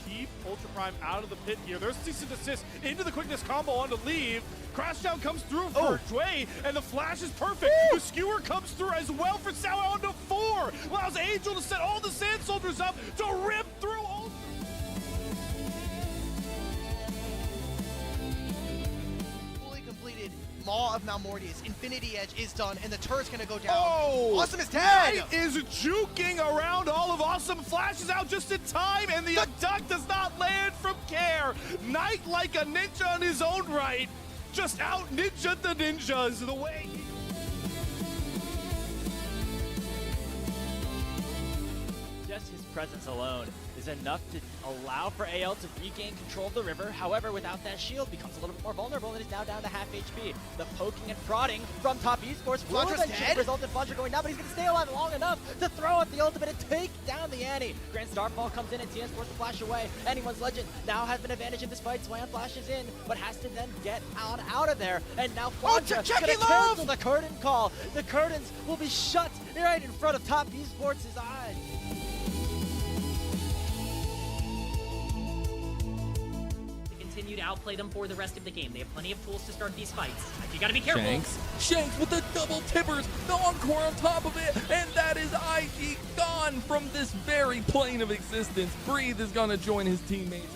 keep Ultra Prime out of the pit here. There's cease and desist into the quickness combo on to leave. Crashdown comes through for Dway, and the flash is perfect. The skewer comes through as well for Sao on to 4. Allows Angel to set all the Sand Soldiers up to rip through all. Fully completed Maw of Malmortius. Infinity Edge is done, and the turret's gonna go down. Oh! Awesome is dead! Knight is juking around all of Awesome, flashes out just in time, and the duck does not land from Care. Knight, like a ninja on his own right, just out ninja the ninjas the way. Just his presence alone is enough to allow for AL to regain control of the river. However, without that shield, becomes a little bit more vulnerable and is now down to half HP. The poking and prodding from top esports will eventually result in Fudger going down, but he's going to stay alive long enough to throw up the ultimate and take down the Annie. Grand Starfall comes in and TN forced to flash away. Anyone's Legend now has an advantage in this fight. Swan flashes in, but has to then get out of there. And now Fudger going to cancel the curtain call. The curtains will be shut right in front of top esports' eyes. Continue to outplay them for the rest of the game. They have plenty of tools to start these fights. You gotta be careful. Shanks with the double tippers, the encore on top of it, and that is IG gone from this very plane of existence. Breathe is gonna join his teammates.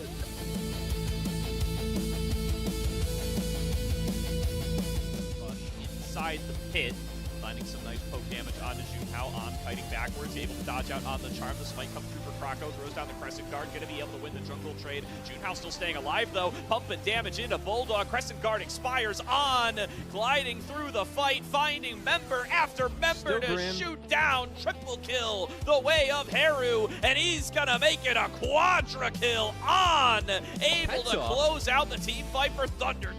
Inside the pit, finding some nice poke damage onto Junhao on kiting backwards, able to dodge out on the charm. This might come through for Krako, throws down the Crescent Guard, gonna be able to win the jungle trade. Junhao still staying alive though, pumping damage into Bulldog. Crescent Guard expires on, gliding through the fight, finding member after member to shoot down. Triple kill the way of Haru, and he's gonna make it a quadra kill on, able to close out the team fight for Thunderdog.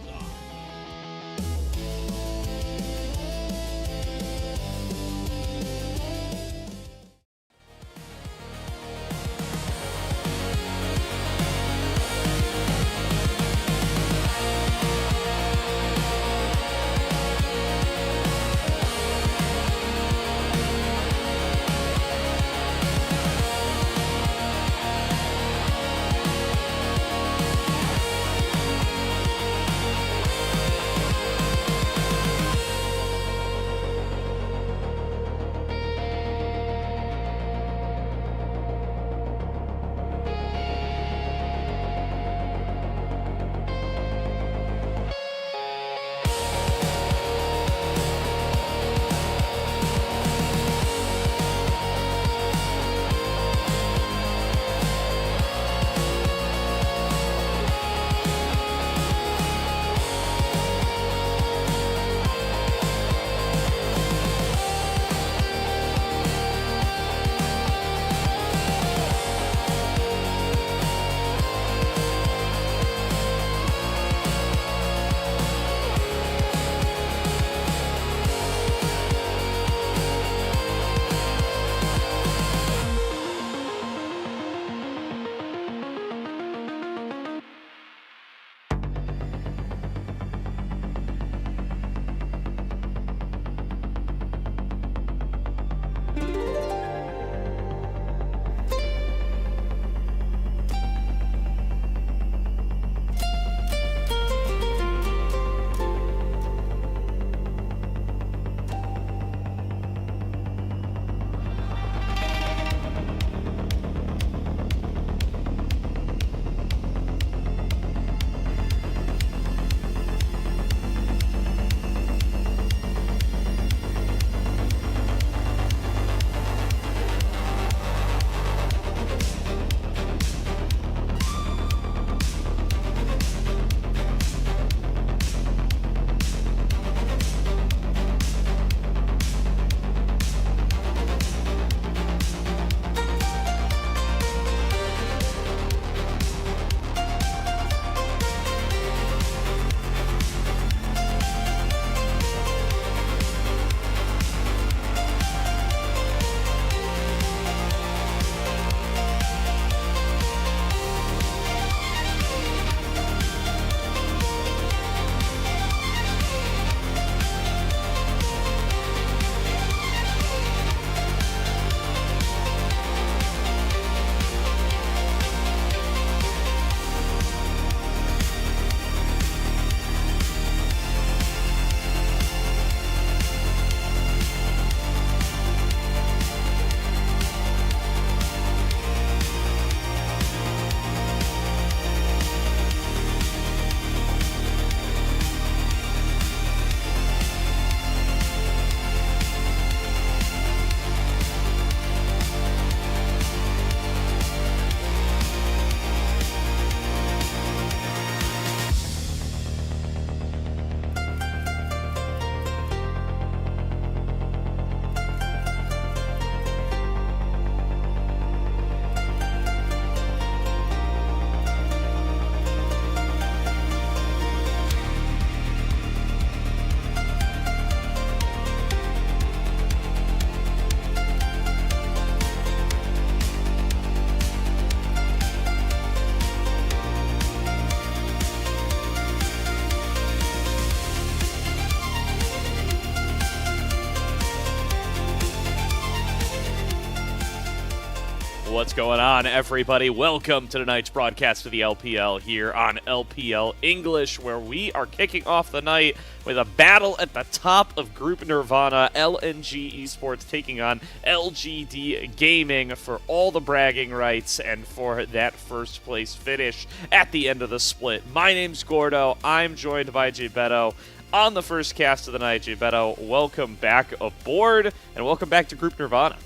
What's going on, everybody? Welcome to tonight's broadcast of the LPL here on LPL English, where we are kicking off the night with a battle at the top of Group Nirvana. LNG Esports taking on LGD Gaming for all the bragging rights and for that first place finish at the end of the split. My name's Gordo. I'm joined by JBetto on the first cast of the night. JBetto, welcome back aboard and welcome back to Group Nirvana.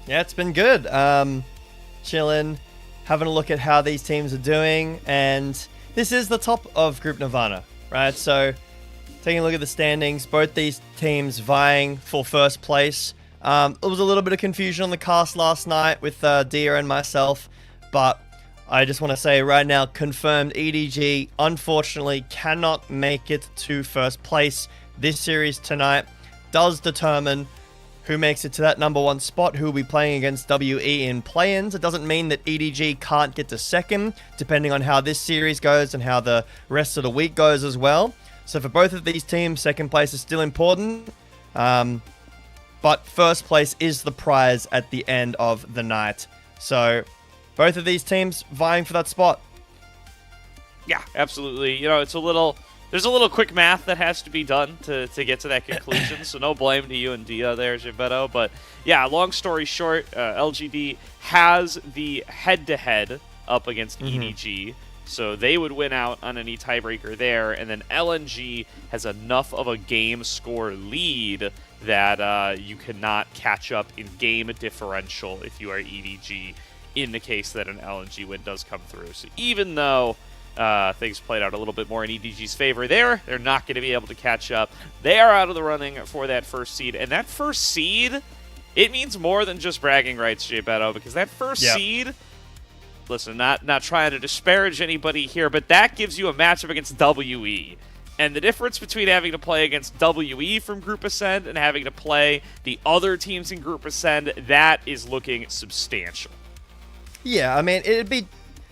Yeah, it's been good. Chilling, having a look at how these teams are doing, and this is the top of Group Nirvana, right? So, taking a look at the standings, both these teams vying for first place. There was a little bit of confusion on the cast last night with Dia and myself, but I just want to say right now, confirmed EDG unfortunately cannot make it to first place. This series tonight does determine who makes it to that number one spot, who will be playing against WE in play-ins. It doesn't mean that EDG can't get to second, depending on how this series goes and how the rest of the week goes as well. So for both of these teams, second place is still important. But first place is the prize at the end of the night. So both of these teams vying for that spot. Yeah, absolutely. You know, there's a little quick math that has to be done to get to that conclusion, so no blame to you and Dia there, JBetto. But yeah, long story short, LGD has the head-to-head up against EDG, so they would win out on any tiebreaker there, and then LNG has enough of a game score lead that you cannot catch up in game differential if you are EDG in the case that an LNG win does come through. So even though things played out a little bit more in EDG's favor there, they're not going to be able to catch up. They are out of the running for that first seed, and that first seed, it means more than just bragging rights, JBetto, because that first seed, listen, not trying to disparage anybody here, but that gives you a matchup against WE. And the difference between having to play against WE from Group Ascend and having to play the other teams in Group Ascend, that is looking substantial. Yeah, I mean, it'd be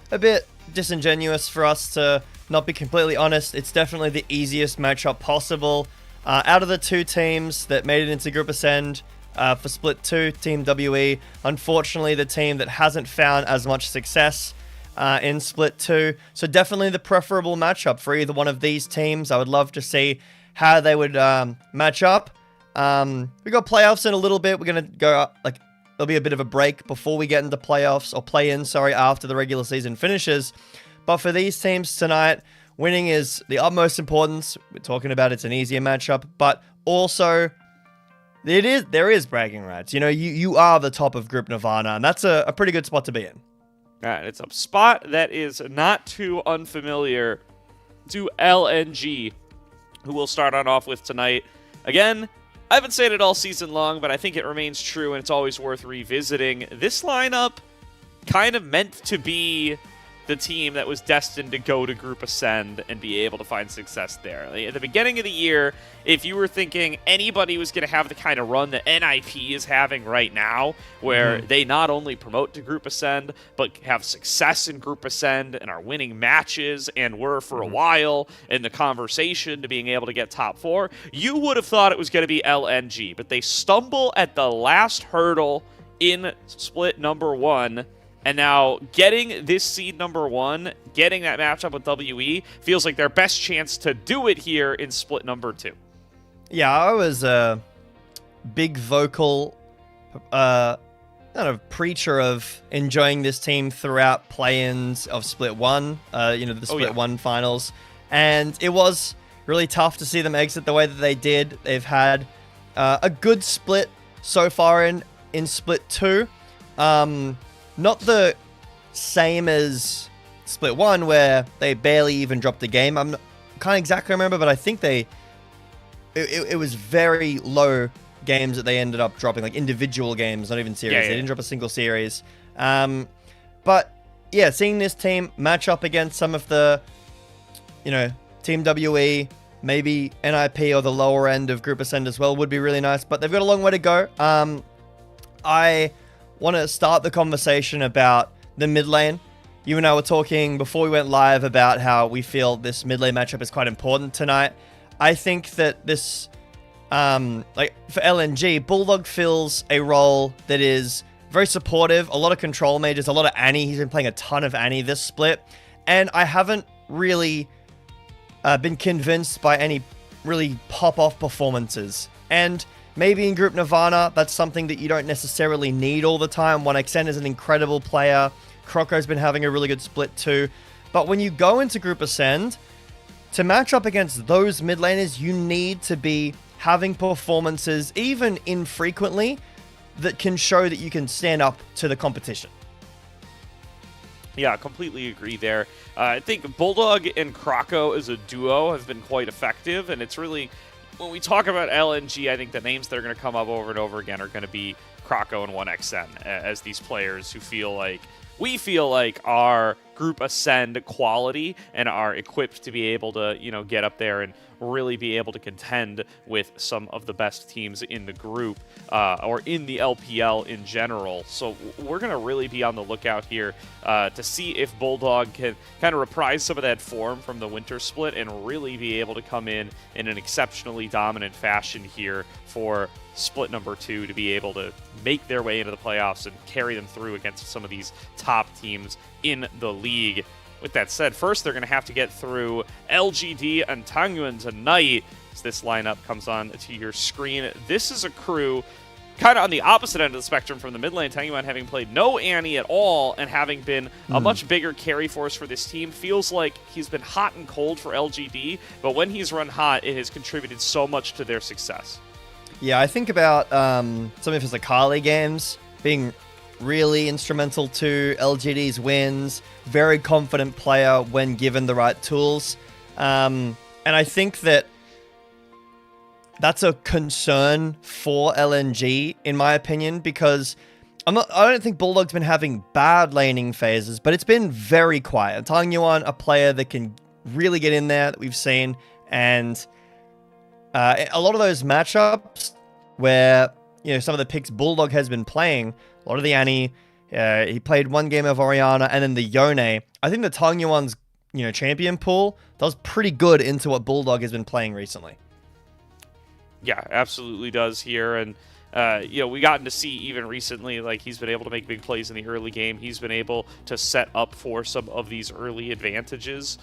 a bit disingenuous for us to not be completely honest. It's definitely the easiest matchup possible. Out of the two teams that made it into Group Ascend for Split 2, Team WE, unfortunately the team that hasn't found as much success in Split 2. So definitely the preferable matchup for either one of these teams. I would love to see how they would match up. We got playoffs in a little bit. We're going to go like there'll be a bit of a break before we get into playoffs, or play-in, after the regular season finishes. But for these teams tonight, winning is the utmost importance. We're talking about it's an easier matchup, but also there is bragging rights. You know, you are the top of Group Nirvana, and that's a pretty good spot to be in. All right, it's a spot that is not too unfamiliar to LNG, who we'll start on off with tonight. Again, I haven't said it all season long, but I think it remains true, and it's always worth revisiting. This lineup kind of meant to be the team that was destined to go to Group Ascend and be able to find success there. At the beginning of the year, if you were thinking anybody was going to have the kind of run that NIP is having right now, where they not only promote to Group Ascend, but have success in Group Ascend and are winning matches and were for a while in the conversation to being able to get top 4, you would have thought it was going to be LNG. But they stumble at the last hurdle in split number 1. And now getting this seed number 1, getting that matchup with WE, feels like their best chance to do it here in split number 2. Yeah, I was a big vocal kind of preacher of enjoying this team throughout play-ins of split 1, the split 1 finals. And it was really tough to see them exit the way that they did. They've had a good split so far in split 2. Not the same as Split 1, where they barely even dropped the game. Can't exactly remember, but I think it was very low games that they ended up dropping, like individual games, not even series. They didn't drop a single series. But yeah, seeing this team match up against some of the, Team WE, maybe NIP or the lower end of Group Ascend as well would be really nice, but they've got a long way to go. I want to start the conversation about the mid lane. You and I were talking before we went live about how we feel this mid lane matchup is quite important tonight. I think that this, for LNG, Bulldog fills a role that is very supportive, a lot of control mages, a lot of Annie. He's been playing a ton of Annie this split. And I haven't really been convinced by any really pop-off performances. And maybe in Group Nirvana, that's something that you don't necessarily need all the time. 1xN is an incredible player. Croco's been having a really good split too. But when you go into Group Ascend, to match up against those mid laners, you need to be having performances, even infrequently, that can show that you can stand up to the competition. Yeah, completely agree there. I think Bulldog and Croco as a duo have been quite effective, and it's really, when we talk about LNG, I think the names that are going to come up over and over again are going to be Croco and 1xN as these players who we feel like are Group Ascend quality and are equipped to be able to, get up there and really be able to contend with some of the best teams in the group or in the LPL in general. So we're going to really be on the lookout here to see if Bulldog can kind of reprise some of that form from the winter split and really be able to come in an exceptionally dominant fashion here for split number 2 to be able to make their way into the playoffs and carry them through against some of these top teams in the league. With that said, first they're going to have to get through LGD and Tangyuan tonight as this lineup comes on to your screen. This is a crew kind of on the opposite end of the spectrum from the mid lane. Tangyuan having played no Annie at all and having been a much bigger carry force for this team. Feels like he's been hot and cold for LGD, but when he's run hot, it has contributed so much to their success. Yeah, I think about some of his Akali games being really instrumental to LGD's wins. Very confident player when given the right tools. And I think that that's a concern for LNG, in my opinion, because I don't think Bulldog's been having bad laning phases, but it's been very quiet. Tangyuan, a player that can really get in there that we've seen, and a lot of those matchups where, some of the picks Bulldog has been playing, a lot of the Annie, he played one game of Orianna, and then the Yone. I think the Tangyuan's, champion pool does pretty good into what Bulldog has been playing recently. Yeah, absolutely does here. And, we gotten to see even recently, like, he's been able to make big plays in the early game. He's been able to set up for some of these early advantages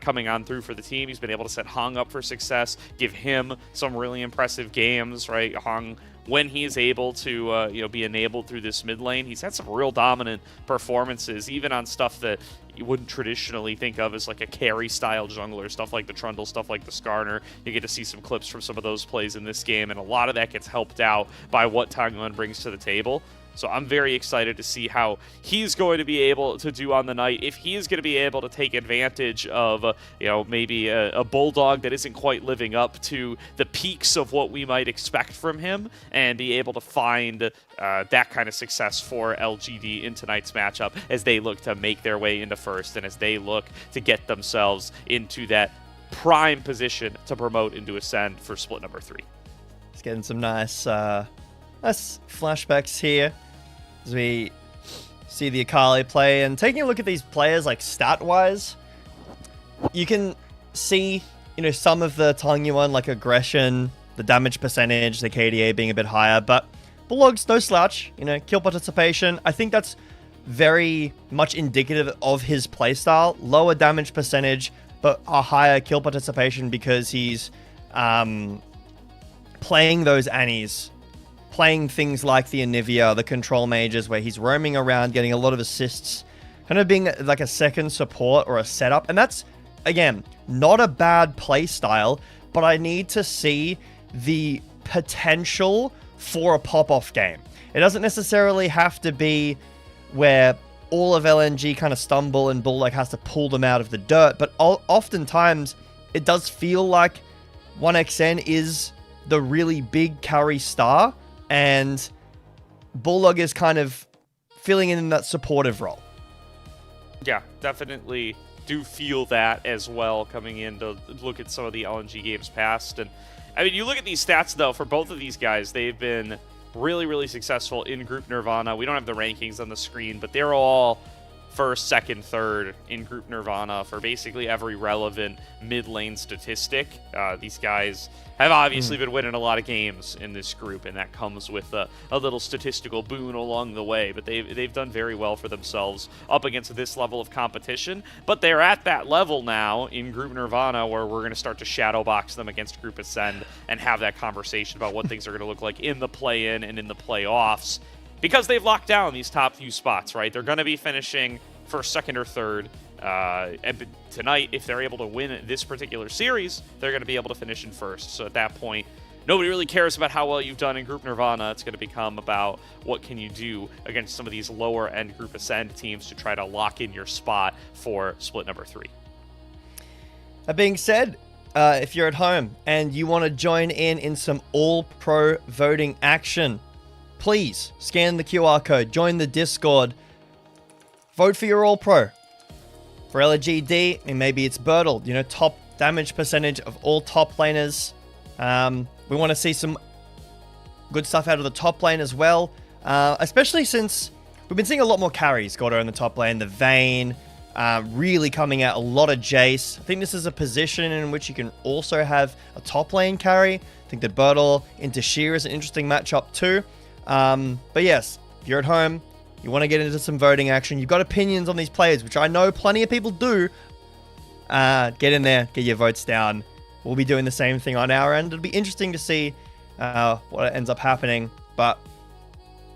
coming on through for the team. He's been able to set Hong up for success, give him some really impressive games, right? Hong, when he is able to, be enabled through this mid lane, he's had some real dominant performances, even on stuff that you wouldn't traditionally think of as like a carry-style jungler, stuff like the Trundle, stuff like the Skarner. You get to see some clips from some of those plays in this game, and a lot of that gets helped out by what Tangyuan brings to the table. So I'm very excited to see how he's going to be able to do on the night. If he is going to be able to take advantage of, maybe a Bulldog that isn't quite living up to the peaks of what we might expect from him, and be able to find that kind of success for LGD in tonight's matchup as they look to make their way into first and as they look to get themselves into that prime position to promote into Ascend for split number 3. Just getting some nice flashbacks here as we see the Akali play, and taking a look at these players like stat-wise, you can see, some of the Tangyuan like aggression, the damage percentage, the KDA being a bit higher, but Bulldog's no slouch, kill participation. I think that's very much indicative of his playstyle. Lower damage percentage, but a higher kill participation because he's playing those Annies, playing things like the Anivia, the control mages, where he's roaming around, getting a lot of assists, kind of being like a second support or a setup. And that's, again, not a bad play style, but I need to see the potential for a pop-off game. It doesn't necessarily have to be where all of LNG kind of stumble and Bulldog has to pull them out of the dirt, but oftentimes it does feel like 1xN is the really big carry star, and Bulldog is kind of filling in that supportive role. Yeah, definitely do feel that as well coming in to look at some of the LNG games past. And I mean, you look at these stats, though, for both of these guys, they've been really, really successful in Group Nirvana. We don't have the rankings on the screen, but they're all first, second, third in Group Nirvana for basically every relevant mid-lane statistic. These guys have obviously been winning a lot of games in this group, and that comes with a little statistical boon along the way. But they've done very well for themselves up against this level of competition. But they're at that level now in Group Nirvana where we're going to start to shadow box them against Group Ascend and have that conversation about what things are going to look like in the play-in and in the playoffs. Because they've locked down these top few spots, right? They're going to be finishing first, second, or third. And tonight, if they're able to win this particular series, they're going to be able to finish in first. So at that point, nobody really cares about how well you've done in Group Nirvana. It's going to become about what can you do against some of these lower-end Group Ascend teams to try to lock in your spot for split number 3. That being said, if you're at home and you want to join in some all-pro voting action, please scan the QR code, join the Discord, vote for your all-pro. For LGD, and maybe it's Bertle, you know, top damage percentage of all top laners. We want to see some good stuff out of the top lane as well, especially since we've been seeing a lot more carries go in the top lane. The Vayne really coming out, a lot of Jace. I think this is a position in which you can also have a top lane carry. I think that Bertle into Sheer is an interesting matchup too. But yes, if you're at home, you want to get into some voting action, you've got opinions on these players, which I know plenty of people do, get in there, get your votes down. We'll be doing the same thing on our end. It'll be interesting to see what ends up happening, but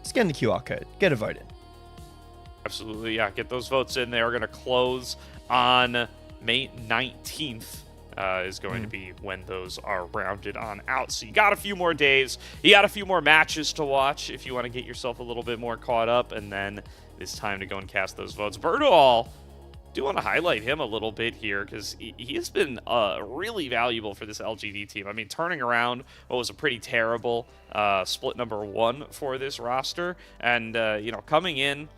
scan the QR code, get a vote in. Absolutely, yeah. Get those votes in. They are going to close on May 19th. Is going to be when those are rounded on out. So you got a few more days. You got a few more matches to watch if you want to get yourself a little bit more caught up. And then it's time to go and cast those votes. Bertle, do want to highlight him a little bit here because he has been really valuable for this LGD team. I mean, turning around what was a pretty terrible split number 1 for this roster. And, you know, coming in,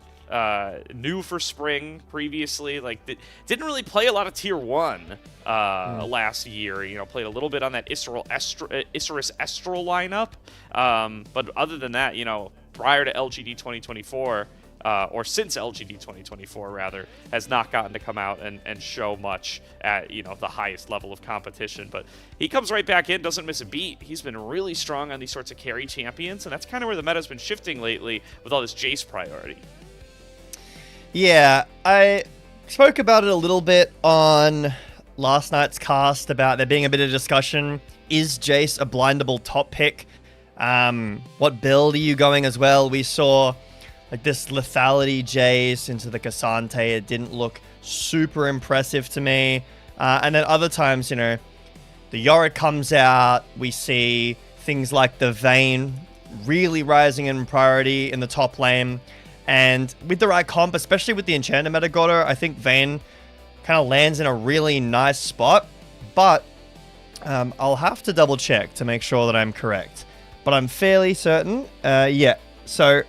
new for spring previously, like didn't really play a lot of tier 1 last year. You know, played a little bit on that Isserus Estral lineup, but other than that, you know, prior to LGD 2024 or since LGD 2024 rather, has not gotten to come out and show much at, you know, the highest level of competition. But he comes right back in, doesn't miss a beat. He's been really strong on these sorts of carry champions, and that's kind of where the meta's been shifting lately with all this Jace priority. Yeah, I spoke about it a little bit on last night's cast about there being a bit of discussion. Is Jace a blindable top pick? What build are you going as well? We saw like this lethality Jace into the Cassante. It didn't look super impressive to me. And then other times, you know, the Yorick comes out. We see things like the Vayne really rising in priority in the top lane. And with the right comp, especially with the Enchanter meta Gordo, I think Vayne kind of lands in a really nice spot. But I'll have to double check to make sure that I'm correct. But I'm fairly certain. Yeah. So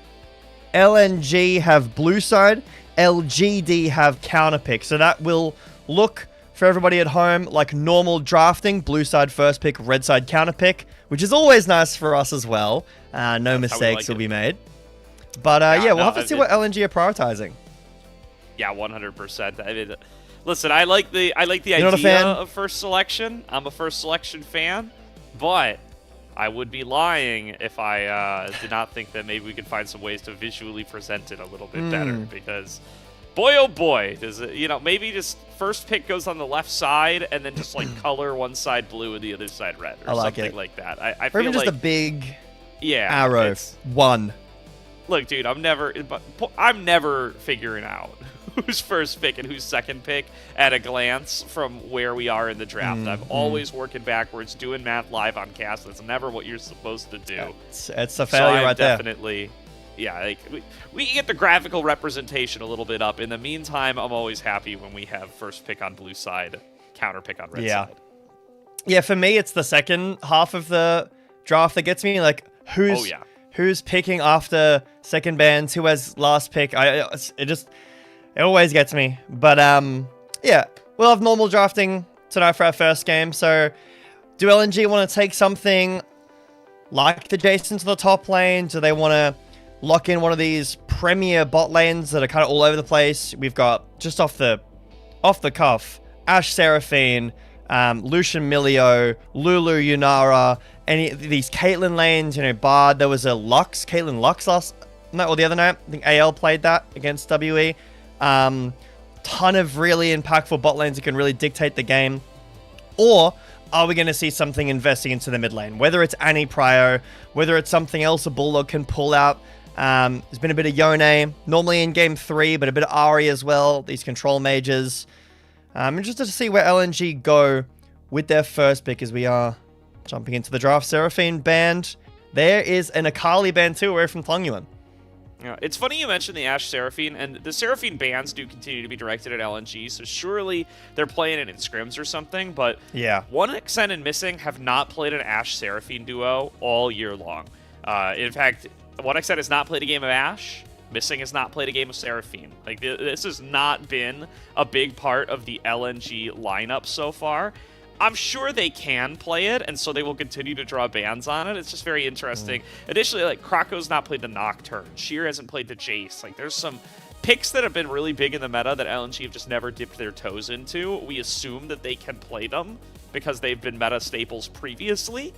LNG have blue side, LGD have counter pick. So that will look for everybody at home like normal drafting. Blue side first pick, red side counter pick, which is always nice for us as well. No mistakes will be made. But yeah, we'll have to see what LNG are prioritizing. Yeah, 100%. I mean, listen, I like the idea of first selection. I'm a first selection fan, but I would be lying if I did not think that maybe we could find some ways to visually present it a little bit better. Because, boy, oh boy, does it, you know, maybe just first pick goes on the left side and then just like color one side blue and the other side red or something like that. I feel or even just like a big arrow. One. Look, dude, I'm never figuring out who's first pick and who's second pick at a glance from where we are in the draft. I'm always working backwards, doing math live on cast. That's never what you're supposed to do. It's a failure right there. Definitely, yeah. Like we get the graphical representation a little bit up. In the meantime, I'm always happy when we have first pick on blue side, counter pick on red side. Yeah, for me, it's the second half of the draft that gets me. Like, who's picking after second bands? Who has last pick? It always gets me. But yeah, we'll have normal drafting tonight for our first game. So, do LNG want to take something like the Jason to the top lane? Do they want to lock in one of these premier bot lanes that are kind of all over the place. We've got, just off the cuff, Ashe Seraphine, Lucian Milio, Lulu Yunara, any of these Caitlyn lanes, Bard. There was a Caitlyn Lux last night or the other night. I think AL played that against WE. Ton of really impactful bot lanes that can really dictate the game. Or are we going to see something investing into the mid lane? Whether it's Annie Prio, whether it's something else a Bulldog can pull out. There's been a bit of Yone, normally in game 3, but a bit of Ahri as well, these control mages. I'm interested to see where LNG go with their first pick as we are jumping into the draft. Seraphine banned. There is an Akali ban too, away from Tongyuan. Yeah, it's funny you mentioned the Ashe Seraphine, and the Seraphine bans do continue to be directed at LNG, so surely they're playing it in scrims or something, but yeah, 1xN and Missing have not played an Ashe Seraphine duo all year long. In fact, 1xN has not played a game of Ashe. Missing has not played a game of Seraphine. Like, this has not been a big part of the LNG lineup so far. I'm sure they can play it, and so they will continue to draw bans on it. It's just very interesting. Additionally, like, Krako's not played the Nocturne. Sheer hasn't played the Jace. Like, there's some picks that have been really big in the meta that LNG have just never dipped their toes into. We assume that they can play them because they've been meta staples previously.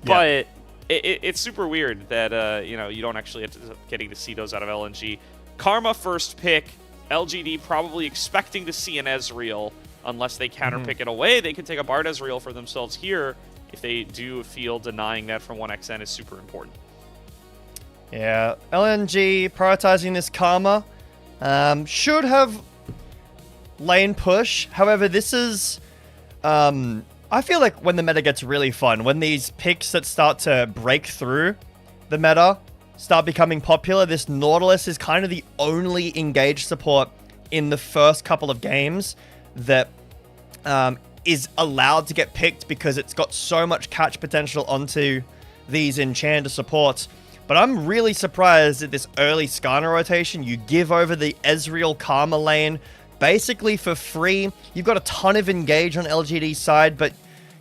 Yeah. But it's super weird that, you don't actually end up getting to see those out of LNG. Karma first pick. LGD probably expecting to see an Ezreal. Unless they counterpick it away, they could take a Bard Ezreal for themselves here if they do feel denying that from 1xN is super important. Yeah, LNG prioritizing this Karma. Should have lane push. However, this is... I feel like when the meta gets really fun, when these picks that start to break through the meta start becoming popular, this Nautilus is kind of the only engaged support in the first couple of games that is allowed to get picked because it's got so much catch potential onto these enchanter supports. But I'm really surprised at this early Skarner rotation. You give over the Ezreal Karma lane basically for free. You've got a ton of engage on LGD's side, but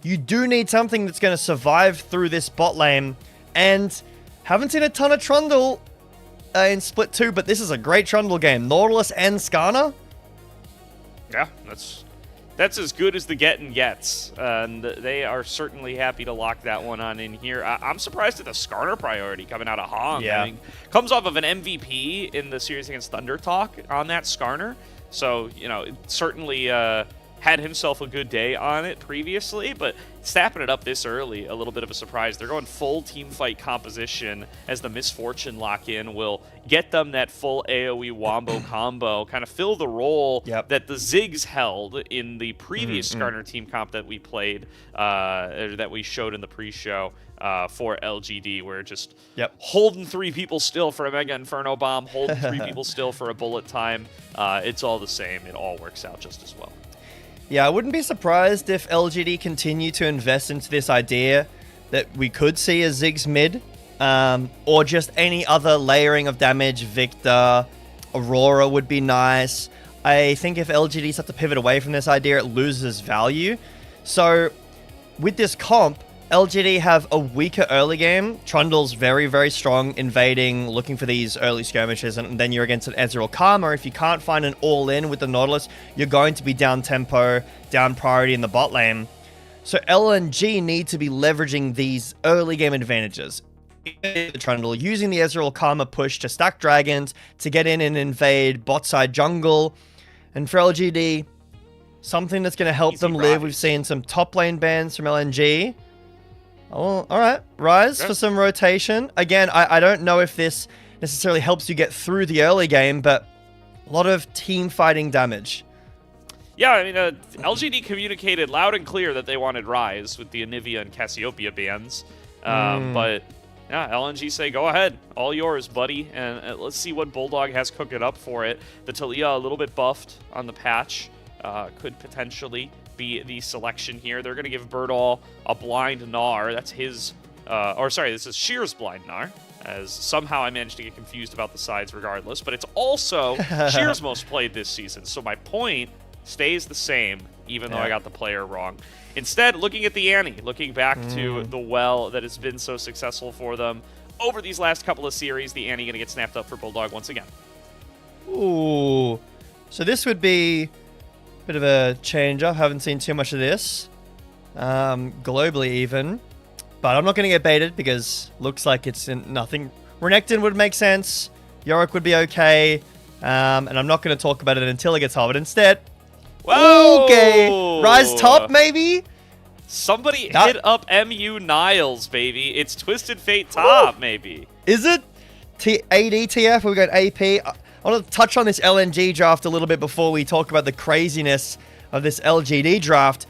you do need something that's going to survive through this bot lane. And haven't seen a ton of Trundle in Split 2, but this is a great Trundle game. Nautilus and Skarner. Yeah, that's as good as the getting gets, and they are certainly happy to lock that one on in here. I'm surprised at the Skarner priority coming out of Hong. Yeah. I mean, comes off of an MVP in the series against Thunder Talk on that Skarner, so, certainly had himself a good day on it previously, but snapping it up this early, a little bit of a surprise. They're going full team fight composition as the Misfortune lock-in will get them that full AoE Wombo combo, kind of fill the role that the Ziggs held in the previous Skarner team comp that we played, that we showed in the pre-show for LGD, where just holding 3 people still for a Mega Inferno Bomb, holding 3 people still for a bullet time. It's all the same. It all works out just as well. Yeah, I wouldn't be surprised if LGD continue to invest into this idea that we could see a Ziggs mid, or just any other layering of damage. Victor, Aurora would be nice. I think if LGD start to pivot away from this idea, it loses value. So with this comp, LGD have a weaker early game. Trundle's very, very strong, invading, looking for these early skirmishes, and then you're against an Ezreal Karma. If you can't find an all-in with the Nautilus, you're going to be down tempo, down priority in the bot lane. So LNG need to be leveraging these early game advantages. Trundle using the Ezreal Karma push to stack dragons, to get in and invade bot side jungle. And for LGD, something that's going to help them live. We've seen some top lane bans from LNG. Oh, all right. Rise for some rotation. Again, I don't know if this necessarily helps you get through the early game, but a lot of team fighting damage. Yeah, I mean, LGD communicated loud and clear that they wanted Rise with the Anivia and Cassiopeia bans. But, yeah, LNG say, go ahead. All yours, buddy. And let's see what Bulldog has cooking up for it. The Talia a little bit buffed on the patch. Could potentially be the selection here. They're going to give Birdall a blind Gnar. That's his, this is Sheer's blind Gnar, as somehow I managed to get confused about the sides regardless, but it's also Sheer's most played this season, so my point stays the same, even though I got the player wrong. Instead, looking at the Annie, looking back to the well that has been so successful for them, over these last couple of series, the ante going to get snapped up for Bulldog once again. Ooh. So this would be a bit of a change. I haven't seen too much of this. Globally even. But I'm not going to get baited because looks like it's in nothing. Renekton would make sense. Yorick would be okay. And I'm not going to talk about it until it gets hard. But instead... Whoa! Okay. Rise top, maybe? Somebody hit up MU Niles, baby. It's Twisted Fate top, maybe. Is it? ADTF, we got AP. I want to touch on this LNG draft a little bit before we talk about the craziness of this LGD draft.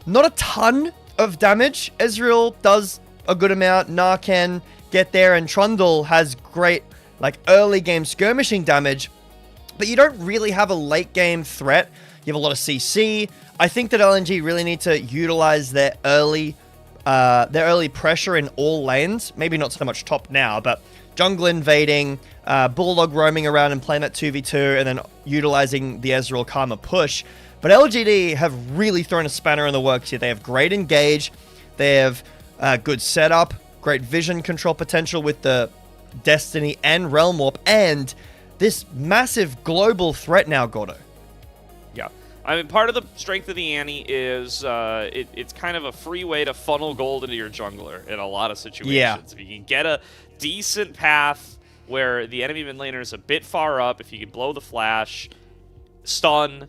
Not a ton of damage. Ezreal does a good amount. Nar can get there, and Trundle has great early game skirmishing damage. But you don't really have a late game threat. You have a lot of CC. I think that LNG really need to utilize their early pressure in all lanes. Maybe not so much top now, but jungle invading, Bulldog roaming around and playing that 2v2, and then utilizing the Ezreal Karma push. But LGD have really thrown a spanner in the works here. They have great engage. They have good setup, great vision control potential with the Destiny and Realm Warp, and this massive global threat now, Gordo. Yeah. I mean, part of the strength of the ante is it's kind of a free way to funnel gold into your jungler in a lot of situations. Yeah. If you can get a decent path where the enemy mid laner is a bit far up, if you can blow the flash, stun,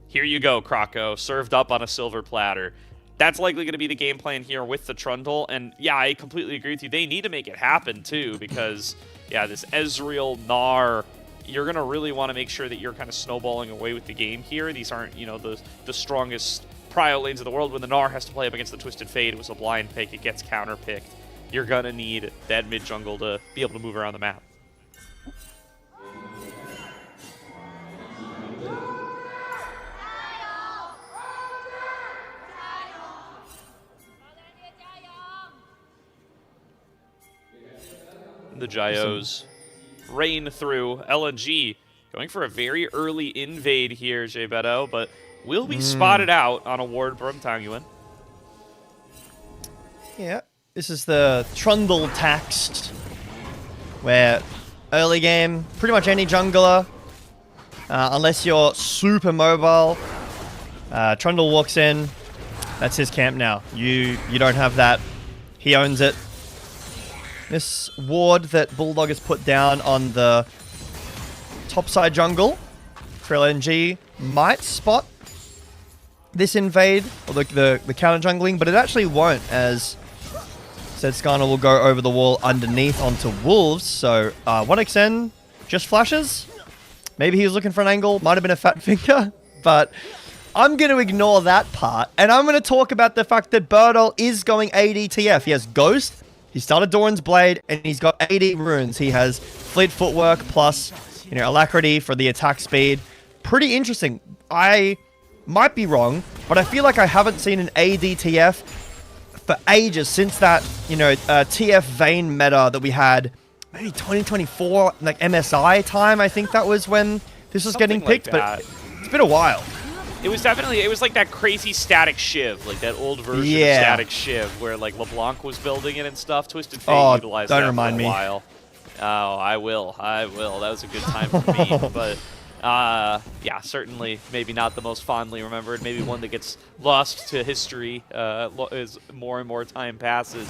here you go, Krako, served up on a silver platter. That's likely going to be the game plan here with the Trundle. And yeah, I completely agree with you. They need to make it happen too, because yeah, this Ezreal Gnar, you're going to really want to make sure that you're kind of snowballing away with the game here. These aren't, the strongest prio lanes of the world. When the Gnar has to play up against the Twisted Fate, it was a blind pick, it gets counter-picked. You're going to need that mid-jungle to be able to move around the map. The Gyos rain through. LNG going for a very early invade here, Jay Beto, but will be spotted out on a ward from Tangyuan. Yeah, this is the Trundle tax, where early game, pretty much any jungler, unless you're super mobile, Trundle walks in, that's his camp now. You don't have that. He owns it. This ward that Bulldog has put down on the topside jungle for LNG might spot this invade, or the counter jungling, but it actually won't, as said Skarner will go over the wall underneath onto Wolves, so 1xN just flashes. Maybe he was looking for an angle, might have been a fat finger, but I'm going to ignore that part, and I'm going to talk about the fact that Birdall is going ADTF. He has Ghost, he started Doran's Blade, and he's got 80 runes. He has Fleet Footwork plus, Alacrity for the attack speed. Pretty interesting. I might be wrong, but I feel like I haven't seen an ADTF for ages since that, TF Vayne meta that we had maybe 2024, like MSI time. I think that was when this was getting picked, but it's been a while. It was like that crazy Static Shiv, like that old version of Static Shiv, where like LeBlanc was building it and stuff. Twisted Fate utilized that for a while. Oh, I will. That was a good time for me, but yeah, certainly maybe not the most fondly remembered. Maybe one that gets lost to history as more and more time passes.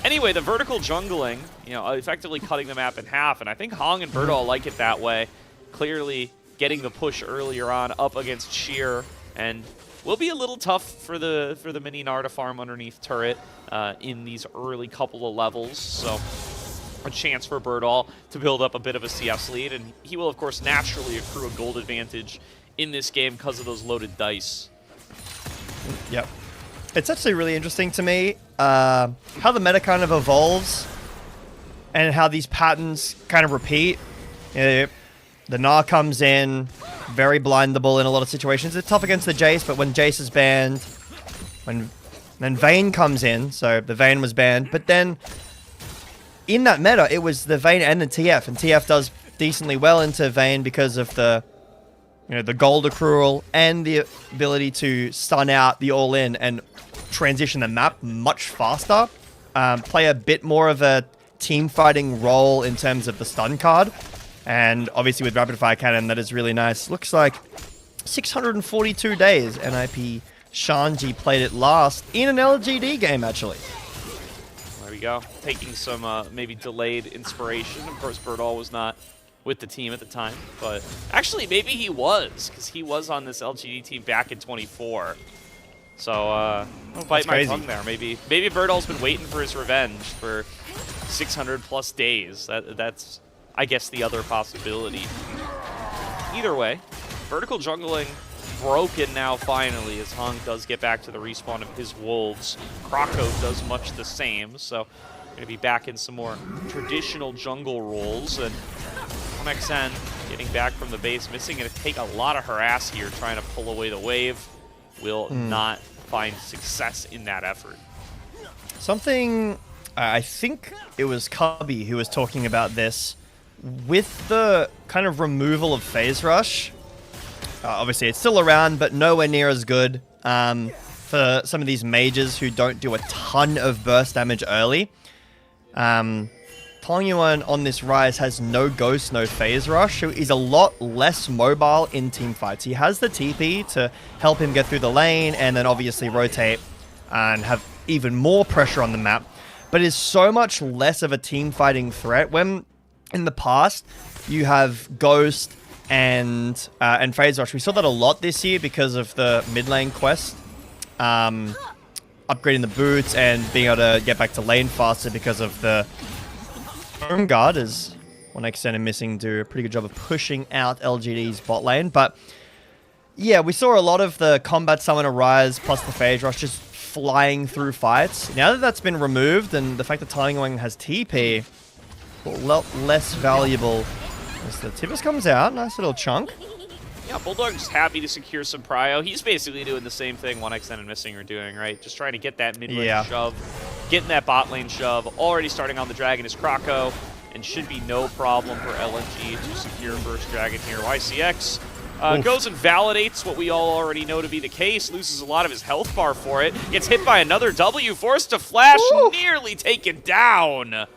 Anyway, the vertical jungling, effectively cutting the map in half, and I think Hong and Birdall like it that way. Clearly getting the push earlier on up against Sheer, and will be a little tough for the mini Gnar to farm underneath turret in these early couple of levels. So a chance for Birdall to build up a bit of a CS lead, and he will of course naturally accrue a gold advantage in this game because of those loaded dice. Yep. It's actually really interesting to me how the meta kind of evolves and how these patterns kind of repeat. The Gnar comes in, very blindable in a lot of situations. It's tough against the Jace, but when Jace is banned, then Vayne comes in, so the Vayne was banned, but then in that meta, it was the Vayne and the TF, and TF does decently well into Vayne because of the gold accrual and the ability to stun out the all-in and transition the map much faster. Play a bit more of a team fighting role in terms of the stun card. And obviously with Rapid Fire Cannon, that is really nice. Looks like 642 days NIP Shanji played it last in an LGD game, actually. There we go. Taking some maybe delayed inspiration. Of course, Birdall was not with the team at the time, but actually maybe he was, because he was on this LGD team back in 24. So I'll bite my tongue there. Maybe Birdall's been waiting for his revenge for 600 plus days. That's, I guess, the other possibility. Either way, vertical jungling broken now finally, as Hung does get back to the respawn of his wolves. Kroko does much the same, so going to be back in some more traditional jungle roles. And MXN getting back from the base, missing. Going to take a lot of harass here, trying to pull away the wave. Will not find success in that effort. Something, I think it was Cubby who was talking about this. With the kind of removal of Phase Rush, obviously it's still around, but nowhere near as good for some of these mages who don't do a ton of burst damage early. Tongyuan on this rise has no Ghost, no Phase Rush, so he's a lot less mobile in team fights. He has the TP to help him get through the lane and then obviously rotate and have even more pressure on the map, but is so much less of a team fighting threat. When in the past you have Ghost and Phase Rush, we saw that a lot this year because of the mid lane quest, upgrading the boots and being able to get back to lane faster because of the Home Guard, as 1xN and Missing do a pretty good job of pushing out LGD's bot lane. But yeah, we saw a lot of the combat summoner rise plus the Phase Rush just flying through fights. Now that that's been removed and the fact that Tongyuan has TP, a lot less valuable as the Tibbers comes out. Nice little chunk. Yeah, Bulldog's happy to secure some prio. He's basically doing the same thing 1xN and Missing are doing, right? Just trying to get that mid lane shove, getting that bot lane shove. Already starting on the dragon is Kroko, and should be no problem for LNG to secure first dragon here. YCX goes and validates what we all already know to be the case, loses a lot of his health bar for it, gets hit by another W, forced to flash, nearly taken down.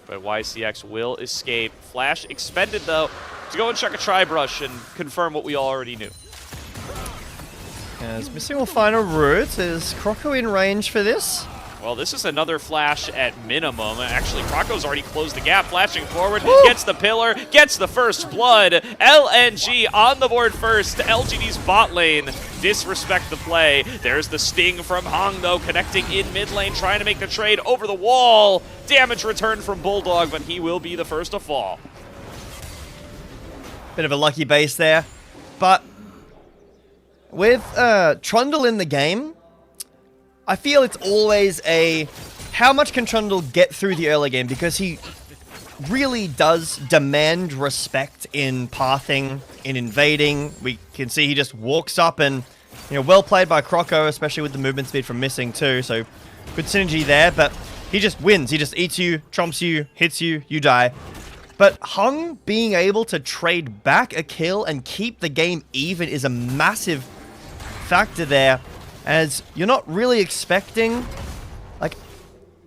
But YCX will escape. Flash expended, though, to go and check a tri-brush and confirm what we already knew. As Missing will find a route. Is Kroko in range for this? Well, this is another flash at minimum. Actually, Kroko's already closed the gap, flashing forward, gets the pillar, gets the first blood. LNG on the board first. LGD's bot lane disrespect the play. There's the sting from Hung, though, connecting in mid lane, trying to make the trade over the wall. Damage return from Bulldog, but he will be the first to fall. Bit of a lucky base there. But with Trundle in the game, I feel it's always a how much can Trundle get through the early game, because he really does demand respect in pathing, in invading. We can see he just walks up and, you know, well played by Kroko, especially with the movement speed from Missing too. So good synergy there, but he just wins. He just eats you, trumps you, hits you, you die. But Hung being able to trade back a kill and keep the game even is a massive factor there, as you're not really expecting, like,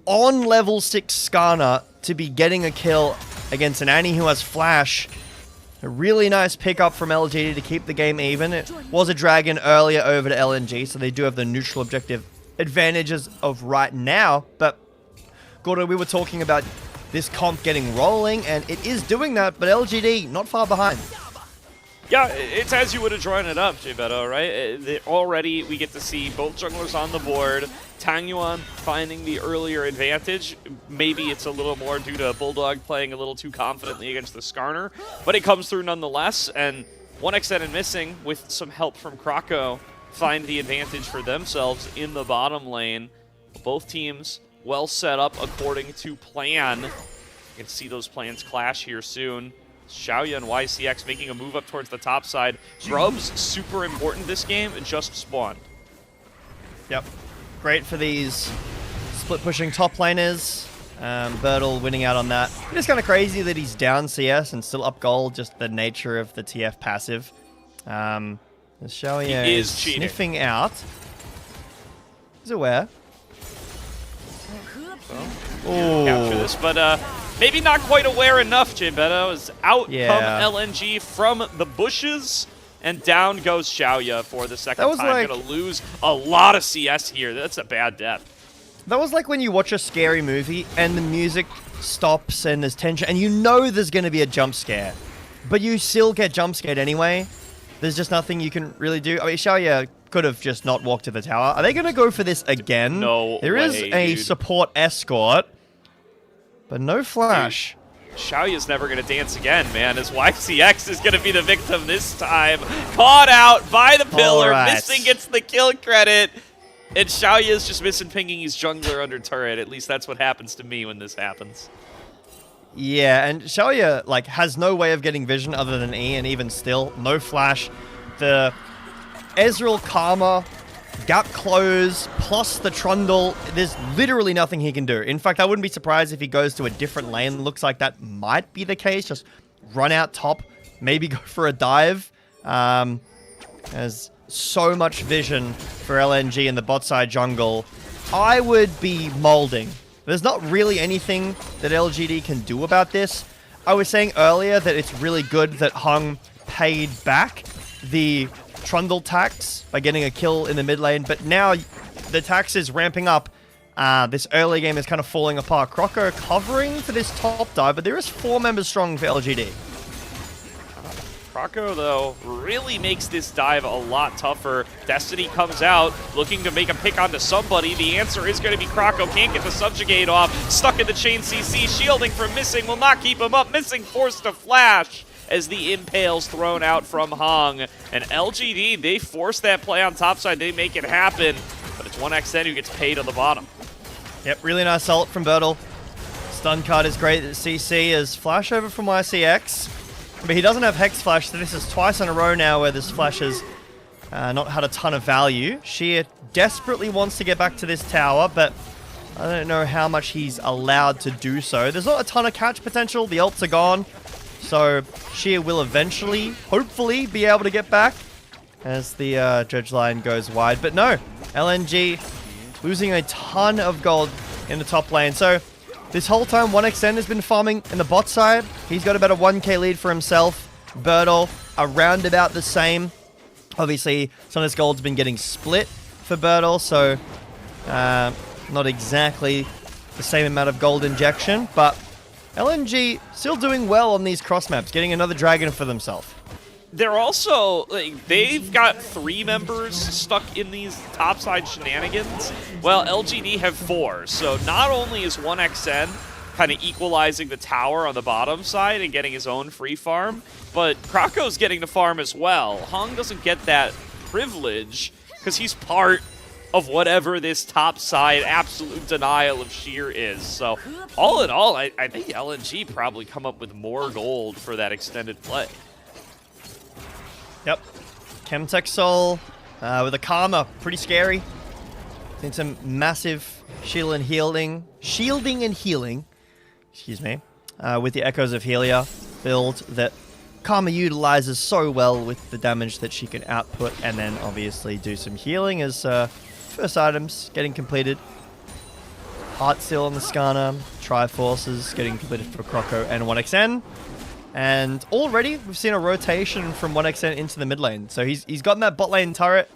on level 6 Skarner to be getting a kill against an Annie who has Flash. A really nice pickup from LGD to keep the game even. It was a dragon earlier over to LNG, so they do have the neutral objective advantages of right now. But, Gordo, we were talking about this comp getting rolling, and it is doing that, but LGD not far behind. Yeah, it's as you would have drawn it up, J-Beto, right? Already we get to see both junglers on the board. Tongyuan finding the earlier advantage. Maybe it's a little more due to Bulldog playing a little too confidently against the Skarner, but it comes through nonetheless, and 1xN and Missing, with some help from Kroko, find the advantage for themselves in the bottom lane. Both teams well set up according to plan. You can see those plans clash here soon. Xiaoya and YCX making a move up towards the top side. Grub's super important this game, and just spawned. Yep. Great for these split pushing top laners. Birdall winning out on that. It is kind of crazy that he's down CS and still up gold, just the nature of the TF passive. Xiaoya is sniffing out. He's aware. Capture this, but maybe not quite aware enough. Jbeta is out Yeah. come LNG from the bushes, and down goes Xiaoya for the second That was time. like- Gonna lose a lot of CS here. That's a bad death. That was like when you watch a scary movie and the music stops and there's tension and you know there's going to be a jump scare, but you still get jump scared anyway. There's just nothing you can really do. I mean, Xiaoya could have just not walked to the tower. Are they going to go for this again? No There is way, a dude. support escort, but no flash. Xiaoya's never going to dance again, man, as YCX is going to be the victim this time. Caught out by the pillar, Alright. Missing gets the kill credit, and Xiaoya's just missing pinging his jungler under turret. At least that's what happens to me when this happens. Yeah, and Xiaoya, like, has no way of getting vision other than E, and even still, no flash. The Ezreal Karma, gap close, plus the Trundle, there's literally nothing he can do. In fact, I wouldn't be surprised if he goes to a different lane. Looks like that might be the case. Just run out top, maybe go for a dive. There's so much vision for LNG in the bot side jungle. I would be molding. There's not really anything that LGD can do about this. I was saying earlier that it's really good that Hung paid back the Trundle tax by getting a kill in the mid lane, but now the tax is ramping up. This early game is kind of falling apart. Croco covering for this top dive, but there is 4 members strong for LGD. Croco, though, really makes this dive a lot tougher. Destiny comes out, looking to make a pick onto somebody. The answer is going to be Croco. Can't get the subjugate off. Stuck in the chain CC. Shielding from Missing will not keep him up. Missing forced to flash as the impale's thrown out from Hung. And LGD, they force that play on top side. They make it happen. But it's 1xN who gets paid on the bottom. Yep, really nice ult from Bertle. Stun card is great. The CC is flash over from YCX. But he doesn't have Hex Flash, so this is twice in a row now where this Flash has not had a ton of value. Sheer desperately wants to get back to this tower, but I don't know how much he's allowed to do so. There's not a ton of catch potential. The ults are gone. So Sheer will eventually, hopefully, be able to get back as the Dredge line goes wide. But no, LNG losing a ton of gold in the top lane. So this whole time, 1xN has been farming in the bot side. He's got about a 1k lead for himself. Bertle, around about the same. Obviously, some of this gold's been getting split for Bertle, so not exactly the same amount of gold injection, but LNG still doing well on these cross maps, getting another dragon for themselves. They're also, like, they've got 3 members stuck in these topside shenanigans. Well, LGD have 4. So not only is 1xN kind of equalizing the tower on the bottom side and getting his own free farm, but Croco's getting to farm as well. Hung doesn't get that privilege because he's part of whatever this topside absolute denial of Sheer is. So all in all, I think LNG probably come up with more gold for that extended play. Yep. Chemtech Soul with a Karma. Pretty scary. Seen some massive shielding and healing, excuse me, with the Echoes of Helia build that Karma utilizes so well with the damage that she can output, and then obviously do some healing as first items getting completed. Heart Seal on the Skarner, Triforces getting completed for Croco and 1xN. And already, we've seen a rotation from 1xN into the mid lane. So he's gotten that bot lane turret.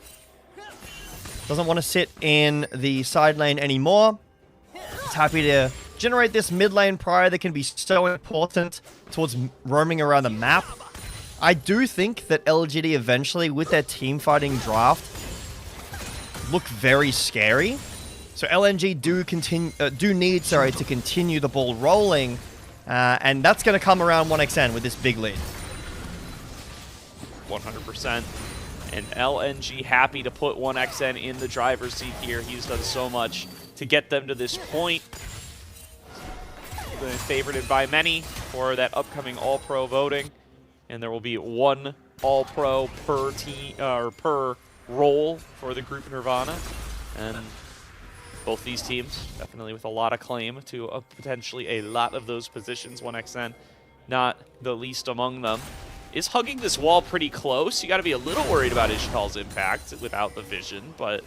Doesn't want to sit in the side lane anymore. He's happy to generate this mid lane prior that can be so important towards roaming around the map. I do think that LGD eventually, with their team fighting draft, look very scary. So LNG do need to continue the ball rolling. And that's going to come around 1xN with this big lead. 100%. And LNG happy to put 1xN in the driver's seat here. He's done so much to get them to this point. Been favorited by many for that upcoming All-Pro voting. And there will be 1 All-Pro per team or per role for the group Nirvana. And both these teams definitely with a lot of claim to potentially a lot of those positions. 1xN not the least among them. Is hugging this wall pretty close. You got to be a little worried about Ishtal's impact without the vision, but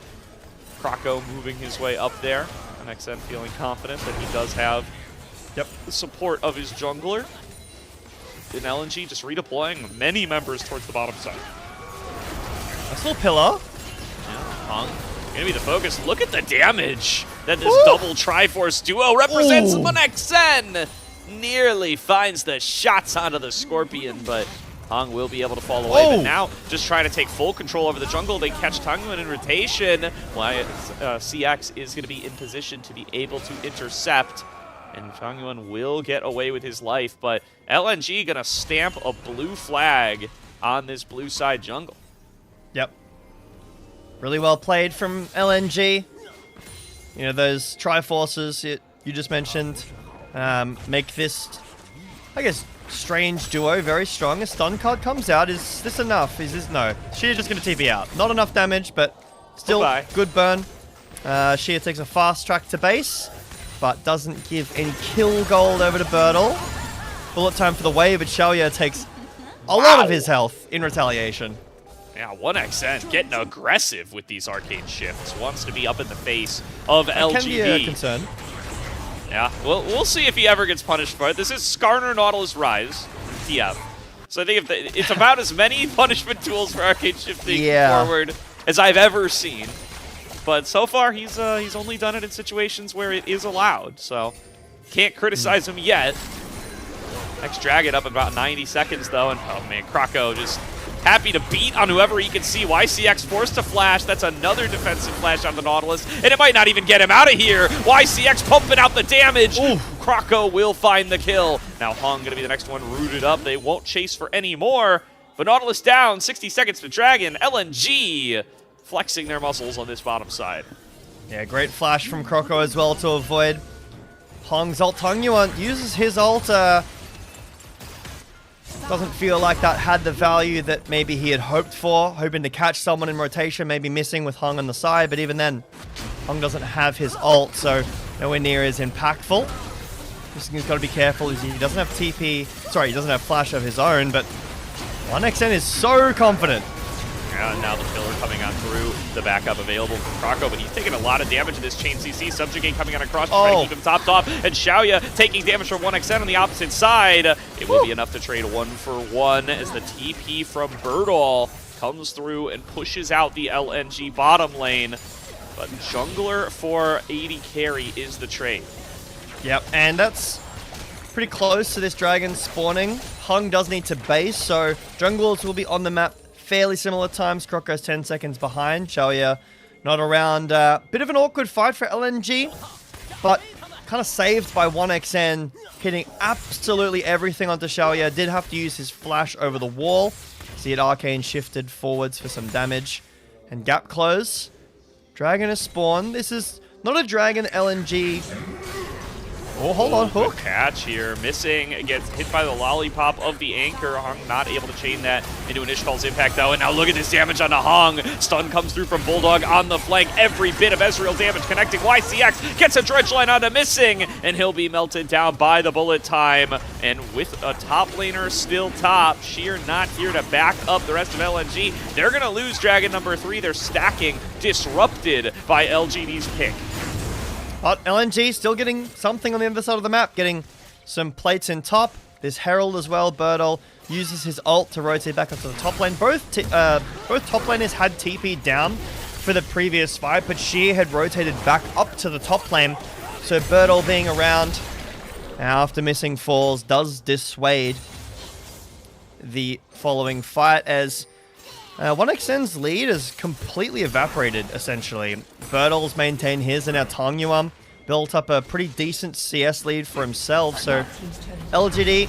Croco moving his way up there. And XN feeling confident that he does have the support of his jungler. In LNG, just redeploying many members towards the bottom side. Nice little pillar. Hung gonna be the focus. Look at the damage that this double Triforce duo represents. But XN nearly finds the shots onto the Scorpion, but Hung will be able to fall away. But now, just trying to take full control over the jungle. They catch Tangyuan in rotation. Why CX is going to be in position to be able to intercept. And Tangyuan will get away with his life. But LNG going to stamp a blue flag on this blue side jungle. Yep. Really well played from LNG. You know, those Triforces you just mentioned make this, I guess, strange duo very strong. A stun card comes out. Is this enough? Is this no? Sheer just going to TP out. Not enough damage, but still good burn. Sheer takes a fast track to base, but doesn't give any kill gold over to Birdle. Bullet time for the wave, but Xiaoya takes a lot of his health in retaliation. Yeah, 1XN getting aggressive with these arcade shifts. Wants to be up in the face of LGD. Can be a concern. Yeah, we'll see if he ever gets punished for it. This is Skarner Nautilus Rise, TF. So I think it's about as many punishment tools for arcade shifting forward as I've ever seen. But so far, he's only done it in situations where it is allowed. So can't criticize him yet. Next Dragon up in about 90 seconds though, and oh man, Croco just happy to beat on whoever he can see. YCX forced to flash. That's another defensive flash on the Nautilus. And it might not even get him out of here. YCX pumping out the damage. Croco will find the kill. Now Hung going to be the next one rooted up. They won't chase for any more. But Nautilus down. 60 seconds to Dragon. LNG flexing their muscles on this bottom side. Yeah, great flash from Croco as well to avoid Hung's ult. Tangyuan uses his ult. Doesn't feel like that had the value that maybe he had hoped for. Hoping to catch someone in rotation, maybe missing with Hung on the side. But even then, Hung doesn't have his ult, so nowhere near as impactful. This thing's got to be careful. He doesn't have TP. Sorry, he doesn't have flash of his own, but 1XN is so confident. Yeah, now the pillar coming on through, the backup available for Croco, but he's taking a lot of damage in this chain CC. Subjugate coming on across to try to keep him topped off, and Xiaoya taking damage from 1XN on the opposite side. It will be enough to trade 1-for-1 as the TP from Birdall comes through and pushes out the LNG bottom lane. But jungler for 80 carry is the trade. Yep, and that's pretty close to this dragon spawning. Hung does need to base, so junglers will be on the map fairly similar times. Croco's 10 seconds behind. Xiaoya not around. Bit of an awkward fight for LNG, but kind of saved by 1XN hitting absolutely everything onto Xiaoya. Did have to use his flash over the wall. See it arcane shifted forwards for some damage. And gap close. Dragon is spawned. This is not a dragon LNG. Oh, hold on, hook. Catch here, missing, gets hit by the lollipop of the anchor. Hung not able to chain that into an Ishtal's impact though, and now look at this damage on the Hung. Stun comes through from Bulldog on the flank. Every bit of Ezreal damage connecting. YCX gets a dredge line onto missing, and he'll be melted down by the bullet time. And with a top laner still top, Sheer not here to back up the rest of LNG. They're gonna lose Dragon number 3. They're stacking, disrupted by LGD's pick. But LNG still getting something on the other side of the map, getting some plates in top. There's Herald as well. Birdall uses his ult to rotate back up to the top lane. Both top laners had TP down for the previous fight, but Sheer had rotated back up to the top lane. So Birdall being around after missing falls does dissuade the following fight as 1XN's lead is completely evaporated, essentially. Birdall's maintained his, and now Tangyuan built up a pretty decent CS lead for himself. So LGD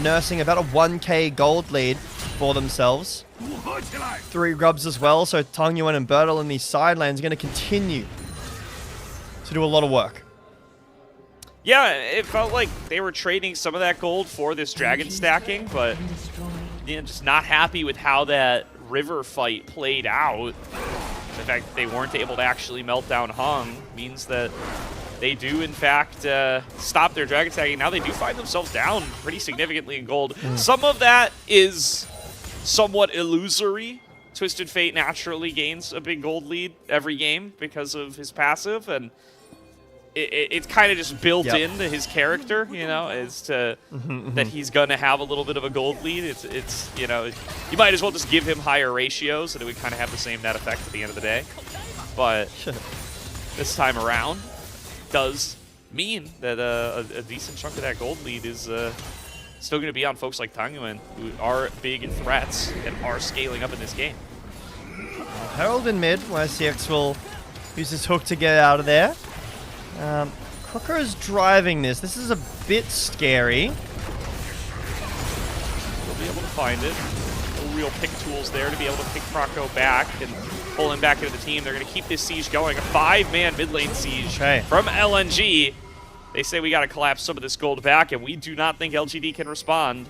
nursing about a 1k gold lead for themselves. 3 grubs as well, so Tangyuan and Birdall in these side lanes are going to continue to do a lot of work. Yeah, it felt like they were trading some of that gold for this dragon stacking, but just not happy with how that river fight played out. The fact that they weren't able to actually melt down Hung means that they do, in fact, stop their dragon stacking. Now they do find themselves down pretty significantly in gold. Some of that is somewhat illusory Twisted Fate naturally gains a big gold lead every game because of his passive, and it's kind of just built into his character, you know, as to that he's gonna have a little bit of a gold lead. It's you know, you might as well just give him higher ratios, so that we kind of have the same net effect at the end of the day. But this time around, does mean that a decent chunk of that gold lead is still going to be on folks like Tangyuan, who are big threats and are scaling up in this game. Herald in mid, YCX will use his hook to get out of there. Crocker's driving this. This is a bit scary. He'll be able to find it. No real pick tools there to be able to pick Croco back and pull him back into the team. They're going to keep this siege going. A 5-man mid lane siege from LNG. They say we got to collapse some of this gold back, and we do not think LGD can respond.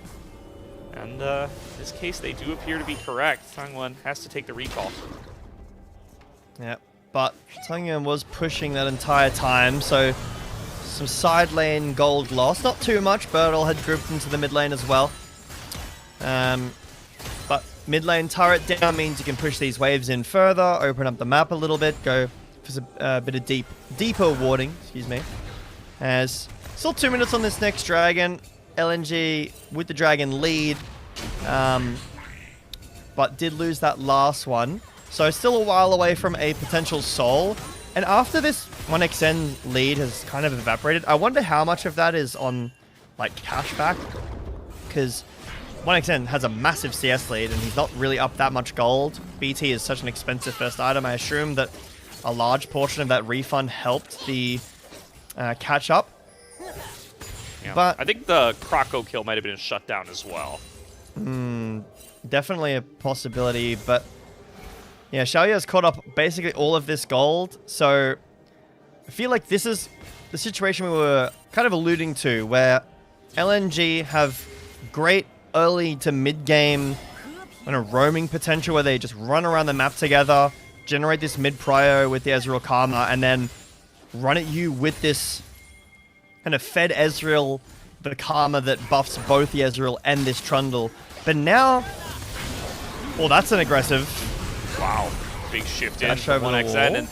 And in this case, they do appear to be correct. Tangwon has to take the recall. Yeah, but Tangyuan was pushing that entire time, so some side lane gold loss. Not too much. Birdle had grouped into the mid lane as well. But mid lane turret down means you can push these waves in further, open up the map a little bit, go for a bit of deeper warding, excuse me. As still 2 minutes on this next dragon. LNG with the dragon lead, but did lose that last one. So still a while away from a potential soul. And after this 1xN lead has kind of evaporated, I wonder how much of that is on like cashback. Because 1xN has a massive CS lead and he's not really up that much gold. BT is such an expensive first item. I assume that a large portion of that refund helped the catch up. Yeah. But I think the Croco kill might have been shut down as well. Definitely a possibility, but yeah, Xiaoya's caught up basically all of this gold, so I feel like this is the situation we were kind of alluding to, where LNG have great early to mid-game kind of roaming potential, where they just run around the map together, generate this mid-prio with the Ezreal Karma, and then run at you with this kind of fed Ezreal, the Karma that buffs both the Ezreal and this Trundle. But now, well, that's an aggressive. Wow, big shift in Dash from over the 1xN. wall. And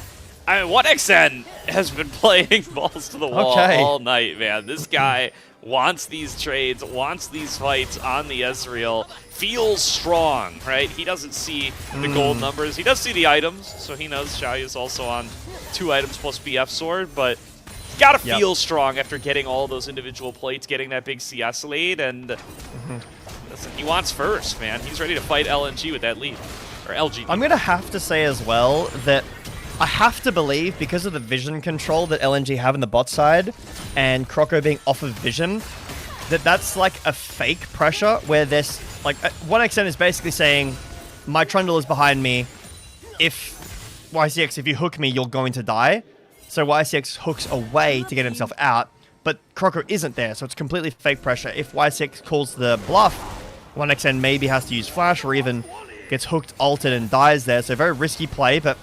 I mean, 1xN has been playing balls to the wall all night, man. This guy wants these trades, wants these fights on the Ezreal, feels strong, right? He doesn't see the gold numbers. He does see the items, so he knows Xiao is also on 2 items plus BF sword, but he's got to feel strong after getting all those individual plates, getting that big CS lead, and listen, he wants first, man. He's ready to fight LNG with that lead, or LGD. I'm going to have to say as well that I have to believe, because of the vision control that LNG have in the bot side, and Croco being off of vision, that that's like a fake pressure, where this, like, 1xN is basically saying, my Trundle is behind me, if YCX, if you hook me, you're going to die. So YCX hooks away to get himself out, but Croco isn't there, so it's completely fake pressure. If YCX calls the bluff, 1xN maybe has to use flash, or even gets hooked, ulted, and dies there, so very risky play, but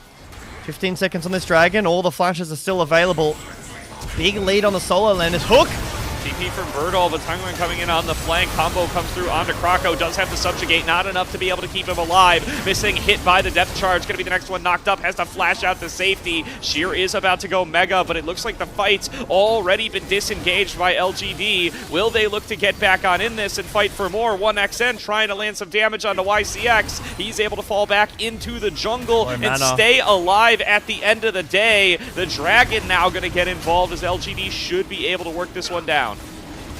15 seconds on this dragon, all the flashes are still available. Big lead on the solo lane is Hook. TP from Birdall, but Tangwon coming in on the flank. Combo comes through onto Croco. Does have to subjugate, not enough to be able to keep him alive. Missing hit by the depth charge. Going to be the next one knocked up. Has to flash out to safety. Sheer is about to go mega, but it looks like the fight's already been disengaged by LGD. Will they look to get back on in this and fight for more? 1xN trying to land some damage onto YCX. He's able to fall back into the jungle and stay alive at the end of the day. The Dragon now going to get involved, as LGD should be able to work this one down.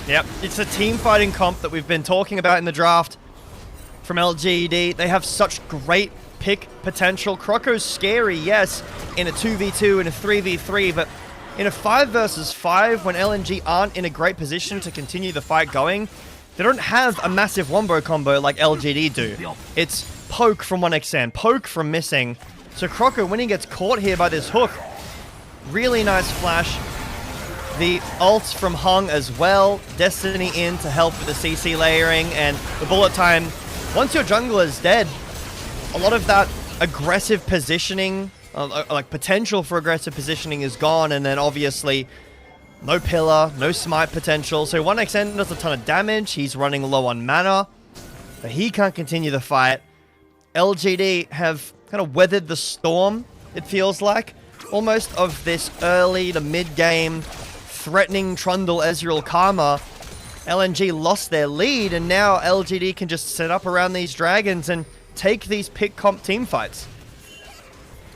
Yep, it's a team fighting comp that we've been talking about in the draft from LGD. They have such great pick potential. Croco's scary, yes, in a 2v2 and a 3v3, but in a 5 versus 5, when LNG aren't in a great position to continue the fight going, they don't have a massive wombo combo like LGD do. It's poke from 1xN, poke from missing. So Croco, when he gets caught here by this hook, really nice flash. The ults from Hung as well. Destiny in to help with the CC layering and the bullet time. Once your jungler is dead, a lot of that aggressive positioning, like potential for aggressive positioning, is gone. And then obviously no pillar, no smite potential. So 1xN does a ton of damage. He's running low on mana, but he can't continue the fight. LGD have kind of weathered the storm, it feels like, almost, of this early to mid-game threatening Trundle Ezreal karma. LNG lost their lead, and now LGD can just set up around these dragons and take these pick comp team fights.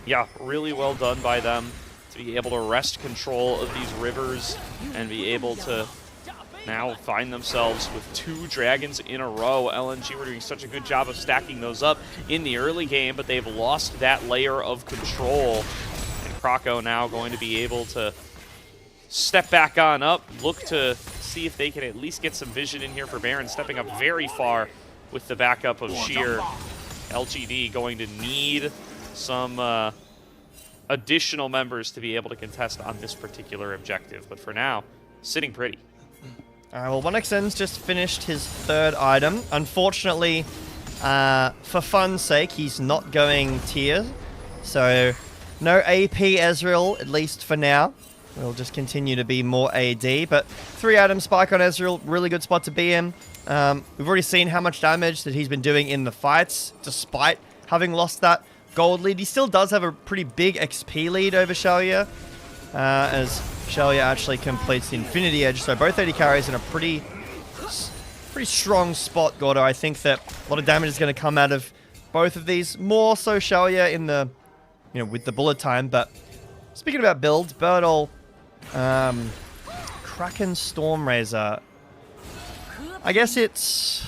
Yeah, really well done by them to be able to wrest control of these rivers and be able to now find themselves with 2 dragons in a row. LNG were doing such a good job of stacking those up in the early game, but they've lost that layer of control. And Krakow now going to be able to step back on up, look to see if they can at least get some vision in here for Baron, stepping up very far with the backup of Sheer. LGD going to need some additional members to be able to contest on this particular objective, but for now, sitting pretty. Well, 1xn's just finished his 3rd item. Unfortunately, for fun's sake, he's not going tier, so no AP Ezreal, at least for now. We'll just continue to be more AD, but 3 item spike on Ezreal, really good spot to be in. We've already seen how much damage that he's been doing in the fights, despite having lost that gold lead. He still does have a pretty big XP lead over Shalia, as Shalia actually completes the Infinity Edge, so both AD carries in a pretty strong spot, Gordo. I think that a lot of damage is going to come out of both of these, more so Shalia in the, with the bullet time. But speaking about builds, Birdle, Kraken Stormrazor, I guess this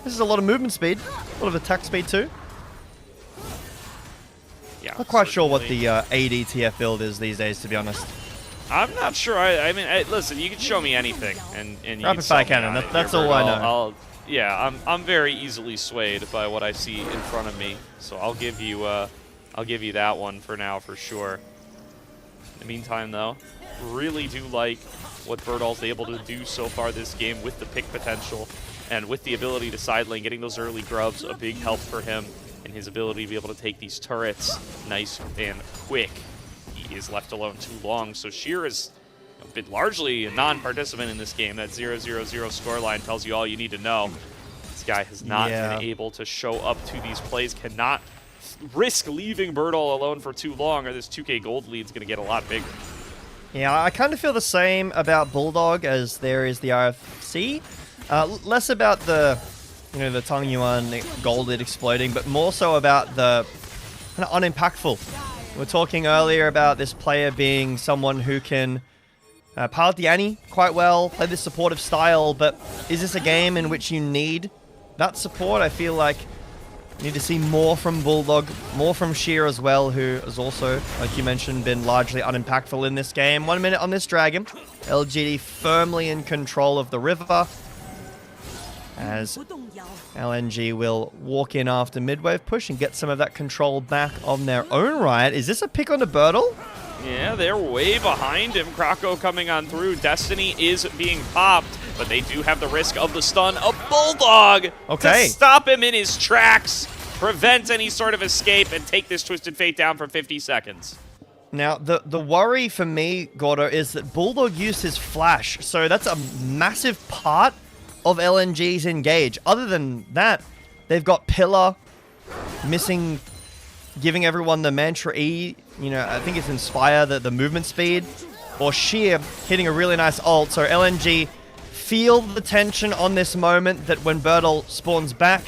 is a lot of movement speed, a lot of attack speed too. Yeah, Not quite sure what the ADTF build is these days, to be honest. I'm not sure. I mean, listen, you can show me anything, and you Rapid fire cannon. That's all I know. I'm very easily swayed by what I see in front of me, so I'll give you that one for now for sure. In the meantime, though, really do like what Birdall's able to do so far this game with the pick potential and with the ability to side lane, getting those early grubs, a big help for him, and his ability to be able to take these turrets nice and quick. He is left alone too long, so Sheer is been largely a non-participant in this game. That 0-0-0 scoreline tells you all you need to know. This guy has not been able to show up to these plays, cannot risk leaving Birdall alone for too long, or this 2K gold lead is going to get a lot bigger. Yeah, I kind of feel the same about Bulldog as there is the RFC. Less about the, the Tong Yuan gold lead exploding, but more so about the kind of unimpactful. We were talking earlier about this player being someone who can pilot the Annie quite well, play this supportive style, but is this a game in which you need that support? I feel like you need to see more from Bulldog, more from Sheer as well, who has also, like you mentioned, been largely unimpactful in this game. 1 minute on this dragon. LGD firmly in control of the river, as LNG will walk in after mid-wave push and get some of that control back on their own right. Is this a pick on the Birdle? Yeah, they're way behind him. Krakow coming on through. Destiny is being popped, but they do have the risk of the stun of Bulldog to stop him in his tracks, prevent any sort of escape, and take this Twisted Fate down for 50 seconds. Now, the worry for me, Gordo, is that Bulldog used his flash, so that's a massive part of LNG's engage. Other than that, they've got Pillar missing, giving everyone the mantra E. I think it's Inspire, the movement speed, or Sheer hitting a really nice ult. So LNG feel the tension on this moment that when Birdle spawns back,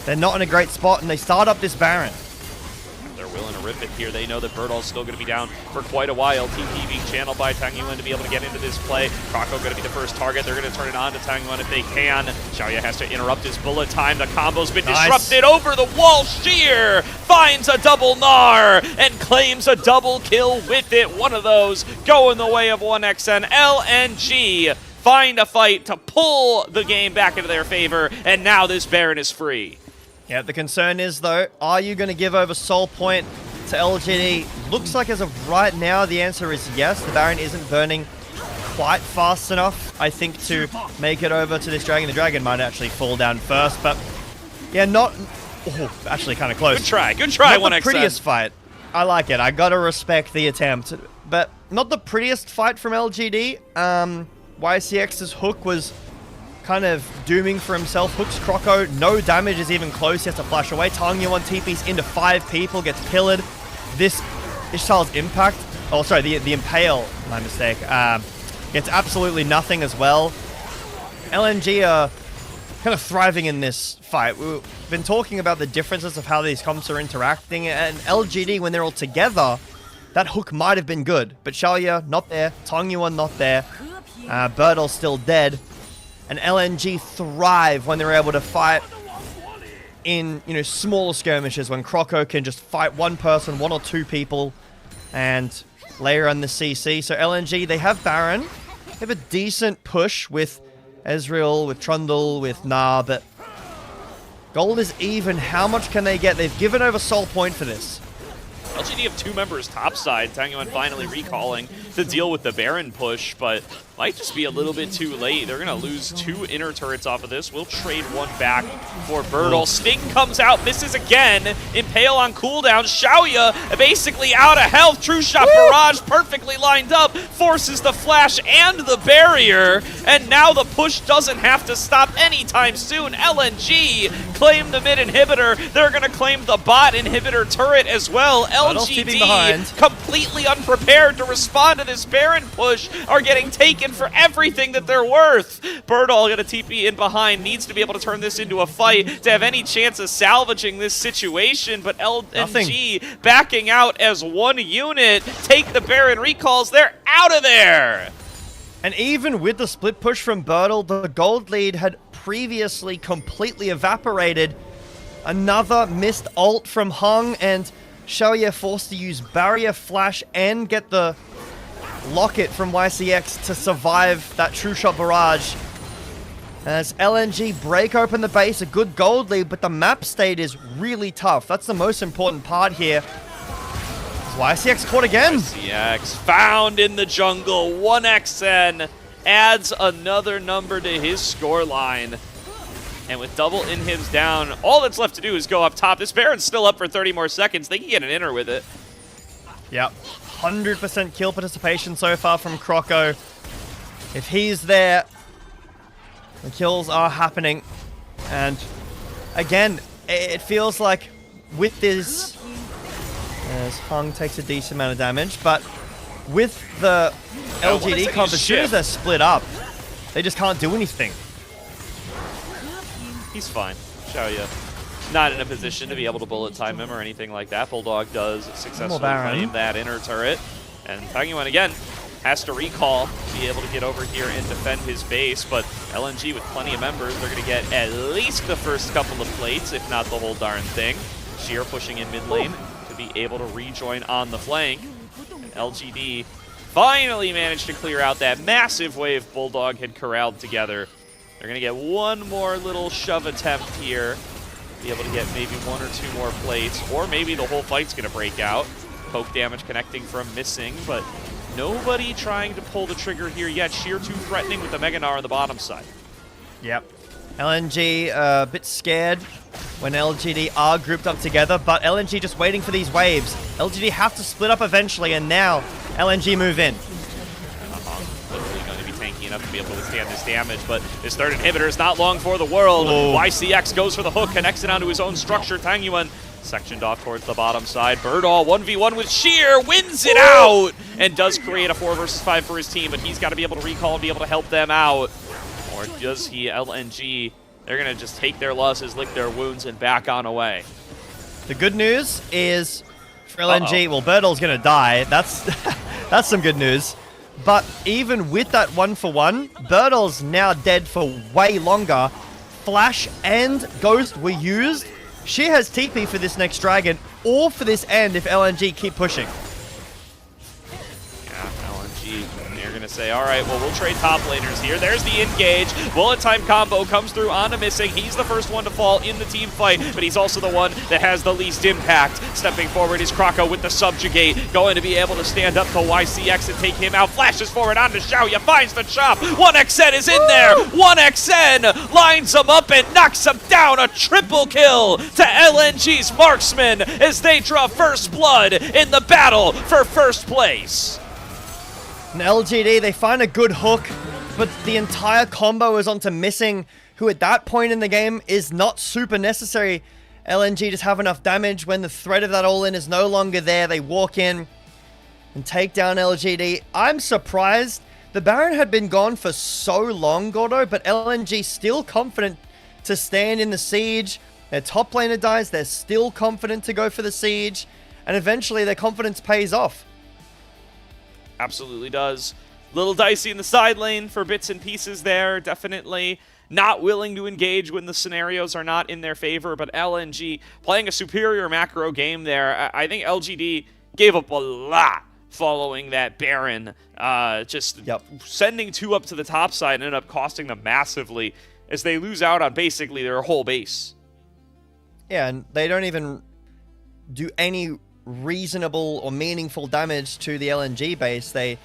they're not in a great spot, and they start up this Baron. They're willing to rip it here. They know that Birdall's still going to be down for quite a while. TP being channeled by Tang Yuan to be able to get into this play. Krakow going to be the first target. They're going to turn it on to Tang Yuan if they can. Xiaoya has to interrupt his bullet time. The combo's been disrupted over the wall. Sheer finds a double Gnar and claims a double kill with it. One of those going the way of 1xn. LNG find a fight to pull the game back into their favor, and now this Baron is free. Yeah, the concern is, though, are you going to give over Soul Point to LGD? Looks like as of right now, the answer is yes. The Baron isn't burning quite fast enough, I think, to make it over to this Dragon. The Dragon might actually fall down first, but yeah, not... Oh, actually kind of close. Good try, 1xn. Not the prettiest fight. I like it. I got to respect the attempt, but not the prettiest fight from LGD. YCX's hook was kind of dooming for himself. Hooks Croco, no damage is even close. He has to flash away. Tangyuan TP's into 5 people, gets pillared. This Ishtal's impact, oh sorry, the Impale, my mistake, gets absolutely nothing as well. LNG are kind of thriving in this fight. We've been talking about the differences of how these comps are interacting, and LGD, when they're all together, that hook might have been good, but Xiaoya not there, Tangyuan not there, Birdle still dead, and LNG thrive when they're able to fight in, you know, smaller skirmishes, when Croco can just fight one person, 1 or 2 people, and layer on the CC. So LNG, they have Baron, they have a decent push with Ezreal, with Trundle, with Na, but gold is even. How much can they get? They've given over Soul Point for this. LGD have 2 members topside. Tangyuan finally recalling to deal with the Baron push, but might just be a little bit too late. They're going to lose 2 inner turrets off of this. We'll trade 1 back for Birdle. Sting comes out, misses again. Impale on cooldown. Xiaoya basically out of health. True Shot Barrage perfectly lined up. Forces the flash and the barrier. And now the push doesn't have to stop anytime soon. LNG claim the mid inhibitor. They're going to claim the bot inhibitor turret as well. LGD, completely unprepared to respond to this Baron push, are getting taken for everything that they're worth. Birdall got a TP in behind, needs to be able to turn this into a fight to have any chance of salvaging this situation, but LNG backing out as 1 unit. Take the Baron recalls, they're out of there! And even with the split push from Birdle, the gold lead had previously completely evaporated. Another missed ult from Hung, and Xiaoya forced to use Barrier, Flash, and get the Locket from YCX to survive that True Shot Barrage. As LNG break open the base, a good gold lead, but the map state is really tough. That's the most important part here. YCX caught again. YCX found in the jungle. 1xN adds another number to his scoreline. And with double inhibs down, all that's left to do is go up top. This Baron's still up for 30 more seconds. They can get an inner with it. Yep. 100% kill participation so far from Croco. If he's there, the kills are happening. And again, it feels like with this, as Hung takes a decent amount of damage, but with the LGD comp, as soon as they're split up, they just can't do anything. He's fine. Xiaoya not in a position to be able to bullet time him or anything like that. Bulldog does successfully claim that inner turret. And Tangyuan again has to recall to be able to get over here and defend his base, but LNG with plenty of members, they're going to get at least the first couple of plates, if not the whole darn thing. Sheer pushing in mid lane to be able to rejoin on the flank. And LGD finally managed to clear out that massive wave Bulldog had corralled together. They're going to get 1 more little shove attempt here. Be able to get maybe 1 or 2 more plates, or maybe the whole fight's going to break out. Poke damage connecting from missing, but nobody trying to pull the trigger here yet. Sheer too threatening with the Mega Gnar on the bottom side. Yep. LNG a bit scared when LGD are grouped up together, but LNG just waiting for these waves. LGD have to split up eventually, and now LNG move in. Literally going to be tanky enough to be able to withstand this damage, but this third inhibitor is not long for the world. Whoa. YCX goes for the hook, connects it onto his own structure. Tangyuan sectioned off towards the bottom side. Birdall 1v1 with Sheer, wins it out, and does create a 4 versus 5 for his team, but he's got to be able to recall and be able to help them out. Or does he? LNG, they're going to just take their losses, lick their wounds, and back on away. The good news is for LNG, well, Birdall's going to die. That's that's some good news. But even with that 1-for-1, Birdall's now dead for way longer. Flash and Ghost were used. She has TP for this next dragon, or for this end if LNG keep pushing. Yeah, LNG, they're going to say, all right, well, we'll trade top laners here. There's the engage. Bullet time combo comes through onto Missing. He's the first one to fall in the team fight, but he's also the one that has the least impact. Stepping forward is Croco with the subjugate, going to be able to stand up to YCX and take him out. Flashes forward onto Xiaoya, finds the chop. 1xN is in there. 1xN lines him up and knocks him down. A triple kill to LNG's marksman as they draw first blood in the battle for first place. And LGD, they find a good hook. but the entire combo is onto Missing, who at that point in the game is not super necessary. LNG just have enough damage when the threat of that all-in is no longer there. They walk in and take down LGD. I'm surprised. The Baron had been gone for so long, Gordo, but LNG still confident to stand in the siege. Their top laner dies. They're still confident to go for the siege. And eventually their confidence pays off. Absolutely does. Little dicey in the side lane for bits and pieces there, definitely. Not willing to engage when the scenarios are not in their favor, but LNG playing a superior macro game there. I think LGD gave up a lot following that Baron. Sending 2 up to the top side ended up costing them massively as they lose out on basically their whole base. Yeah, and they don't even do any reasonable or meaningful damage to the LNG base. They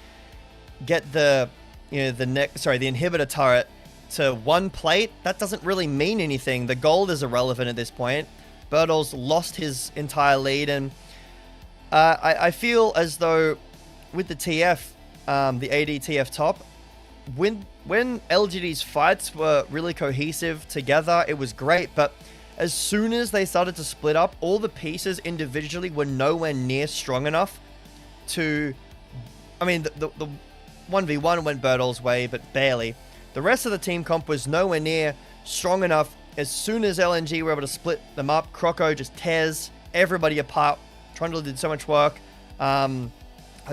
get the inhibitor turret to 1 plate. That doesn't really mean anything. The gold is irrelevant at this point. Bertles lost his entire lead, and I feel as though with the TF, the AD TF top, when LGD's fights were really cohesive together, it was great, but as soon as they started to split up, all the pieces individually were nowhere near strong enough to... I mean, the 1v1 went Bertles' way, but barely. The rest of the team comp was nowhere near strong enough. As soon as LNG were able to split them up, Croco just tears everybody apart. Trundle did so much work. I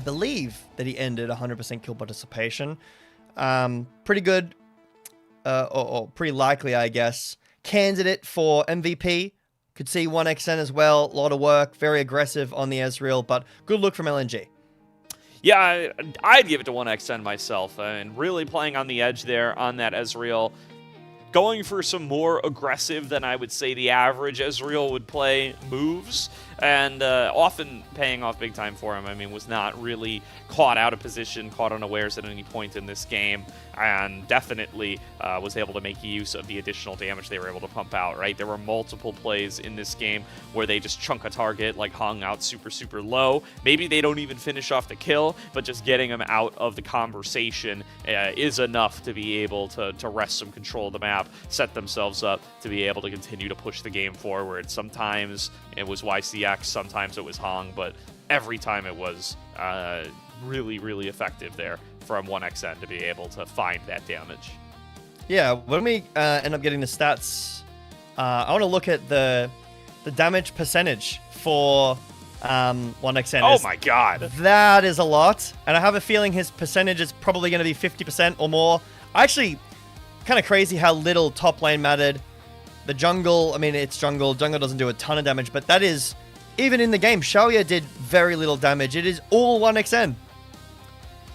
believe that he ended 100% kill participation. Pretty good, or pretty likely, I guess, candidate for MVP. Could see 1xN as well. A lot of work, very aggressive on the Ezreal, but good look from LNG. Yeah, I'd give it to 1xN myself, and really playing on the edge there on that Ezreal. Going for some more aggressive than I would say the average Ezreal would play moves, and often paying off big time for him. I mean, was not really caught out of position, caught unawares at any point in this game, and definitely was able to make use of the additional damage they were able to pump out, right? There were multiple plays in this game where they just chunk a target, like hung out super, super low. Maybe they don't even finish off the kill, but just getting them out of the conversation is enough to be able to wrest some control of the map, set themselves up to be able to continue to push the game forward. Sometimes it was YCX, sometimes it was Hong, but every time it was really, really effective there from 1xN to be able to find that damage. Yeah, when we end up getting the stats, I want to look at the damage percentage for 1xN. Oh my god. That is a lot, and I have a feeling his percentage is probably going to be 50% or more. Actually, kind of crazy how little top lane mattered. The jungle, I mean, it's jungle. Jungle doesn't do a ton of damage, but that is, even in the game, Xiaoya did very little damage. It is all 1xN.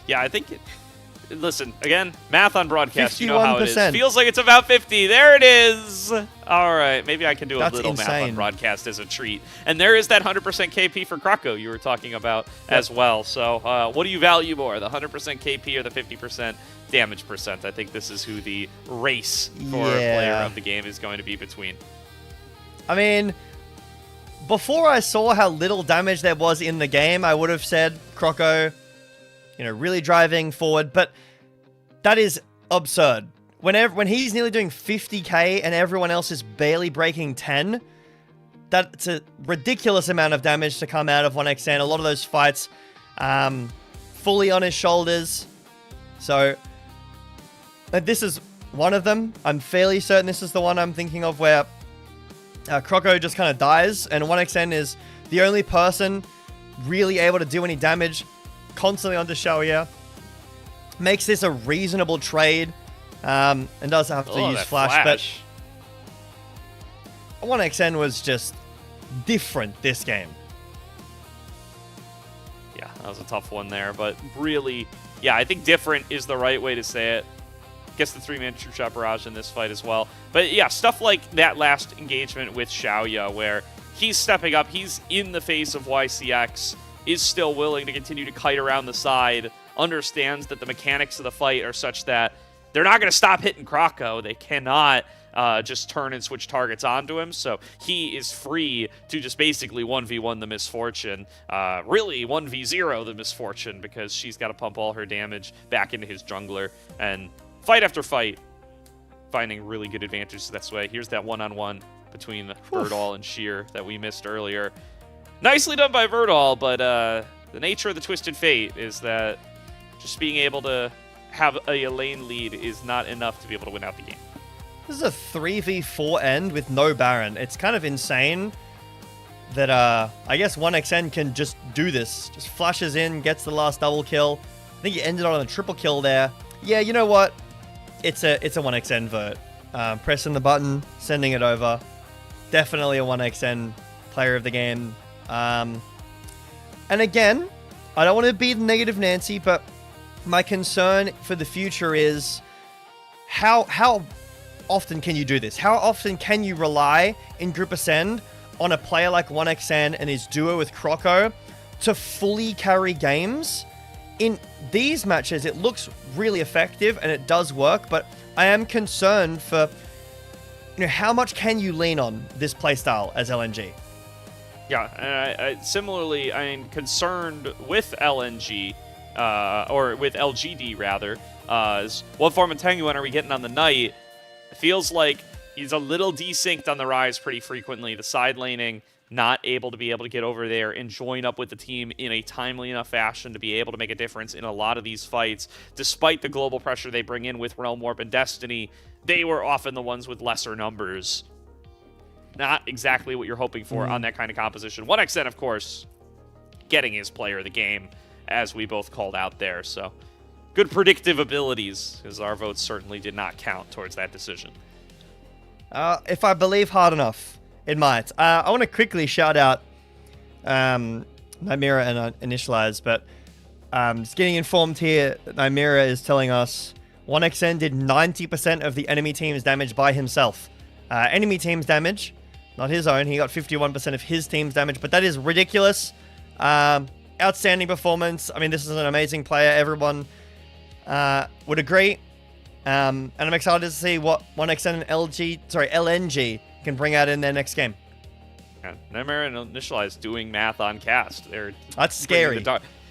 Yeah, I think listen, again, math on broadcast, you know how it is. 51%. Feels like it's about 50. There it is. All right, maybe I can do a little math insane. on broadcast as a treat. And there is that 100% KP for Croco you were talking about as well. So what do you value more, the 100% KP or the 50% damage percent? I think this is who the race for player of the game is going to be between. I mean, before I saw how little damage there was in the game, I would have said Croco, really driving forward, but that is absurd. When he's nearly doing 50k and everyone else is barely breaking 10, that's a ridiculous amount of damage to come out of 1xN. A lot of those fights fully on his shoulders. So this is one of them. I'm fairly certain this is the one I'm thinking of where Croco just kind of dies, and 1xN is the only person really able to do any damage constantly onto Xiaoya. Makes this a reasonable trade, and does have to use flash, but 1xN was just different this game. Yeah, that was a tough one there, but really, yeah, I think different is the right way to say it. Gets the 3-man true shot barrage in this fight as well. But yeah, stuff like that last engagement with Xiaoya where he's stepping up, he's in the face of YCX, is still willing to continue to kite around the side, understands that the mechanics of the fight are such that they're not going to stop hitting Croco. They cannot just turn and switch targets onto him, so he is free to just basically 1v1 the Misfortune. Really 1v0 the Misfortune, because she's got to pump all her damage back into his jungler, and fight after fight, finding really good advantages this way. Here's that one-on-one between Verdal and Sheer that we missed earlier. Nicely done by Verdal, but the nature of the Twisted Fate is that just being able to have a lane lead is not enough to be able to win out the game. This is a 3v4 end with no Baron. It's kind of insane that I guess 1xN can just do this. Just flashes in, gets the last double kill. I think he ended on a triple kill there. Yeah, you know what? It's a 1xN vote. Pressing the button, sending it over. Definitely a 1xN player of the game. And again, I don't want to be the negative Nancy, but my concern for the future is how often can you do this? How often can you rely in Group Ascend on a player like 1xN and his duo with Croco to fully carry games? In these matches, it looks really effective and it does work, but I am concerned for, how much can you lean on this playstyle as LNG? Yeah, and similarly, I'm concerned with LNG, or with LGD rather, as what form of Tenguin are we getting on the night? It feels like he's a little desynced on the rise pretty frequently. The side laning, not able to get over there and join up with the team in a timely enough fashion to be able to make a difference in a lot of these fights. Despite the global pressure they bring in with Realm Warp and Destiny, they were often the ones with lesser numbers. Not exactly what you're hoping for on that kind of composition. 1xN, of course, getting his player of the game, as we both called out there. So, good predictive abilities, because our votes certainly did not count towards that decision. If I believe hard enough, it might. I want to quickly shout out Nymera and Initialize, but just getting informed here, Nymera is telling us 1xN did 90% of the enemy team's damage by himself. Enemy team's damage, not his own. He got 51% of his team's damage, but that is ridiculous. Outstanding performance. I mean, this is an amazing player. Everyone would agree. And I'm excited to see what 1xN and LNG can bring out in their next game. Yeah, Nightmare and Initialize doing math on cast. That's scary.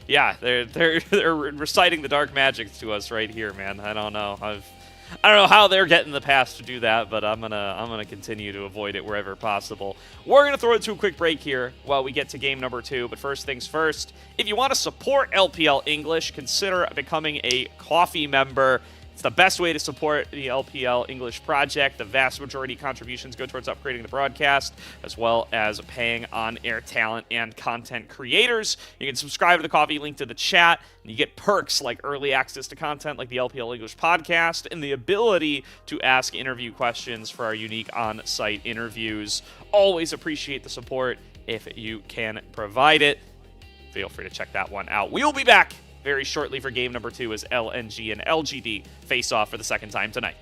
They're reciting the dark magic to us right here, man. I don't know. I don't know how they're getting the pass to do that, but I'm gonna continue to avoid it wherever possible. We're gonna throw it to a quick break here while we get to game number 2. But first things first, if you want to support LPL English, consider becoming a coffee member. It's the best way to support the LPL English project. The vast majority of contributions go towards upgrading the broadcast, as well as paying on-air talent and content creators. You can subscribe to the coffee, link to the chat, and you get perks like early access to content like the LPL English podcast and the ability to ask interview questions for our unique on-site interviews. Always appreciate the support if you can provide it. Feel free to check that one out. We'll be back very shortly for game number 2 as LNG and LGD face off for the second time tonight.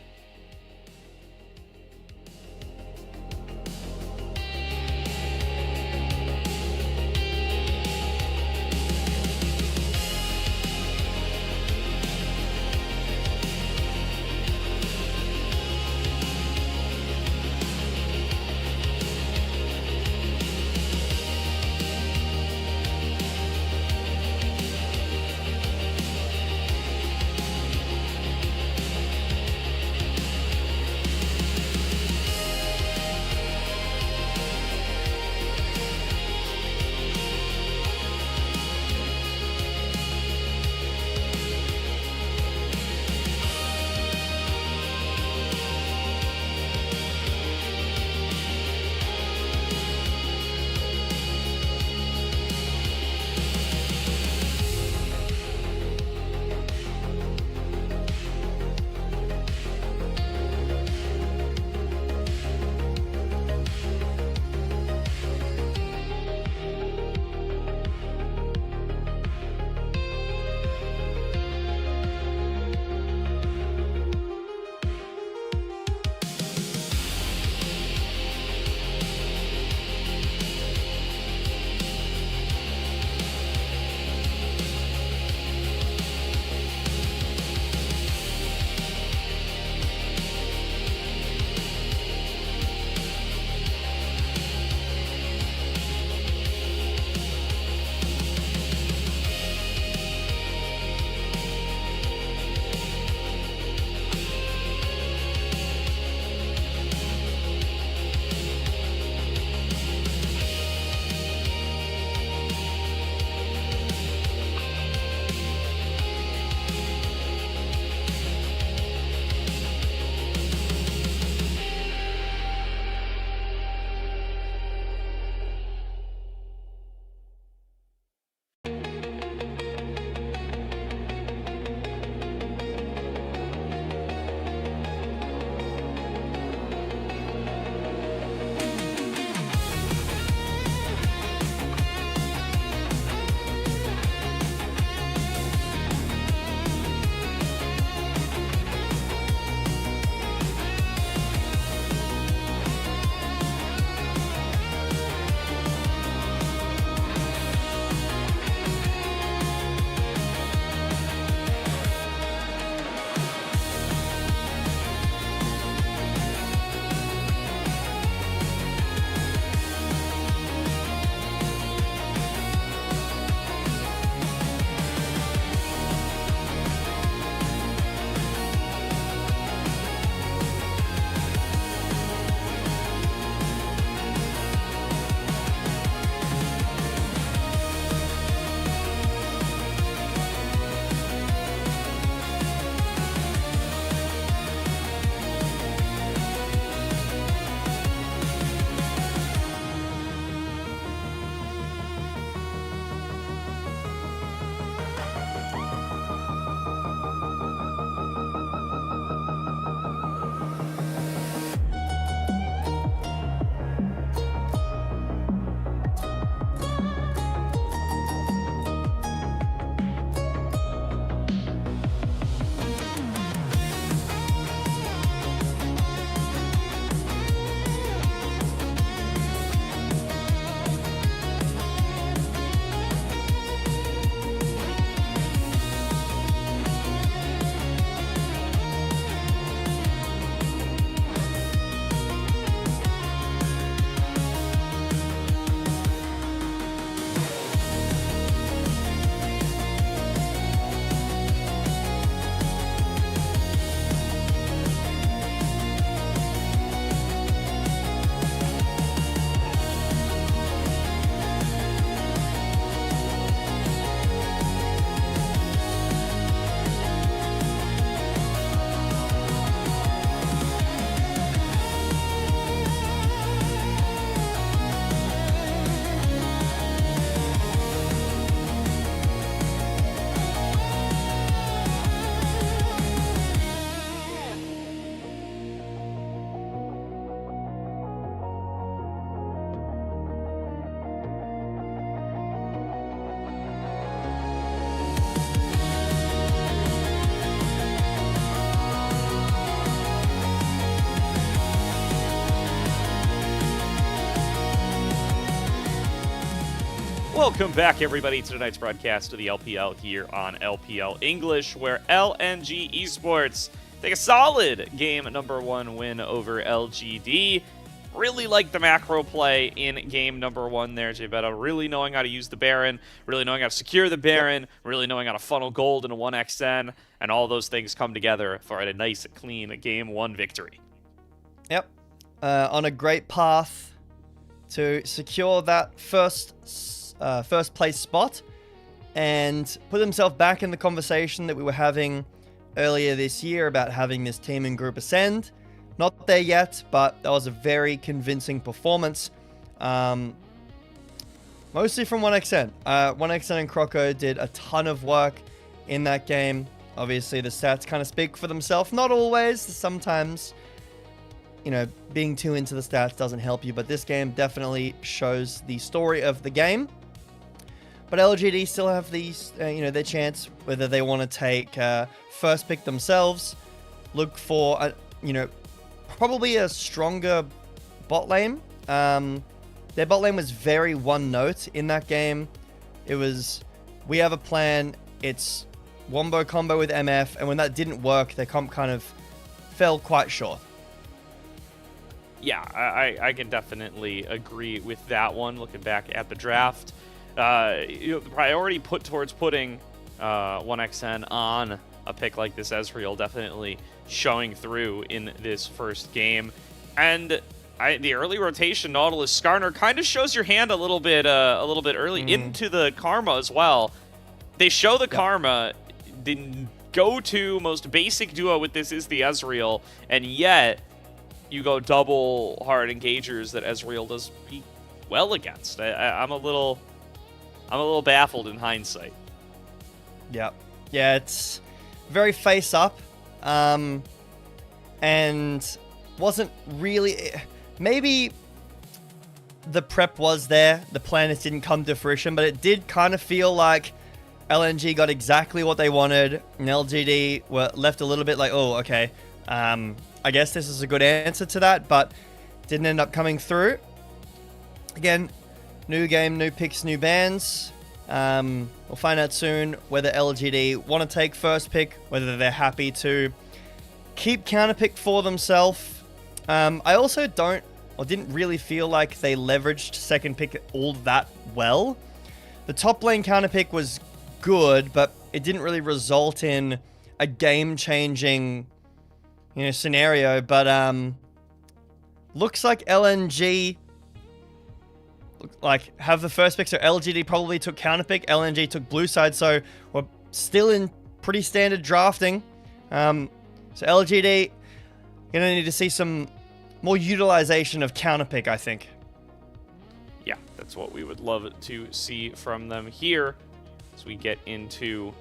Welcome back, everybody, to tonight's broadcast of the LPL here on LPL English, where LNG Esports take a solid game number 1 win over LGD. Really like the macro play in game number 1 there, Jbetta. Really knowing how to use the Baron, really knowing how to secure the Baron, really knowing how to funnel gold into 1xN, and all those things come together for a nice, clean game 1 victory. Yep. On a great path to secure that first place spot and put himself back in the conversation that we were having earlier this year about having this team and group ascend. Not there yet, but that was a very convincing performance. Mostly from 1xN. 1xN and Croco did a ton of work in that game. Obviously, the stats kind of speak for themselves. Not always. Sometimes, you know, being too into the stats doesn't help you. But this game definitely shows the story of the game. But LGD still have these, their chance, whether they want to take first pick themselves, look for, probably a stronger bot lane. Their bot lane was very one note in that game. It was, we have a plan, it's wombo combo with MF, and when that didn't work, their comp kind of fell quite short. Yeah, I can definitely agree with that one, looking back at the draft. The priority put towards putting 1xN on a pick like this Ezreal definitely showing through in this first game. And the early rotation Nautilus Skarner kind of shows your hand a little bit early into the Karma as well. They show the Karma. The go-to most basic duo with this is the Ezreal, and yet you go double hard engagers that Ezreal does pretty well against. I'm a little baffled in hindsight. Yeah, it's very face up, and wasn't really. Maybe the prep was there, the plan didn't come to fruition, but it did kind of feel like LNG got exactly what they wanted, and LGD were left a little bit like, oh, okay, I guess this is a good answer to that, but didn't end up coming through. Again, new game, new picks, new bans. We'll find out soon whether LGD want to take first pick, whether they're happy to keep counter pick for themselves. I also didn't really feel like they leveraged second pick all that well. The top lane counter pick was good, but it didn't really result in a game-changing, scenario. But looks like LNG have the first pick, so LGD probably took counter pick, LNG took blue side, so we're still in pretty standard drafting. So LGD gonna need to see some more utilization of counter pick, I think. Yeah, that's what we would love to see from them here as we get into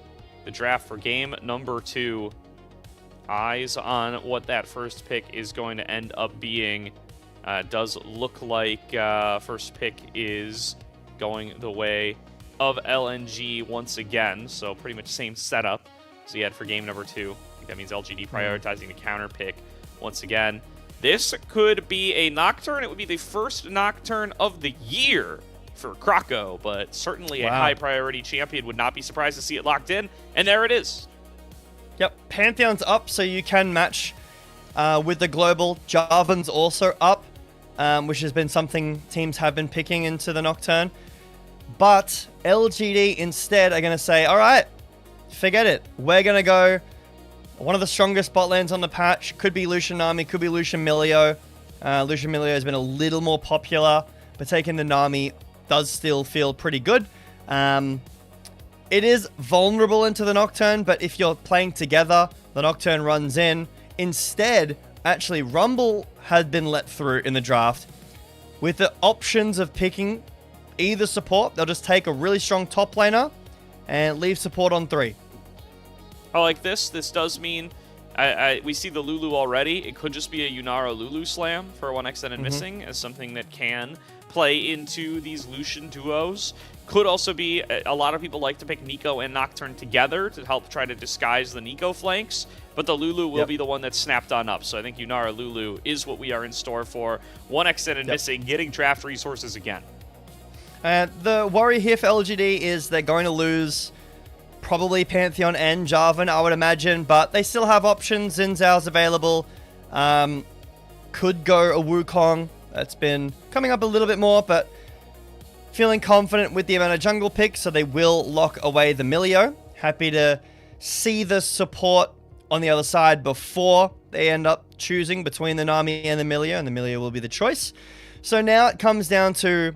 the draft for game number 2. Eyes on what that first pick is going to end up being. Does look like first pick is going the way of LNG once again, so pretty much same setup as he had for game number 2. I think that means LGD prioritizing the counter pick once again. This could be a Nocturne. It would be the first Nocturne of the year for Croco, but certainly a high priority champion. Would not be surprised to see it locked in, and there it is. Yep, Pantheon's up, so you can match with the global. Jarvan's also up, which has been something teams have been picking into the Nocturne. But LGD instead are going to say, all right, forget it. We're going to go one of the strongest bot lanes on the patch. Could be Lucian Nami, could be Lucian Milio. Lucian Milio has been a little more popular, but taking the Nami does still feel pretty good. It is vulnerable into the Nocturne, but if you're playing together, the Nocturne runs in. Instead, actually, Rumble had been let through in the draft. With the options of picking either support, they'll just take a really strong top laner and leave support on 3. I like this. This does mean we see the Lulu already. It could just be a Yunara Lulu slam for 1xN and missing as something that can play into these Lucian duos. Could also be, a lot of people like to pick Nico and Nocturne together to help try to disguise the Nico flanks, but the Lulu will be the one that's snapped on up. So I think Yunara Lulu is what we are in store for. 1xN and missing, getting draft resources again. The worry here for LGD is they're going to lose probably Pantheon and Jarvan, I would imagine, but they still have options. Xin Zhao's available. Could go a Wukong. That's been coming up a little bit more, but feeling confident with the amount of jungle picks, so they will lock away the Milio. Happy to see the support on the other side before they end up choosing between the Nami and the Milio, and the Milio will be the choice. So now it comes down to,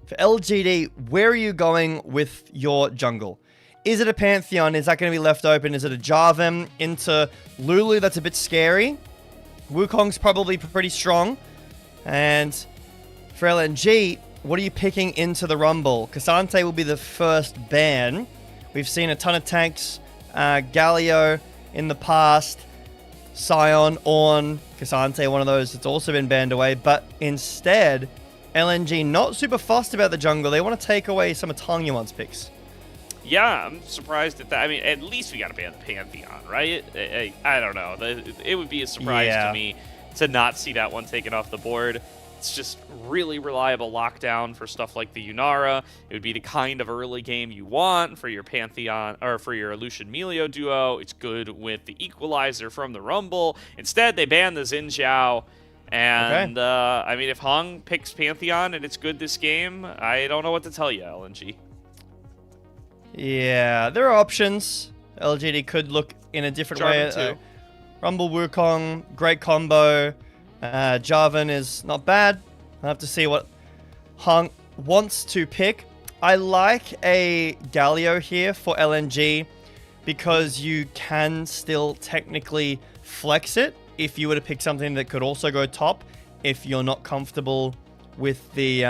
for LGD, where are you going with your jungle? Is it a Pantheon? Is that going to be left open? Is it a Jarvan into Lulu? That's a bit scary. Wukong's probably pretty strong. And for LNG, what are you picking into the Rumble? Cassante will be the first ban. We've seen a ton of tanks. Galio in the past. Sion, Ornn, Cassante, one of those that's also been banned away. But instead, LNG not super fussed about the jungle. They want to take away some of Tangyuan's picks. Yeah, I'm surprised at that. I mean, at least we got to ban the Pantheon, right? I don't know. It would be a surprise to me to not see that one taken off the board. It's just really reliable lockdown for stuff like the Yunara. It would be the kind of early game you want for your Pantheon, or for your Lucian Milio duo. It's good with the Equalizer from the Rumble. Instead, they ban the Xin Zhao. And, I mean, if Hong picks Pantheon and it's good this game, I don't know what to tell you, LNG. Yeah, there are options. LGD could look in a different way. Too. Rumble Wukong, great combo. Jarvan is not bad. I'll have to see what Hong wants to pick. I like a Galio here for LNG because you can still technically flex it if you were to pick something that could also go top if you're not comfortable with the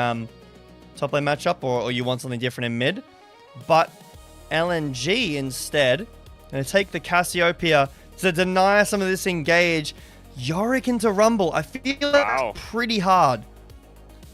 top lane matchup or you want something different in mid. But LNG instead, going to take the Cassiopeia to deny some of this engage. Yorick into Rumble. I feel that's pretty hard.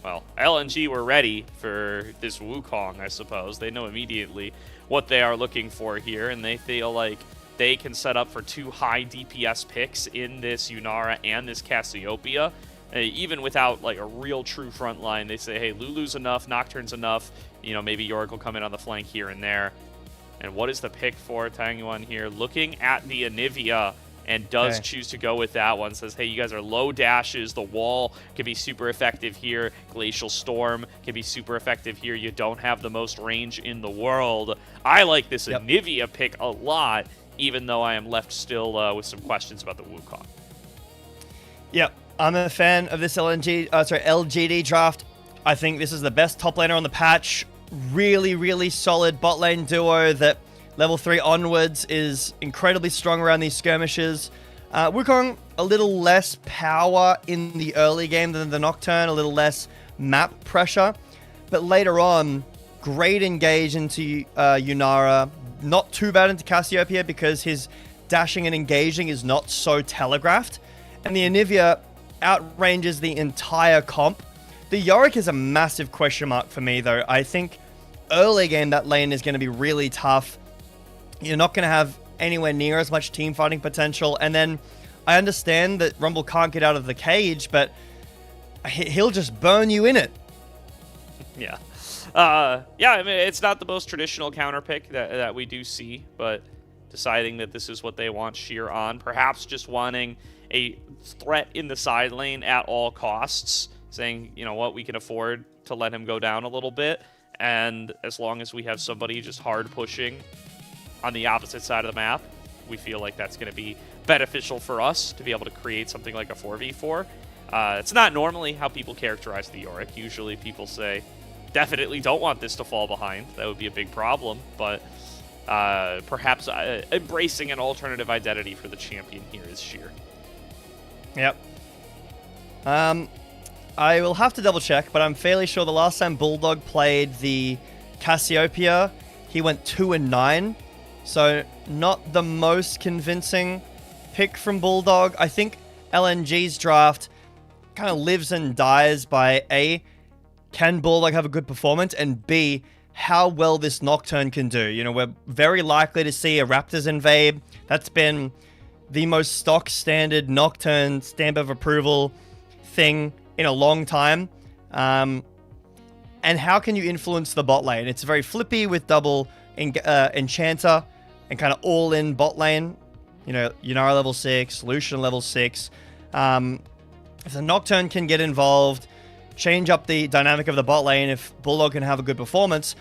Well, LNG were ready for this Wukong, I suppose. They know immediately what they are looking for here, and they feel like they can set up for 2 high DPS picks in this Yunara and this Cassiopeia. Even without like a real true front line, they say, hey, Lulu's enough, Nocturne's enough. You know, maybe Yorick will come in on the flank here and there. And what is the pick for Tangyuan here? Looking at the Anivia, and does choose to go with that one. Says, hey, you guys are low dashes. The wall can be super effective here. Glacial Storm can be super effective here. You don't have the most range in the world. I like this Anivia pick a lot, even though I am left still with some questions about the Wukong. Yep, I'm a fan of this LGD draft. I think this is the best top laner on the patch. Really, really solid bot lane duo that level 3 onwards is incredibly strong around these skirmishes. Wukong, a little less power in the early game than the Nocturne, a little less map pressure. But later on, great engage into Yunara. Not too bad into Cassiopeia because his dashing and engaging is not so telegraphed. And the Anivia outranges the entire comp. The Yorick is a massive question mark for me, though. I think early game, that lane is going to be really tough. You're not going to have anywhere near as much team fighting potential. And then I understand that Rumble can't get out of the cage, but he'll just burn you in it. Yeah. Yeah, I mean, it's not the most traditional counter pick that we do see, but deciding that this is what they want Sheer on, perhaps just wanting a threat in the side lane at all costs, saying, you know what, we can afford to let him go down a little bit, and as long as we have somebody just hard pushing on the opposite side of the map, we feel like that's going to be beneficial for us to be able to create something like a 4v4. It's not normally how people characterize the Yorick. Usually people say, definitely don't want this to fall behind. That would be a big problem, but perhaps embracing an alternative identity for the champion here is Sheer. Yep. I will have to double check, but I'm fairly sure the last time Bulldog played the Cassiopeia, he went 2-9. So not the most convincing pick from Bulldog. I think LNG's draft kind of lives and dies by A, can Bulldog have a good performance, and B, how well this Nocturne can do. You know, we're very likely to see a Raptors invade. That's been the most stock standard Nocturne stamp of approval thing in a long time. And and how can you influence the bot lane? It's very flippy with double Enchanter and kind of all-in bot lane. You know, Yunara level 6, Lucian level 6. If the Nocturne can get involved, change up the dynamic of the bot lane, if Bulldog can have a good performance,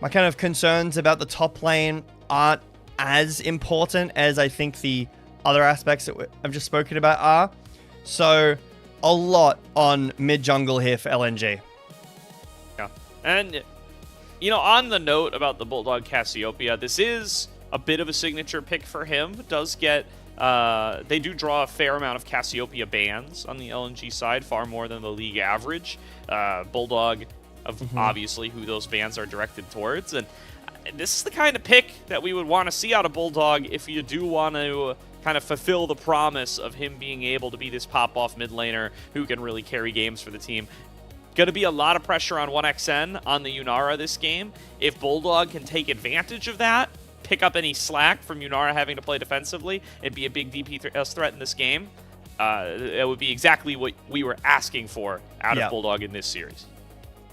my kind of concerns about the top lane aren't as important as I think the other aspects that I've just spoken about are. So, a lot on mid-jungle here for LNG. Yeah. And, you know, on the note about the Bulldog Cassiopeia, this is a bit of a signature pick for him. Does get... they do draw a fair amount of Cassiopeia bans on the LNG side, far more than the league average. Bulldog, obviously, who those bans are directed towards. And this is the kind of pick that we would want to see out of Bulldog if you do want to kind of fulfill the promise of him being able to be this pop-off mid laner who can really carry games for the team. Going to be a lot of pressure on 1xN on the Yunara this game. If Bulldog can take advantage of that, pick up any slack from Yunara having to play defensively, and be a big DPS threat in this game, it would be exactly what we were asking for out of Bulldog in this series.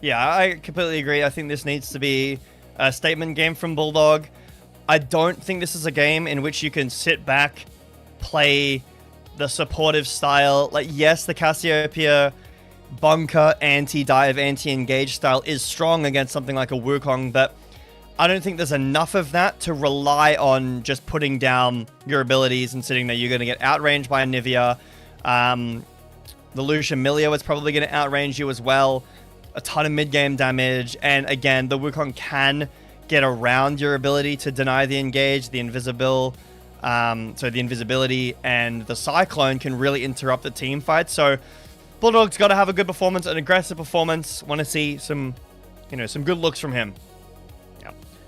Yeah, I completely agree. I think this needs to be a statement game from Bulldog. I don't think this is a game in which you can sit back, play the supportive style. Like, yes, the Cassiopeia bunker, anti-dive, anti-engage style is strong against something like a Wukong, but I don't think there's enough of that to rely on just putting down your abilities and sitting there. You're going to get outranged by Anivia. The Lucian Milio is probably going to outrange you as well. A ton of mid-game damage. And again, the Wukong can get around your ability to deny the engage, the invisible. So the invisibility and the Cyclone can really interrupt the team fight. So Bulldog's got to have a good performance, an aggressive performance. Want to see some, some good looks from him.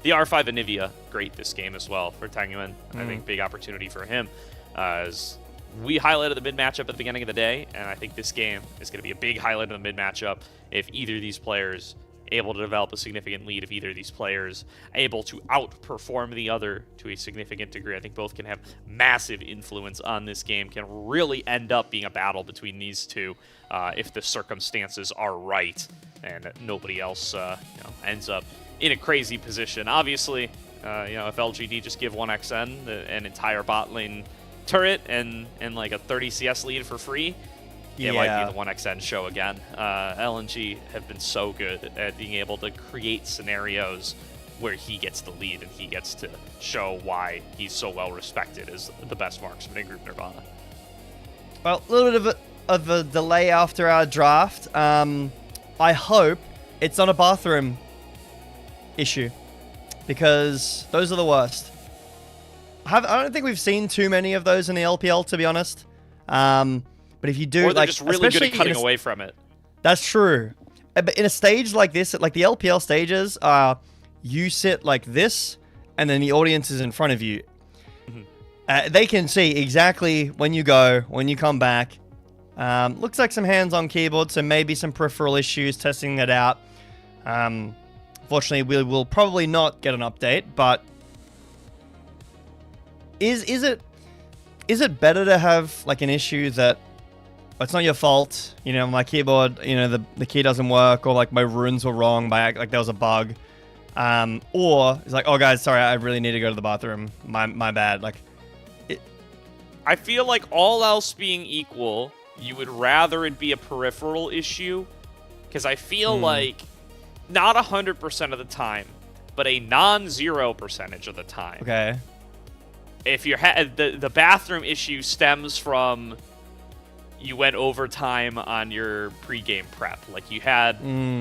The R5 Anivia, great this game as well for Tangyuan. I think big opportunity for him. As we highlighted the mid matchup at the beginning of the day, and I think this game is going to be a big highlight of the mid matchup if either of these players able to develop a significant lead, if either of these players able to outperform the other to a significant degree. I think both can have massive influence on this game, can really end up being a battle between these two if the circumstances are right and nobody else ends up in a crazy position. Obviously, if LGD just give 1xN an entire bot lane turret and like a 30 CS lead for free, it might be the 1xN show again. LNG have been so good at being able to create scenarios where he gets the lead and he gets to show why he's so well respected as the best marksman in Group Nirvana. Well, a little bit of a delay after our draft. I hope it's not a bathroom issue, because those are the worst. I don't think we've seen too many of those in the LPL, to be honest. But if you do, or they're just really good at cutting away from it. That's true. But in a stage like this, like the LPL stages, you sit like this, and then the audience is in front of you. They can see exactly when you go, when you come back. Looks like some hands on keyboard, so maybe some peripheral issues, testing it out. Fortunately, we will probably not get an update, but is it better to have like an issue that it's not your fault, my keyboard, the key doesn't work, or like my runes were wrong by like there was a bug, or it's like, oh guys, sorry, I really need to go to the bathroom, my bad. Like, I feel like all else being equal, you would rather it be a peripheral issue, because I feel like not 100% of the time, but a non-zero percentage of the time. Okay. If you're the bathroom issue stems from you went overtime on your pregame prep, like you had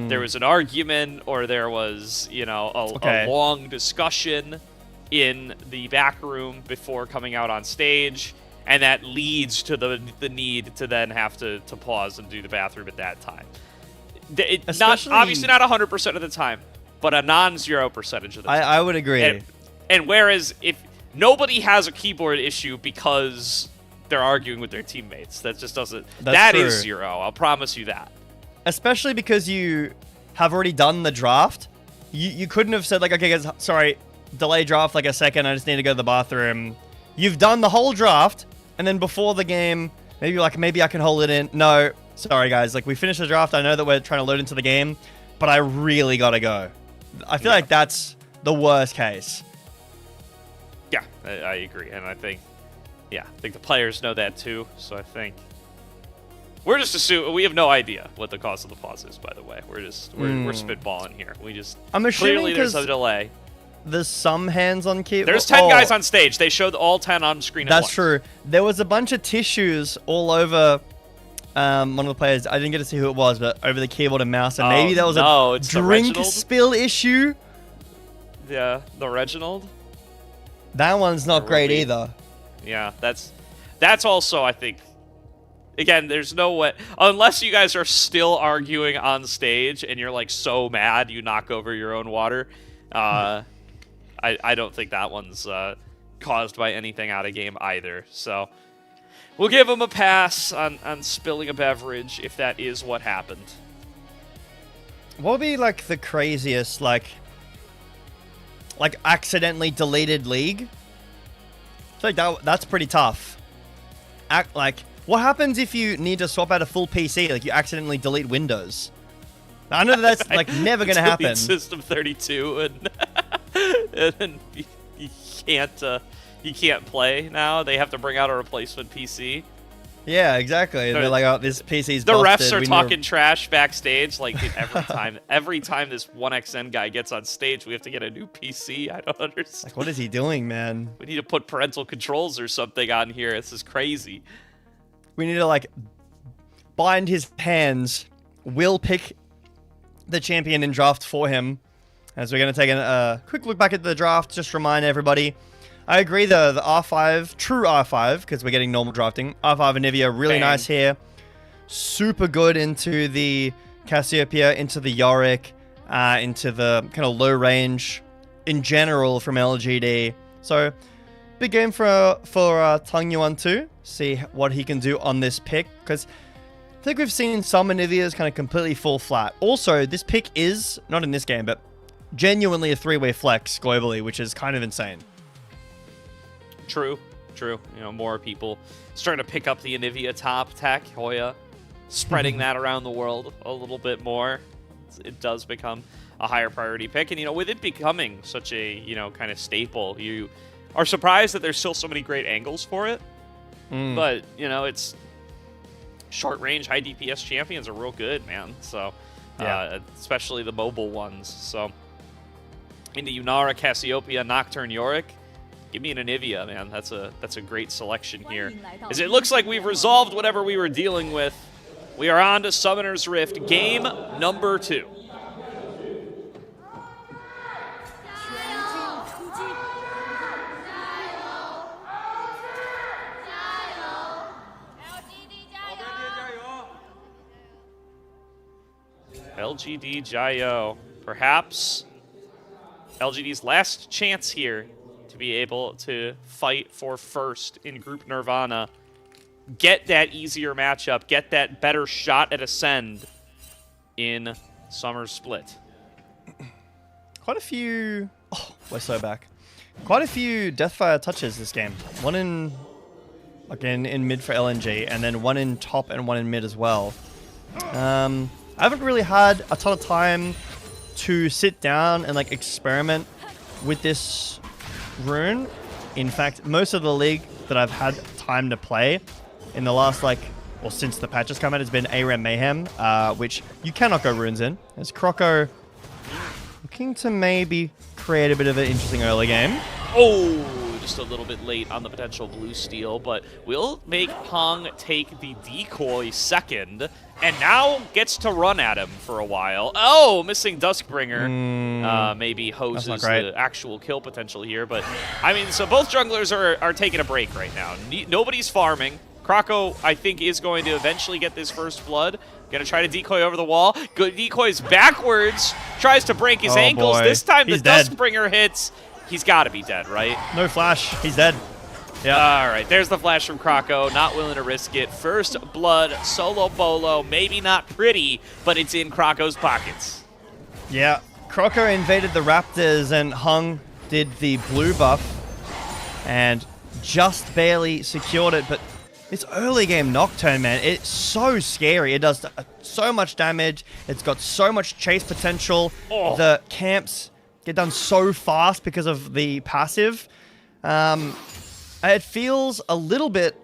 there was an argument, or there was a long discussion in the back room before coming out on stage, and that leads to the need to then have to pause and do the bathroom at that time. Obviously not 100% of the time, but a non-zero percentage of the time. I would agree. And whereas if nobody has a keyboard issue because they're arguing with their teammates, that just doesn't. That is zero. I'll promise you that. Especially because you have already done the draft. You couldn't have said like, okay guys, sorry, delay draft like a second, I just need to go to the bathroom. You've done the whole draft, and then before the game, maybe I can hold it in. No, sorry guys, like we finished the draft. I know that we're trying to load into the game, but I really gotta go. I feel like that's the worst case. Yeah, I agree, and I think the players know that too. So I think we're just assuming we have no idea what the cause of the pause is. By the way, we're spitballing here. I'm assuming clearly there's a delay. There's some hands on key. There's 10 guys on stage. They showed all 10 on screen at once. That's true. There was a bunch of tissues all over one of the players. I didn't get to see who it was, but over the keyboard and mouse. And maybe there was a drink spill issue. Yeah, the Reginald. That one's not great either. Yeah, that's also, I think, again, there's no way, unless you guys are still arguing on stage and you're like so mad you knock over your own water. I don't think that one's caused by anything out of game either. So we'll give him a pass on spilling a beverage if that is what happened. What would be like the craziest like accidentally deleted league? I feel like that's pretty tough. What happens if you need to swap out a full PC? Like you accidentally delete Windows. I know that's like never gonna happen. System 32 and then you can't play now. They have to bring out a replacement PC. Yeah, exactly. They're like, oh, this PC's the busted. refs are talking trash backstage. Like every time this 1XN guy gets on stage, we have to get a new PC. I don't understand. Like, what is he doing, man? We need to put parental controls or something on here. This is crazy. We need to like bind his hands. We'll pick the champion in draft for him. As we're going to take a quick look back at the draft, just remind everybody. I agree, the R5, true R5, because we're getting normal drafting. R5 Anivia, really nice here. Super good into the Cassiopeia, into the Yorick, into the kind of low range in general from LGD. So, big game for Tung Yuan too. See what he can do on this pick, because I think we've seen some Anivias kind of completely fall flat. Also, this pick is, not in this game, but genuinely a 3-way flex globally, which is kind of insane. True. You know, more people starting to pick up the Anivia top tech, Hoya, spreading that around the world a little bit more. It does become a higher priority pick. And, you know, with it becoming such a, you know, kind of staple, you are surprised that there's still so many great angles for it. But, you know, it's short range, high DPS champions are real good, man. So, especially the mobile ones. So, into Yunara, Cassiopeia, Nocturne, Yorick. Give me an Anivia, man. That's a great selection here. As it looks like we've resolved whatever we were dealing with. We are on to Summoner's Rift, game number 2. LGD Jayo. Perhaps LGD's last chance here to be able to fight for first in Group Nirvana. Get that easier matchup. Get that better shot at Ascend in Summer Split. Quite a few... Oh, we're so back. Quite a few Deathfire touches this game. One in... Again, in mid for LNG, and then one in top and one in mid as well. I haven't really had a ton of time to sit down and like experiment with this rune. In fact, most of the league that I've had time to play in the last since the patch has come out has been ARAM Mayhem, which you cannot go runes in. As Croco looking to maybe create a bit of an interesting early game. Oh, just a little bit late on the potential blue steal, but we'll make Hong take the decoy second, and now gets to run at him for a while. Oh, missing Duskbringer. Maybe hoses the actual kill potential here, but I mean, so both junglers are taking a break right now. Nobody's farming. Croco, I think, is going to eventually get this first blood. Gonna try to decoy over the wall. Good decoys backwards. Tries to break his ankles. Boy. This time He's the dead. Duskbringer hits. He's got to be dead, right? No flash. He's dead. Yeah. All right, there's the flash from Croco. Not willing to risk it. First blood, solo bolo. Maybe not pretty, but it's in Croco's pockets. Yeah. Croco invaded the Raptors and Hung did the blue buff and just barely secured it, but This early game Nocturne, man, it's so scary. It does so much damage. It's got so much chase potential. Oh. The camps get done so fast because of the passive. It feels a little bit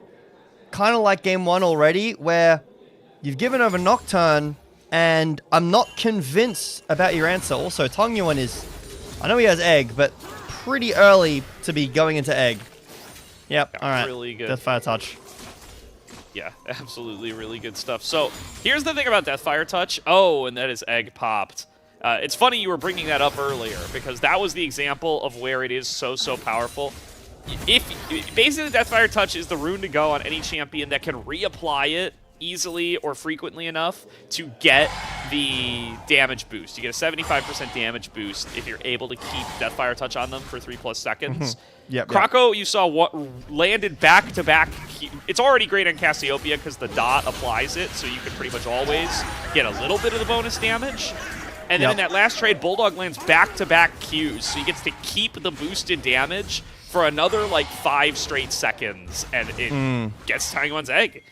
kind of like game 1 already, where you've given over Nocturne, and I'm not convinced about your answer. Also, Tongyuan is, I know he has egg, but pretty early to be going into egg. Yep, all right. Really good. Deathfire Touch. Yeah, absolutely really good stuff. So here's the thing about Deathfire Touch. Oh, and that is egg popped. It's funny you were bringing that up earlier, because that was the example of where it is so powerful. Basically, Deathfire Touch is the rune to go on any champion that can reapply it easily or frequently enough to get the damage boost. You get a 75% damage boost if you're able to keep Deathfire Touch on them for 3+ seconds. Yep. Krako, you saw what landed back-to-back. It's already great on Cassiopeia because the dot applies it, so you can pretty much always get a little bit of the bonus damage. And then in that last trade, Bulldog lands back-to-back Qs, so he gets to keep the boosted damage for another, like, 5 straight seconds, and it gets Tangwan's egg.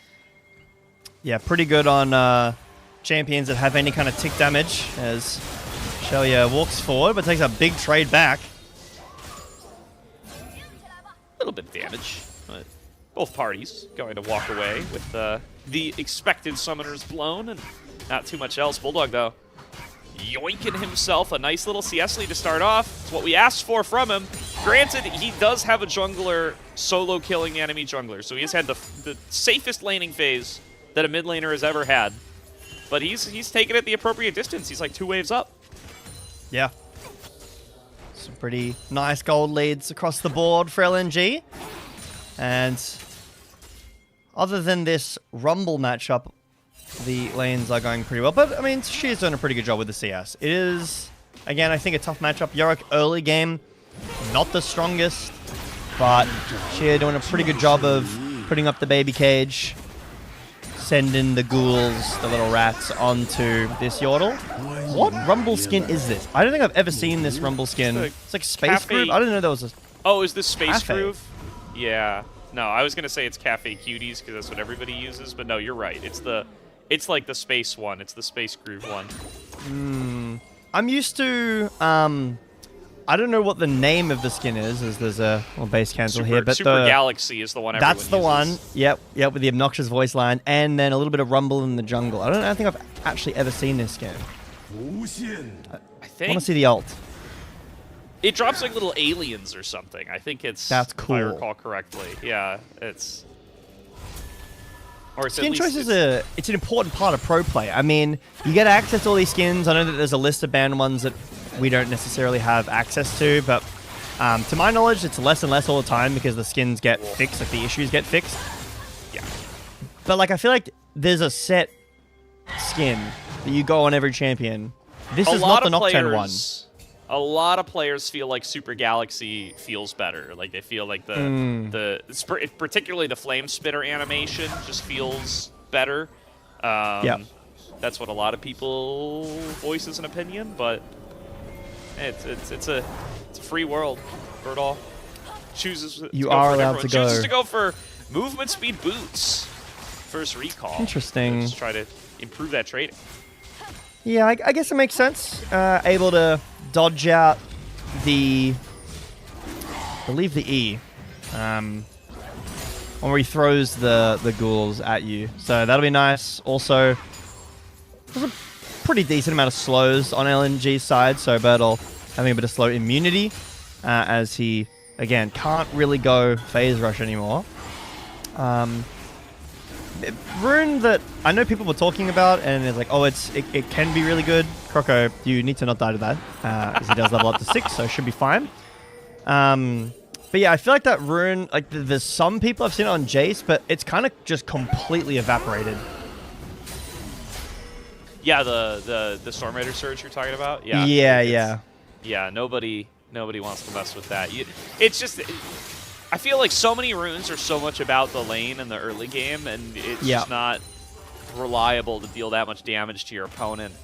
Yeah, pretty good on champions that have any kind of tick damage, as Shelia walks forward, but takes a big trade back. A little bit of damage, but both parties going to walk away with the expected summoners blown, and not too much else. Bulldog, though, yoinking himself a nice little CS lead to start off. It's what we asked for from him. Granted, he does have a jungler solo killing the enemy jungler, so he has had the safest laning phase that a mid laner has ever had. But he's taken it the appropriate distance. He's like 2 waves up. Yeah. Some pretty nice gold leads across the board for LNG. And other than this Rumble matchup, the lanes are going pretty well. But, I mean, she's done a pretty good job with the CS. It is, again, I think a tough matchup. Yorick early game, not the strongest, but she's doing a pretty good job of putting up the baby cage, sending the ghouls, the little rats, onto this Yordle. What Rumble skin is this? I don't think I've ever seen this Rumble skin. It's like Space Cafe. Groove? I didn't know there was a... Oh, is this Space Cafe. Groove? Yeah. No, I was going to say it's Cafe Cuties because that's what everybody uses, but no, you're right. It's like the Space one. It's the Space Groove one. I'm used to... I don't know what the name of the skin is, as there's a base cancel here, but Super Galaxy is the one everyone that's the uses. one. Yep, with the obnoxious voice line, and then a little bit of Rumble in the jungle. I don't think I've actually ever seen this skin. I I think want to see the ult. it drops like little aliens or something. I think it's... That's If I cool. recall correctly. Yeah, it's... Or it's Skin at least choice is it's an important part of pro play. I mean, you get access to all these skins. I know that there's a list of banned ones that we don't necessarily have access to, but to my knowledge, it's less and less all the time because the skins get fixed, like the issues get fixed. Yeah. But like, I feel like there's a set skin that you go on every champion. This is not the Nocturne one. A lot of players feel like Super Galaxy feels better. Like they feel like particularly the Flame Spitter animation just feels better. Yeah. That's what a lot of people voice as an opinion, but it's a free world for it all. Chooses You are allowed to go. Chooses to go for movement speed boots. First recall. Interesting. Just try to improve that trading. Yeah, I guess it makes sense. Able to dodge out the... I believe the E. Where he throws the ghouls at you. So that'll be nice. Also, there's a pretty decent amount of slows on LNG's side, so Bertel having a bit of slow immunity, as he, again, can't really go phase rush anymore. Rune that I know people were talking about, and it's like, oh, it can be really good. Kroko, you need to not die to that, as he does level up to 6, so it should be fine. But yeah, I feel like that rune, like there's some people I've seen it on Jace, but it's kind of just completely evaporated. Yeah, the Storm Raider Surge you're talking about? Yeah. Yeah, nobody wants to mess with that. It's just... I feel like so many runes are so much about the lane in the early game, and it's just not reliable to deal that much damage to your opponent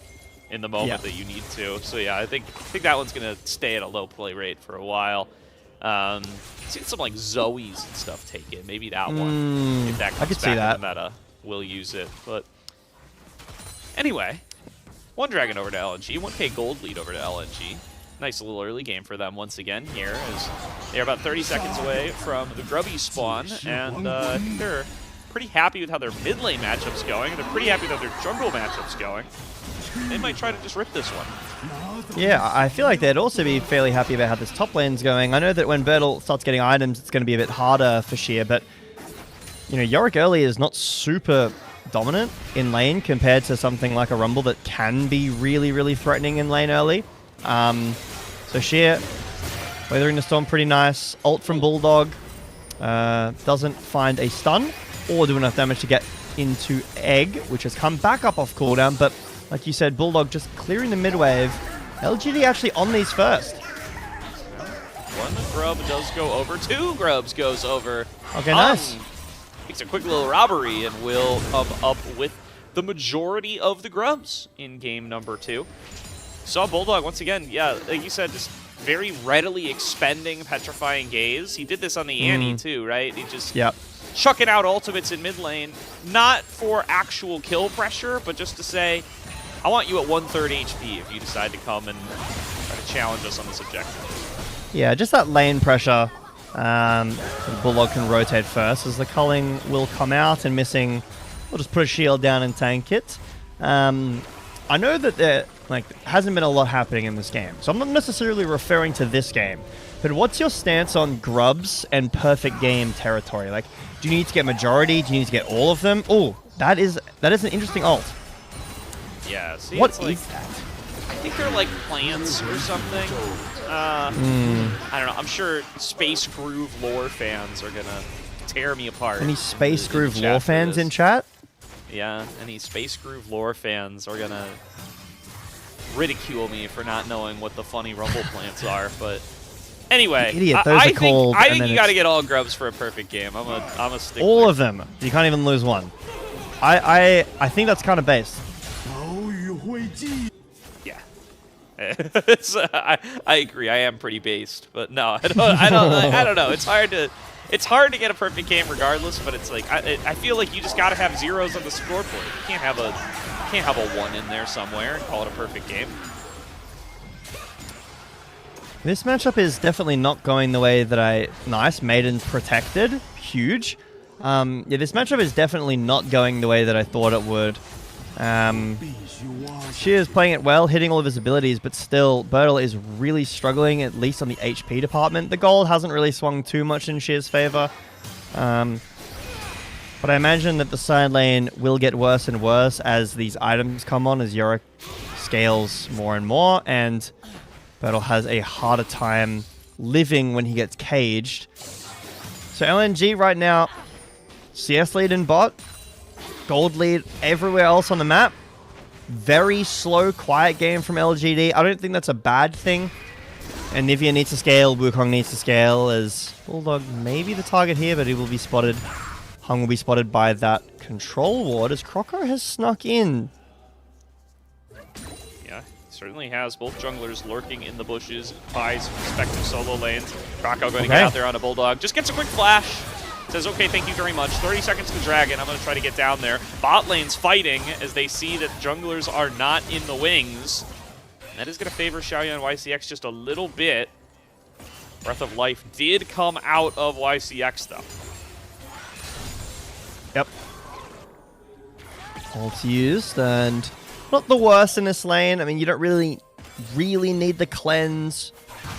in the moment that you need to. So yeah, I think that one's going to stay at a low play rate for a while. Seen some like Zoes and stuff taken. Maybe that one. If that I comes could back see that. in the meta, we'll use it. But anyway, one dragon over to LNG, 1K gold lead over to LNG. Nice little early game for them once again here, as they're about 30 seconds away from the Grubby spawn, and I think they're pretty happy with how their mid lane matchup's going. They're pretty happy with how their jungle matchup's going. They might try to just rip this one. Yeah, I feel like they'd also be fairly happy about how this top lane's going. I know that when Bertel starts getting items, it's going to be a bit harder for Sheer, but you know, Yorick early is not super dominant in lane compared to something like a Rumble that can be really, really threatening in lane early. So Sheer weathering the storm pretty nice. Ult from Bulldog doesn't find a stun or do enough damage to get into Egg, which has come back up off cooldown, but like you said, Bulldog just clearing the mid wave. LGD actually on these first. One grub does go over. Two grubs goes over. Okay, nice. Makes a quick little robbery and will come up with the majority of the grubs in game number 2. Saw Bulldog once again, yeah, like you said, just very readily expending Petrifying Gaze. He did this on the Annie too, right? He just chucking out ultimates in mid lane, not for actual kill pressure, but just to say, I want you at 1/3 HP if you decide to come and try to challenge us on this objective. Yeah, just that lane pressure. Bulldog can rotate first as the culling will come out and missing. We'll just put a shield down and tank it. I know that there hasn't been a lot happening in this game, so I'm not necessarily referring to this game. But what's your stance on grubs and perfect game territory? Like, do you need to get majority? Do you need to get all of them? Oh, that is an interesting ult. Yeah, see, What it's like, is that? I think they're like plants or something. I don't know. I'm sure Space Groove lore fans are gonna tear me apart. Any Space Groove chat lore for fans this. in chat? Yeah, any Space Groove lore fans are gonna ridicule me for not knowing what the funny rumble plants are, but anyway, Idiot, those are called, I and think then you got to it's- get all grubs for a perfect game. I'm a stickler. All of them. You can't even lose one. I think that's kind of based. Yeah. I agree. I am pretty based, but no, I don't know. It's hard to get a perfect game regardless, but it's like I feel like you just got to have zeros on the scoreboard. You can't have a 1 in there somewhere and call it a perfect game. This matchup is definitely not going the way that Nice, Maiden's protected. Huge. Yeah, this matchup is definitely not going the way that I thought it would. She is playing it well, hitting all of his abilities, but still, Bertel is really struggling, at least on the HP department. The gold hasn't really swung too much in Sheer's favor. But I imagine that the side lane will get worse and worse as these items come on, as Yorick scales more and more, and Bertel has a harder time living when he gets caged. So LNG right now, CS lead in bot, gold lead everywhere else on the map. Very slow, quiet game from LGD. I don't think that's a bad thing. And Nivea needs to scale, Wukong needs to scale, as Bulldog may be the target here, but he will be spotted. Hung will be spotted by that control ward as Croco has snuck in. Yeah, certainly has both junglers lurking in the bushes, buys respective solo lanes. Croco going to get out there on a Bulldog. Just gets a quick flash. Says, okay, thank you very much. 30 seconds to Dragon. I'm going to try to get down there. Bot lane's fighting as they see that junglers are not in the wings. And that is going to favor Xiaoyan YCX just a little bit. Breath of Life did come out of YCX, though. Yep. Ult used, and not the worst in this lane. I mean, you don't really need the cleanse.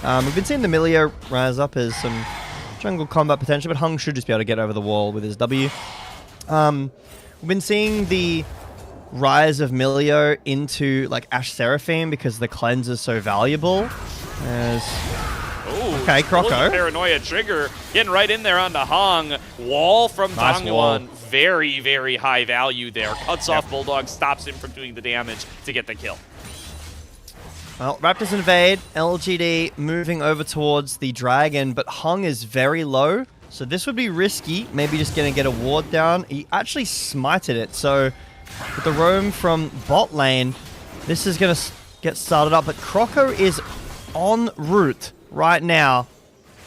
We've been seeing the Milio rise up as some jungle combat potential, but Hung should just be able to get over the wall with his W. We've been seeing the rise of Milio into like Ashe Seraphim because the cleanse is so valuable. Okay, Croco. Paranoia trigger getting right in there onto Hung. Wall from Nice Dongwon. Very, very high value there. Cuts off Bulldog, stops him from doing the damage to get the kill. Well, Raptors invade. LGD moving over towards the Dragon, but Hung is very low, so this would be risky. Maybe just going to get a ward down. He actually smited it, so with the roam from bot lane, this is going to get started up, but Croco is en route right now.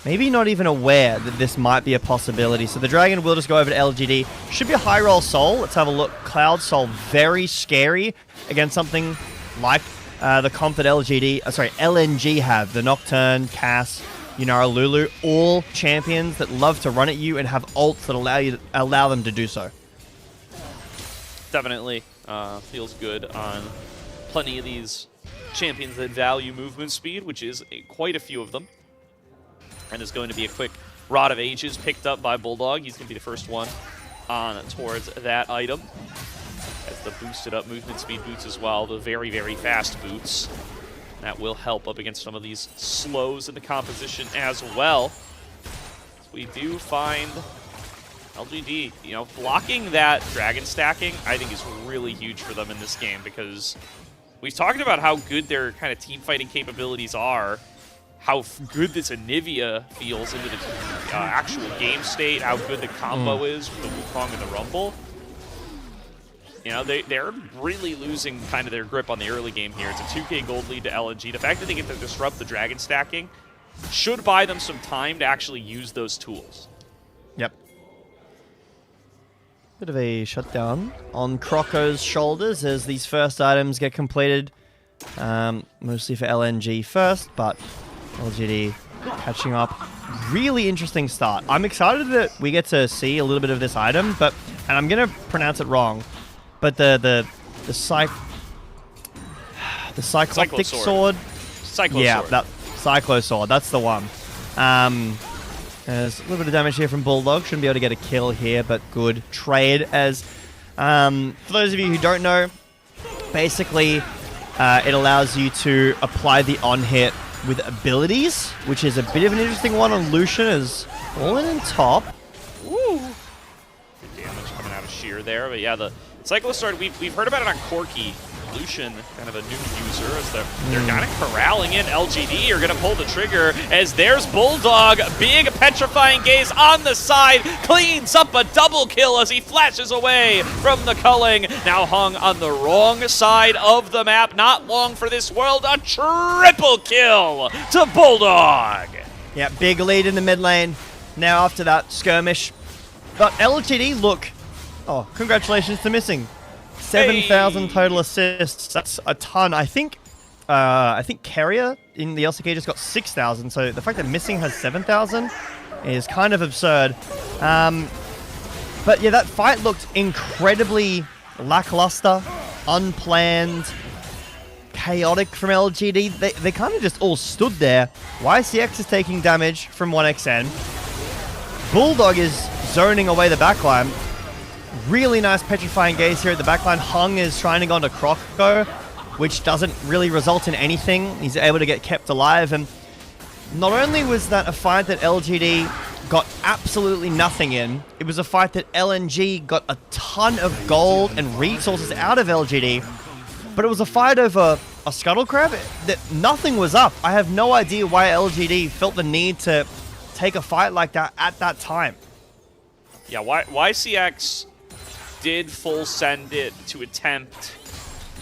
maybe not even aware that this might be a possibility. So the Dragon will just go over to LGD. Should be a high roll Soul. Let's have a look. Cloud Soul, very scary against something like the comp that LNG have. The Nocturne, Cass, Yunara, Lulu, all champions that love to run at you and have ults that allow them to do so. Definitely feels good on plenty of these champions that value movement speed, which is quite a few of them. And there's going to be a quick Rod of Ages picked up by Bulldog. He's going to be the first one on towards that item. As the boosted up movement speed boots as well, the very, very fast boots. That will help up against some of these slows in the composition as well. So we do find LGD, you know, blocking that dragon stacking, I think is really huge for them in this game, because we've talked about how good their kind of team fighting capabilities are, how good this Anivia feels into the actual game state, how good the combo is with the Wukong and the Rumble. You know, they're really losing kind of their grip on the early game here. It's a 2k gold lead to LNG. The fact that they get to disrupt the dragon stacking should buy them some time to actually use those tools. Yep. Bit of a shutdown on Croco's shoulders as these first items get completed. Mostly for LNG first, but LGD catching up. Really interesting start. I'm excited that we get to see a little bit of this item, and I'm going to pronounce it wrong, but the Cycloptic Sword. Yeah, that Cyclo Sword, that's the one. There's a little bit of damage here from Bulldog. Shouldn't be able to get a kill here, but good trade. As for those of you who don't know, basically it allows you to apply the on-hit with abilities, which is a bit of an interesting one on Lucian, as all in top. Woo! Good damage coming out of Sheer there, but yeah, the Cyclo Sword, we've heard about it on Corki. Lucian, kind of a new user, as they're kind of corralling in. LGD are going to pull the trigger as there's Bulldog. Big petrifying gaze on the side, cleans up a double kill as he flashes away from the culling. Now hung on the wrong side of the map. Not long for this world. A triple kill to Bulldog. Yeah, big lead in the mid lane. Now after that skirmish. But LGD, look. Oh, congratulations to Missing. 7,000 total assists. That's a ton. I think Carrier in the LCK just got 6,000. So the fact that Missing has 7,000 is kind of absurd. But yeah, that fight looked incredibly lackluster, unplanned, chaotic from LGD. They kind of just all stood there. YCX is taking damage from 1xN. Bulldog is zoning away the backline. Really nice petrifying gaze here at the backline. Hung is trying to go onto Croco, which doesn't really result in anything. He's able to get kept alive. And not only was that a fight that LGD got absolutely nothing in, it was a fight that LNG got a ton of gold and resources out of LGD. But it was a fight over a Scuttle Crab that nothing was up. I have no idea why LGD felt the need to take a fight like that at that time. Yeah, YCX did full send it to attempt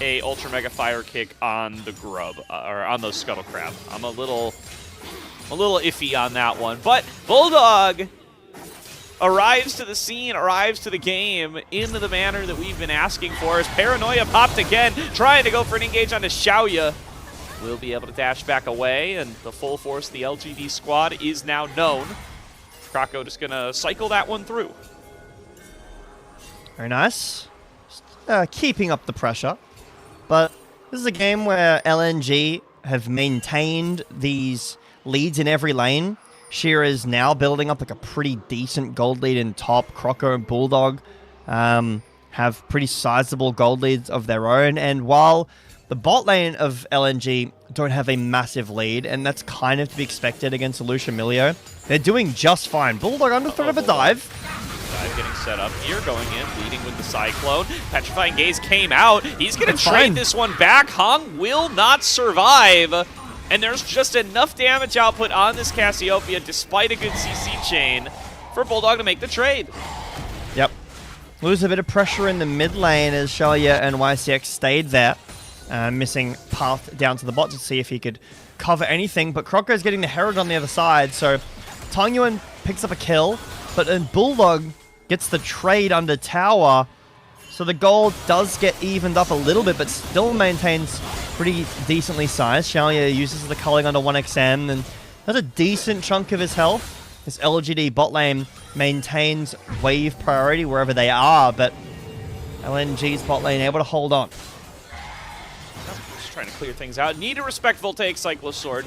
a Ultra Mega Fire Kick on the Grub, or on those Scuttle Crab. I'm a little iffy on that one. But Bulldog arrives to the scene, arrives to the game in the manner that we've been asking for. As Paranoia popped again, trying to go for an engage onto Xiaoya. Will be able to dash back away, and the full force of the LGD squad is now known. Croco just gonna cycle that one through. Very nice. Just, keeping up the pressure. But this is a game where LNG have maintained these leads in every lane. Sheer is now building up like a pretty decent gold lead in top. Croco and Bulldog have pretty sizable gold leads of their own. And while the bot lane of LNG don't have a massive lead, and that's kind of to be expected against Lucian Milio, they're doing just fine. Bulldog under threat of a dive. Dive getting set up here, going in, leading with the Cyclone. Petrifying Gaze came out. He's going to trade this one back. Hung will not survive. And there's just enough damage output on this Cassiopeia, despite a good CC chain, for Bulldog to make the trade. Yep. Lose a bit of pressure in the mid lane as Xiaoya and YCX stayed there. Missing path down to the bot to see if he could cover anything. But Croco's getting the Herald on the other side, so Tangyuan picks up a kill, but then Bulldog gets the trade under tower. So the gold does get evened up a little bit, but still maintains pretty decently sized. Xiaoye uses the culling under 1XN, and that's a decent chunk of his health. This LGD bot lane maintains wave priority wherever they are, but LNG's bot lane able to hold on. Just trying to clear things out. Need to respect Voltaic Cyclist Sword.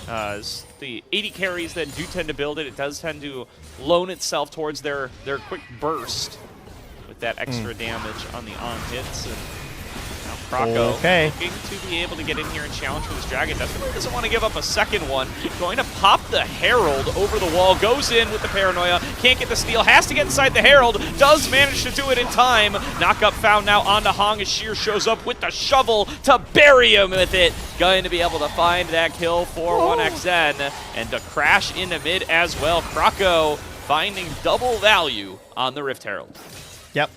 As the 80 carries that do tend to build it, it does tend to loan itself towards their quick burst with that extra damage on the on hits. And now Croco looking to be able to get in here and challenge for this dragon. Definitely doesn't want to give up a second one. Going to pop the Herald over the wall. Goes in with the Paranoia. Can't get the steal. Has to get inside the Herald. Does manage to do it in time. Knockup found now onto Hong as Sheer shows up with the shovel to bury him with it. Going to be able to find that kill for 1XN and to crash into mid as well. Croco finding double value on the Rift Herald. Yep.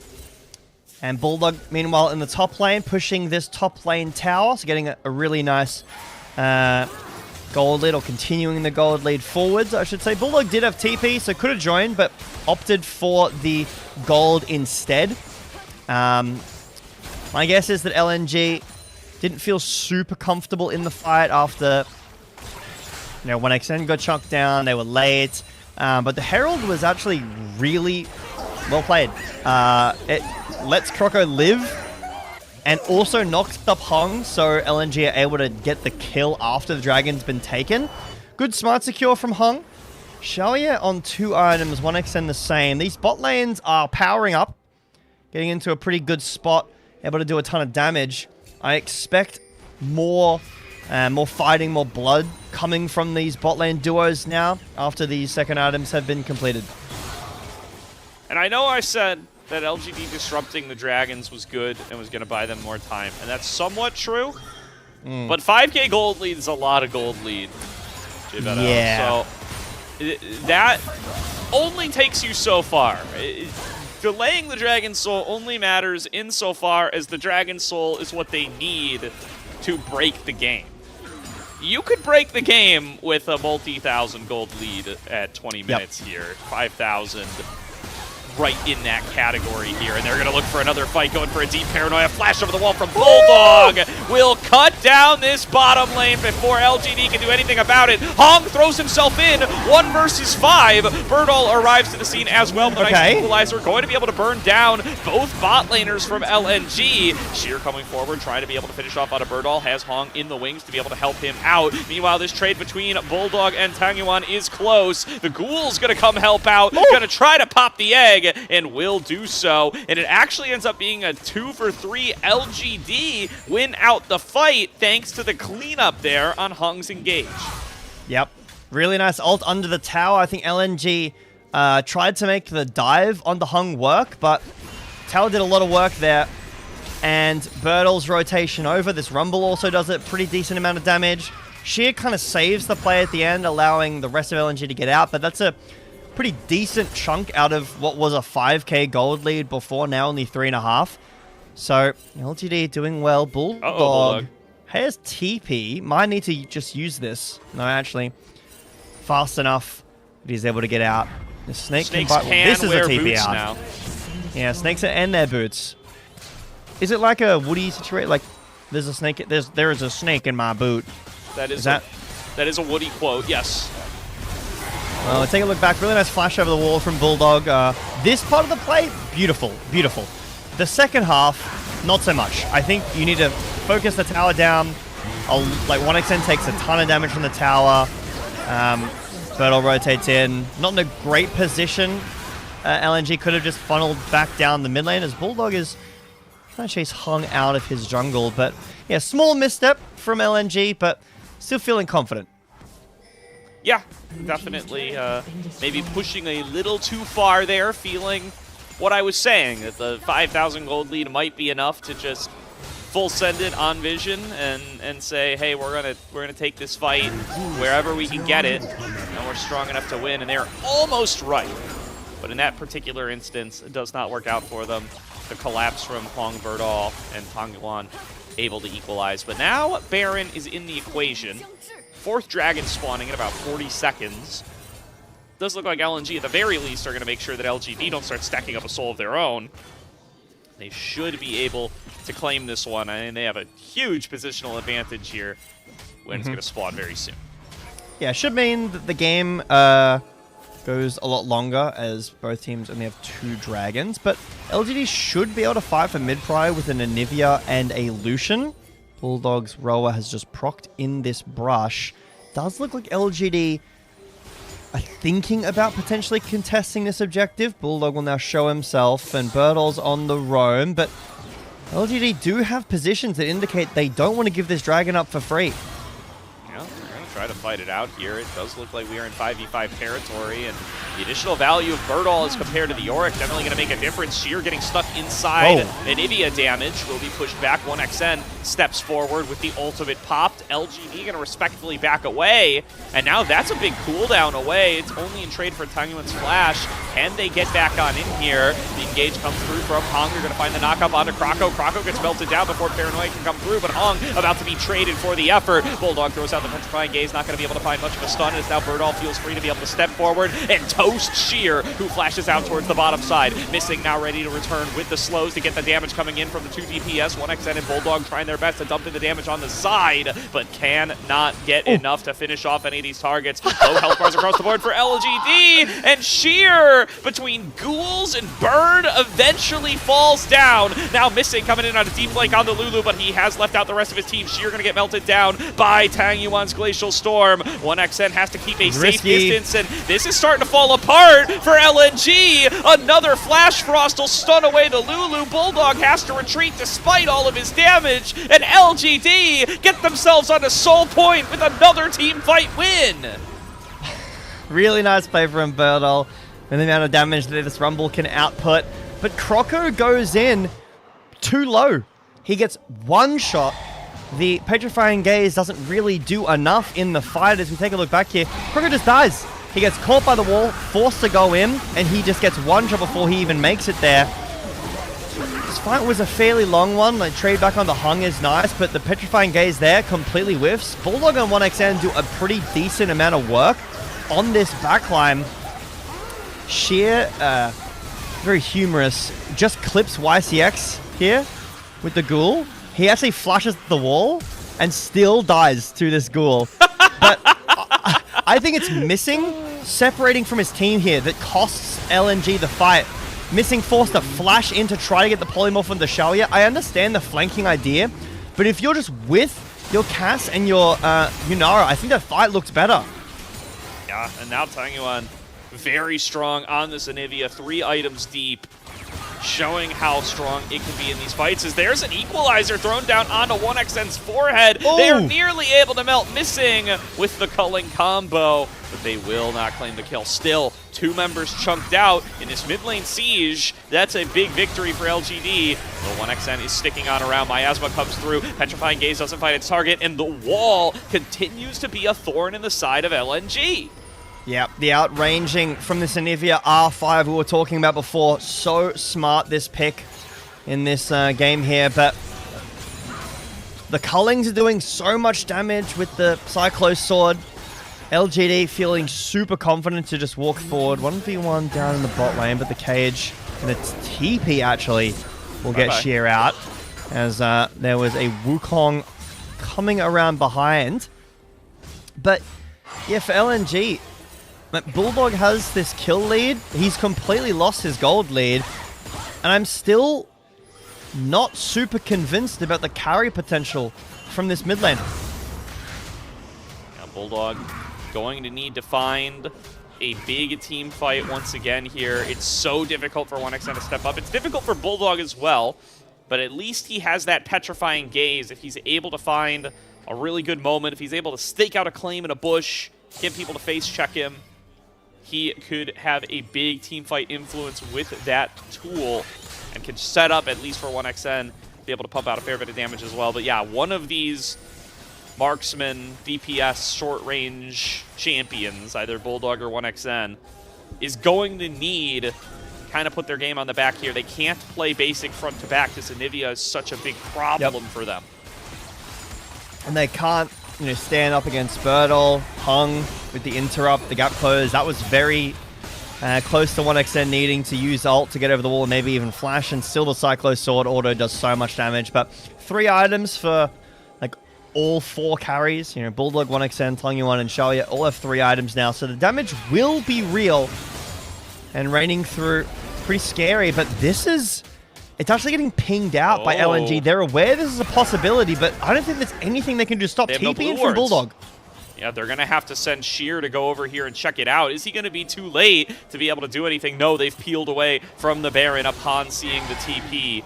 And Bulldog, meanwhile, in the top lane, pushing this top lane tower, so getting a really nice gold lead, or continuing the gold lead forwards, I should say. Bulldog did have TP, so could have joined, but opted for the gold instead. My guess is that LNG didn't feel super comfortable in the fight after, 1XN got chunked down, they were late. But the Herald was actually really well played. It lets Croco live and also knocks up Hong, so LNG are able to get the kill after the dragon's been taken. Good smart secure from Hong. Xiaoye on 2 items, 1XN the same. These bot lanes are powering up, getting into a pretty good spot, able to do a ton of damage. I expect more fighting, more blood coming from these bot lane duos now after these second items have been completed. And I know I said that LGD disrupting the dragons was good and was going to buy them more time, and that's somewhat true. But 5k gold lead is a lot of gold lead. Yeah. So that only takes you so far. Delaying the Dragon Soul only matters insofar as the Dragon Soul is what they need to break the game. You could break the game with a multi-thousand gold lead at 20 minutes here. 5,000 right in that category here. And they're going to look for another fight, going for a deep Paranoia. Flash over the wall from Bulldog. Will cut down this bottom lane before LGD can do anything about it. Hong throws himself in. 1 versus 5. Birdall arrives to the scene as well. But a nice equalizer, going to be able to burn down both bot laners from LNG. Sheer coming forward, trying to be able to finish off out of Birdall. Has Hong in the wings to be able to help him out. Meanwhile, this trade between Bulldog and Tangyuan is close. The Ghoul's going to come help out. Going to try to pop the egg, and will do so. And it actually ends up being a 2-for-3 LGD win out the fight thanks to the cleanup there on Hong's engage. Yep. Really nice ult under the tower. I think LNG tried to make the dive on the Hong work, but tower did a lot of work there. And Birdall's rotation over. This Rumble also does a pretty decent amount of damage. Sheer kind of saves the play at the end, allowing the rest of LNG to get out, but that's a pretty decent chunk out of what was a 5k gold lead before, now only 3.5. So, LGD doing well. Bulldog has TP. Might need to just use this. No, actually, fast enough that he's able to get out. The snake can bite. This is a TP out. Now. Yeah, snakes and their boots. Is it like a Woody situation? Like, there's a snake. There is a snake in my boot. That is a Woody quote. Yes. Well, take a look back. Really nice flash over the wall from Bulldog. This part of the play, beautiful, beautiful. The second half, not so much. I think you need to focus the tower down. Like 1XN takes a ton of damage from the tower. Birdall rotates in. Not in a great position. LNG could have just funneled back down the mid lane as Bulldog is trying to chase Hung out of his jungle. But yeah, small misstep from LNG, but still feeling confident. Yeah, definitely maybe pushing a little too far there, feeling what I was saying, that the 5,000 gold lead might be enough to just full send it on Vision and say, hey, we're gonna take this fight wherever we can get it, and we're strong enough to win, and they're almost right. But in that particular instance, it does not work out for them. The collapse from Hong Birdall and Tangyuan able to equalize. But now Baron is in the equation. 4th dragon spawning in about 40 seconds. does look like LNG, at the very least, are going to make sure that LGD don't start stacking up a soul of their own. They should be able to claim this one, and they have a huge positional advantage here when it's going to spawn very soon. Yeah, should mean that the game goes a lot longer as both teams only have 2 dragons, but LGD should be able to fight for mid-pry with an Anivia and a Lucian. Bulldog's Roa has just procced in this brush. Does look like LGD are thinking about potentially contesting this objective. Bulldog will now show himself, and Birdall's on the roam, but LGD do have positions that indicate they don't want to give this dragon up for free. Yeah, we're going to try to fight it out here. It does look like we are in 5v5 territory, and the additional value of Birdall as compared to the Yorick definitely going to make a difference. Sheer getting stuck inside. Anivia damage will be pushed back. 1xN steps forward with the ultimate popped. LGD going to respectfully back away, and now that's a big cooldown away. It's only in trade for Tangyuan's flash. Can they get back on in here? The engage comes through from Hung. They're going to find the knockup onto Krako. Krako gets melted down before Paranoia can come through, but Hung about to be traded for the effort. Bulldog throws out the Petrifying Gaze, not going to be able to find much of a stun, as now Birdall feels free to be able to step forward and toast Sheer, who flashes out towards the bottom side. Missing now ready to return with the slows to get the damage coming in from the 2 DPS. 1xN and Bulldog trying their best to dump in the damage on the side, but cannot get enough to finish off any of these targets. Low health bars across the board for LGD, and Sheer between ghouls and Burn eventually falls down. Now Missing coming in on a deep flank on the Lulu, but he has left out the rest of his team. Sheer gonna get melted down by Tangyuan's Glacial Storm. 1xN has to keep a safe distance, and this is starting to fall apart for LNG. Another Flash Frost will stun away the Lulu. Bulldog has to retreat despite all of his damage, and LGD get themselves on a soul point with another team fight win. Really nice play from Birdall and the amount of damage that this Rumble can output. But Kroko goes in too low. He gets one shot. The Petrifying Gaze doesn't really do enough in the fight. As we take a look back here, Kroko just dies. He gets caught by the wall, forced to go in, and he just gets one shot before he even makes it there. This fight was a fairly long one. Like, trade back on the Hung is nice, but the Petrifying Gaze there completely whiffs. Bulldog and 1xN do a pretty decent amount of work on this backline. Sheer, very humorous, just clips YCX here with the ghoul. He actually flashes the wall and still dies to this ghoul. But I think it's Missing separating from his team here that costs LNG the fight. Missing forced to flash in to try to get the polymorph on the Shalia. I understand the flanking idea, but if you're just with your Cass and your Yunara, I think that fight looks better. Yeah, and now Tangyuan very strong on this Anivia, 3 items deep, showing how strong it can be in these fights. As there's an equalizer thrown down onto 1xN's forehead. Oh. They are nearly able to melt Missing with the culling combo, but they will not claim the kill. Still, 2 members chunked out in this mid lane siege. That's a big victory for LGD. The 1xN is sticking on around. Miasma comes through. Petrifying Gaze doesn't find its target, and the wall continues to be a thorn in the side of LNG. Yeah, the outranging from this Anivia R5 we were talking about before. So smart, this pick in this game here, but the Cullings are doing so much damage with the Cyclo Sword. LGD feeling super confident to just walk forward. 1v1 down in the bot lane, but the Cage and its TP actually will get Sheer out, as there was a Wukong coming around behind. But yeah, for LNG, Bulldog has this kill lead. He's completely lost his gold lead. And I'm still not super convinced about the carry potential from this mid lane. Now Bulldog going to need to find a big team fight once again here. It's so difficult for 1xN to step up. It's difficult for Bulldog as well, but at least he has that Petrifying Gaze. If he's able to find a really good moment, if he's able to stake out a claim in a bush, get people to face check him, he could have a big team fight influence with that tool and can set up, at least for 1xN, be able to pump out a fair bit of damage as well. But yeah, one of these marksman, DPS, short-range champions, either Bulldog or 1xN, is going to need kind of put their game on the back here. They can't play basic front-to-back. This Anivia is such a big problem for them. And they can't stand up against Bertle. Hung with the interrupt, the gap close. That was very close to 1xN needing to use ult to get over the wall and maybe even flash, and still the Cyclo Sword auto does so much damage. But 3 items for like all 4 carries. Bulldog, 1xN, Tongyuan, and Xiaoya all have 3 items now, so the damage will be real. And raining through, pretty scary, but it's actually getting pinged out by LNG. They're aware this is a possibility, but I don't think there's anything they can do to stop TPing from Bulldog. Yeah, they're going to have to send Sheer to go over here and check it out. Is he going to be too late to be able to do anything? No, they've peeled away from the Baron upon seeing the TP.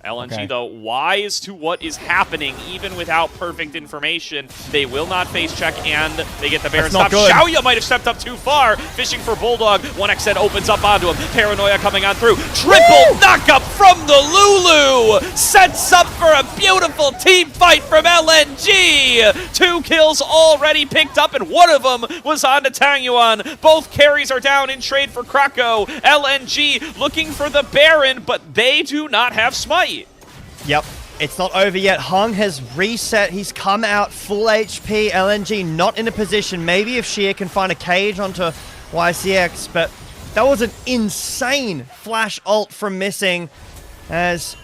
LNG, though, wise to what is happening, even without perfect information. They will not face check, and they get the Baron stop. Xiaoya might have stepped up too far, fishing for Bulldog. 1xN opens up onto him. Paranoia coming on through. Triple knockup from the Lulu! Sets up for a beautiful team fight from LNG! 2 kills already picked up, and one of them was on to Tangyuan. Both carries are down in trade for Krakow. LNG looking for the Baron, but they do not have Smite. Yep, it's not over yet. Hung has reset. He's come out full HP. LNG not in a position. Maybe if Sheer can find a cage onto YCX, but that was an insane flash ult from Missing as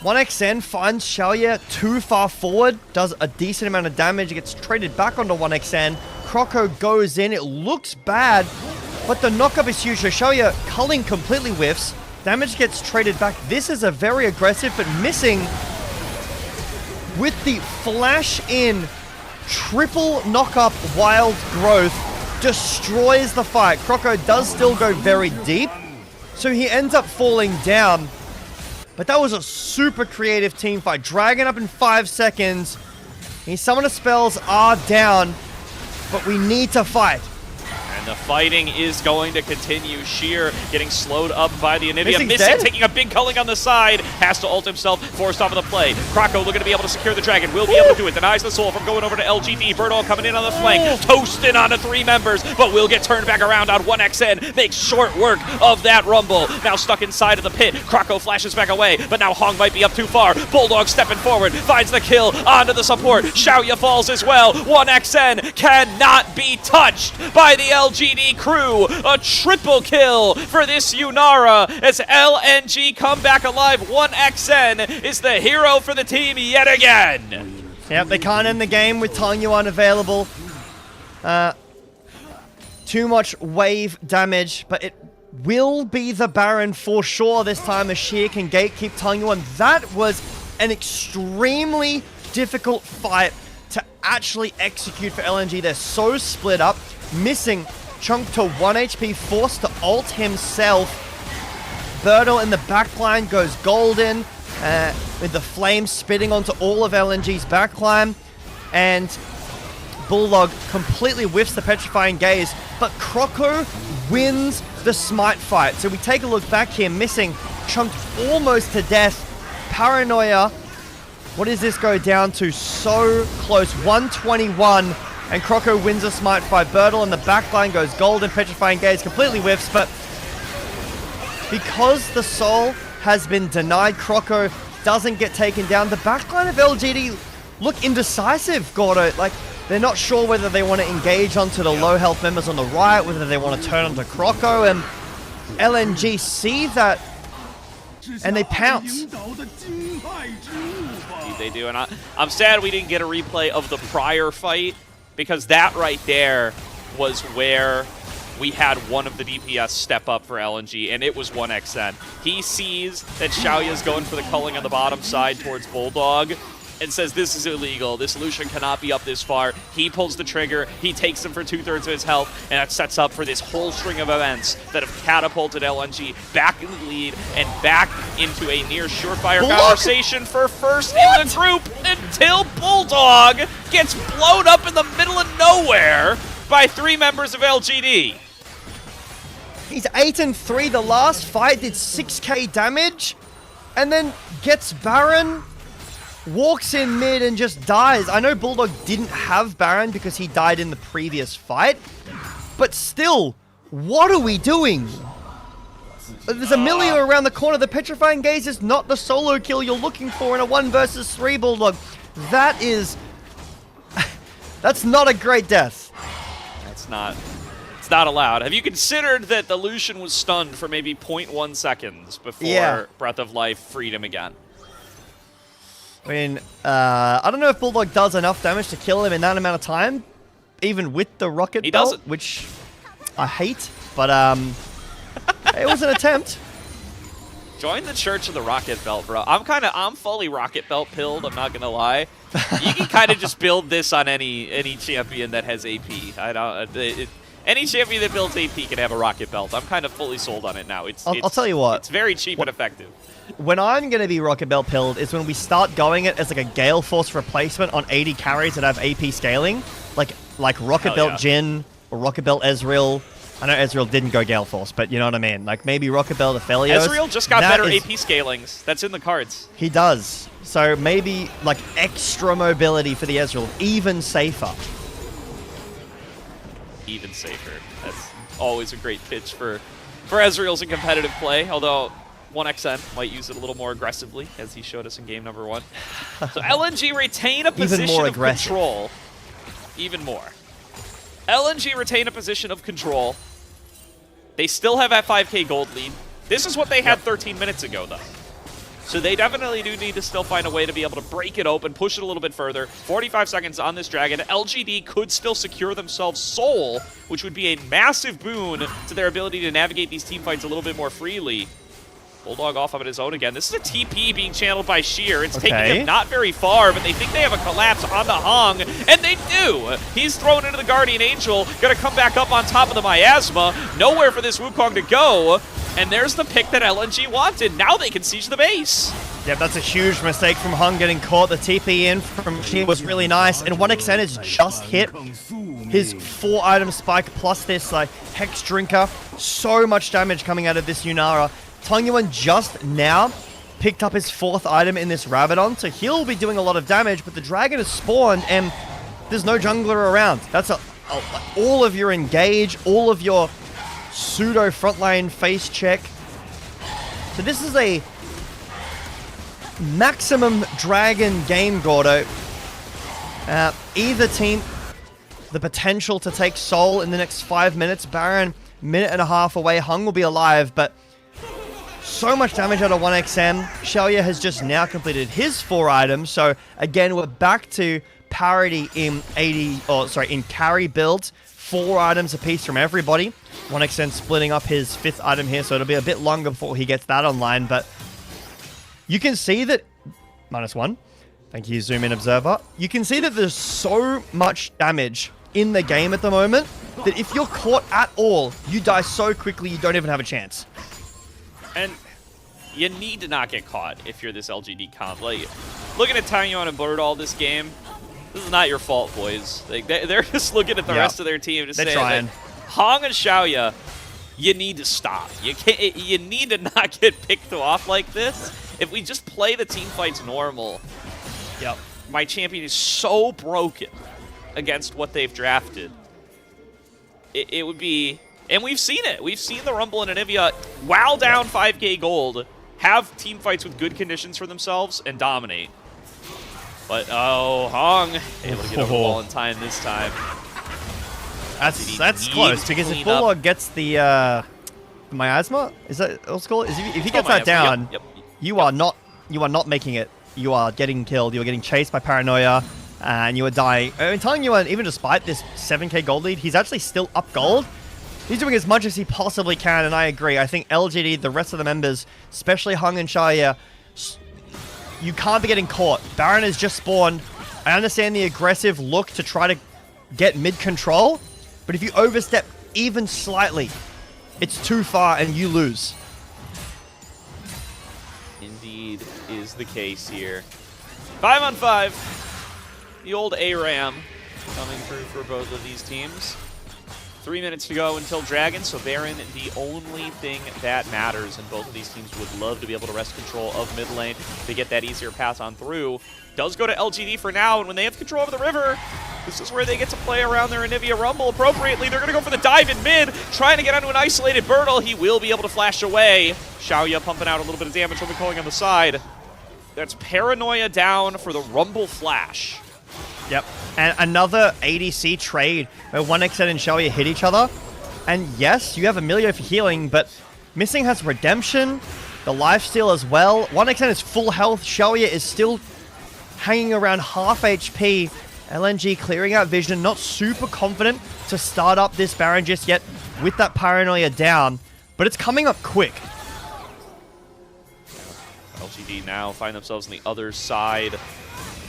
1xN finds Xiaoya too far forward, does a decent amount of damage, gets traded back onto 1xN. Croco goes in. It looks bad, but the knockup is huge. So Xiaoya culling completely whiffs. Damage gets traded back. This is a very aggressive, but Missing with the flash in, triple knockup wild growth, destroys the fight. Croco does still go very deep, so he ends up falling down. But that was a super creative team fight. Dragon up in 5 seconds. His summoner spells are down, but we need to fight. And the fighting is going to continue. Sheer getting slowed up by the Anivia. Missing taking a big culling on the side. Has to ult himself, forced off of the play. Krakow looking to be able to secure the Dragon. Will be able to do it. Denies the soul from going over to LGD. Bertle coming in on the flank. Toasting onto 3 members, but will get turned back around on 1xN. Makes short work of that Rumble. Now stuck inside of the pit. Krakow flashes back away, but now Hong might be up too far. Bulldog stepping forward. Finds the kill onto the support. Xiaoya falls as well. 1xN cannot be touched by the LGD crew. A triple kill for this Yunara as LNG come back alive. 1xN is the hero for the team yet again. Yep, they can't end the game with Tongyuan available. Too much wave damage, but it will be the Baron for sure this time as Sheer can gatekeep Tongyuan. That was an extremely difficult fight to actually execute for LNG. They're so split up. Missing Chunk to 1 HP, forced to ult himself. Bertle in the backline goes golden, with the flames spitting onto all of LNG's backline. And Bulldog completely whiffs the Petrifying Gaze, but Croco wins the Smite fight. So we take a look back here, Missing chunked almost to death. Paranoia, what does this go down to? So close, 121. And Croco wins a Smite fight. Bertle in the backline goes golden. Petrifying Gaze completely whiffs, but because the soul has been denied, Croco doesn't get taken down. The backline of LGD look indecisive, Gordo. Like, they're not sure whether they want to engage onto the low health members on the right, whether they want to turn onto Croco, and LNG see that and they pounce. They do, and I'm sad we didn't get a replay of the prior fight, because that right there was where we had one of the DPS step up for LNG, and it was 1xN. He sees that Xiaoya's going for the culling on the bottom side towards Bulldog, and says this is illegal, this Lucian cannot be up this far. He pulls the trigger, he takes him for 2/3 of his health, and that sets up for this whole string of events that have catapulted LNG back in the lead and back into a near surefire conversation for first in the group until Bulldog gets blown up in the middle of nowhere by 3 members of LGD. He's 8-3. The last fight did 6k damage, and then gets Baron, walks in mid and just dies. I know Bulldog didn't have Baron because he died in the previous fight, but still, what are we doing? There's Amelia around the corner. The Petrifying Gaze is not the solo kill you're looking for in a 1 versus 3, Bulldog. That is That's not a great death. It's not allowed. Have you considered that the Lucian was stunned for maybe 0.1 seconds before Breath of Life freed him again? I mean, I don't know if Bulldog does enough damage to kill him in that amount of time, even with the rocket belt, doesn't. which I hate, but it was an attempt. Join the Church of the Rocket Belt, bro. I'm fully Rocket Belt pilled, I'm not gonna lie. You can kind of just build this on any champion that has AP. Any champion that builds AP can have a Rocket Belt. I'm kind of fully sold on it now. I'll tell you what. It's very cheap and effective. When I'm going to be Rocket Belt pilled is when we start going it as like a Gale Force replacement on 80 carries that have AP scaling. Like Rocket Belt Jhin or Rocket Belt Ezreal. I know Ezreal didn't go Gale Force, but you know what I mean. Like maybe Rocket Belt Aphelios. Ezreal just got better AP scalings. That's in the cards. He does. So maybe like extra mobility for the Ezreal. Even safer. Even safer. That's always a great pitch for Ezreal's in competitive play, although 1xN might use it a little more aggressively, as he showed us in game number 1. So LNG retain a position of control. Even more. LNG retain a position of control. They still have that 5k gold lead. This is what they had 13 minutes ago, though. So they definitely do need to still find a way to be able to break it open, push it a little bit further. 45 seconds on this Dragon. LGD could still secure themselves Soul, which would be a massive boon to their ability to navigate these team fights a little bit more freely. Bulldog off of his own again. This is a TP being channeled by Sheer. It's taking him not very far, but they think they have a collapse on the Hung, and they do! He's thrown into the Guardian Angel, gonna come back up on top of the Miasma. Nowhere for this Wukong to go, and there's the pick that LNG wanted. Now they can siege the base. Yep, that's a huge mistake from Hung getting caught. The TP in from Sheer was really nice, and 1xN has just hit his 4-item spike plus this Hex Drinker. So much damage coming out of this Yunara. Tongyuan just now picked up his 4th item in this Rabadon, so he'll be doing a lot of damage, but the Dragon is spawned, and there's no jungler around. That's all of your engage, all of your pseudo frontline face check. So this is a maximum Dragon game, Gordo. Either team, the potential to take Soul in the next 5 minutes. Baron, minute and a half away. Hung will be alive, but so much damage out of 1xN. Xiaoya has just now completed his 4 items, so again, we're back to parity in in carry builds. 4 items apiece from everybody. 1xN splitting up his 5th item here, so it'll be a bit longer before he gets that online, but you can see that... -1. Thank you, Zoom In Observer. You can see that there's so much damage in the game at the moment that if you're caught at all, you die so quickly you don't even have a chance. And you need to not get caught if you're this LGD comp. Like, looking at Taiyuan and Birdall this game, this is not your fault, boys. Like, they're just looking at the rest of their team to say that Hong and Xiaoya, you need to stop. You need to not get picked off like this. If we just play the team fights normal, my champion is so broken against what they've drafted. It would be... And we've seen it. We've seen the Rumble and Anivia, while down 5k gold, have team fights with good conditions for themselves and dominate. But, oh, Hong able to get over the wall in time this time. That's close, because if Bulldog gets the miasma, is that what's called? If he gets that down, you are not making it. You are getting killed. You are getting chased by Paranoia, and you are dying. I'm telling you, even despite this 7k gold lead, he's actually still up gold. He's doing as much as he possibly can, and I agree. I think LGD, the rest of the members, especially Hung and Xiaoya, you can't be getting caught. Baron has just spawned. I understand the aggressive look to try to get mid-control, but if you overstep even slightly, it's too far and you lose. Indeed is the case here. 5-on-5. The old ARAM coming through for both of these teams. 3 minutes to go until Dragon, so Baron, the only thing that matters, and both of these teams would love to be able to wrest control of mid lane to get that easier pass on through. Does go to LGD for now, and when they have control over the river, this is where they get to play around their Anivia Rumble appropriately. They're going to go for the dive in mid, trying to get onto an isolated Birdle. He will be able to flash away. Xiaoya pumping out a little bit of damage from the calling on the side. That's Paranoia down for the Rumble flash. Yep. And another ADC trade where 1xN and Xiaoya hit each other. And yes, you have Emilio for healing, but Missing has Redemption, the lifesteal as well. 1xN is full health. Xiaoya is still hanging around half HP. LNG clearing out vision, not super confident to start up this Baron just yet with that Paranoia down, but it's coming up quick. LGD now find themselves on the other side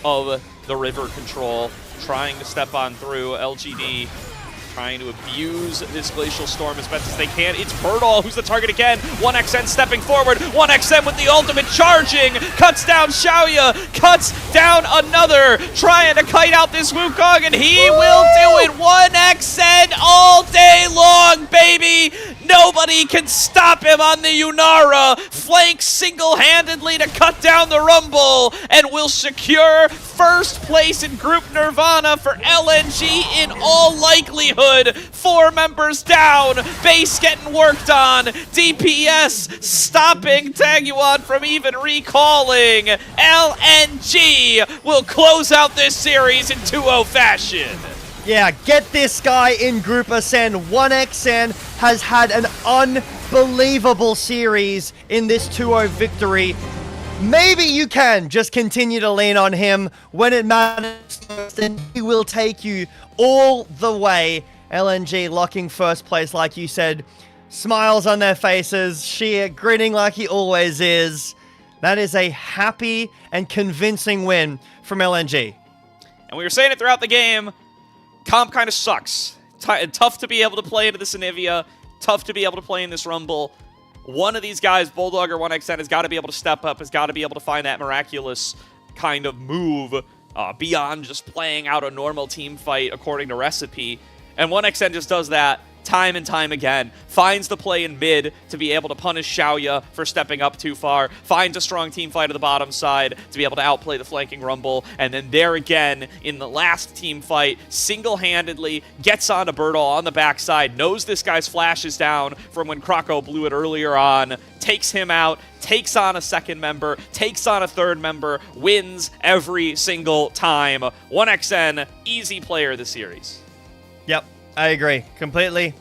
of the river control, trying to step on through. LGD trying to abuse this Glacial Storm as best as they can. It's Birdall who's the target again. 1xN stepping forward. 1xN with the ultimate charging. Cuts down Xiaoya. Cuts down another. Trying to kite out this Wukong, and he will do it. 1xN all day long, baby. Nobody can stop him on the Yunara. Flanks single-handedly to cut down the Rumble, and will secure first place in Group Nirvana for LNG in all likelihood. 4 members down, base getting worked on, DPS stopping Taguan from even recalling. LNG will close out this series in 2-0 fashion. Yeah, get this guy in Group Ascend. 1xN has had an unbelievable series in this 2-0 victory. Maybe you can just continue to lean on him when it matters, and he will take you all the way. LNG locking first place, like you said. Smiles on their faces. Sheer grinning like he always is. That is a happy and convincing win from LNG. And we were saying it throughout the game. Comp kind of sucks. Tough to be able to play into this Anivia. Tough to be able to play in this Rumble. One of these guys, Bulldog or 1xN, has got to be able to step up, has got to be able to find that miraculous kind of move beyond just playing out a normal team fight according to recipe. And 1xN just does that time and time again. Finds the play in mid to be able to punish Xiaoya for stepping up too far. Finds a strong team fight at the bottom side to be able to outplay the flanking Rumble. And then there again, in the last team fight, single-handedly gets onto Birdall on the backside, knows this guy's flash is down from when Krako blew it earlier on, takes him out, takes on a second member, takes on a third member, wins every single time. 1xN, easy player of the series. Yep, I agree completely.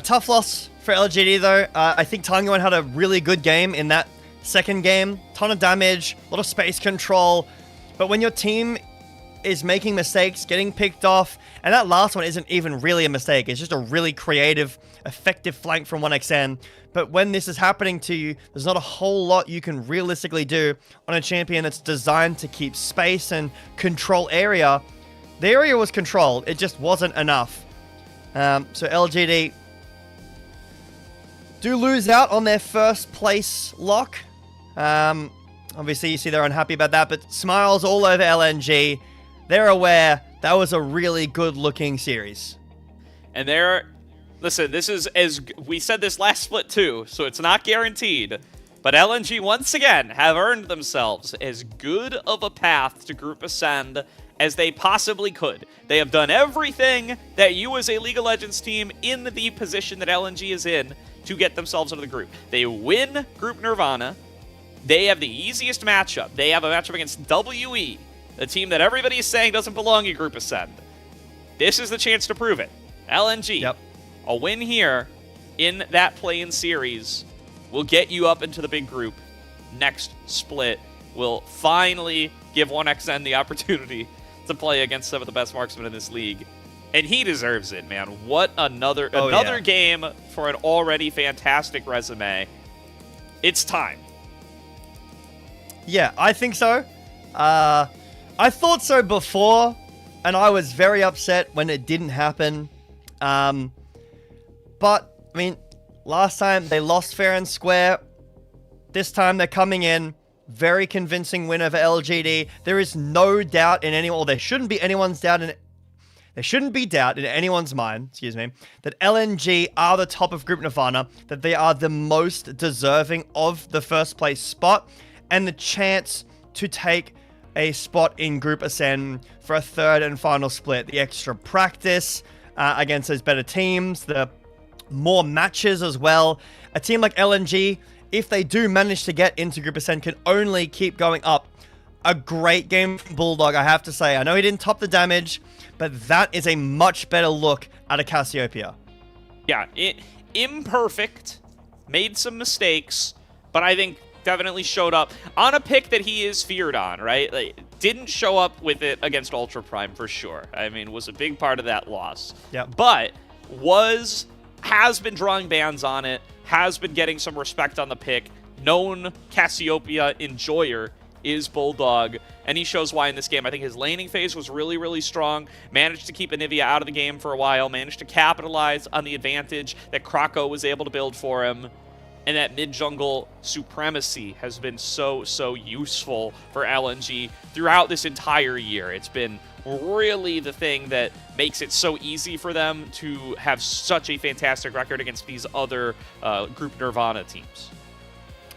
Tough loss for LGD though. I think Tangyuan had a really good game in that second game. Ton of damage, a lot of space control. But when your team is making mistakes, getting picked off, and that last one isn't even really a mistake. It's just a really creative, effective flank from 1xN. But when this is happening to you, there's not a whole lot you can realistically do on a champion that's designed to keep space and control area. The area was controlled, it just wasn't enough. So LGD do lose out on their first place lock. Obviously, you see they're unhappy about that, but smiles all over LNG. They're aware that was a really good-looking series. And listen, this is, as we said this last split too, so it's not guaranteed. But LNG, once again, have earned themselves as good of a path to Group Ascend as they possibly could. They have done everything that you as a League of Legends team in the position that LNG is in to get themselves into the group. They win Group Nirvana. They have the easiest matchup. They have a matchup against WE, the team that everybody is saying doesn't belong in Group Ascend. This is the chance to prove it. LNG, yep. A win here in that play-in series will get you up into the big group. Next split will finally give 1xN the opportunity to play against some of the best marksmen in this league. And he deserves it, man. What another game for an already fantastic resume. It's time. Yeah, I think so. I thought so before, and I was very upset when it didn't happen. But, I mean, last time they lost fair and square. This time they're coming in. Very convincing win over LGD. There is no doubt in anyone, or there shouldn't be anyone's doubt in there shouldn't be doubt in anyone's mind, excuse me, that LNG are the top of Group Nirvana, that they are the most deserving of the first place spot, and the chance to take a spot in Group Ascend for a third and final split. The extra practice against those better teams, the more matches as well. A team like LNG, if they do manage to get into Group Ascend, can only keep going up. a great game from Bulldog, I have to say. I know he didn't top the damage, but that is a much better look at a Cassiopeia. Yeah, imperfect, made some mistakes, but I think definitely showed up on a pick that he is feared on, right? Like, didn't show up with it against Ultra Prime for sure. I mean, was a big part of that loss. Yeah. But has been drawing bans on it, has been getting some respect on the pick, known Cassiopeia enjoyer is Bulldog, and he shows why in this game. I think his laning phase was really, really strong, managed to keep Anivia out of the game for a while, managed to capitalize on the advantage that Krako was able to build for him, and that mid-jungle supremacy has been so, so useful for LNG throughout this entire year. It's been really the thing that makes it so easy for them to have such a fantastic record against these other Group Nirvana teams.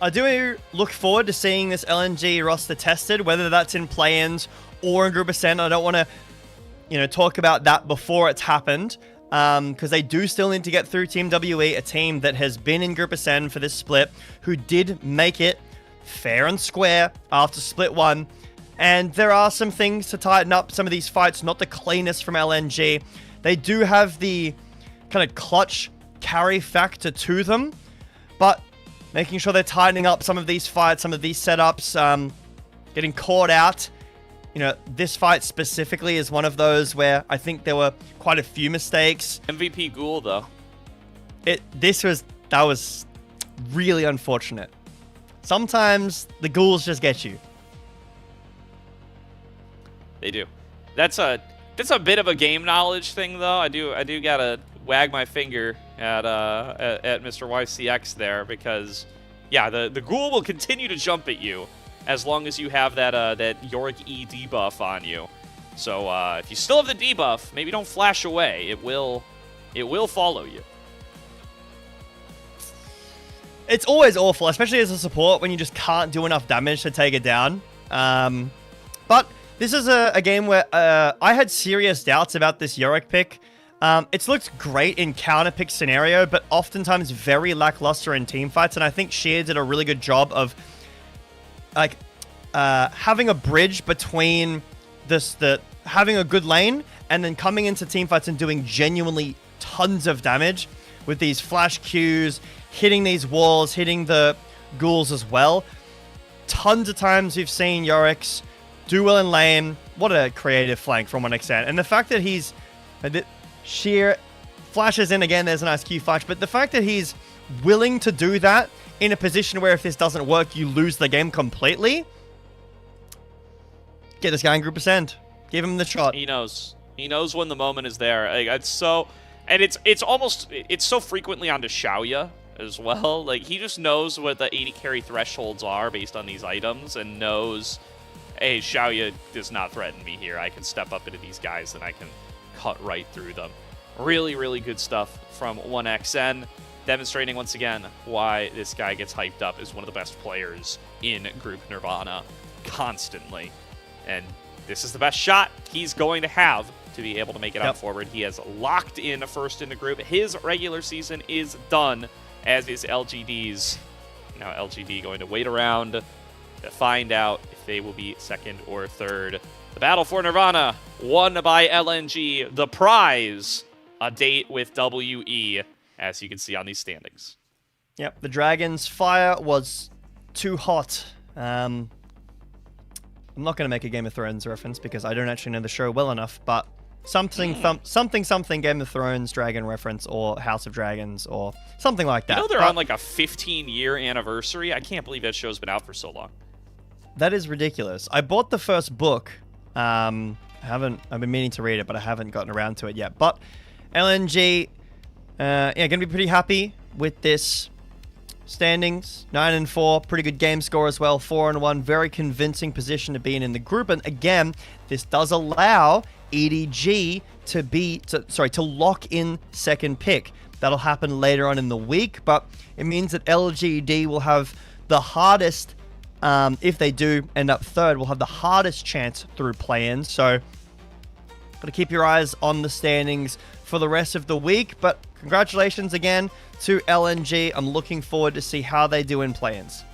I do look forward to seeing this LNG roster tested, whether that's in play-ins or in Group Ascent. I don't want to, talk about that before it's happened, because they do still need to get through Team WE, a team that has been in Group Ascent for this split, who did make it fair and square after Split 1. And there are some things to tighten up some of these fights, not the cleanest from LNG. They do have the kind of clutch carry factor to them, but making sure they're tightening up some of these fights, some of these setups, getting caught out. This fight specifically is one of those where I think there were quite a few mistakes. MVP Ghoul, though. That was really unfortunate. Sometimes the ghouls just get you. They do. That's a bit of a game knowledge thing, though. I do gotta wag my finger at Mr. YCX there, because yeah, the ghoul will continue to jump at you as long as you have that Yorick E debuff on you. So if you still have the debuff, maybe don't flash away. It will follow you. It's always awful, especially as a support, when you just can't do enough damage to take it down. But this is a game where I had serious doubts about this Yorick pick. It's looked great in counter pick scenario, but oftentimes very lackluster in team fights. And I think Sheer did a really good job of having a bridge between having a good lane and then coming into team fights and doing genuinely tons of damage with these flash Qs, hitting these walls, hitting the ghouls as well. Tons of times we've seen Yorick's do well in lane. What a creative flank from 1xN. And the fact that he's Sheer flashes in again, there's a nice Q flash, but the fact that he's willing to do that in a position where if this doesn't work, you lose the game completely. Get this guy in Group Ascent. Give him the shot. He knows. He knows when the moment is there. It's so frequently onto Xiaoya as well. Like, he just knows what the 80 carry thresholds are based on these items and knows, hey, Xiaoya does not threaten me here. I can step up into these guys and I can cut right through them. Really, really good stuff from 1xN, demonstrating once again why this guy gets hyped up as one of the best players in Group Nirvana constantly. And this is the best shot he's going to have to be able to make it out forward. He has locked in first in the group. His regular season is done, as is LGD's. Now LGD going to wait around to find out if they will be second or third. The battle for Nirvana, won by LNG. The prize, a date with WE, as you can see on these standings. Yep, the Dragon's fire was too hot. I'm not going to make a Game of Thrones reference because I don't actually know the show well enough, but something Game of Thrones Dragon reference, or House of Dragons, or something like that. You know they're on like a 15-year anniversary? I can't believe that show's been out for so long. That is ridiculous. I bought the first book. I've been meaning to read it, but I haven't gotten around to it yet. But LNG, gonna be pretty happy with this standings. 9-4, pretty good game score as well. 4-1, very convincing position to be in the group. And again, this does allow EDG to lock in second pick. That'll happen later on in the week, but it means that LGD will have the hardest. If they do end up third, we'll have the hardest chance through play-in. So, gotta keep your eyes on the standings for the rest of the week. But congratulations again to LNG. I'm looking forward to see how they do in play-ins.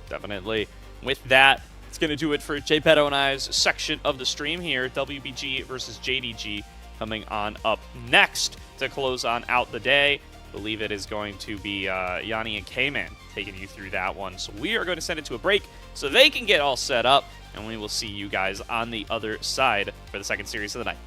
Definitely. With that, It's going to do it for Jay Beto and I's section of the stream here. WBG versus JDG coming on up next to close on out the day. I believe it is going to be Yanni and K-Man taking you through that one. So we are going to send it to a break so they can get all set up, and we will see you guys on the other side for the second series of the night.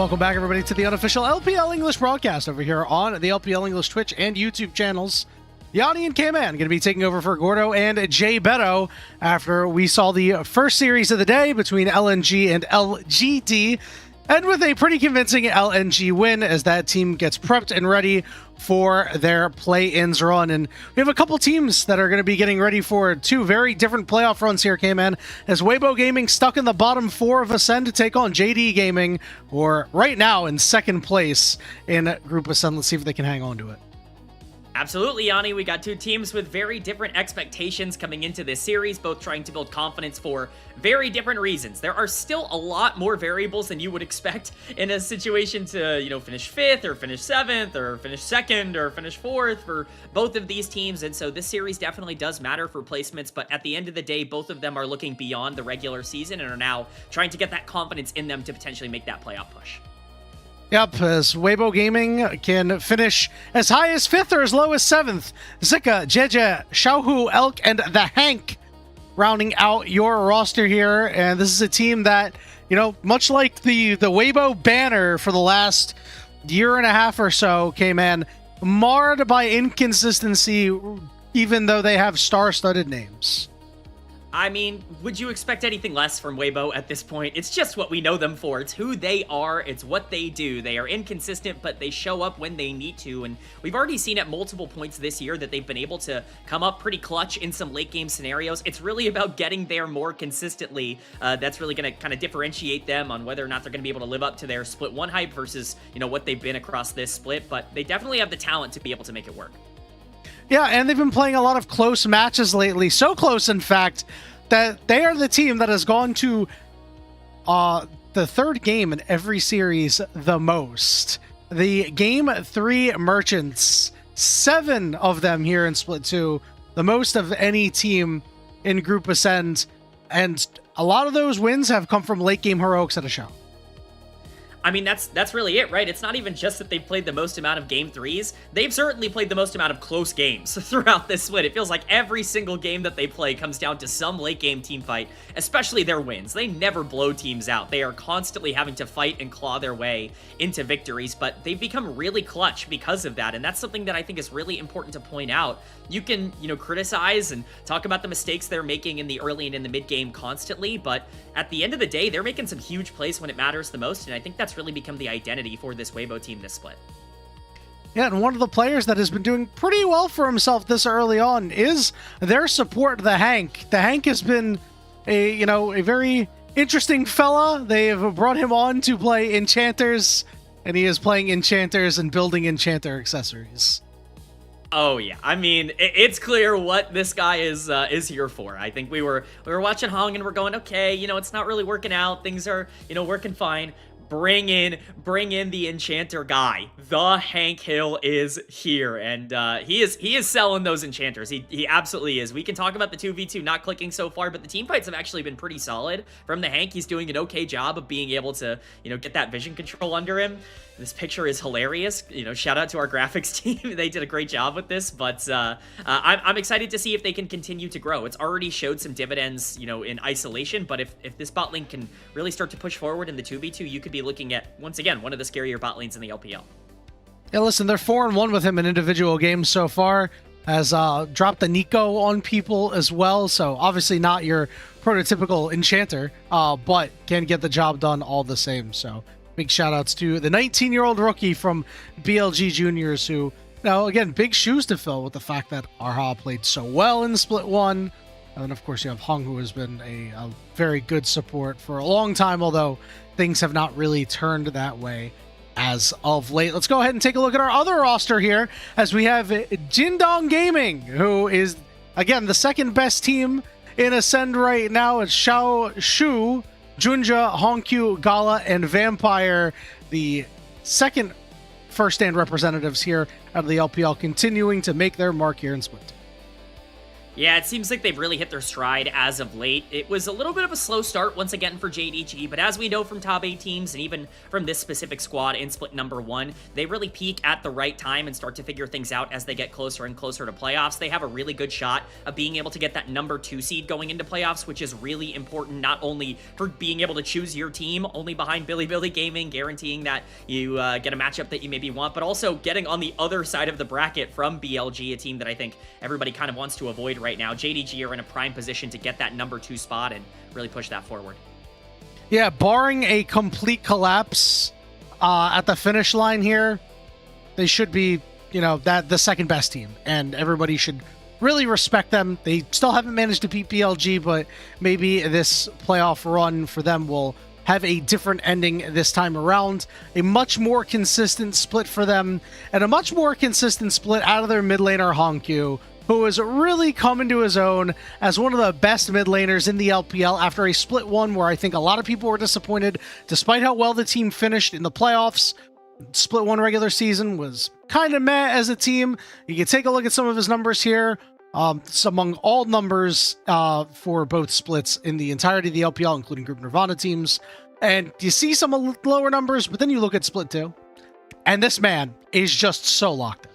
Welcome back, everybody, to the unofficial LPL English broadcast over here on the LPL English Twitch and YouTube channels. Yanni and K-Man going to be taking over for Gordo and Jay Beto after we saw the first series of the day between LNG and LGD, and with a pretty convincing LNG win as that team gets prepped and ready for their play-ins run. And we have a couple teams that are going to be getting ready for two very different playoff runs here, K-Man, as Weibo Gaming stuck in the bottom 4 of Ascend to take on JD Gaming, or right now in second place in Group Ascend. Let's see if they can hang on to it. Absolutely, Yanni. We got two teams with very different expectations coming into this series, both trying to build confidence for very different reasons. There are still a lot more variables than you would expect in a situation to, finish 5th or finish 7th or finish 2nd or finish 4th for both of these teams. And so this series definitely does matter for placements, but at the end of the day, both of them are looking beyond the regular season and are now trying to get that confidence in them to potentially make that playoff push. Yep, as Weibo Gaming can finish as high as 5th or as low as 7th. Zika, Jeje, Xiaohu, Elk, and the Hank rounding out your roster here. And this is a team that, much like the Weibo banner for the last year and a half or so, K-Man, marred by inconsistency, even though they have star-studded names. I mean, would you expect anything less from Weibo at this point? It's just what we know them for. It's who they are. It's what they do. They are inconsistent, but they show up when they need to. And we've already seen at multiple points this year that they've been able to come up pretty clutch in some late game scenarios. It's really about getting there more consistently. That's really going to kind of differentiate them on whether or not they're going to be able to live up to their Split 1 hype versus, what they've been across this split. But they definitely have the talent to be able to make it work. Yeah, and they've been playing a lot of close matches lately. So close, in fact, that they are the team that has gone to the third game in every series the most. The Game 3 Merchants, 7 of them here in Split 2, the most of any team in Group Ascend, and a lot of those wins have come from late game heroics at a show. I mean, that's really it, right? It's not even just that they've played the most amount of Game 3s. They've certainly played the most amount of close games throughout this split. It feels like every single game that they play comes down to some late game team fight, especially their wins. They never blow teams out. They are constantly having to fight and claw their way into victories, but they've become really clutch because of that, and that's something that I think is really important to point out. You can, criticize and talk about the mistakes they're making in the early and in the mid game constantly, but at the end of the day, they're making some huge plays when it matters the most, and I think that's really become the identity for this Weibo team this split. Yeah, and one of the players that has been doing pretty well for himself this early on is their support, the Hank. The Hank has been a very interesting fella. They have brought him on to play Enchanters, and he is playing Enchanters and building Enchanter accessories. Oh yeah, I mean, it's clear what this guy is here for. I think we were watching Hong and we're going, okay, it's not really working out. Things are, working fine. Bring in the Enchanter guy. The Hank Hill is here, and he is selling those Enchanters. He absolutely is. We can talk about the 2v2 not clicking so far, but the team fights have actually been pretty solid. From the Hank, he's doing an okay job of being able to, get that vision control under him. This picture is hilarious. Shout out to our graphics team. They did a great job with this, but I'm excited to see if they can continue to grow. It's already showed some dividends, in isolation, but if this bot lane can really start to push forward in the 2v2, you could be looking at, once again, one of the scarier bot lanes in the LPL. Yeah, listen, they're 4-1 with him in individual games so far. Has dropped the Nico on people as well, so obviously not your prototypical Enchanter, but can get the job done all the same, so big shout-outs to the 19-year-old rookie from BLG Juniors who, again, big shoes to fill with the fact that Arha played so well in Split 1. And then, of course, you have Hung, who has been a very good support for a long time, although things have not really turned that way as of late. Let's go ahead and take a look at our other roster here, as we have Jindong Gaming, who is, again, the second best team in Ascend right now. It's Xiao Shu, Junja, Honkyu, Gala, and Vampire, the second first-stand representatives here out of the LPL, continuing to make their mark here in Split. Yeah, it seems like they've really hit their stride as of late. It was a little bit of a slow start once again for JDG, but as we know from top 8 teams and even from this specific squad in split number 1, they really peak at the right time and start to figure things out as they get closer and closer to playoffs. They have a really good shot of being able to get that number 2 seed going into playoffs, which is really important not only for being able to choose your team only behind Billy Gaming, guaranteeing that you get a matchup that you maybe want, but also getting on the other side of the bracket from BLG, a team that I think everybody kind of wants to avoid right now. JDG are in a prime position to get that number 2 spot and really push that forward. Yeah, barring a complete collapse at the finish line here, they should be, that the second best team, and everybody should really respect them. They still haven't managed to beat BLG, but maybe this playoff run for them will have a different ending this time around. A much more consistent split for them, and a much more consistent split out of their mid laner Honkyu, who has really come into his own as one of the best mid laners in the LPL after a split 1 where I think a lot of people were disappointed despite how well the team finished in the playoffs. Split 1 regular season was kind of meh as a team. You can take a look at some of his numbers here. It's among all numbers for both splits in the entirety of the LPL, including Group Nirvana teams. And you see some lower numbers, but then you look at split 2, and this man is just so locked in.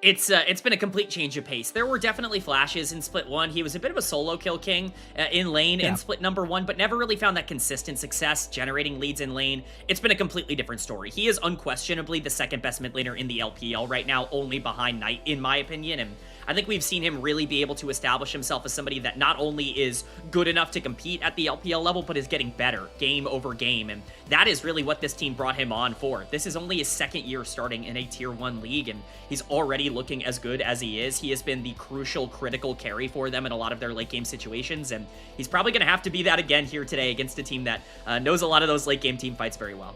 It's been a complete change of pace. There were definitely flashes in split 1. He was a bit of a solo kill king in lane in split number 1, but never really found that consistent success generating leads in lane. It's been a completely different story. He is unquestionably the second best mid laner in the LPL right now, only behind Knight, in my opinion, and I think we've seen him really be able to establish himself as somebody that not only is good enough to compete at the LPL level, but is getting better game over game, and that is really what this team brought him on for. This is only his second year starting in a tier 1 league, and he's already looking as good as he is. He has been the crucial, critical carry for them in a lot of their late game situations, and he's probably going to have to be that again here today against a team that knows a lot of those late game team fights very well.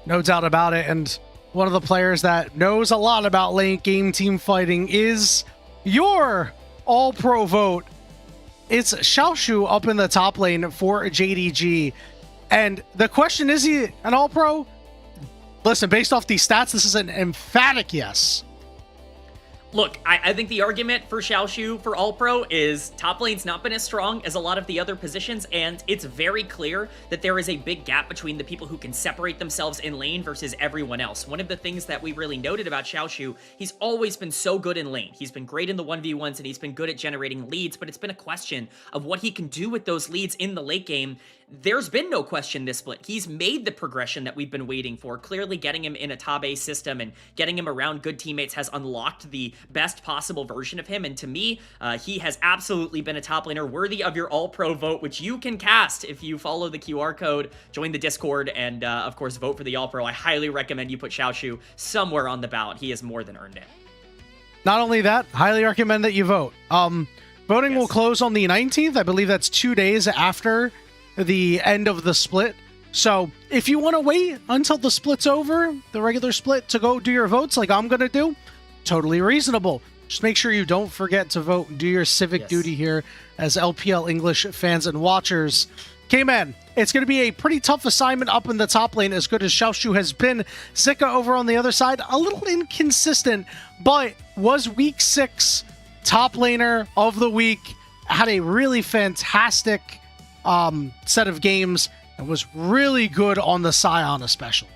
No doubt about it, and one of the players that knows a lot about late game team fighting is your all-pro vote. It's Xiaoshu up in the top lane for JDG. And the question, is he an all-pro? Listen, based off these stats, this is an emphatic yes. Look, I think the argument for Xiaoshu for All-Pro is top lane's not been as strong as a lot of the other positions, and it's very clear that there is a big gap between the people who can separate themselves in lane versus everyone else. One of the things that we really noted about Xiaoshu, he's always been so good in lane. He's been great in the 1v1s, and he's been good at generating leads, but it's been a question of what he can do with those leads in the late game. There's been no question this split. He's made the progression that we've been waiting for. Clearly getting him in a top A system and getting him around good teammates has unlocked the best possible version of him. And to me, he has absolutely been a top laner worthy of your all-pro vote, which you can cast if you follow the QR code, join the Discord, and of course, vote for the all-pro. I highly recommend you put Xiaoshu somewhere on the ballot. He has more than earned it. Not only that, highly recommend that you vote. Voting will close on the 19th. I believe that's 2 days after the end of the split. So if you want to wait until the split's over, the regular split, to go do your votes like I'm going to do, totally reasonable. Just make sure you don't forget to vote and do your civic duty here as LPL English fans and watchers. K-Man, it's going to be a pretty tough assignment up in the top lane, as good as Xiaoshu has been. Zika over on the other side, a little inconsistent, but was week 6 top laner of the week. Had a really fantastic set of games and was really good on the Scion especially.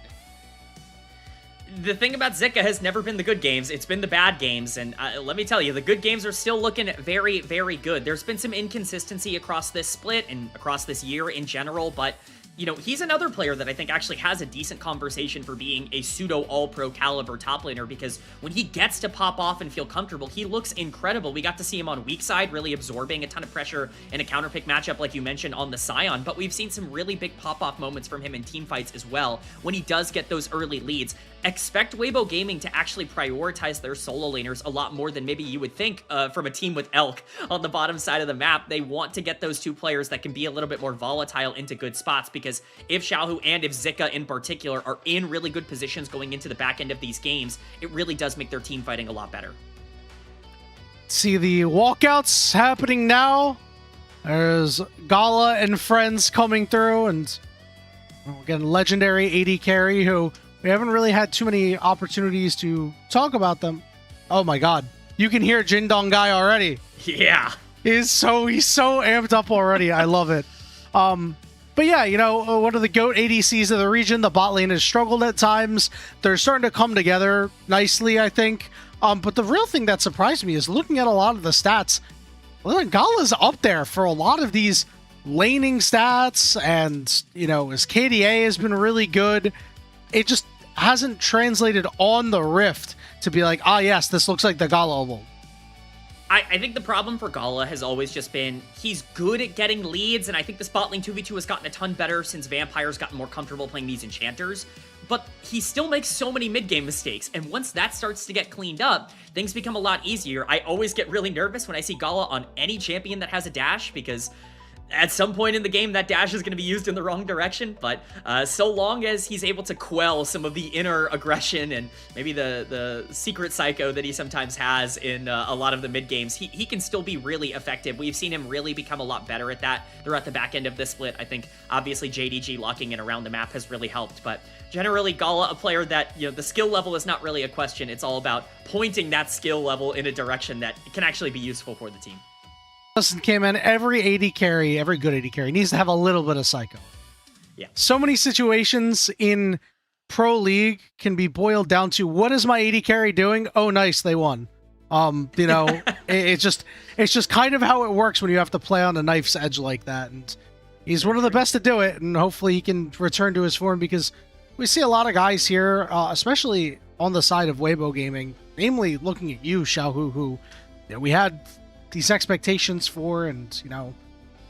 The thing about Zika has never been the good games, it's been the bad games, and let me tell you, the good games are still looking very, very good. There's been some inconsistency across this split and across this year in general, but you know, he's another player that I think actually has a decent conversation for being a pseudo all-pro caliber top laner, because when he gets to pop off and feel comfortable, he looks incredible. We got to see him on weak side, really absorbing a ton of pressure in a counter pick matchup, like you mentioned, on the Scion, but we've seen some really big pop-off moments from him in team fights as well when he does get those early leads. Expect Weibo Gaming to actually prioritize their solo laners a lot more than maybe you would think from a team with Elk on the bottom side of the map. They want to get those two players that can be a little bit more volatile into good spots, because if Xiaohu and if Zika in particular are in really good positions going into the back end of these games, it really does make their team fighting a lot better. See the walkouts happening now. There's Gala and friends coming through, and again, legendary AD carry, who we haven't really had too many opportunities to talk about them. Oh my god. You can hear Jindong guy already. Yeah. He's so amped up already. I love it. But yeah, you know, one of the GOAT ADCs of the region, the bot lane has struggled at times. They're starting to come together nicely, I think. But the real thing that surprised me is looking at a lot of the stats. Well, Gala's up there for a lot of these laning stats, and, you know, his KDA has been really good. It just hasn't translated on the Rift to be like, ah, yes, this looks like the Gala of old. I think the problem for Gala has always just been he's good at getting leads, and I think the spot lane 2v2 has gotten a ton better since Vampire's gotten more comfortable playing these enchanters, but he still makes so many mid-game mistakes, and once that starts to get cleaned up, things become a lot easier. I always get really nervous when I see Gala on any champion that has a dash, because at some point in the game, that dash is going to be used in the wrong direction, but so long as he's able to quell some of the inner aggression and maybe the secret psycho that he sometimes has in a lot of the mid games, he can still be really effective. We've seen him really become a lot better at that throughout the back end of this split. I think, obviously, JDG locking in around the map has really helped, but generally, Gala, a player that, you know, the skill level is not really a question. It's all about pointing that skill level in a direction that can actually be useful for the team. Listen, K-Man, every AD carry, every good AD carry needs to have a little bit of psycho. Yeah. So many situations in Pro League can be boiled down to, what is my AD carry doing? Oh, nice, they won. You know, it's just kind of how it works when you have to play on a knife's edge like that. And he's one of the best to do it, and hopefully he can return to his form, because we see a lot of guys here, especially on the side of Weibo Gaming, namely looking at you, Xiaohu, who, you know, we had these expectations for, and, you know,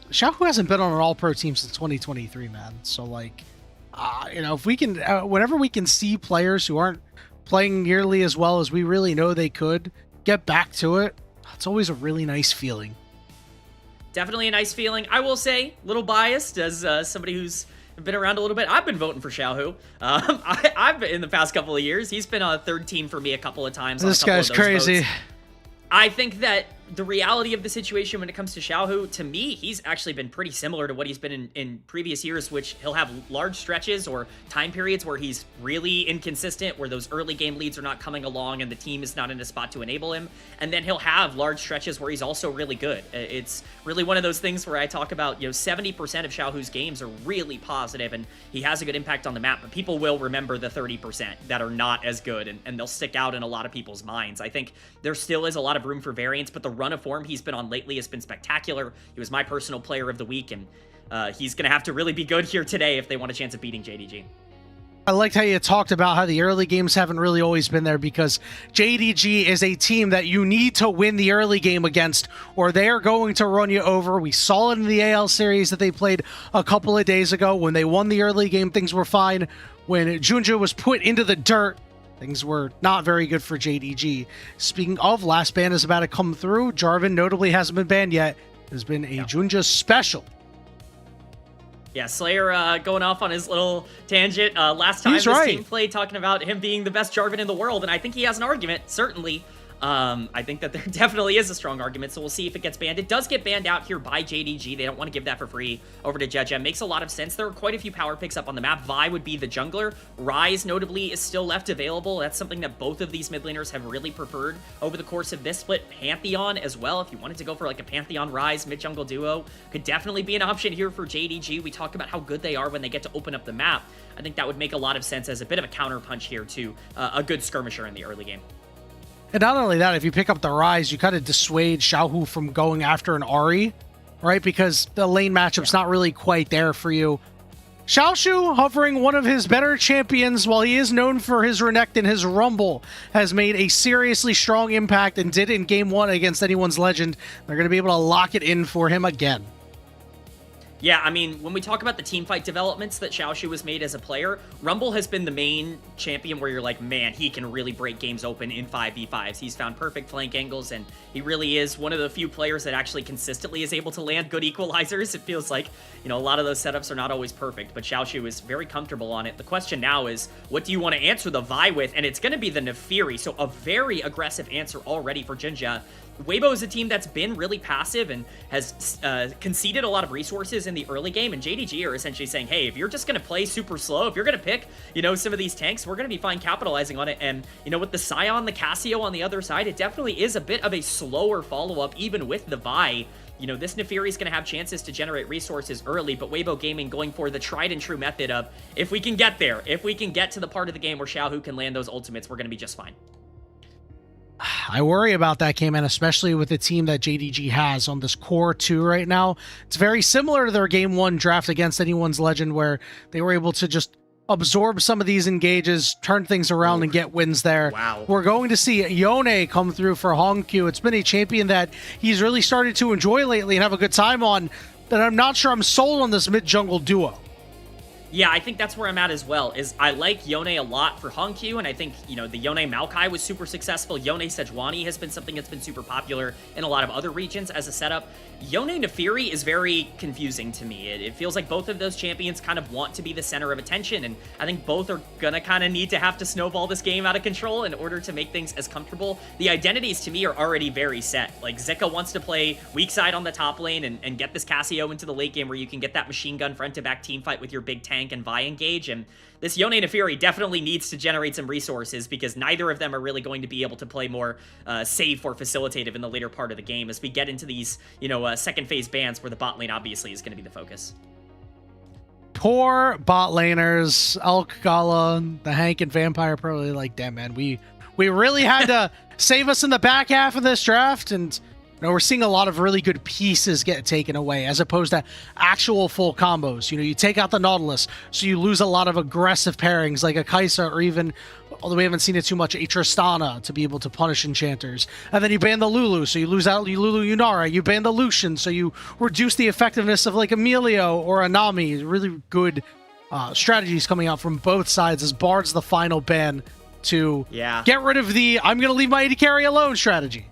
Xiaohu hasn't been on an all-pro team since 2023, man. So, like, you know, if we can, whenever we can see players who aren't playing nearly as well as we really know they could get back to it, it's always a really nice feeling. Definitely a nice feeling. I will say, a little biased as somebody who's been around a little bit. I've been voting for Xiaohu. I've been, in the past couple of years, he's been on a third team for me a couple of times. This guy's crazy. Votes. I think that the reality of the situation when it comes to Xiaohu, to me, he's actually been pretty similar to what he's been in previous years, which he'll have large stretches or time periods where he's really inconsistent, where those early game leads are not coming along and the team is not in a spot to enable him. And then he'll have large stretches where he's also really good. It's really one of those things where I talk about, you know, 70% of Xiaohu's games are really positive and he has a good impact on the map, but people will remember the 30% that are not as good, and they'll stick out in a lot of people's minds. I think there still is a lot of room for variance, but the run of form he's been on lately has been spectacular. He was my personal player of the week, and he's going to have to really be good here today if they want a chance of beating JDG. I liked how you talked about how the early games haven't really always been there, because JDG is a team that you need to win the early game against, or they are going to run you over. We saw it in the AL series that they played a couple of days ago. When they won the early game, things were fine. When Junja was put into the dirt, things were not very good for JDG. Speaking of, last ban is about to come through. Jarvan notably hasn't been banned yet. There's been a Junja special. Yeah, Slayer going off on his little tangent. Last time this team played, talking about him being the best Jarvan in the world, and I think he has an argument, certainly. I think that there definitely is a strong argument, so we'll see if it gets banned. It does get banned out here by JDG. They don't want to give that for free over to Jejem. Makes a lot of sense. There are quite a few power picks up on the map. Vi would be the jungler. Ryze, notably, is still left available. That's something that both of these mid laners have really preferred over the course of this split. Pantheon as well, if you wanted to go for like a Pantheon Ryze mid-jungle duo, could definitely be an option here for JDG. We talk about how good they are when they get to open up the map. I think that would make a lot of sense as a bit of a counter punch here to a good skirmisher in the early game. And not only that, if you pick up the Ryze, you kind of dissuade Xiaohu from going after an Ahri, right? Because the lane matchup's not really quite there for you. Xiaoshu, hovering one of his better champions, while he is known for his Renekton, his Rumble, has made a seriously strong impact and did it in Game 1 against anyone's Legend. They're going to be able to lock it in for him again. Yeah, I mean, when we talk about the teamfight developments that Xiaoshu has made as a player, Rumble has been the main champion where you're like, man, he can really break games open in 5v5s. He's found perfect flank angles, and he really is one of the few players that actually consistently is able to land good equalizers. It feels like, you know, a lot of those setups are not always perfect, but Xiaoshu is very comfortable on it. The question now is, what do you want to answer the Vi with? And it's going to be the Nefiri, so a very aggressive answer already for Jinja. Weibo is a team that's been really passive and has conceded a lot of resources in the early game, and JDG are essentially saying, hey, if you're just going to play super slow, if you're going to pick, some of these tanks, we're going to be fine capitalizing on it. And, with the Scion, the Cassio on the other side, it definitely is a bit of a slower follow-up, even with the Vi. This Neferi is going to have chances to generate resources early, but Weibo Gaming going for the tried and true method of, if we can get there, if we can get to the part of the game where Xiaohu can land those ultimates, we're going to be just fine. I worry about that, K-Man, especially with the team that JDG has on this core 2 right now. It's very similar to their Game 1 draft against Anyone's Legend, where they were able to just absorb some of these engages, turn things around, and get wins there. Wow. We're going to see Yone come through for Hongkyu. It's been a champion that he's really started to enjoy lately and have a good time on, that I'm not sure I'm sold on this mid-jungle duo. Yeah, I think that's where I'm at as well, is I like Yone a lot for Hongkyu, and I think, the Yone Maokai was super successful. Yone Sejuani has been something that's been super popular in a lot of other regions as a setup. Yone Neferi is very confusing to me. It feels like both of those champions kind of want to be the center of attention, and I think both are gonna kind of need to have to snowball this game out of control in order to make things as comfortable. The identities to me are already very set. Like, Zika wants to play weak side on the top lane and get this Cassio into the late game where you can get that machine gun front-to-back team fight with your big tank and Vi engage, and this Yone Neferi definitely needs to generate some resources because neither of them are really going to be able to play more safe or facilitative in the later part of the game as we get into these, second phase bans where the bot lane obviously is going to be the focus. Poor bot laners, Elk, Gala, the Hank, and Vampire probably like, damn, man, we really had to save us in the back half of this draft, and we're seeing a lot of really good pieces get taken away as opposed to actual full combos. You take out the Nautilus, so you lose a lot of aggressive pairings like a Kaisa, or even, although we haven't seen it too much, a Tristana to be able to punish enchanters. And then you ban the Lulu, so you lose out Lulu Yunara. You ban the Lucian, so you reduce the effectiveness of like Emilio or a Nami. Really good strategies coming out from both sides as Bard's the final ban to get rid of the I'm going to leave my AD carry alone strategy.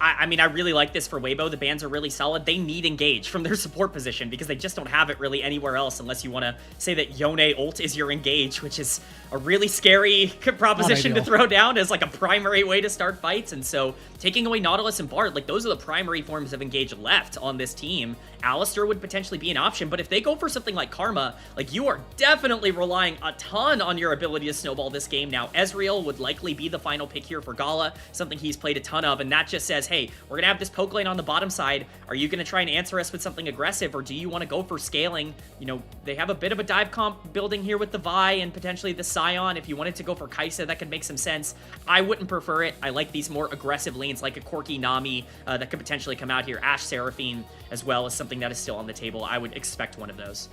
I mean, I really like this for Weibo. The bans are really solid. They need engage from their support position because they just don't have it really anywhere else unless you want to say that Yone ult is your engage, which is a really scary proposition to throw down as like a primary way to start fights. And so taking away Nautilus and Bard, like those are the primary forms of engage left on this team. Alistair would potentially be an option, but if they go for something like Karma, like you are definitely relying a ton on your ability to snowball this game. Now, Ezreal would likely be the final pick here for Gala, something he's played a ton of, and that just says, hey, we're gonna have this poke lane on the bottom side. Are you gonna try and answer us with something aggressive, or do you want to go for scaling? They have a bit of a dive comp building here with the Vi and potentially the Scion. If you wanted to go for Kaisa, that could make some sense. I wouldn't prefer it. I like these more aggressive lanes like a Corki Nami that could potentially come out here. Ashe Seraphine as well as something that is still on the table. I would expect one of those.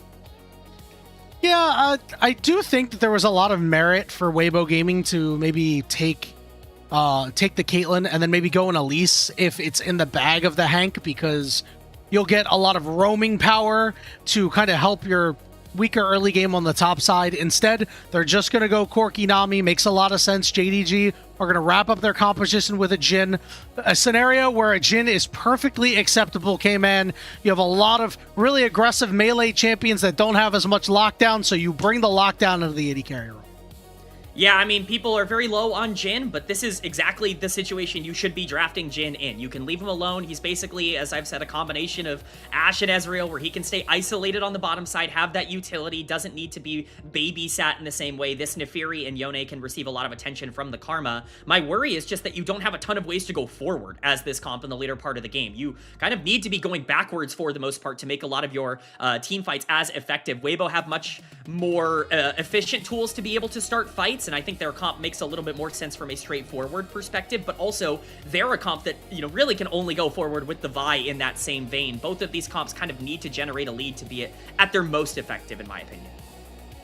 Yeah, I do think that there was a lot of merit for Weibo Gaming to maybe take the Caitlyn and then maybe go an Elise if it's in the bag of the Hank, because you'll get a lot of roaming power to kind of help your weaker early game on the top side. Instead, they're just going to go Corki Nami. Makes a lot of sense. JDG are going to wrap up their composition with a Jhin. A scenario where a Jhin is perfectly acceptable, K-Man. You have a lot of really aggressive melee champions that don't have as much lockdown, so you bring the lockdown into the AD carry role. Yeah, I mean, people are very low on Jhin, but this is exactly the situation you should be drafting Jhin in. You can leave him alone. He's basically, as I've said, a combination of Ashe and Ezreal, where he can stay isolated on the bottom side, have that utility, doesn't need to be babysat in the same way. This Neferi and Yone can receive a lot of attention from the Karma. My worry is just that you don't have a ton of ways to go forward as this comp in the later part of the game. You kind of need to be going backwards for the most part to make a lot of your team fights as effective. Weibo have much more efficient tools to be able to start fights, and I think their comp makes a little bit more sense from a straightforward perspective, but also they're a comp that, really can only go forward with the Vi in that same vein. Both of these comps kind of need to generate a lead to be at their most effective, in my opinion.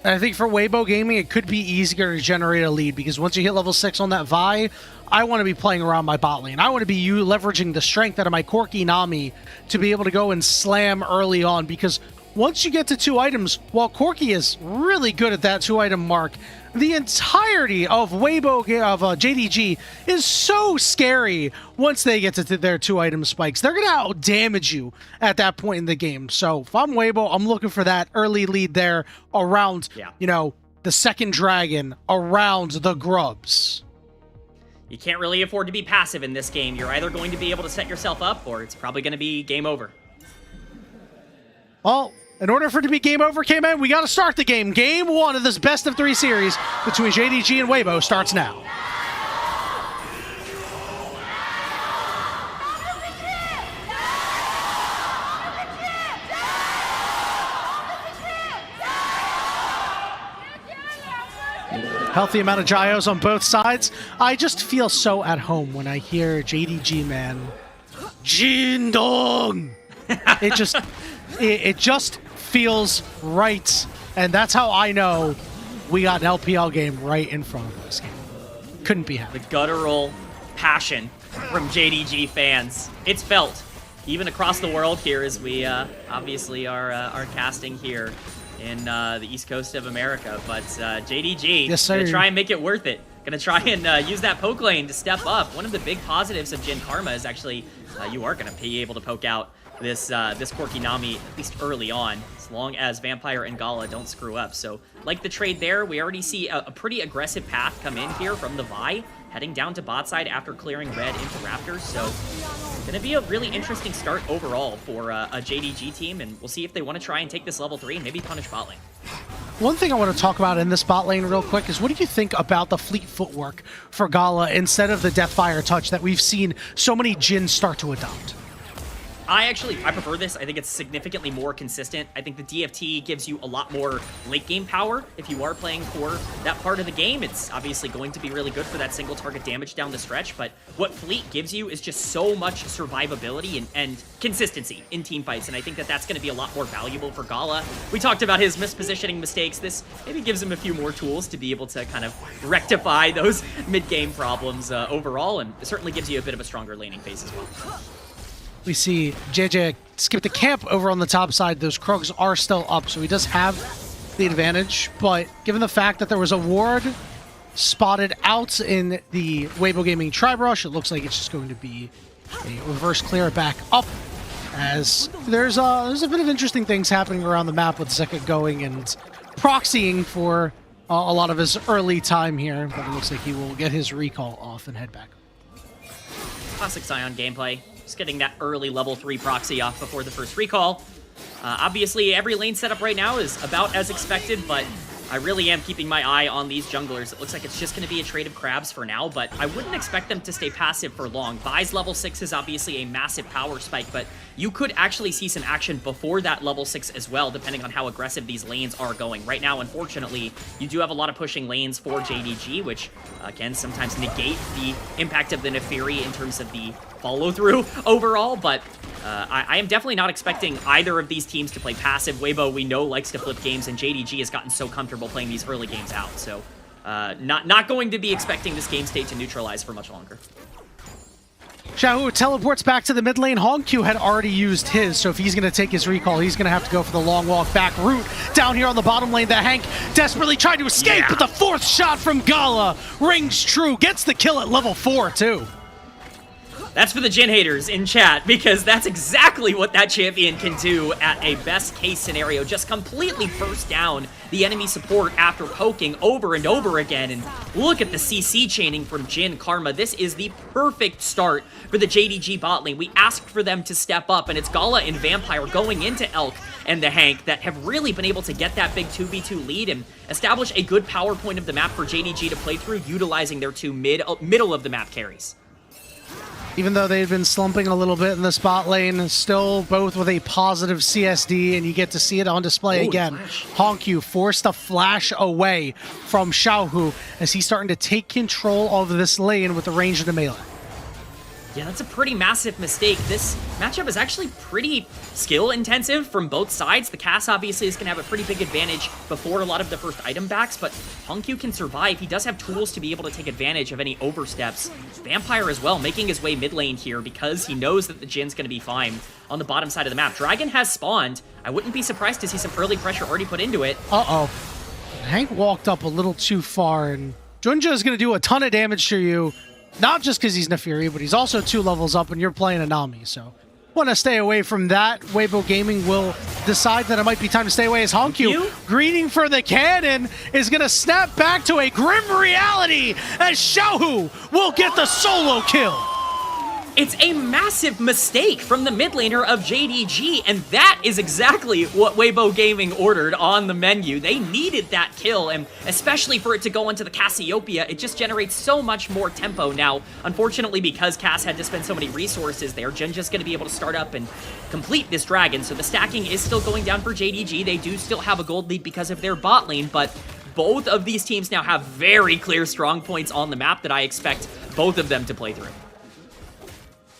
And I think for Weibo Gaming, it could be easier to generate a lead, because once you hit level 6 on that Vi, I want to be playing around my bot lane. I want to be leveraging the strength out of my Corki Nami to be able to go and slam early on, because once you get to 2 items, while Corki is really good at that 2-item mark, the entirety of JDG is so scary once they get to their 2-item spikes. They're going to out-damage you at that point in the game. So if I'm Weibo, I'm looking for that early lead there around, the second dragon, around the grubs. You can't really afford to be passive in this game. You're either going to be able to set yourself up, or it's probably going to be game over. Well, in order for it to be game over, K-Man, we got to start the game. Game 1 of this best of 3 series between JDG and Weibo starts now. Healthy amount of gyos on both sides. I just feel so at home when I hear JDG, man. Jindong! It just feels right. And that's how I know we got an LPL game right in front of us. Couldn't be happier. The guttural passion from JDG fans. It's felt even across the world here as we obviously are casting here in the East Coast of America. But JDG, yes, sir, gonna try and make it worth it. Gonna try and use that poke lane to step up. One of the big positives of Jin Karma is actually you are gonna be able to poke out this Quirky Nami, at least early on, as long as Vampire and Gala don't screw up. So, like the trade there, we already see a pretty aggressive path come in here from the Vi, heading down to bot side after clearing red into Raptors. So, gonna be a really interesting start overall for a JDG team, and we'll see if they want to try and take this level 3 and maybe punish bot lane. One thing I want to talk about in this bot lane real quick is what do you think about the fleet footwork for Gala instead of the Deathfire touch that we've seen so many Jins start to adopt? I prefer this. I think it's significantly more consistent. I think the DFT gives you a lot more late game power. If you are playing for that part of the game, it's obviously going to be really good for that single target damage down the stretch, but what Fleet gives you is just so much survivability and consistency in team fights, and I think that that's going to be a lot more valuable for Gala. We talked about his mispositioning mistakes. This maybe gives him a few more tools to be able to kind of rectify those mid-game problems overall, and it certainly gives you a bit of a stronger laning phase as well. We see JJ skip the camp over on the top side. Those Krogs are still up, so he does have the advantage. But given the fact that there was a ward spotted out in the Weibo Gaming Tribe Rush, it looks like it's just going to be a reverse clear back up. As there's a bit of interesting things happening around the map with Zeka going and proxying for a lot of his early time here. But it looks like he will get his recall off and head back. Classic Scion gameplay. Just getting that early level 3 proxy off before the first recall. Obviously, every lane setup right now is about as expected, but I really am keeping my eye on these junglers. It looks like it's just going to be a trade of crabs for now, but I wouldn't expect them to stay passive for long. Vi's level 6 is obviously a massive power spike, but you could actually see some action before that level 6 as well, depending on how aggressive these lanes are going. Right now, unfortunately, you do have a lot of pushing lanes for JDG, which can sometimes negate the impact of the Neferi in terms of the follow-through overall, but I am definitely not expecting either of these teams to play passive. Weibo, we know, likes to flip games, and JDG has gotten so comfortable playing these early games out, so not going to be expecting this game state to neutralize for much longer. Xiaohu teleports back to the mid lane. Hongq had already used his, so if he's going to take his recall, he's going to have to go for the long walk back route. Down here on the bottom lane, the Hank desperately tried to escape, but the fourth shot from Gala rings true. Gets the kill at level 4, too. That's for the Jin haters in chat, because that's exactly what that champion can do at a best case scenario. Just completely burst down the enemy support after poking over and over again. And look at the CC chaining from Jin Karma. This is the perfect start for the JDG bot lane. We asked for them to step up, and it's Gala and Vampire going into Elk and the Hank that have really been able to get that big 2v2 lead and establish a good power point of the map for JDG to play through, utilizing their two middle of the map carries. Even though they've been slumping a little bit in the spot lane, still both with a positive CSD, and you get to see it on display again. Hongq forced a flash away from Xiaohu as he's starting to take control of this lane with the range of the melee. Yeah, that's a pretty massive mistake. This matchup is actually pretty skill-intensive from both sides. The Cass obviously is going to have a pretty big advantage before a lot of the first item backs, but Hongq can survive. He does have tools to be able to take advantage of any oversteps. Vampire as well, making his way mid lane here because he knows that the Jin's going to be fine on the bottom side of the map. Dragon has spawned. I wouldn't be surprised to see some early pressure already put into it. Uh-oh. Hank walked up a little too far, and Junja is going to do a ton of damage to you. Not just because he's Neferi, but he's also 2 levels up and you're playing a Nami, so want to stay away from that. Weibo Gaming will decide that it might be time to stay away as Hongq, greeting for the cannon, is going to snap back to a grim reality as Xiaohu will get the solo kill. It's a massive mistake from the mid laner of JDG, and that is exactly what Weibo Gaming ordered on the menu. They needed that kill, and especially for it to go into the Cassiopeia, it just generates so much more tempo. Now, unfortunately, because Cass had to spend so many resources there, Jinja's going to be able to start up and complete this dragon, so the stacking is still going down for JDG. They do still have a gold lead because of their bot lane, but both of these teams now have very clear strong points on the map that I expect both of them to play through.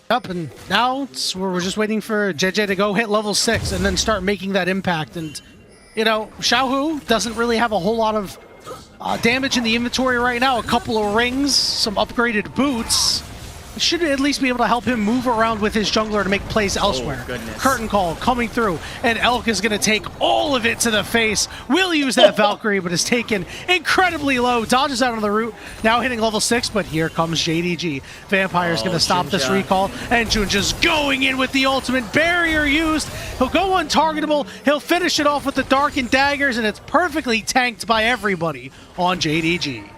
Yep, and now we're just waiting for JJ to go hit level 6 and then start making that impact. And, you know, Xiaohu doesn't really have a whole lot of damage in the inventory right now. A couple of rings, some upgraded boots. Should at least be able to help him move around with his jungler to make plays elsewhere. Goodness. Curtain call coming through, and Elk is going to take all of it to the face. Will use that Valkyrie, but is taken incredibly low. Dodges out on the route, now hitting level 6, but here comes JDG. Vampire's going to stop this recall, and Junja's going in with the ultimate barrier used. He'll go untargetable, he'll finish it off with the Darkened Daggers, and it's perfectly tanked by everybody on JDG.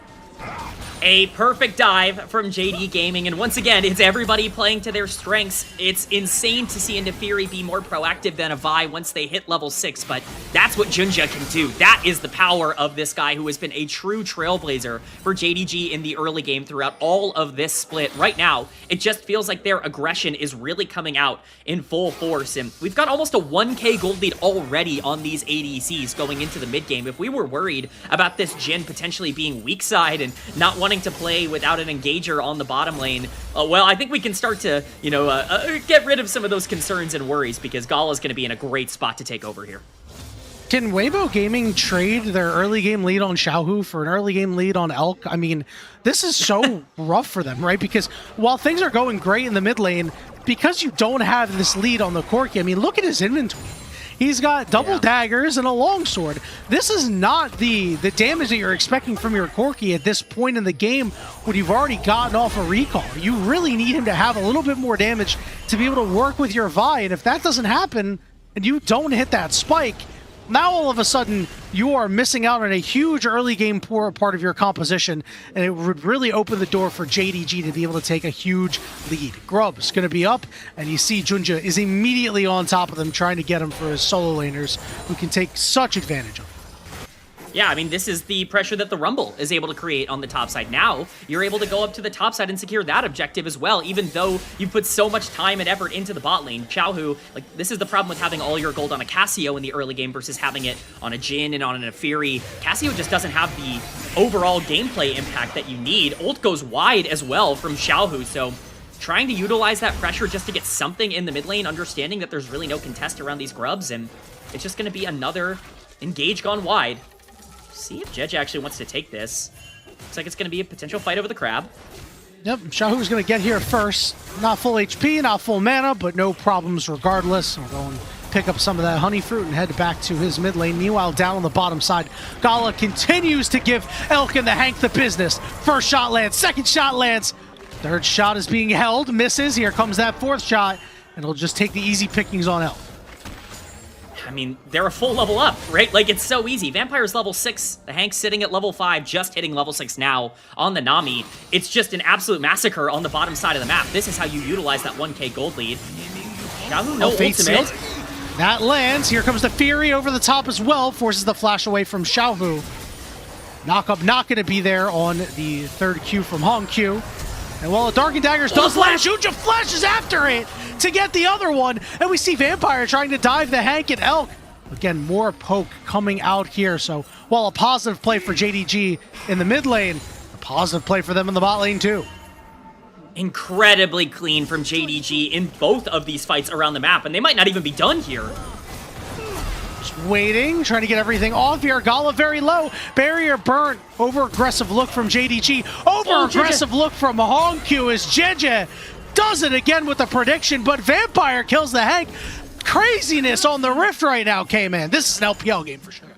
A perfect dive from JD Gaming, and once again, it's everybody playing to their strengths. It's insane to see Indefiri be more proactive than a Vi once they hit level 6, but that's what Junja can do. That is the power of this guy who has been a true trailblazer for JDG in the early game throughout all of this split. Right now, it just feels like their aggression is really coming out in full force, and we've got almost a 1k gold lead already on these ADCs going into the mid game. If we were worried about this Jhin potentially being weak side and not wanting to play without an engager on the bottom lane, well, I think we can start to, you know, get rid of some of those concerns and worries, because Gala's going to be in a great spot to take over here. Can Weibo Gaming trade their early game lead on Xiaohu for an early game lead on Elk? I mean, this is so rough for them, right? Because while things are going great in the mid lane, because you don't have this lead on the Corki, I mean, look at his inventory. He's got double daggers and a longsword. This is not the damage that you're expecting from your Corki at this point in the game when you've already gotten off a recall. You really need him to have a little bit more damage to be able to work with your Vi, and if that doesn't happen and you don't hit that spike, now all of a sudden you are missing out on a huge early game part of your composition, and it would really open the door for JDG to be able to take a huge lead. Grub's going to be up, and you see Junja is immediately on top of them, trying to get him for his solo laners, who can take such advantage of him. Yeah, I mean, this is the pressure that the Rumble is able to create on the top side. Now, you're able to go up to the top side and secure that objective as well, even though you put so much time and effort into the bot lane. Xiaohu, like, this is the problem with having all your gold on a Cassio in the early game versus having it on a Jhin and on an Efiri. Cassio just doesn't have the overall gameplay impact that you need. Ult goes wide as well from Xiaohu, so trying to utilize that pressure just to get something in the mid lane, understanding that there's really no contest around these grubs, and it's just going to be another engage gone wide. See if JJ actually wants to take this. Looks like it's going to be a potential fight over the crab. Yep, Xiaohu's going to get here first. Not full HP, not full mana, but no problems regardless. We'll go and pick up some of that honey fruit and head back to his mid lane. Meanwhile, down on the bottom side, Gala continues to give Elk and the Hank the business. First shot lands, second shot lands. Third shot is being held, misses. Here comes that fourth shot, and it'll just take the easy pickings on Elk. I mean, they're a full level up, right? Like, it's so easy. Vampire's level 6, the Hank's sitting at level 5, just hitting level 6 now on the Nami. It's just an absolute massacre on the bottom side of the map. This is how you utilize that 1k gold lead. Xiaohu, no ultimate. That lands. Here comes the Fury over the top as well, forces the flash away from Xiaohu. Knockup not going to be there on the third Q from Hong Q. And while the Darkened Daggers does land, Junja flashes after it to get the other one. And we see Vampire trying to dive the Hank and Elk. Again, more poke coming out here. So while a positive play for JDG in the mid lane, a positive play for them in the bot lane too. Incredibly clean from JDG in both of these fights around the map, and they might not even be done here. Just waiting, trying to get everything off here. Gala very low. Barrier burnt. Over-aggressive look from JDG. Over-aggressive look from Hong Q as JJ does it again with the prediction, but Vampire kills the Hank. Craziness on the Rift right now, K-Man. This is an LPL game for sure.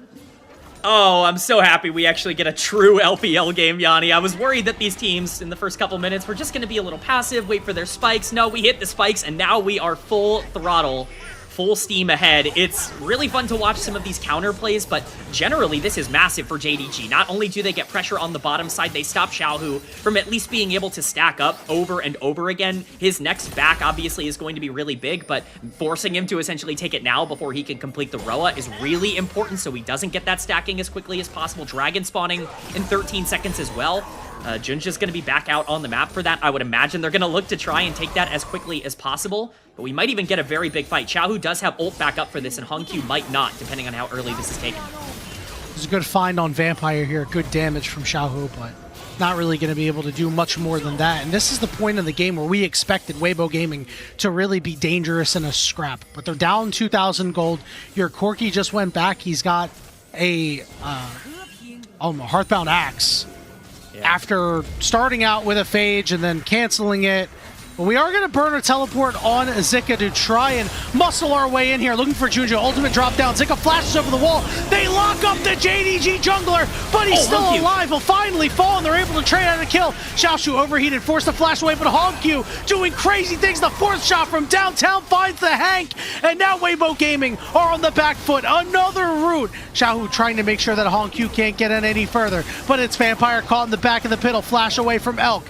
Oh, I'm so happy we actually get a true LPL game, Yanni. I was worried that these teams in the first couple minutes were just going to be a little passive, wait for their spikes. No, we hit the spikes, and now we are full throttle full steam ahead. It's really fun to watch some of these counter plays, but generally this is massive for JDG. Not only do they get pressure on the bottom side, they stop Xiaohu from at least being able to stack up over and over again. His next back obviously is going to be really big, but forcing him to essentially take it now before he can complete the Roa is really important so he doesn't get that stacking as quickly as possible. Dragon spawning in 13 seconds as well. Junja's going to be back out on the map for that. I would imagine they're going to look to try and take that as quickly as possible, but we might even get a very big fight. Xiaohu does have ult back up for this, and Hongq might not, depending on how early this is taken. It's a good find on Vampire here. Good damage from Xiaohu, but not really going to be able to do much more than that. And this is the point in the game where we expected Weibo Gaming to really be dangerous in a scrap. But they're down 2,000 gold. Your Corki just went back. He's got a Hearthbound Axe. After starting out with a Phage and then canceling it. But we are going to burn a teleport on Zika to try and muscle our way in here. Looking for Junja. Ultimate drop down. Zika flashes over the wall. They lock up the JDG jungler, but he's still alive. He'll finally fall, and they're able to trade out a kill. Xiaoshu overheated, forced to flash away, but Hongq doing crazy things. The fourth shot from downtown finds the Hank, and now Weibo Gaming are on the back foot. Another route. Xiaohu trying to make sure that Hongq can't get in any further, but it's Vampire caught in the back of the pit. He'll flash away from Elk.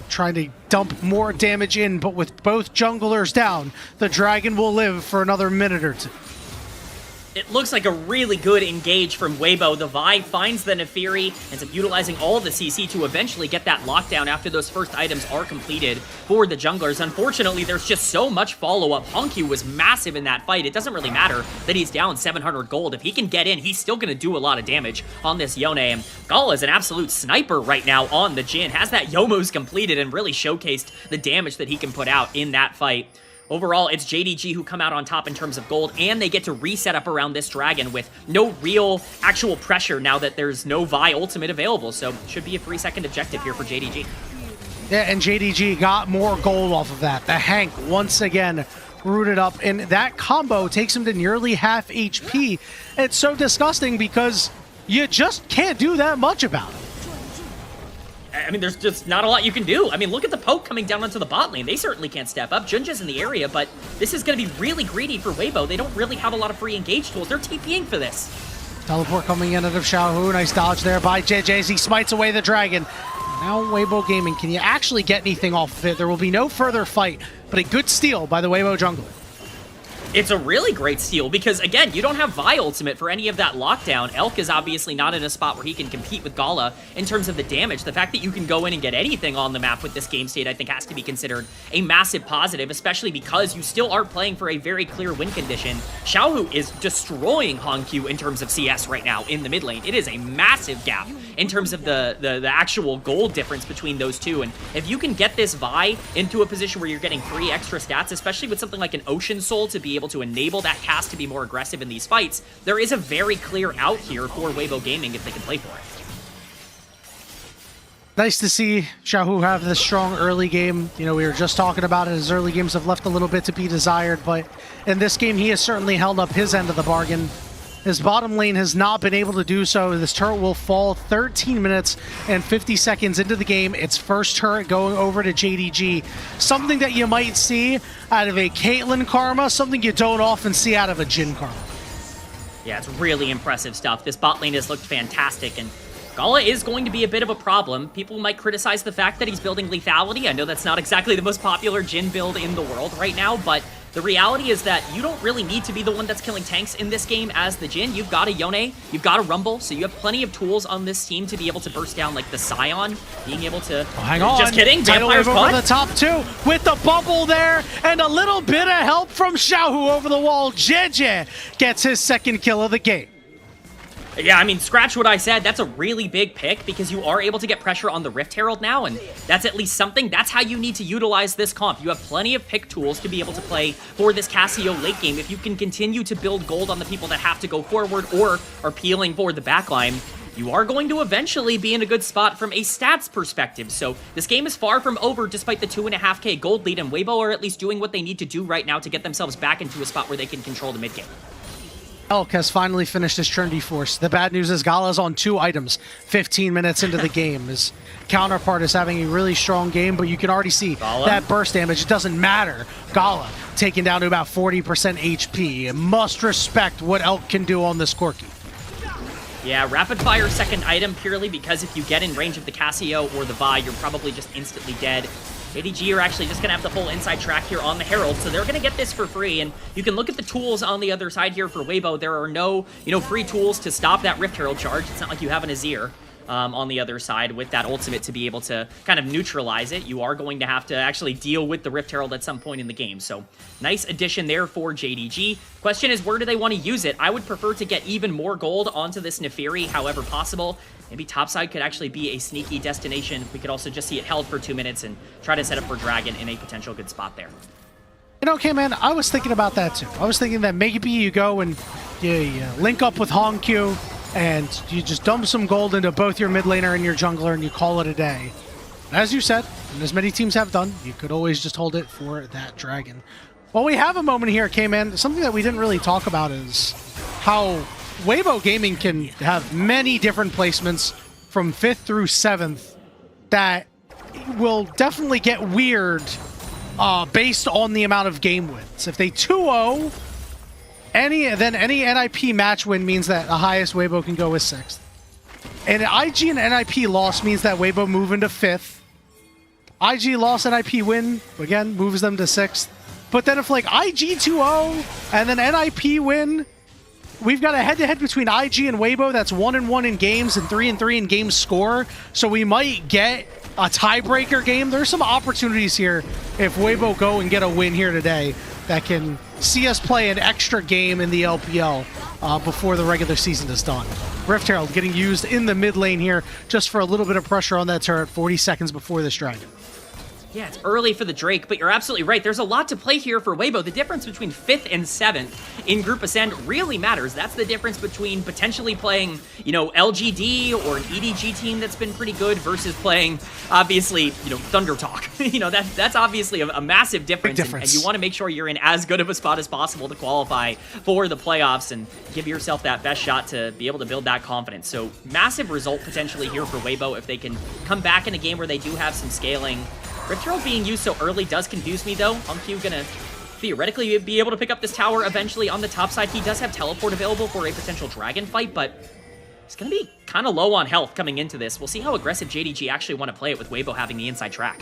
Trying to dump more damage in, but with both junglers down, the Dragon will live for another minute or two. It looks like a really good engage from Weibo. The Vi finds the Nefiri, ends up utilizing all the CC to eventually get that lockdown after those first items are completed for the junglers. Unfortunately, there's just so much follow-up. Hongq was massive in that fight. It doesn't really matter that he's down 700 gold. If he can get in, he's still going to do a lot of damage on this Yone. And Gala is an absolute sniper right now on the Jhin. Has that Youmuu's completed and really showcased the damage that he can put out in that fight. Overall, it's JDG who come out on top in terms of gold, and they get to reset up around this Dragon with no real actual pressure now that there's no Vi ultimate available, so should be a 3-second objective here for JDG. Yeah, and JDG got more gold off of that. The Hank, once again, rooted up, and that combo takes him to nearly half HP. It's so disgusting because you just can't do that much about it. I mean, there's just not a lot you can do. I mean, look at the poke coming down onto the bot lane. They certainly can't step up. Junja's in the area, but this is going to be really greedy for Weibo. They don't really have a lot of free engage tools. They're TPing for this. Teleport coming in out of Xiaohu. Nice dodge there by JJ as he smites away the Dragon. Now Weibo Gaming, can you actually get anything off of it? There will be no further fight, but a good steal by the Weibo jungler. It's a really great steal because, again, you don't have Vi ultimate for any of that lockdown. Elk is obviously not in a spot where he can compete with Gala in terms of the damage. The fact that you can go in and get anything on the map with this game state, I think, has to be considered a massive positive, especially because you still are playing for a very clear win condition. Xiaohu is destroying Hongq in terms of CS right now in the mid lane. It is a massive gap in terms of the actual gold difference between those two. And if you can get this Vi into a position where you're getting 3 extra stats, especially with something like an Ocean Soul to be able to enable that cast to be more aggressive in these fights, there is a very clear out here for Weibo Gaming if they can play for it. Nice to see Xiaohu have this strong early game. You know, we were just talking about it. His early games have left a little bit to be desired, but in this game, he has certainly held up his end of the bargain. His bottom lane has not been able to do so. This turret will fall 13 minutes and 50 seconds into the game. Its first turret going over to JDG. Something that you might see out of a Caitlyn Karma, something you don't often see out of a Jhin Karma. Yeah, it's really impressive stuff. This bot lane has looked fantastic, and Gala is going to be a bit of a problem. People might criticize the fact that he's building lethality. I know that's not exactly the most popular Jhin build in the world right now, but the reality is that you don't really need to be the one that's killing tanks in this game as the Jhin. You've got a Yone, you've got a Rumble, so you have plenty of tools on this team to be able to burst down, like the Scion, being able to... Oh, hang on. Just kidding. Vampire's over the top 2 with the bubble there, and a little bit of help from Xiaohu over the wall. JJ gets his second kill of the game. Yeah, I mean, scratch what I said. That's a really big pick because you are able to get pressure on the Rift Herald now, and that's at least something. That's how you need to utilize this comp. You have plenty of pick tools to be able to play for this Cassio late game. If you can continue to build gold on the people that have to go forward or are peeling for the backline, you are going to eventually be in a good spot from a stats perspective. So this game is far from over despite the 2.5k gold lead, and Weibo are at least doing what they need to do right now to get themselves back into a spot where they can control the mid game. Elk has finally finished his Trinity Force. The bad news is Gala's on 2 items 15 minutes into the game. His counterpart is having a really strong game, but you can already see that burst damage. It doesn't matter. Gala taken down to about 40% HP. Must respect what Elk can do on this Corki. Yeah, rapid fire second item purely because if you get in range of the Casio or the Vi, you're probably just instantly dead. JDG are actually just going to have the full inside track here on the Herald, so they're going to get this for free, and you can look at the tools on the other side here for Weibo. There are no, free tools to stop that Rift Herald charge. It's not like you have an Azir on the other side with that ultimate to be able to kind of neutralize it. You are going to have to actually deal with the Rift Herald at some point in the game, so nice addition there for JDG. Question is, where do they want to use it? I would prefer to get even more gold onto this Neferi, however possible. Maybe topside could actually be a sneaky destination. We could also just see it held for 2 minutes and try to set up for Dragon in a potential good spot there. Okay, man, I was thinking about that too. I was thinking that maybe you go and you link up with Hongq and you just dump some gold into both your mid laner and your jungler and you call it a day. As you said, and as many teams have done, you could always just hold it for that Dragon. Well, we have a moment here, K-Man. Something that we didn't really talk about is how Weibo Gaming can have many different placements from 5th through 7th that will definitely get weird based on the amount of game wins. If they 2-0, then any NIP match win means that the highest Weibo can go is 6th. And IG and NIP loss means that Weibo move into 5th. IG loss, NIP win, again, moves them to 6th. But then if like IG 2-0 and then NIP win, we've got a head-to-head between IG and Weibo that's 1-1 in games and 3-3 in game score. So we might get a tiebreaker game. There's some opportunities here if Weibo go and get a win here today that can see us play an extra game in the LPL before the regular season is done. Rift Herald getting used in the mid lane here just for a little bit of pressure on that turret 40 seconds before this Dragon. Yeah, it's early for the Drake, but you're absolutely right. There's a lot to play here for Weibo. The difference between 5th and 7th in Group Ascend really matters. That's the difference between potentially playing, LGD or an EDG team that's been pretty good versus playing, obviously, Thunder Talk. That's obviously a massive difference. Big difference. And you want to make sure you're in as good of a spot as possible to qualify for the playoffs and give yourself that best shot to be able to build that confidence. So massive result potentially here for Weibo if they can come back in a game where they do have some scaling. Rift Herald being used so early does confuse me, though. Hongq gonna theoretically be able to pick up this tower eventually on the top side. He does have teleport available for a potential dragon fight, but he's gonna be kind of low on health coming into this. We'll see how aggressive JDG actually want to play it with Weibo having the inside track.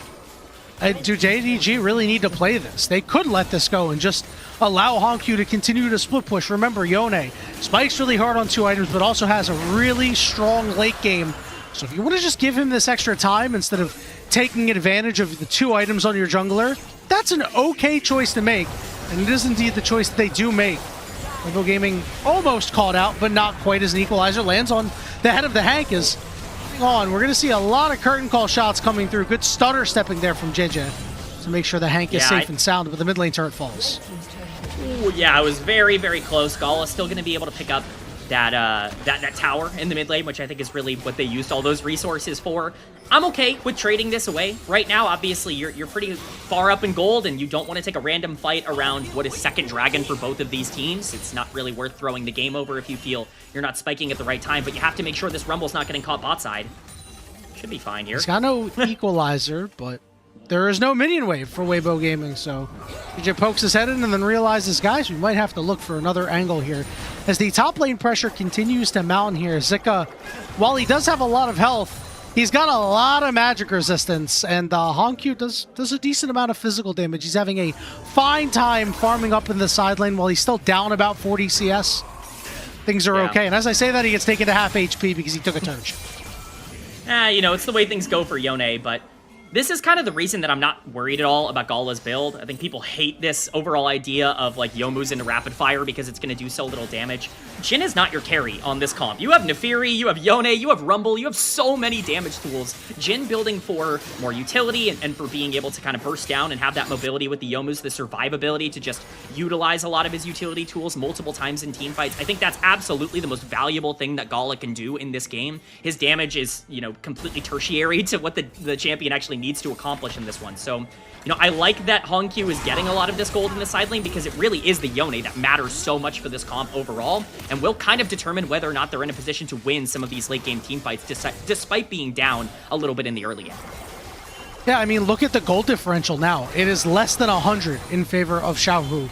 Do JDG really need to play this? They could let this go and just allow Hongq to continue to split push. Remember, Yone spikes really hard on 2 items, but also has a really strong late game. So if you want to just give him this extra time instead of taking advantage of the 2 items on your jungler, that's an okay choice to make. And it is indeed the choice that they do make. Weibo Gaming almost called out, but not quite as an equalizer. Lands on the head of the Hank is on. We're going to see a lot of curtain call shots coming through. Good stutter stepping there from JJ to make sure the Hank is safe and sound, but the mid lane turret falls. Ooh, yeah, it was very, very close. Gala's still going to be able to pick up that tower in the mid lane, which I think is really what they used all those resources for. I'm okay with trading this away. Right now, obviously, you're pretty far up in gold, and you don't want to take a random fight around what is second dragon for both of these teams. It's not really worth throwing the game over if you feel you're not spiking at the right time, but you have to make sure this Rumble's not getting caught bot side. Should be fine here. He's got no equalizer, but there is no minion wave for Weibo Gaming, so DJ pokes his head in and then realizes, guys, we might have to look for another angle here. As the top lane pressure continues to mount here, Zika, while he does have a lot of health, he's got a lot of magic resistance, and Hongq does a decent amount of physical damage. He's having a fine time farming up in the side lane while he's still down about 40 CS. Things are okay, and as I say that, he gets taken to half HP because he took a turret. It's the way things go for Yone, but this is kind of the reason that I'm not worried at all about Gala's build. I think people hate this overall idea of like Youmu's into rapid fire because it's going to do so little damage. Jhin is not your carry on this comp. You have Neferi, you have Yone, you have Rumble, you have so many damage tools. Jhin building for more utility and for being able to kind of burst down and have that mobility with the Youmu's, the survivability to just utilize a lot of his utility tools multiple times in team fights. I think that's absolutely the most valuable thing that Gala can do in this game. His damage is, completely tertiary to what the champion actually needs to accomplish in this one. So, you know, I like that Hongq is getting a lot of this gold in the side lane because it really is the Yone that matters so much for this comp overall, and will kind of determine whether or not they're in a position to win some of these late game team fights despite being down a little bit in the early game. Yeah, I mean, look at the gold differential now. It is less than 100 in favor of Xiaohu.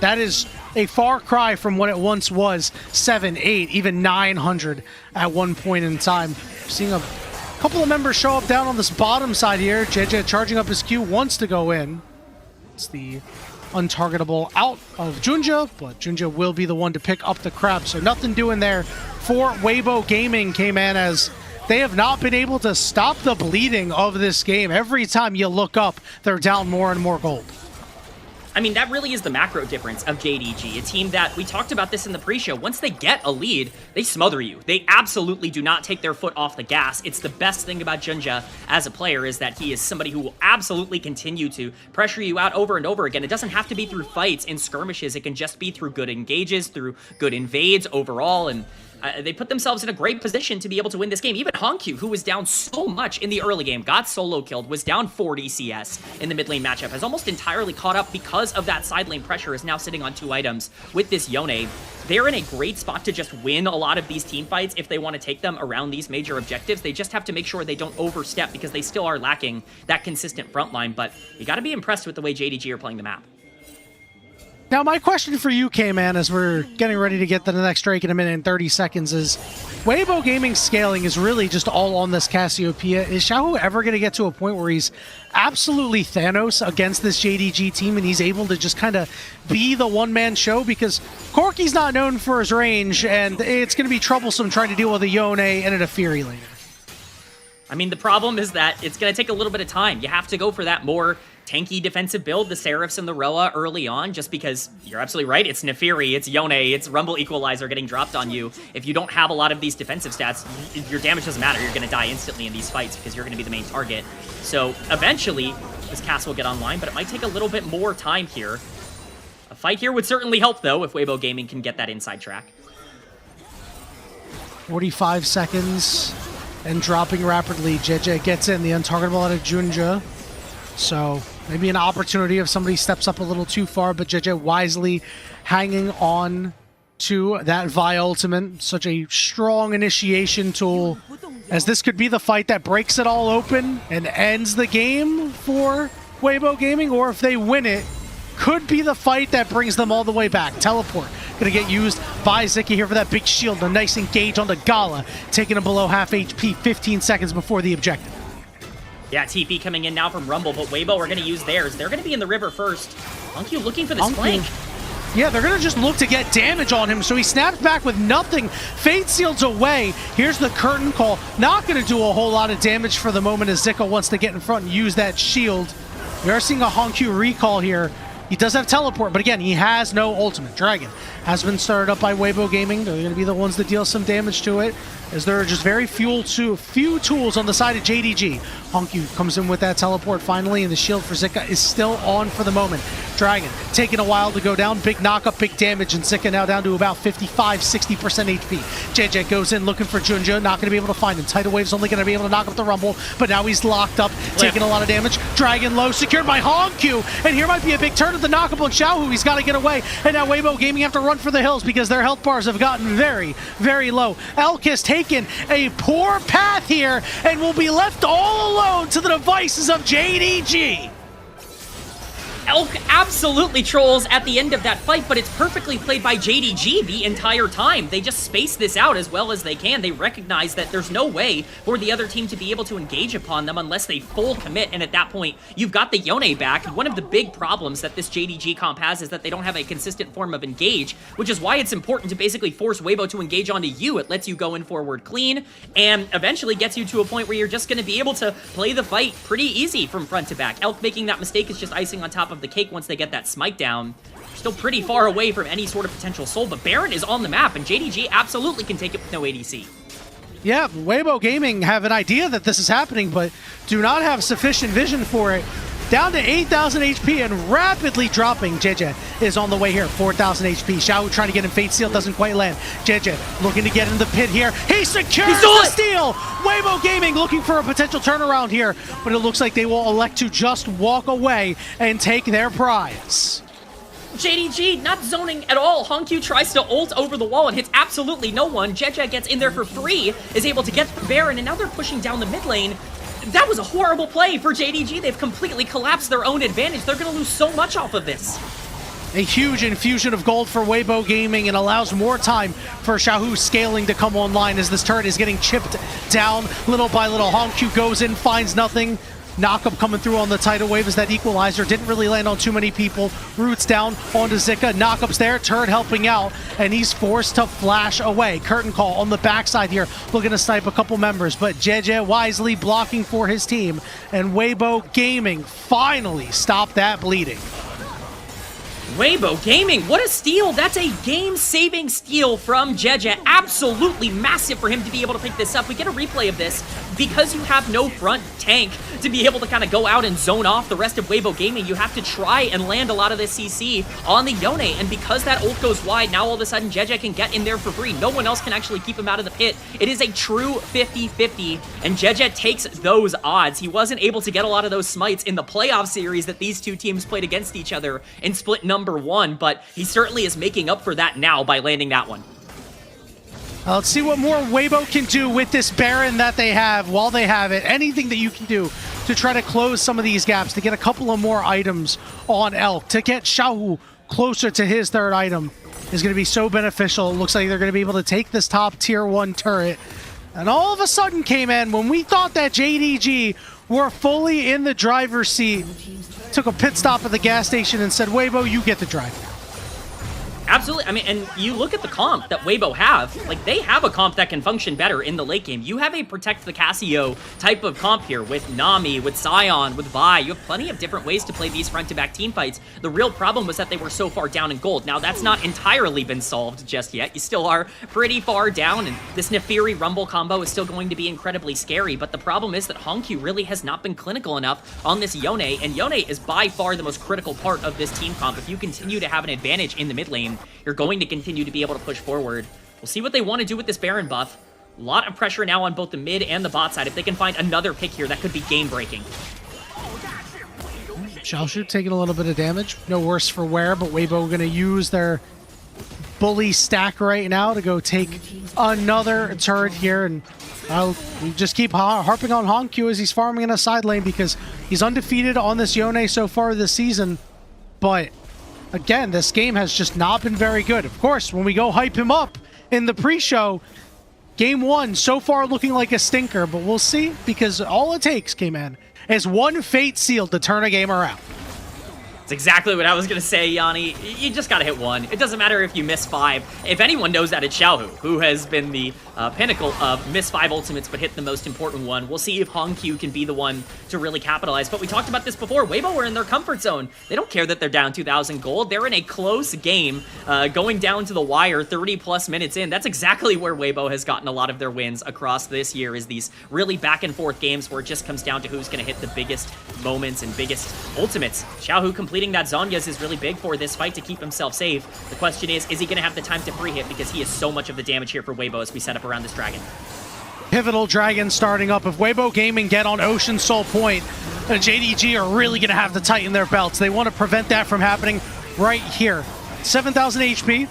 That is a far cry from what it once was, 7, 8, even 900 at one point in time. Seeing a couple of members show up down on this bottom side here. JJ charging up his Q, wants to go in. It's the untargetable out of Junja, but Junja will be the one to pick up the crab. So nothing doing there for Weibo Gaming, K-Man, as they have not been able to stop the bleeding of this game. Every time you look up, they're down more and more gold. I mean, that really is the macro difference of JDG, a team that, we talked about this in the pre-show, once they get a lead, they smother you. They absolutely do not take their foot off the gas. It's the best thing about Junja as a player, is that he is somebody who will absolutely continue to pressure you out over and over again. It doesn't have to be through fights and skirmishes. It can just be through good engages, through good invades overall, and they put themselves in a great position to be able to win this game. Even Hongq, who was down so much in the early game, got solo killed, was down 40 CS in the mid lane matchup, has almost entirely caught up because of that side lane pressure, is now sitting on 2 items with this Yone. They're in a great spot to just win a lot of these team fights if they want to take them around these major objectives. They just have to make sure they don't overstep because they still are lacking that consistent front line, but you got to be impressed with the way JDG are playing the map. Now, my question for you, K-Man, as we're getting ready to get to the next Drake in a minute and 30 seconds, is Weibo Gaming's scaling is really just all on this Cassiopeia. Is Xiaohu ever going to get to a point where he's absolutely Thanos against this JDG team and he's able to just kind of be the one-man show? Because Corki's not known for his range, and it's going to be troublesome trying to deal with a Yone and a Fury laner. I mean, the problem is that it's going to take a little bit of time. You have to go for that more tanky defensive build, the Seraphs and the Roa early on, just because you're absolutely right. It's Nefiri, it's Yone, it's Rumble Equalizer getting dropped on you. If you don't have a lot of these defensive stats, your damage doesn't matter. You're going to die instantly in these fights because you're going to be the main target. So eventually, this cast will get online, but it might take a little bit more time here. A fight here would certainly help, though, if Weibo Gaming can get that inside track. 45 seconds and dropping rapidly. JJ gets in the untargetable out of Junja. So maybe an opportunity if somebody steps up a little too far, but JJ wisely hanging on to that Vi ultimate. Such a strong initiation tool, as this could be the fight that breaks it all open and ends the game for Weibo Gaming, or if they win it, could be the fight that brings them all the way back. Teleport gonna get used by Ziki here for that big shield. A nice engage on the Gala, taking him below half HP, 15 seconds before the objective. Yeah, TP coming in now from Rumble, but Weibo are going to use theirs. They're going to be in the river first. Hongq looking for this flank. Yeah, they're going to just look to get damage on him, so he snaps back with nothing. Fate Seal's away. Here's the curtain call. Not going to do a whole lot of damage for the moment as Zika wants to get in front and use that shield. We are seeing a Hongq recall here. He does have teleport, but again, he has no ultimate. Dragon has been started up by Weibo Gaming. They're going to be the ones that deal some damage to it, as there are just very few tools on the side of JDG. Hongq comes in with that teleport finally, and the shield for Zika is still on for the moment. Dragon taking a while to go down. Big knockup, big damage, and Zika now down to about 55-60% HP. JJ goes in looking for Junja, not going to be able to find him. Tidal Wave's only going to be able to knock up the Rumble, but now he's locked up, taking a lot of damage. Dragon low, secured by Hongq, and here might be a big turn of the knockup on Xiaohu. He's got to get away, and now Weibo Gaming have to run for the hills because their health bars have gotten very, very low. Elkis taking a poor path here and will be left all alone to the devices of JDG. Elk absolutely trolls at the end of that fight, but it's perfectly played by JDG the entire time. They just space this out as well as they can. They recognize that there's no way for the other team to be able to engage upon them unless they full commit, and at that point, you've got the Yone back. One of the big problems that this JDG comp has is that they don't have a consistent form of engage, which is why it's important to basically force Weibo to engage onto you. It lets you go in forward clean, and eventually gets you to a point where you're just going to be able to play the fight pretty easy from front to back. Elk making that mistake is just icing on top of the cake once they get that smite down. They're still pretty far away from any sort of potential soul, but Baron is on the map, and JDG absolutely can take it with no ADC. Yeah, Weibo Gaming have an idea that this is happening, but do not have sufficient vision for it. down to 8,000 HP and rapidly dropping. JJ is on the way here, 4,000 HP. Xiao trying to get in Fate Seal, doesn't quite land. JJ looking to get in the pit here. He secures the steal! Weibo Gaming looking for a potential turnaround here, but it looks like they will elect to just walk away and take their prize. JDG not zoning at all. Hongq tries to ult over the wall and hits absolutely no one. Jeje gets in there for free, is able to get the Baron, and now they're pushing down the mid lane. That was a horrible play for JDG. They've completely collapsed their own advantage. They're going to lose so much off of this. A huge infusion of gold for Weibo Gaming and allows more time for Xiaohu scaling to come online as this turret is getting chipped down little by little. Hongq goes in, finds nothing. Knockup coming through on the tidal wave as that equalizer didn't really land on too many people. Roots down onto Zika. Knockup's there. Turret helping out, and he's forced to flash away. Curtain call on the backside here, looking to snipe a couple members, but JJ wisely blocking for his team, and Weibo Gaming finally stopped that bleeding. Weibo Gaming, what a steal! That's a game-saving steal from Jeje. Absolutely massive for him to be able to pick this up. We get a replay of this because you have no front tank to be able to kind of go out and zone off the rest of Weibo Gaming. You have to try and land a lot of this CC on the Yone, and because that ult goes wide, now all of a sudden Jeje can get in there for free. No one else can actually keep him out of the pit. It is a true 50-50, and Jeje takes those odds. He wasn't able to get a lot of those smites in the playoff series that these two teams played against each other in split number 1, but he certainly is making up for that now by landing that one. Let's see what more Weibo can do with this Baron that they have while they have it. Anything that you can do to try to close some of these gaps, to get a couple of more items on Elk, to get Xiaohu closer to his third item is going to be so beneficial. It looks like they're going to be able to take this top tier 1 turret. And all of a sudden came in when we thought that JDG were fully in the driver's seat. Took a pit stop at the gas station and said, Weibo, you get the drive. Absolutely. I mean, and you look at the comp that Weibo have, like, they have a comp that can function better in the late game. You have a Protect the Casio type of comp here with Nami, with Sion, with Vi. You have plenty of different ways to play these front-to-back team fights. The real problem was that they were so far down in gold. Now, that's not entirely been solved just yet. You still are pretty far down, and this Nefiri Rumble combo is still going to be incredibly scary, but the problem is that Hongq really has not been clinical enough on this Yone, and Yone is by far the most critical part of this team comp. If you continue to have an advantage in the mid lane, you're going to continue to be able to push forward. We'll see what they want to do with this Baron buff. A lot of pressure now on both the mid and the bot side. If they can find another pick here, that could be game-breaking. Xiaoshu taking a little bit of damage. No worse for wear, but Weibo going to use their bully stack right now to go take another turret here. And we just keep harping on Hongq as he's farming in a side lane because he's undefeated on this Yone so far this season. But again, this game has just not been very good. Of course, when we go hype him up in the pre-show, game 1 so far looking like a stinker, but we'll see, because all it takes, K-Man, is one Fate Seal to turn a game around. It's exactly what I was going to say, Yanni. You just got to hit one. It doesn't matter if you miss 5. If anyone knows that, it's Xiaohu, who has been the pinnacle of miss 5 ultimates but hit the most important one. We'll see if Hongq can be the one to really capitalize. But we talked about this before. Weibo were in their comfort zone. They don't care that they're down 2,000 gold. They're in a close game, going down to the wire 30-plus minutes in. That's exactly where Weibo has gotten a lot of their wins across this year, is these really back-and-forth games where it just comes down to who's going to hit the biggest moments and biggest ultimates. Xiaohu completing that Zhonya's is really big for this fight to keep himself safe. The question is he going to have the time to free hit, because he is so much of the damage here for Weibo as we set up around this dragon. Pivotal dragon starting up. If Weibo Gaming get on Ocean Soul Point, JDG are really going to have to tighten their belts. They want to prevent that from happening right here. 7,000 HP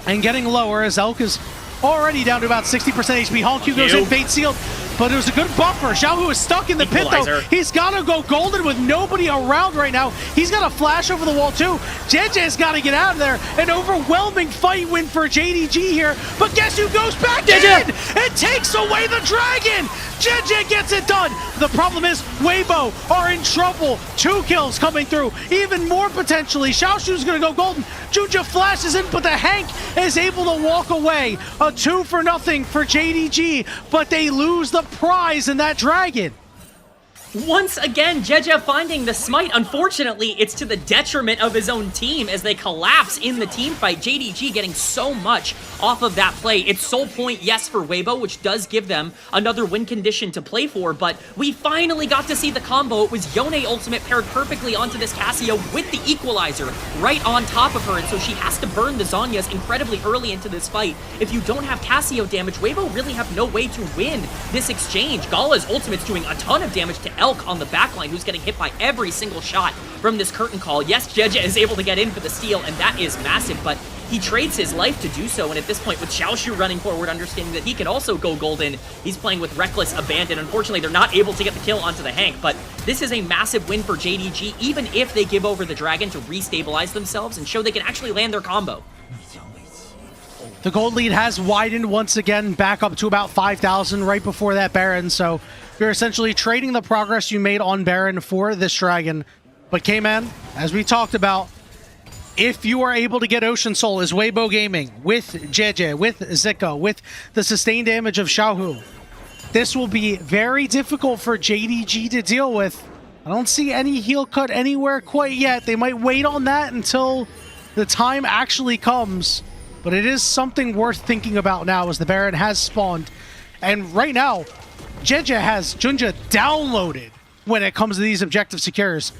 and getting lower as Elk is already down to about 60% HP. Hongq goes in, Fate Sealed, but it was a good buffer. Xiaohu is stuck in the pit though. He's got to go golden with nobody around right now. He's got a flash over the wall too. JJ's got to get out of there. An overwhelming fight win for JDG here, but guess who goes back in? It takes away the dragon. JJ gets it done. The problem is Weibo are in trouble. 2 kills coming through, even more potentially. Xiaoshu's going to go golden. Juja flashes in, but the Hank is able to walk away. A 2-0 for JDG, but they lose the prize in that dragon. Once again, JDG finding the smite. Unfortunately, it's to the detriment of his own team as they collapse in the team fight. JDG getting so much off of that play. It's soul point, yes, for Weibo, which does give them another win condition to play for, but we finally got to see the combo. It was Yone ultimate paired perfectly onto this Cassia with the equalizer right on top of her, and so she has to burn the Zhonya's incredibly early into this fight. If you don't have Cassio damage, Weibo really have no way to win this exchange. Gala's ultimate's doing a ton of damage to Elk on the backline, who's getting hit by every single shot from this curtain call. Yes, JDG is able to get in for the steal, and that is massive, but he trades his life to do so, and at this point, with Xiaoshu running forward, understanding that he can also go golden, he's playing with reckless abandon. Unfortunately, they're not able to get the kill onto the Hank, but this is a massive win for JDG, even if they give over the Dragon to restabilize themselves and show they can actually land their combo. The gold lead has widened once again, back up to about 5,000 right before that Baron, so you're essentially trading the progress you made on Baron for this Dragon. But K-Man, as we talked about, if you are able to get Ocean Soul as Weibo Gaming, with JDG, with Zika, with the sustained damage of Xiaohu, this will be very difficult for JDG to deal with. I don't see any heal cut anywhere quite yet. They might wait on that until the time actually comes. But it is something worth thinking about now as the Baron has spawned. And right now, JDG has Junja downloaded when it comes to these objective secures.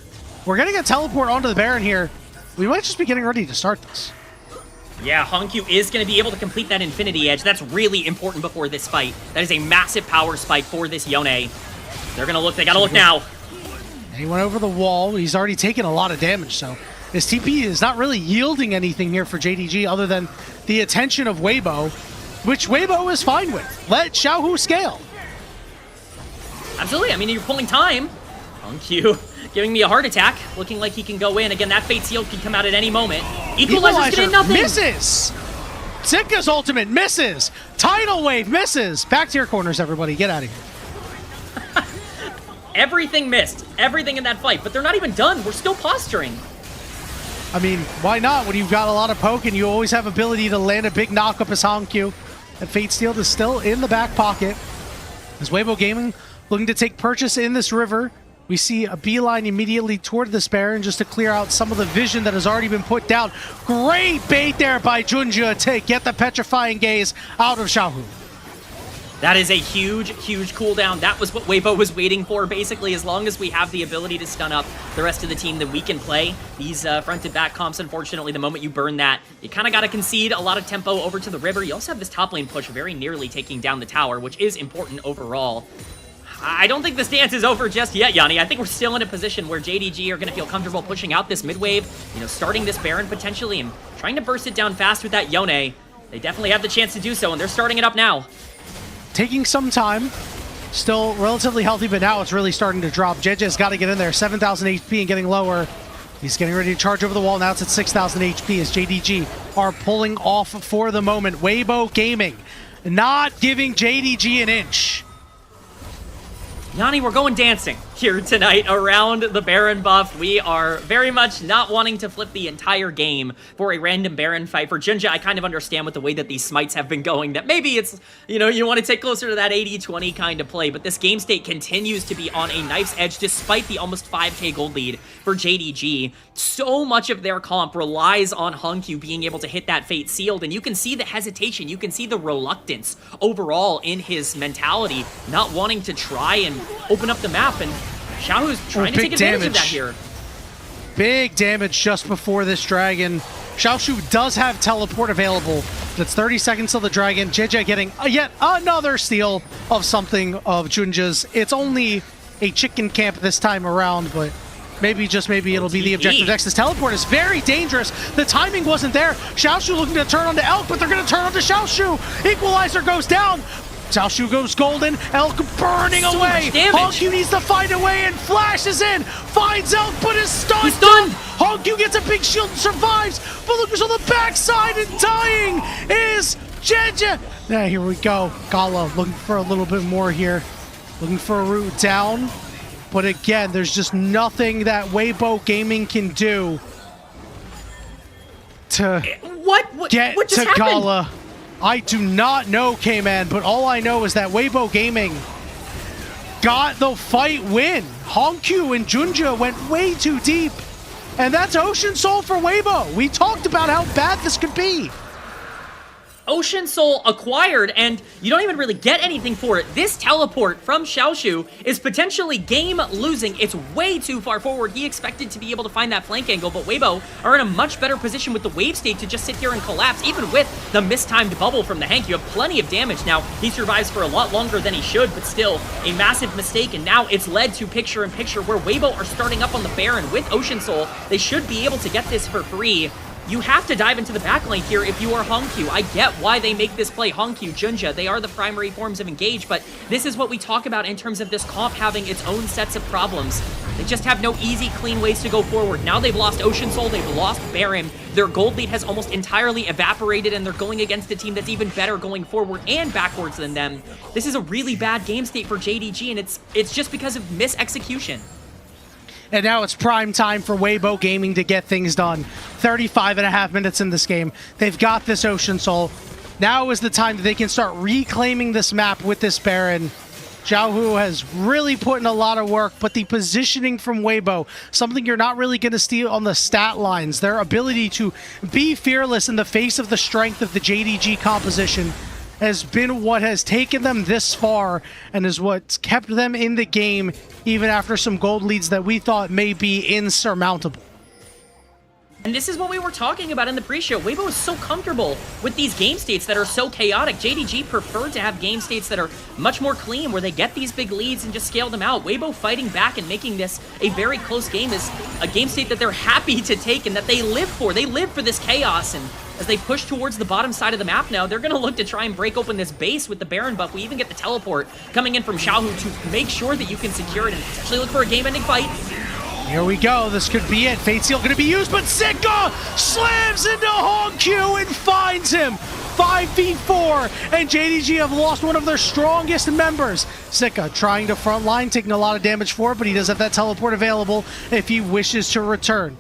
We're getting a teleport onto the Baron here. We might just be getting ready to start this. Yeah, Hongyu is going to be able to complete that Infinity Edge. That's really important before this fight. That is a massive power spike for this Yone. They're going to look, they got to look now. He went over the wall. He's already taken a lot of damage, so his TP is not really yielding anything here for JDG other than the attention of Weibo, which Weibo is fine with. Let Xiaohu scale. Absolutely, I mean, you're pulling time. Hongyu giving me a heart attack, looking like he can go in. Again, that Fate Seal can come out at any moment. Equalizer's getting nothing. Misses! Zika's ultimate misses! Tidal Wave misses! Back to your corners, everybody. Get out of here. Everything missed. Everything in that fight, but they're not even done. We're still posturing. I mean, why not? When you've got a lot of poke and you always have ability to land a big knockup as Hongyu. And Fate Steel is still in the back pocket. As Weibo Gaming looking to take purchase in this river. We see a beeline immediately toward this Baron just to clear out some of the vision that has already been put down. Great bait there by Junja to get the Petrifying Gaze out of Xiaohu. That is a huge, huge cooldown. That was what Weibo was waiting for, basically. As long as we have the ability to stun up the rest of the team, then we can play these front-to-back comps. Unfortunately, the moment you burn that, you kind of got to concede a lot of tempo over to the river. You also have this top lane push very nearly taking down the tower, which is important overall. I don't think this dance is over just yet, Yanni. I think we're still in a position where JDG are going to feel comfortable pushing out this mid-wave, starting this Baron potentially and trying to burst it down fast with that Yone. They definitely have the chance to do so, and they're starting it up now. Taking some time, still relatively healthy, but now it's really starting to drop. JDG's got to get in there, 7,000 HP and getting lower. He's getting ready to charge over the wall. Now it's at 6,000 HP as JDG are pulling off for the moment. Weibo Gaming not giving JDG an inch. Yanni, we're going dancing here tonight around the Baron buff. We are very much not wanting to flip the entire game for a random Baron fight. For Junja, I kind of understand with the way that these smites have been going that maybe it's, you want to take closer to that 80-20 kind of play, but this game state continues to be on a knife's edge despite the almost 5k gold lead for JDG. So much of their comp relies on Hongyu being able to hit that Fate Sealed, and you can see the hesitation, you can see the reluctance overall in his mentality, not wanting to try and open up the map, and Xiaohu's trying to take advantage of that here. Big damage just before this Dragon. Xiaoshu does have teleport available. That's 30 seconds till the Dragon. JJ getting yet another steal of something of Junja's. It's only a chicken camp this time around, but maybe, just maybe, it'll be the objective next. This teleport is very dangerous. The timing wasn't there. Xiaoshu looking to turn onto Elk, but they're going to turn onto Xiaoshu. Equalizer goes down. Xiaoshu goes golden. Elk burning away. Hongyu needs to find a way and flashes in. Finds Elk, but is stunned. He's stunned. Hongyu gets a big shield and survives. But look who's on the backside and dying is JDG. Yeah, here we go. Gala looking for a little bit more here. Looking for a route down. But again, there's just nothing that Weibo Gaming can do to get what just to happened? Gala. I do not know, K-Man, but all I know is that Weibo Gaming got the fight win. Hongkyu and Junja went way too deep. And that's Ocean Soul for Weibo. We talked about how bad this could be. Ocean Soul acquired, and you don't even really get anything for it. This teleport from Xiaoshu is potentially game-losing. It's way too far forward. He expected to be able to find that flank angle, but Weibo are in a much better position with the wave state to just sit here and collapse, even with the mistimed bubble from the Hank. You have plenty of damage now. He survives for a lot longer than he should, but still a massive mistake, and now it's led to picture-in-picture where Weibo are starting up on the Baron with Ocean Soul. They should be able to get this for free. You have to dive into the backlane here if you are Hongkyu. I get why they make this play. Hongkyu, Junja, they are the primary forms of engage, but this is what we talk about in terms of this comp having its own sets of problems. They just have no easy, clean ways to go forward. Now they've lost Ocean Soul, they've lost Baron. Their gold lead has almost entirely evaporated, and they're going against a team that's even better going forward and backwards than them. This is a really bad game state for JDG, and it's just because of misexecution. And now it's prime time for Weibo Gaming to get things done. 35.5 minutes in this game. They've got this Ocean Soul. Now is the time that they can start reclaiming this map with this Baron. Xiaohu has really put in a lot of work, but the positioning from Weibo, something you're not really going to see on the stat lines. Their ability to be fearless in the face of the strength of the JDG composition has been what has taken them this far and is what's kept them in the game even after some gold leads that we thought may be insurmountable. And this is what we were talking about in the pre-show. Weibo is so comfortable with these game states that are so chaotic. JDG preferred to have game states that are much more clean, where they get these big leads and just scale them out. Weibo fighting back and making this a very close game is a game state that they're happy to take and that they live for. They live for this chaos, and as they push towards the bottom side of the map now, they're going to look to try and break open this base with the Baron buff. We even get the teleport coming in from Xiaohu to make sure that you can secure it and potentially look for a game-ending fight. Here we go. This could be it. Fate Seal going to be used, but Sika slams into Hongkyu and finds him. 5v4, and JDG have lost one of their strongest members. Sika trying to front line, taking a lot of damage for it, but he does have that teleport available if he wishes to return.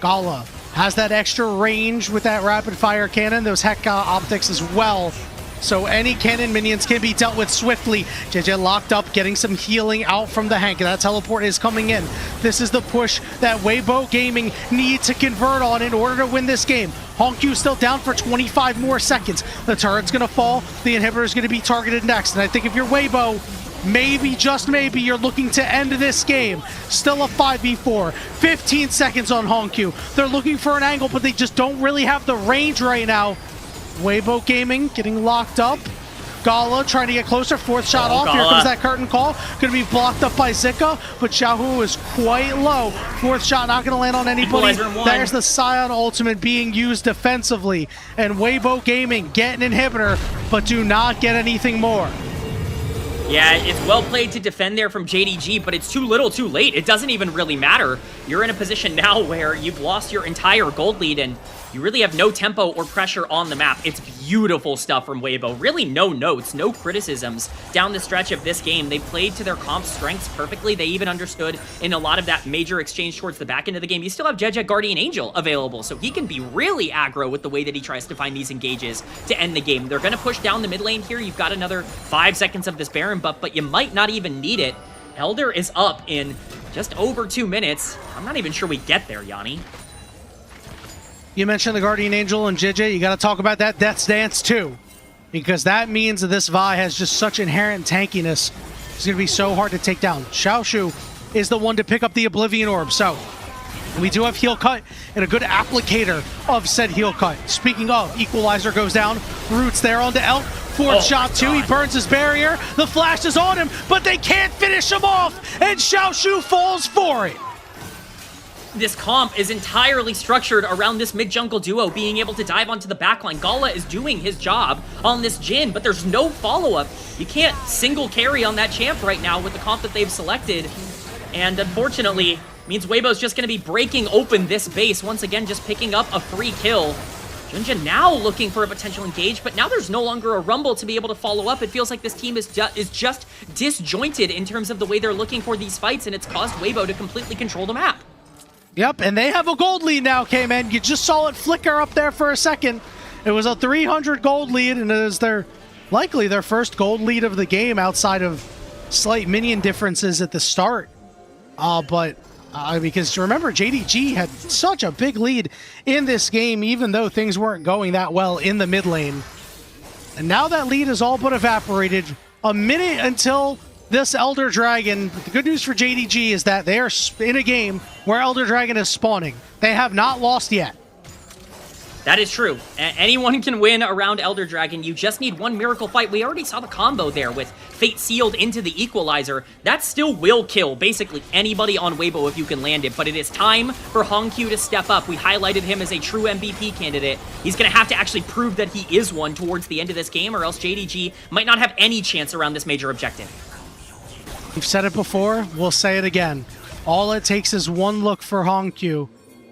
Gala has that extra range with that rapid fire cannon, those Heka optics as well. So any cannon minions can be dealt with swiftly. JJ locked up, getting some healing out from the Hank. That teleport is coming in. This is the push that Weibo Gaming need to convert on in order to win this game. Hongkyu still down for 25 more seconds. The turret's going to fall. The inhibitor is going to be targeted next. And I think if you're Weibo, maybe, just maybe, you're looking to end this game. Still a 5v4. 15 seconds on Hongkyu. They're looking for an angle, but they just don't really have the range right now. Weibo Gaming getting locked up. Gala trying to get closer. Fourth shot off. Gala. Here comes that curtain call. Going to be blocked up by Zika, but Xiaohu is quite low. Fourth shot not going to land on anybody. There's the Scion ultimate being used defensively. And Weibo Gaming get an inhibitor, but do not get anything more. Yeah, it's well played to defend there from JDG, but it's too little too late. It doesn't even really matter. You're in a position now where you've lost your entire gold lead, and you really have no tempo or pressure on the map. It's beautiful stuff from Weibo. Really no notes, no criticisms down the stretch of this game. They played to their comp's strengths perfectly. They even understood in a lot of that major exchange towards the back end of the game. You still have JJ Guardian Angel available, so he can be really aggro with the way that he tries to find these engages to end the game. They're going to push down the mid lane here. You've got another 5 seconds of this Baron buff, but you might not even need it. Elder is up in just over 2 minutes. I'm not even sure we get there, Yanni. You mentioned the Guardian Angel and JJ. You got to talk about that Death's Dance too, because that means that this Vi has just such inherent tankiness. It's going to be so hard to take down. Xiaoshu is the one to pick up the Oblivion Orb, so we do have heal cut and a good applicator of said heal cut. Speaking of, Equalizer goes down. Roots there onto Elk. Fourth shot too. He burns his barrier. The flash is on him, but they can't finish him off, and Xiaoshu falls for it. This comp is entirely structured around this mid-jungle duo being able to dive onto the backline. Gala is doing his job on this Jhin, but there's no follow-up. You can't single carry on that champ right now with the comp that they've selected. And unfortunately, means Weibo's just going to be breaking open this base. Once again, just picking up a free kill. Junja now looking for a potential engage, but now there's no longer a Rumble to be able to follow up. It feels like this team is just disjointed in terms of the way they're looking for these fights, and it's caused Weibo to completely control the map. Yep, and they have a gold lead now, K-Man. You just saw it flicker up there for a second. It was a 300 gold lead, and it is likely their first gold lead of the game outside of slight minion differences at the start. Because remember, JDG had such a big lead in this game, even though things weren't going that well in the mid lane. And now that lead is all but evaporated. A minute until this Elder Dragon. The good news for JDG is that they are in a game where Elder Dragon is spawning. They have not lost yet. That is true. Anyone can win around Elder Dragon. You just need one miracle fight. We already saw the combo there with Fate Sealed into the Equalizer. That still will kill basically anybody on Weibo if you can land it, but it is time for Hongq to step up. We highlighted him as a true MVP candidate. He's going to have to actually prove that he is one towards the end of this game, or else JDG might not have any chance around this major objective. We've said it before, we'll say it again. All it takes is one look for Hongq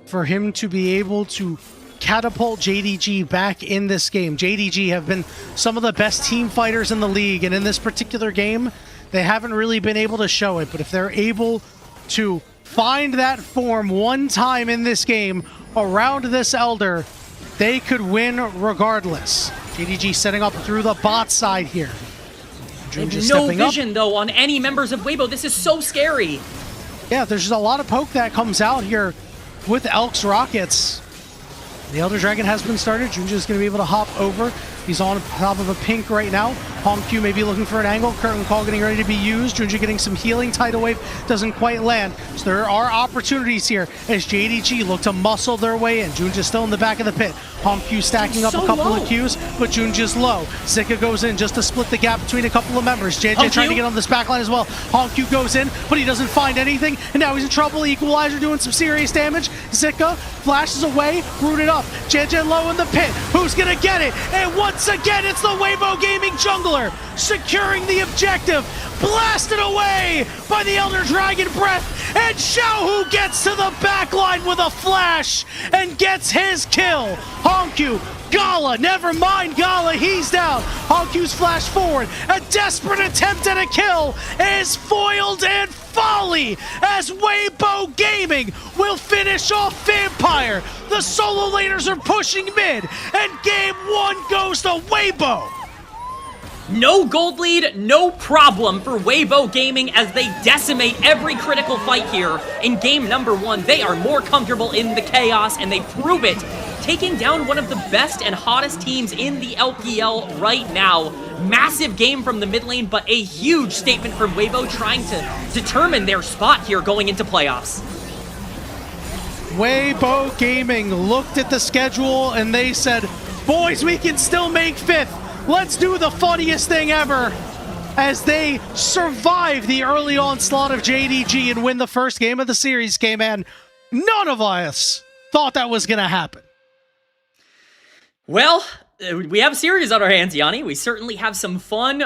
for him to be able to catapult JDG back in this game. JDG have been some of the best team fighters in the league, and in this particular game, they haven't really been able to show it, but if they're able to find that form one time in this game around this Elder, they could win regardless. JDG setting up through the bot side here. No vision, though, on any members of Weibo. This is so scary. Yeah, there's just a lot of poke that comes out here with Elk's Rockets. The Elder Dragon has been started. Junja's going to be able to hop over. He's on top of a pink right now. Hongq may be looking for an angle. Curtain Call getting ready to be used. Junja getting some healing. Tidal Wave doesn't quite land. So there are opportunities here as JDG look to muscle their way in. Junja's still in the back of the pit. Hongq stacking up a couple of Qs, but Junja's low. Zika goes in just to split the gap between a couple of members. JJ trying to get on this backline as well. Hongq goes in, but he doesn't find anything, and now he's in trouble. Equalizer doing some serious damage. Zika flashes away, rooted up. JJ low in the pit. Who's gonna get it? And once again, it's the Weibo Gaming jungler securing the objective. Blasted away by the Elder Dragon Breath, and Xiaohu gets to the backline with a flash and gets his kill. Hongq, Gala, never mind Gala, he's down. Hongq's flash forward, a desperate attempt at a kill is foiled and folly as Weibo Gaming will finish off Vampire. The solo laners are pushing mid, and game one goes to Weibo. No gold lead, no problem for Weibo Gaming as they decimate every critical fight here in game number one. They are more comfortable in the chaos, and they prove it, taking down one of the best and hottest teams in the LPL right now. Massive game from the mid lane, but a huge statement from Weibo trying to determine their spot here going into playoffs. Weibo Gaming looked at the schedule and they said, boys, we can still make fifth. Let's do the funniest thing ever as they survive the early onslaught of JDG and win the first game of the series. K-Man, none of us thought that was going to happen. Well, we have a series on our hands, Yanni. We certainly have some fun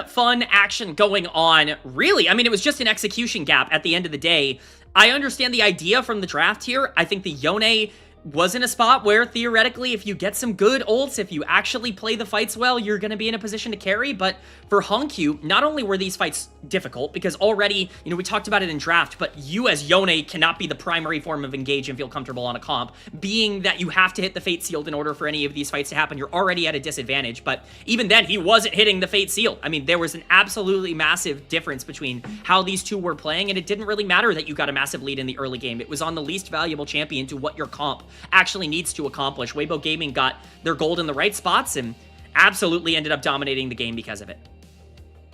action going on. Really, I mean, it was just an execution gap at the end of the day. I understand the idea from the draft here. I think the Yone was in a spot where, theoretically, if you get some good ults, if you actually play the fights well, you're going to be in a position to carry. But for Hongq, not only were these fights difficult, because already, you know, we talked about it in draft, but you as Yone cannot be the primary form of engage and feel comfortable on a comp, being that you have to hit the Fate Sealed in order for any of these fights to happen. You're already at a disadvantage, but even then, he wasn't hitting the Fate Sealed. I mean, there was an absolutely massive difference between how these two were playing, and it didn't really matter that you got a massive lead in the early game. It was on the least valuable champion to what your comp actually needs to accomplish. Weibo Gaming got their gold in the right spots and absolutely ended up dominating the game because of it.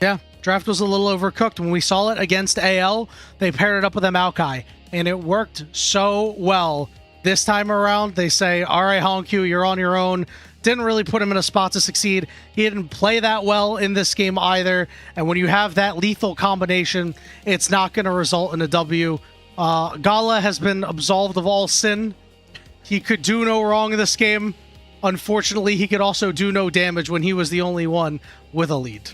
Yeah, draft was a little overcooked. When we saw it against AL, they paired it up with a Maokai, and it worked so well. This time around, they say, all right, Hongq, you're on your own. Didn't really put him in a spot to succeed. He didn't play that well in this game either, and when you have that lethal combination, it's not going to result in a W. Gala has been absolved of all sin. He could do no wrong in this game. Unfortunately, he could also do no damage when he was the only one with a lead.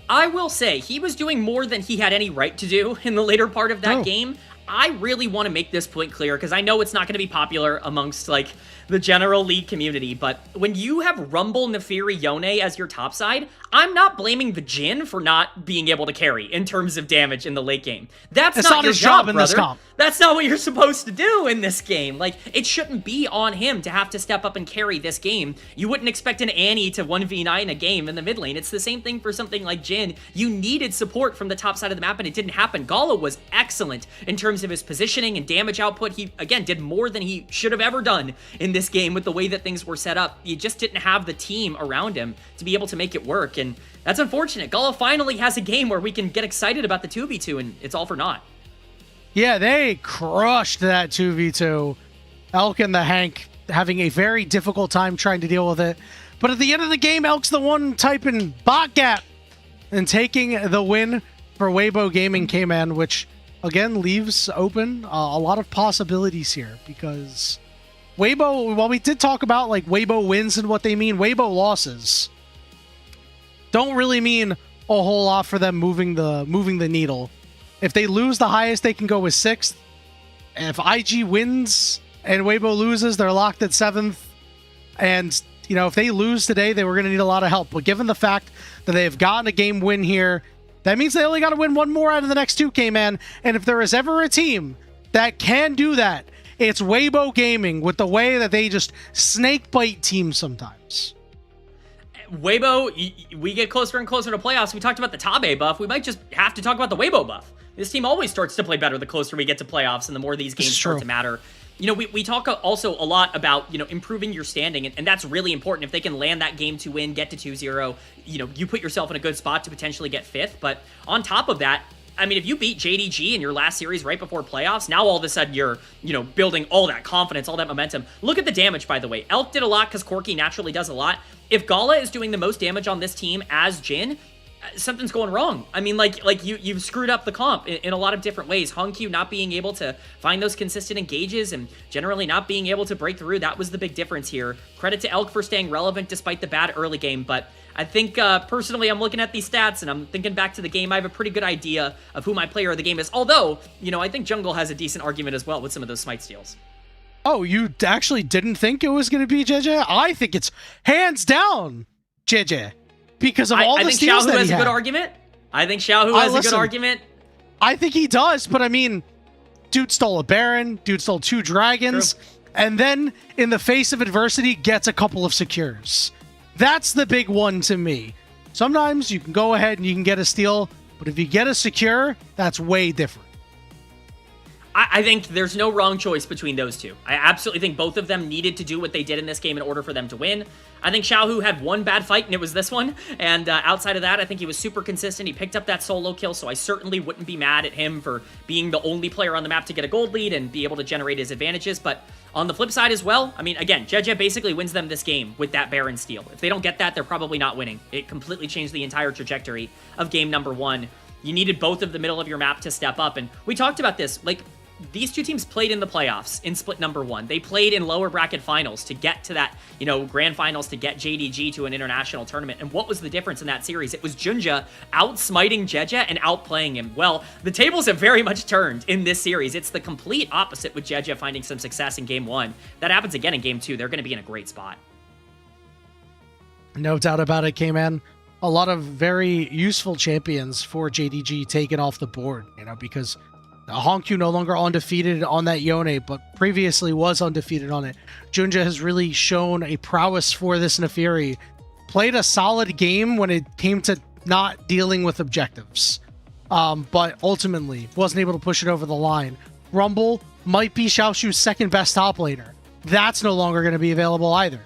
I will say, he was doing more than he had any right to do in the later part of that game. I really want to make this point clear, because I know it's not going to be popular amongst, like, the general League community, but when you have Rumble, Nefiri, Yone as your top side, I'm not blaming the Jhin for not being able to carry in terms of damage in the late game. That's It's not your his job in brother. this comp. That's not what you're supposed to do in this game. Like, it shouldn't be on him to have to step up and carry this game. You wouldn't expect an Annie to 1v9 a game in the mid lane. It's the same thing for something like Jhin. You needed support from the top side of the map, and it didn't happen. Gala was excellent in terms of his positioning and damage output. He, again, did more than he should have ever done in this game with the way that things were set up. You just didn't have the team around him to be able to make it work, and that's unfortunate. Gala finally has a game where we can get excited about the 2v2, and it's all for naught. Yeah, they crushed that 2v2. Elk and the Hank having a very difficult time trying to deal with it. But at the end of the game, Elk's the one typing bot gap and taking the win for Weibo Gaming K-Man, which again leaves open a lot of possibilities here, because Weibo, while we did talk about like Weibo wins and what they mean, Weibo losses don't really mean a whole lot for them moving the needle. If they lose, the highest they can go is 6th. And if IG wins and Weibo loses, they're locked at 7th. And, you know, if they lose today, they were going to need a lot of help. But given the fact that they've gotten a game win here, that means they only got to win one more out of the next 2, K-Man. And if there is ever a team that can do that, it's Weibo Gaming, with the way that they just snake bite teams sometimes. Weibo, we get closer and closer to playoffs. We talked about the Tabe buff. We might just have to talk about the Weibo buff. This team always starts to play better the closer we get to playoffs and the more these games start to matter. You know, we talk also a lot about, you know, improving your standing, and that's really important. If they can land that game to win, get to 2-0, you know, you put yourself in a good spot to potentially get 5th. But on top of that, I mean, if you beat JDG in your last series right before playoffs, now all of a sudden you're, you know, building all that confidence, all that momentum. Look at the damage, by the way. Elk did a lot because Corki naturally does a lot. If Gala is doing the most damage on this team as Jhin, something's going wrong. I mean, like you've screwed up the comp in a lot of different ways. Hongq not being able to find those consistent engages and generally not being able to break through, that was the big difference here. Credit to Elk for staying relevant despite the bad early game, but I think personally I'm looking at these stats and I'm thinking back to the game. I have a pretty good idea of who my player of the game is, although, you know, I think Jungle has a decent argument as well with some of those smite steals. Oh, you actually didn't think it was going to be JJ? I think it's hands down JJ. Because of all the steals that he had. I think Xiaohu has a good argument. I think Xiaohu has a good argument. I think he does, but I mean, dude stole a Baron, dude stole 2 Dragons, and then in the face of adversity gets a couple of secures. That's the big one to me. Sometimes you can go ahead and you can get a steal, but if you get a secure, that's way different. I think there's no wrong choice between those two. I absolutely think both of them needed to do what they did in this game in order for them to win. I think Xiaohu had one bad fight, and it was this one. And outside of that, I think he was super consistent. He picked up that solo kill, so I certainly wouldn't be mad at him for being the only player on the map to get a gold lead and be able to generate his advantages. But on the flip side as well, I mean, again, JJ basically wins them this game with that Baron steal. If they don't get that, they're probably not winning. It completely changed the entire trajectory of game number 1. You needed both of the middle of your map to step up, and we talked about this, like, these two teams played in the playoffs in split number 1. They played in lower bracket finals to get to that, you know, grand finals to get JDG to an international tournament. And what was the difference in that series? It was Junja outsmiting Jeje and outplaying him. Well, the tables have very much turned in this series. It's the complete opposite with Jeje finding some success in game 1. That happens again in game 2. They're going to be in a great spot. No doubt about it, K-Man. A lot of very useful champions for JDG taken off the board, you know, because Hongq no longer undefeated on that Yone, but previously was undefeated on it. Junja has really shown a prowess for this Nefiri. Played a solid game when it came to not dealing with objectives, but ultimately wasn't able to push it over the line. Rumble might be Xiaoshu's second best top laner. That's no longer going to be available either.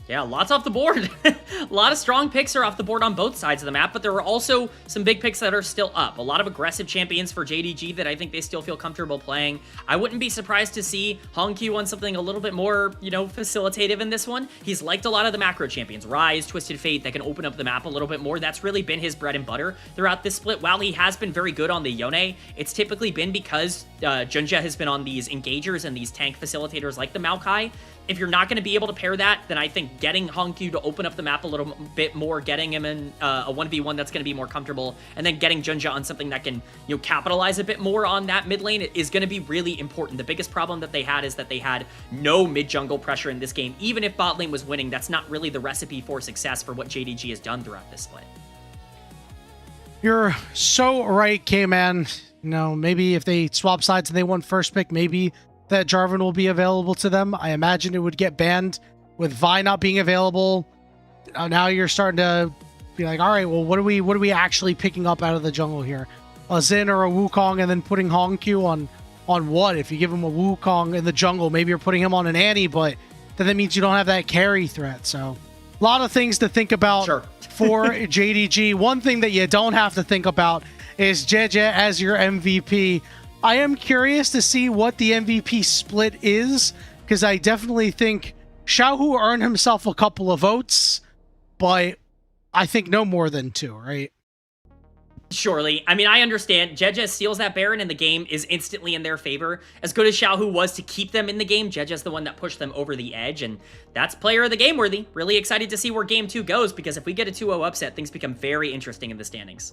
Yeah, lots off the board. A lot of strong picks are off the board on both sides of the map, but there are also some big picks that are still up. A lot of aggressive champions for JDG that I think they still feel comfortable playing. I wouldn't be surprised to see Hongq on something a little bit more, you know, facilitative in this one. He's liked a lot of the macro champions, Rise, Twisted Fate, that can open up the map a little bit more. That's really been his bread and butter throughout this split. While he has been very good on the Yone, it's typically been because Junja has been on these engagers and these tank facilitators like the Maokai. If you're not going to be able to pair that, then I think getting Hongq to open up the map a little bit more, getting him in a 1v1 that's going to be more comfortable, and then getting Junja on something that can, you know, capitalize a bit more on that mid lane is going to be really important. The biggest problem that they had is that they had no mid jungle pressure in this game. Even if bot lane was winning, that's not really the recipe for success for what JDG has done throughout this split. You're so right, K-Man. You know, maybe if they swap sides and they won first pick, maybe that Jarvan will be available to them. I imagine it would get banned with Vi not being available. Now you're starting to be like, all right, well, what are we actually picking up out of the jungle here? A Xin or a Wukong, and then putting Hongq on what? If you give him a Wukong in the jungle, maybe you're putting him on an Annie, but then that means you don't have that carry threat. So a lot of things to think about for JDG. One thing that you don't have to think about is JJ as your MVP. I am curious to see what the MVP split is, because I definitely think Xiaohu earned himself a couple of votes, but I think no more than 2, right? Surely. I mean, I understand. Jeje steals that Baron and the game is instantly in their favor. As good as Xiaohu was to keep them in the game, Jeje's the one that pushed them over the edge, and that's player of the game worthy. Really excited to see where game 2 goes, because if we get a 2-0 upset, things become very interesting in the standings.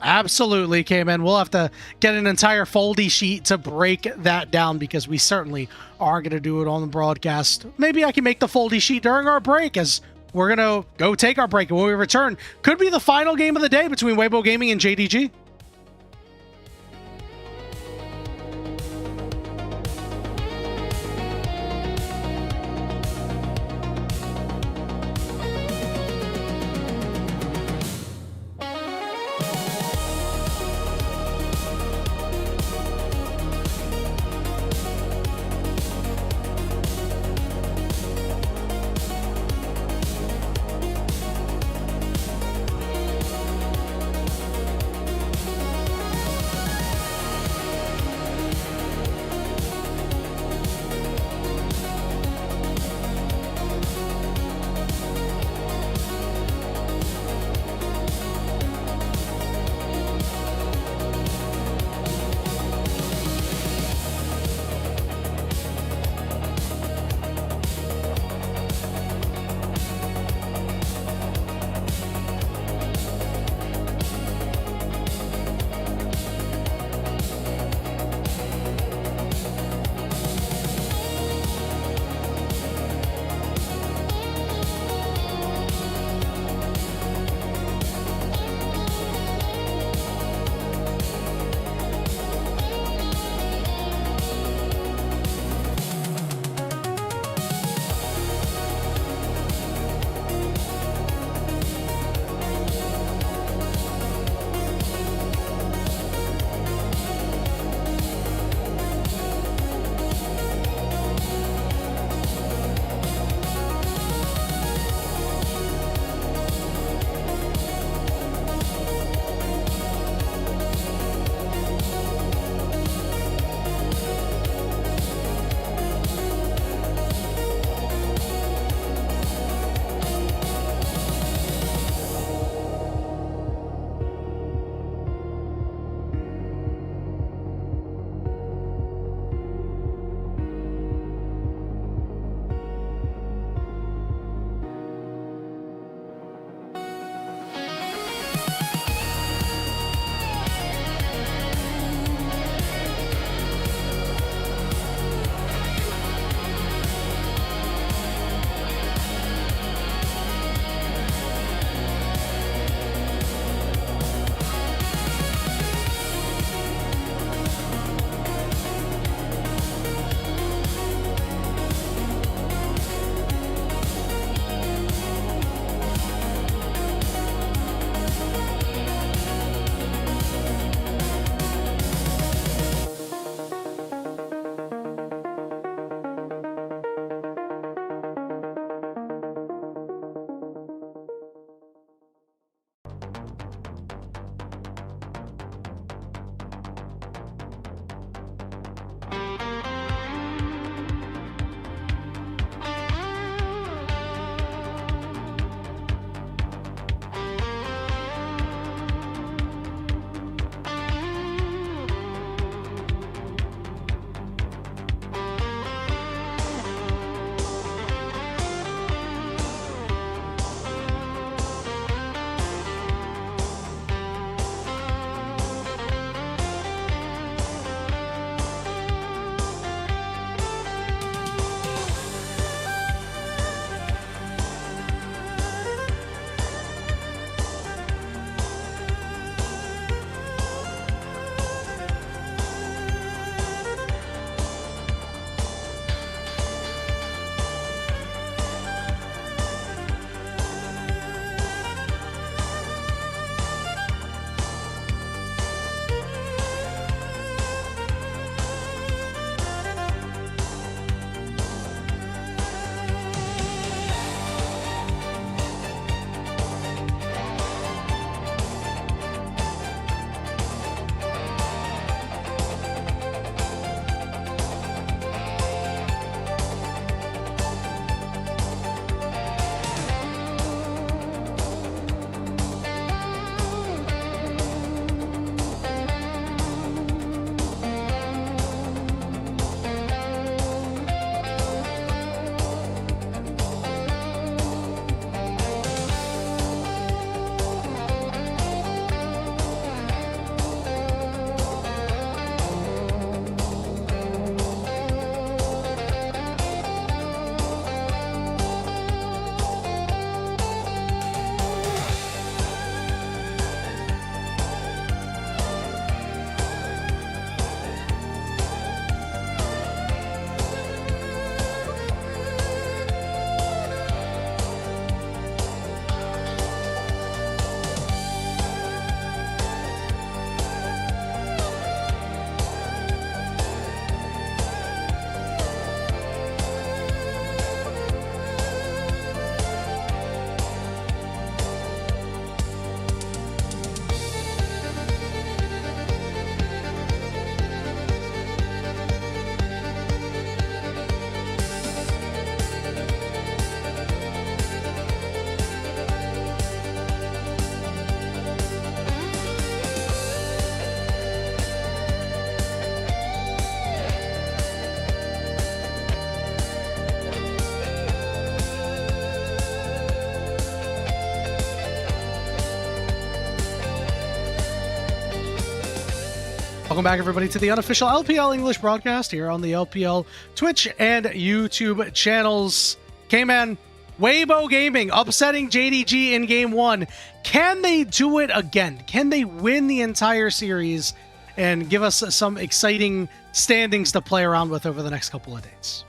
Absolutely, K-Man. We'll have to get an entire foldy sheet to break that down, because we certainly are going to do it on the broadcast. Maybe I can make the foldy sheet during our break, as we're going to go take our break. And when we return, could be the final game of the day between Weibo Gaming and JDG. Welcome back, everybody, to the unofficial LPL English broadcast here on the LPL Twitch and YouTube channels. K-Man, Weibo Gaming upsetting JDG in Game 1. Can they do it again? Can they win the entire series and give us some exciting standings to play around with over the next couple of days?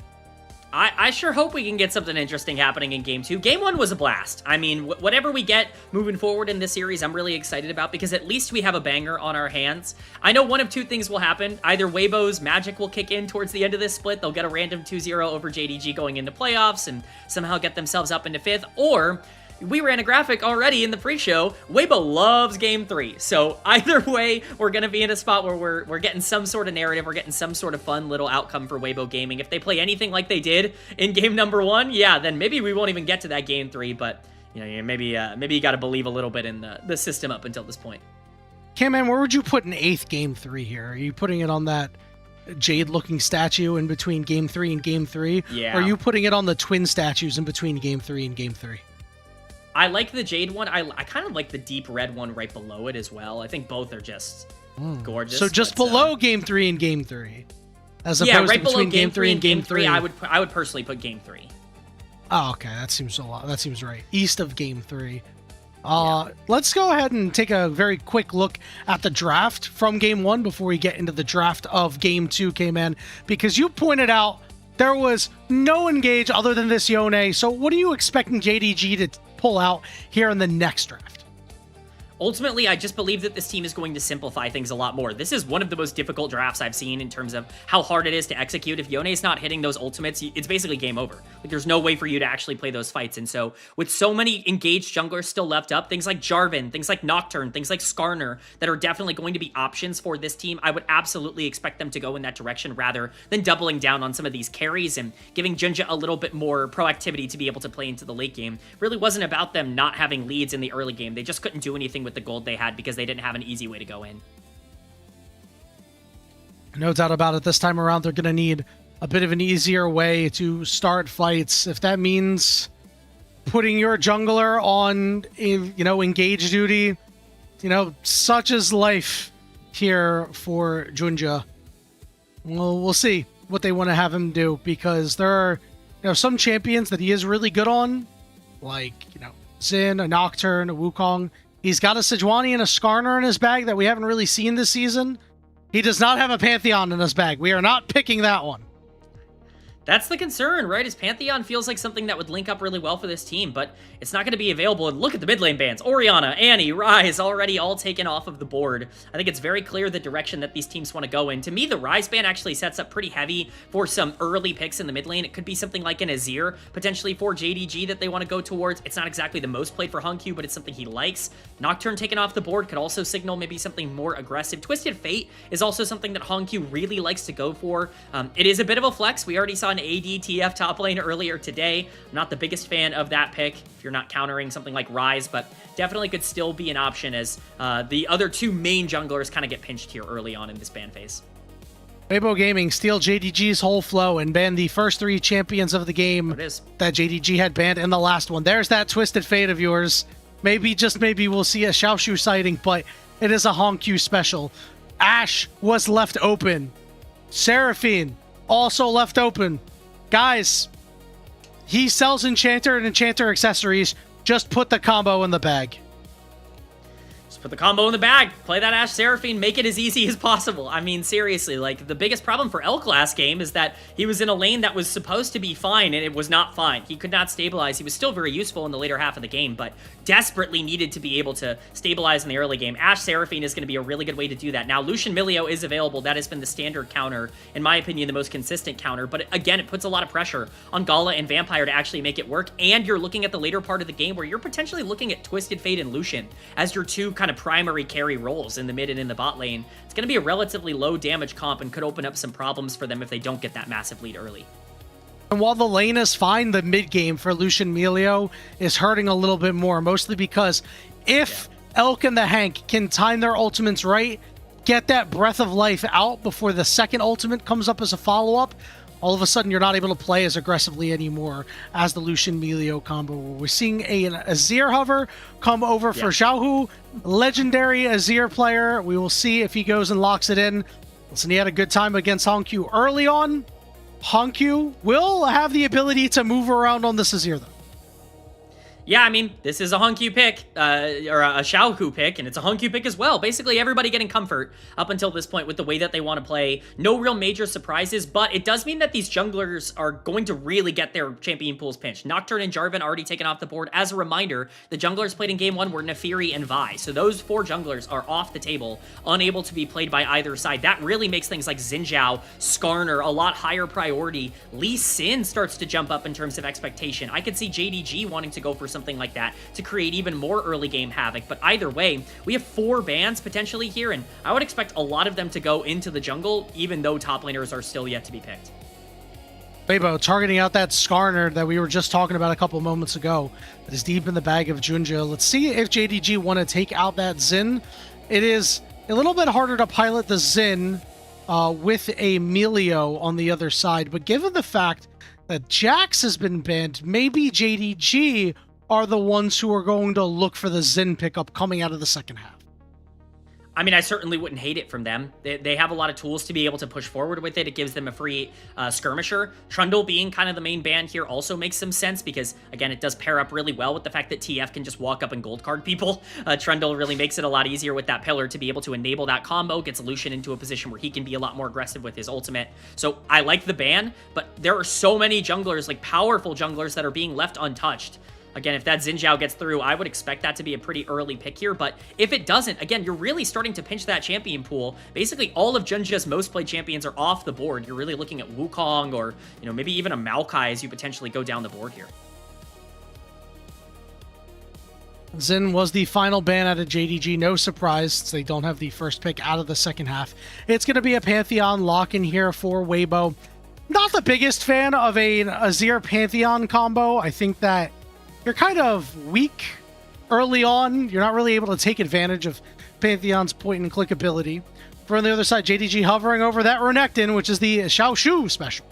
I sure hope we can get something interesting happening in Game 2. Game 1 was a blast. I mean, whatever we get moving forward in this series, I'm really excited about because at least we have a banger on our hands. I know one of two things will happen. Either Weibo's magic will kick in towards the end of this split. They'll get a random 2-0 over JDG going into playoffs and somehow get themselves up into 5th. Or we ran a graphic already in the pre-show. Weibo loves Game 3. So either way, we're going to be in a spot where we're getting some sort of narrative. We're getting some sort of fun little outcome for Weibo Gaming. If they play anything like they did in game number 1, yeah, then maybe we won't even get to that Game 3. But you know, maybe you got to believe a little bit in the system up until this point. K-Man, where would you put an 8th Game 3 here? Are you putting it on that Jade-looking statue in between Game 3 and Game 3? Yeah. Or are you putting it on the twin statues in between Game 3 and Game 3? I like the Jade one. I kind of like the deep red one right below it as well. I think both are just gorgeous. So just below Game 3 and Game 3, as opposed right to below between Game 3 and Game 3. I would personally put Game 3. Oh, okay, that seems a lot. That seems right. East of Game 3. Let's go ahead and take a very quick look at the draft from Game 1 before we get into the draft of Game 2, K-Man, because you pointed out there was no engage other than this Yone. So what are you expecting JDG to pull out here in the next draft? Ultimately, I just believe that this team is going to simplify things a lot more. This is one of the most difficult drafts I've seen in terms of how hard it is to execute. If Yone's not hitting those ultimates, it's basically game over. Like, there's no way for you to actually play those fights. And so, with so many engaged junglers still left up, things like Jarvan, things like Nocturne, things like Skarner, that are definitely going to be options for this team, I would absolutely expect them to go in that direction rather than doubling down on some of these carries and giving Junja a little bit more proactivity to be able to play into the late game. Really wasn't about them not having leads in the early game. They just couldn't do anything with the gold they had because they didn't have an easy way to go in. No doubt about it. This time around, they're going to need a bit of an easier way to start fights. If that means putting your jungler on, engage duty, such is life here for Junja. Well, we'll see what they want to have him do, because there are, some champions that he is really good on, like, Xin, a Nocturne, a Wukong. He's got a Sejuani and a Skarner in his bag that we haven't really seen this season. He does not have a Pantheon in his bag. We are not picking that one. That's the concern, right? His Pantheon feels like something that would link up really well for this team, but it's not going to be available. And look at the mid lane bans. Orianna, Annie, Ryze, already all taken off of the board. I think it's very clear the direction that these teams want to go in. To me, the Ryze ban actually sets up pretty heavy for some early picks in the mid lane. It could be something like an Azir, potentially for JDG, that they want to go towards. It's not exactly the most played for Hongq, but it's something he likes. Nocturne taken off the board could also signal maybe something more aggressive. Twisted Fate is also something that Hongq really likes to go for. It is a bit of a flex. We already saw an ADTF top lane earlier today. I'm not the biggest fan of that pick if you're not countering something like Ryze, but definitely could still be an option as the other two main junglers kind of get pinched here early on in this ban phase. Weibo Gaming steal JDG's whole flow and ban the first 3 champions of the game that JDG had banned in the last one. There's that Twisted Fate of yours. Maybe, just maybe, we'll see a Xiaoshu sighting, but it is a Hongq special. Ashe was left open. Seraphine also left open. Guys, he sells Enchanter and Enchanter accessories. Just put the combo in the bag. Just put the combo in the bag. Play that Ashe Seraphine. Make it as easy as possible. I mean, seriously, like, the biggest problem for Elk last game is that he was in a lane that was supposed to be fine, and it was not fine. He could not stabilize. He was still very useful in the later half of the game, but desperately needed to be able to stabilize in the early game. Ashe Seraphine is going to be a really good way to do that. Now, Lucian Milio is available. That has been the standard counter, in my opinion, the most consistent counter, but again, it puts a lot of pressure on Gala and Vampire to actually make it work, and you're looking at the later part of the game where you're potentially looking at Twisted Fate and Lucian as your two kind of primary carry roles in the mid and in the bot lane. It's going to be a relatively low damage comp and could open up some problems for them if they don't get that massive lead early. And while the lane is fine, the mid game for Lucian Milio is hurting a little bit more, mostly because if Elk and the Hank can time their ultimates right, get that Breath of Life out before the second ultimate comes up as a follow-up, all of a sudden you're not able to play as aggressively anymore as the Lucian Melio combo. We're seeing an Azir hover come over for Xiaohu, legendary Azir player. We will see if he goes and locks it in. Listen, he had a good time against Honkyu early on. Honkyu will have the ability to move around on this Azir, though. Yeah, I mean, this is a Honkyu pick, or a Xiaohu pick, and it's a Honkyu pick as well. Basically, everybody getting comfort up until this point with the way that they want to play. No real major surprises, but it does mean that these junglers are going to really get their champion pools pinched. Nocturne and Jarvan already taken off the board. As a reminder, the junglers played in Game 1 were Nefiri and Vi, so those 4 junglers are off the table, unable to be played by either side. That really makes things like Xin Zhao, Skarner a lot higher priority. Lee Sin starts to jump up in terms of expectation. I could see JDG wanting to go for something like that to create even more early game havoc. But either way, we have 4 bans potentially here, and I would expect a lot of them to go into the jungle, even though top laners are still yet to be picked. Weibo targeting out that Skarner that we were just talking about a couple moments ago. That is deep in the bag of Junja. Let's see if JDG want to take out that Xin. It is a little bit harder to pilot the Xin with a Melio on the other side, but given the fact that Jax has been banned, maybe JDG are the ones who are going to look for the Xin pickup coming out of the second half. I mean, I certainly wouldn't hate it from them. They have a lot of tools to be able to push forward with it. It gives them a free skirmisher. Trundle being kind of the main ban here also makes some sense because, again, it does pair up really well with the fact that TF can just walk up and gold card people. Trundle really makes it a lot easier with that pillar to be able to enable that combo, gets Lucian into a position where he can be a lot more aggressive with his ultimate. So I like the ban, but there are so many junglers, like powerful junglers, that are being left untouched. Again, if that Xin Zhao gets through, I would expect that to be a pretty early pick here. But if it doesn't, again, you're really starting to pinch that champion pool. Basically, all of Junja's most played champions are off the board. You're really looking at Wukong or, maybe even a Maokai as you potentially go down the board here. Xin was the final ban out of JDG. No surprise, since they don't have the first pick out of the second half. It's going to be a Pantheon lock-in here for Weibo. Not the biggest fan of an Azir Pantheon combo. I think that you're kind of weak early on. You're not really able to take advantage of Pantheon's point-and-click ability. For on the other side, JDG hovering over that Renekton, which is the Xiaoshu special.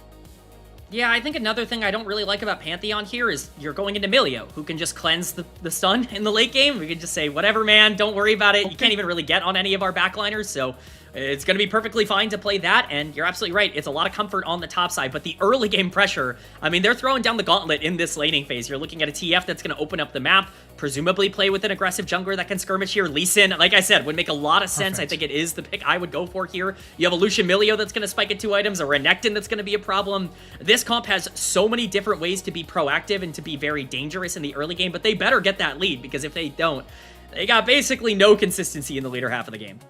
Yeah, I think another thing I don't really like about Pantheon here is you're going into Melio, who can just cleanse the stun in the late game. We can just say, whatever, man, don't worry about it. Okay. You can't even really get on any of our backliners, so it's going to be perfectly fine to play that, and you're absolutely right. It's a lot of comfort on the top side, but the early game pressure, I mean, they're throwing down the gauntlet in this laning phase. You're looking at a TF that's going to open up the map, presumably play with an aggressive jungler that can skirmish here. Lee Sin, like I said, would make a lot of sense. Perfect. I think it is the pick I would go for here. You have a Lucian Melio that's going to spike at 2 items, a Renekton that's going to be a problem. This comp has so many different ways to be proactive and to be very dangerous in the early game, but they better get that lead, because if they don't, they got basically no consistency in the later half of the game.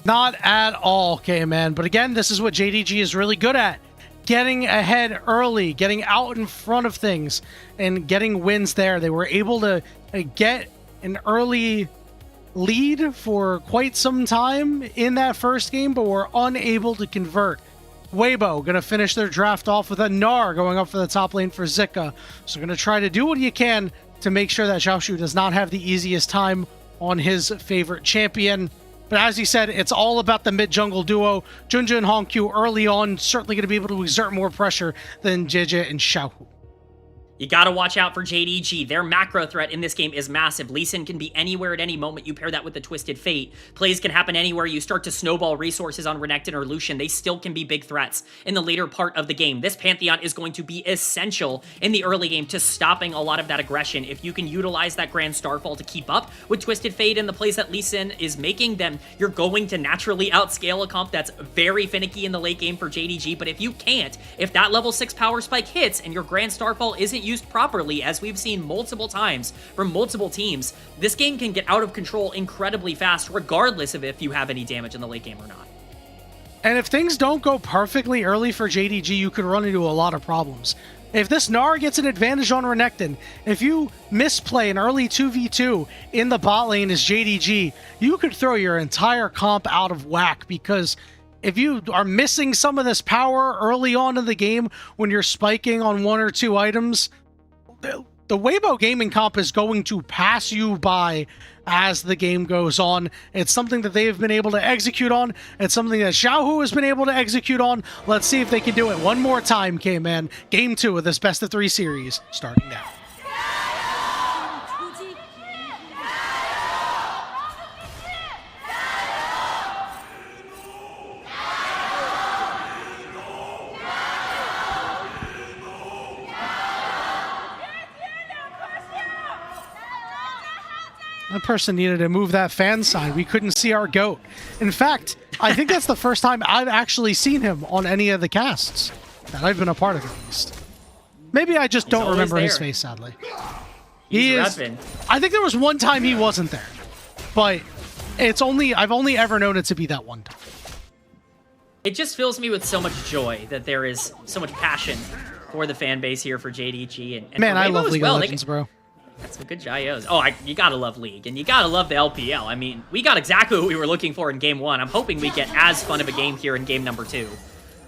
Not at all, KMN. But again, this is what JDG is really good at. Getting ahead early, getting out in front of things, and getting wins there. They were able to get an early lead for quite some time in that first game, but were unable to convert. Weibo going to finish their draft off with a Gnar going up for the top lane for Zika. So going to try to do what you can to make sure that Xiaoshu does not have the easiest time on his favorite champion. But as you said, it's all about the mid-jungle duo. Junja and Honkyu early on, certainly going to be able to exert more pressure than JJ and Xiaohu. You gotta watch out for JDG. Their macro threat in this game is massive. Lee Sin can be anywhere at any moment. You pair that with the Twisted Fate. Plays can happen anywhere. You start to snowball resources on Renekton or Lucian. They still can be big threats in the later part of the game. This Pantheon is going to be essential in the early game to stopping a lot of that aggression. If you can utilize that Grand Starfall to keep up with Twisted Fate and the plays that Lee Sin is making, then you're going to naturally outscale a comp that's very finicky in the late game for JDG. But if you can't, if that level 6 power spike hits and your Grand Starfall isn't used properly, as we've seen multiple times from multiple teams, this game can get out of control incredibly fast, regardless of if you have any damage in the late game or not. And if things don't go perfectly early for JDG, you could run into a lot of problems. If this Gnar gets an advantage on Renekton, if you misplay an early 2v2 in the bot lane as JDG, you could throw your entire comp out of whack, because if you are missing some of this power early on in the game when you're spiking on 1 or 2 items, the Weibo gaming comp is going to pass you by as the game goes on. It's something that they've been able to execute on. It's something that Xiaohu has been able to execute on. Let's see if they can do it one more time, K-Man. Game 2 of this best of 3 series starting now. That person needed to move that fan sign. We couldn't see our GOAT. In fact, I think that's the first time I've actually seen him on any of the casts that I've been a part of, at least. Maybe I just don't remember his face, sadly. Repping. I think there was one time he wasn't there, but I've only ever known it to be that one time. It just fills me with so much joy that there is so much passion for the fan base here for JDG. And Man, for I Weibo love as League well. of Legends, bro. That's some good Gios. Oh, you gotta love League, and you gotta love the LPL. I mean, we got exactly what we were looking for in Game 1. I'm hoping we get as fun of a game here in Game number 2,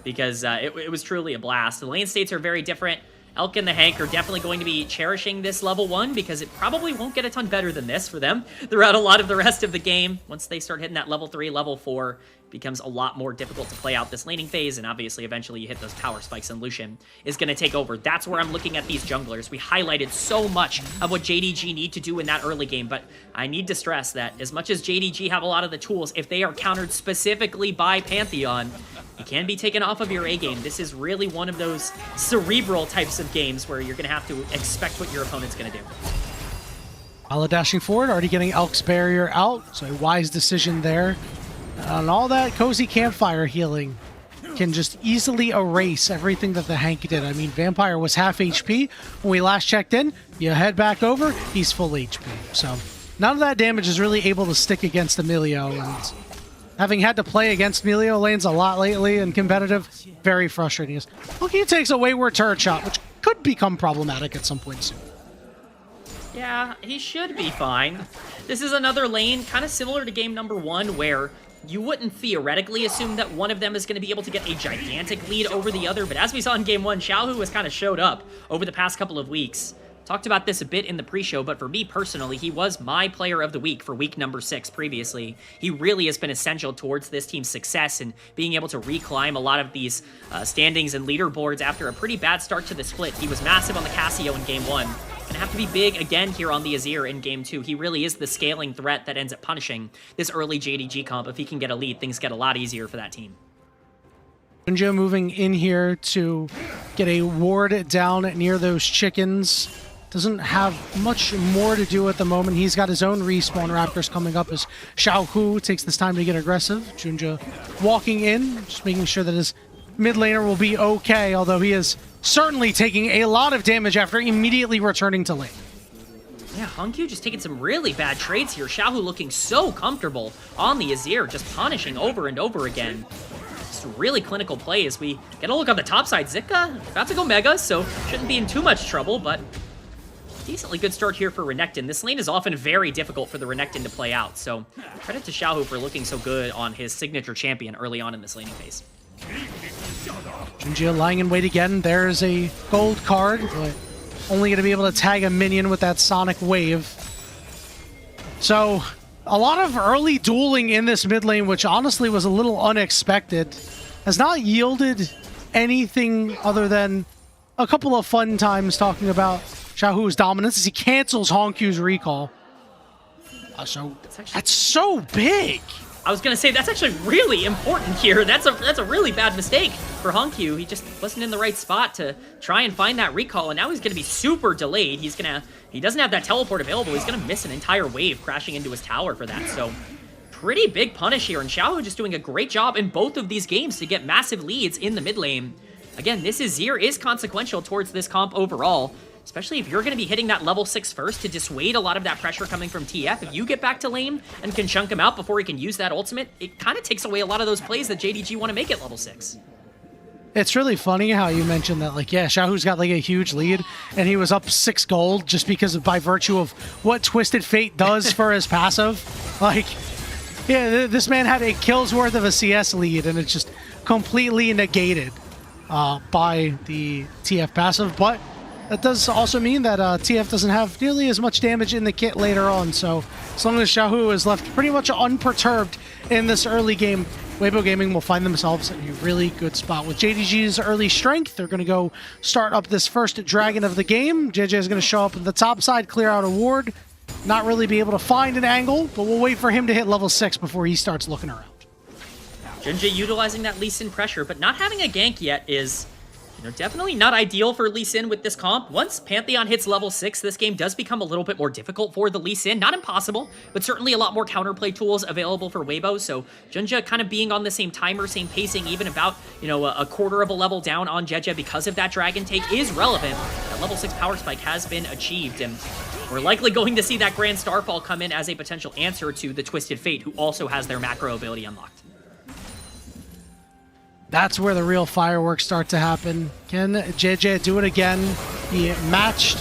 because it was truly a blast. The lane states are very different. Elk and the Hank are definitely going to be cherishing this level 1, because it probably won't get a ton better than this for them throughout a lot of the rest of the game. Once they start hitting that level 3, level 4, it becomes a lot more difficult to play out this laning phase, and obviously eventually you hit those power spikes and Lucian is going to take over. That's where I'm looking at these junglers. We highlighted so much of what JDG need to do in that early game, but I need to stress that as much as JDG have a lot of the tools, if they are countered specifically by Pantheon, you can be taken off of your A game. This is really one of those cerebral types of games where you're going to have to expect what your opponent's going to do. Ala dashing forward, already getting Elk's barrier out, so a wise decision there. And all that cozy campfire healing can just easily erase everything that the Hank did. I mean, Vampire was half HP when we last checked in. You head back over, he's full HP. So none of that damage is really able to stick against Emilio. And having had to play against Emilio lanes a lot lately in competitive, very frustrating. Look, he takes a wayward turret shot, which could become problematic at some point soon. Yeah, he should be fine. This is another lane, kind of similar to game number 1, where you wouldn't theoretically assume that one of them is going to be able to get a gigantic lead over the other, but as we saw in game 1, Xiaohu has kind of showed up over the past couple of weeks. Talked about this a bit in the pre-show, but for me personally, he was my player of the week for week number 6 previously. He really has been essential towards this team's success and being able to reclimb a lot of these standings and leaderboards after a pretty bad start to the split. He was massive on the Casio in game 1. Gonna have to be big again here on the Azir in game 2. He really is the scaling threat that ends up punishing this early JDG comp. If he can get a lead, things get a lot easier for that team. Junjo moving in here to get a ward down near those chickens. Doesn't have much more to do at the moment. He's got his own respawn raptors coming up as Xiaohu takes this time to get aggressive. Junjo walking in, just making sure that his mid laner will be okay, although he is certainly taking a lot of damage after immediately returning to lane. Yeah, Hongyu just taking some really bad trades here. Xiaohu looking so comfortable on the Azir, just punishing over and over again. Just a really clinical play as we get a look on the top side. Zika about to go Mega, so shouldn't be in too much trouble, but decently good start here for Renekton. This lane is often very difficult for the Renekton to play out, so credit to Xiaohu for looking so good on his signature champion early on in this laning phase. Junjia lying in wait again. There's a gold card, but only going to be able to tag a minion with that Sonic Wave. So, a lot of early dueling in this mid lane, which honestly was a little unexpected, has not yielded anything other than a couple of fun times talking about Xiaohu's dominance as he cancels Honkyu's recall. So that's so big. I was gonna say that's actually really important here. That's a really bad mistake for Hongyu. He just wasn't in the right spot to try and find that recall, and now he's gonna be super delayed. He doesn't have that teleport available. He's gonna miss an entire wave crashing into his tower for that. So pretty big punish here, and Xiaohu just doing a great job in both of these games to get massive leads in the mid lane. Again, this Azir is consequential towards this comp overall, especially if you're going to be hitting that level 6 first to dissuade a lot of that pressure coming from TF. If you get back to lane and can chunk him out before he can use that ultimate, it kind of takes away a lot of those plays that JDG want to make at level 6. It's really funny how you mentioned that, like, yeah, Xiaohu's got, like, a huge lead, and he was up 6 gold just because by virtue of what Twisted Fate does for his passive. Like, yeah, this man had a kill's worth of a CS lead, and it's just completely negated by the TF passive, but that does also mean that TF doesn't have nearly as much damage in the kit later on. So as long as Xiaohu is left pretty much unperturbed in this early game, Weibo Gaming will find themselves in a really good spot. With JDG's early strength, they're going to go start up this first dragon of the game. JJ is going to show up at the top side, clear out a ward, not really be able to find an angle, but we'll wait for him to hit level 6 before he starts looking around. Junja utilizing that Lee Sin pressure, but not having a gank yet is, definitely not ideal for Lee Sin with this comp. Once Pantheon hits level 6, this game does become a little bit more difficult for the Lee Sin. Not impossible, but certainly a lot more counterplay tools available for Weibo. So Junja kind of being on the same timer, same pacing, even about, a quarter of a level down on Jeje because of that Dragon take is relevant. That level 6 power spike has been achieved, and we're likely going to see that Grand Starfall come in as a potential answer to the Twisted Fate, who also has their macro ability unlocked. That's where the real fireworks start to happen. Can JJ do it again? He matched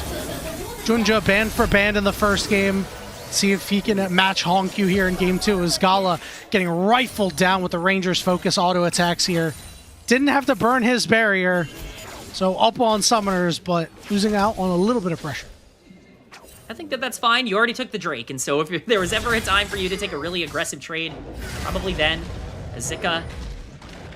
Junja band for band in the first game. See if he can match Hongq here in game 2 as Gala getting rifled down with the Rangers focus auto attacks here. Didn't have to burn his barrier, so up on summoners, but losing out on a little bit of pressure. I think that's fine. You already took the Drake, and so if there was ever a time for you to take a really aggressive trade, probably then. Azika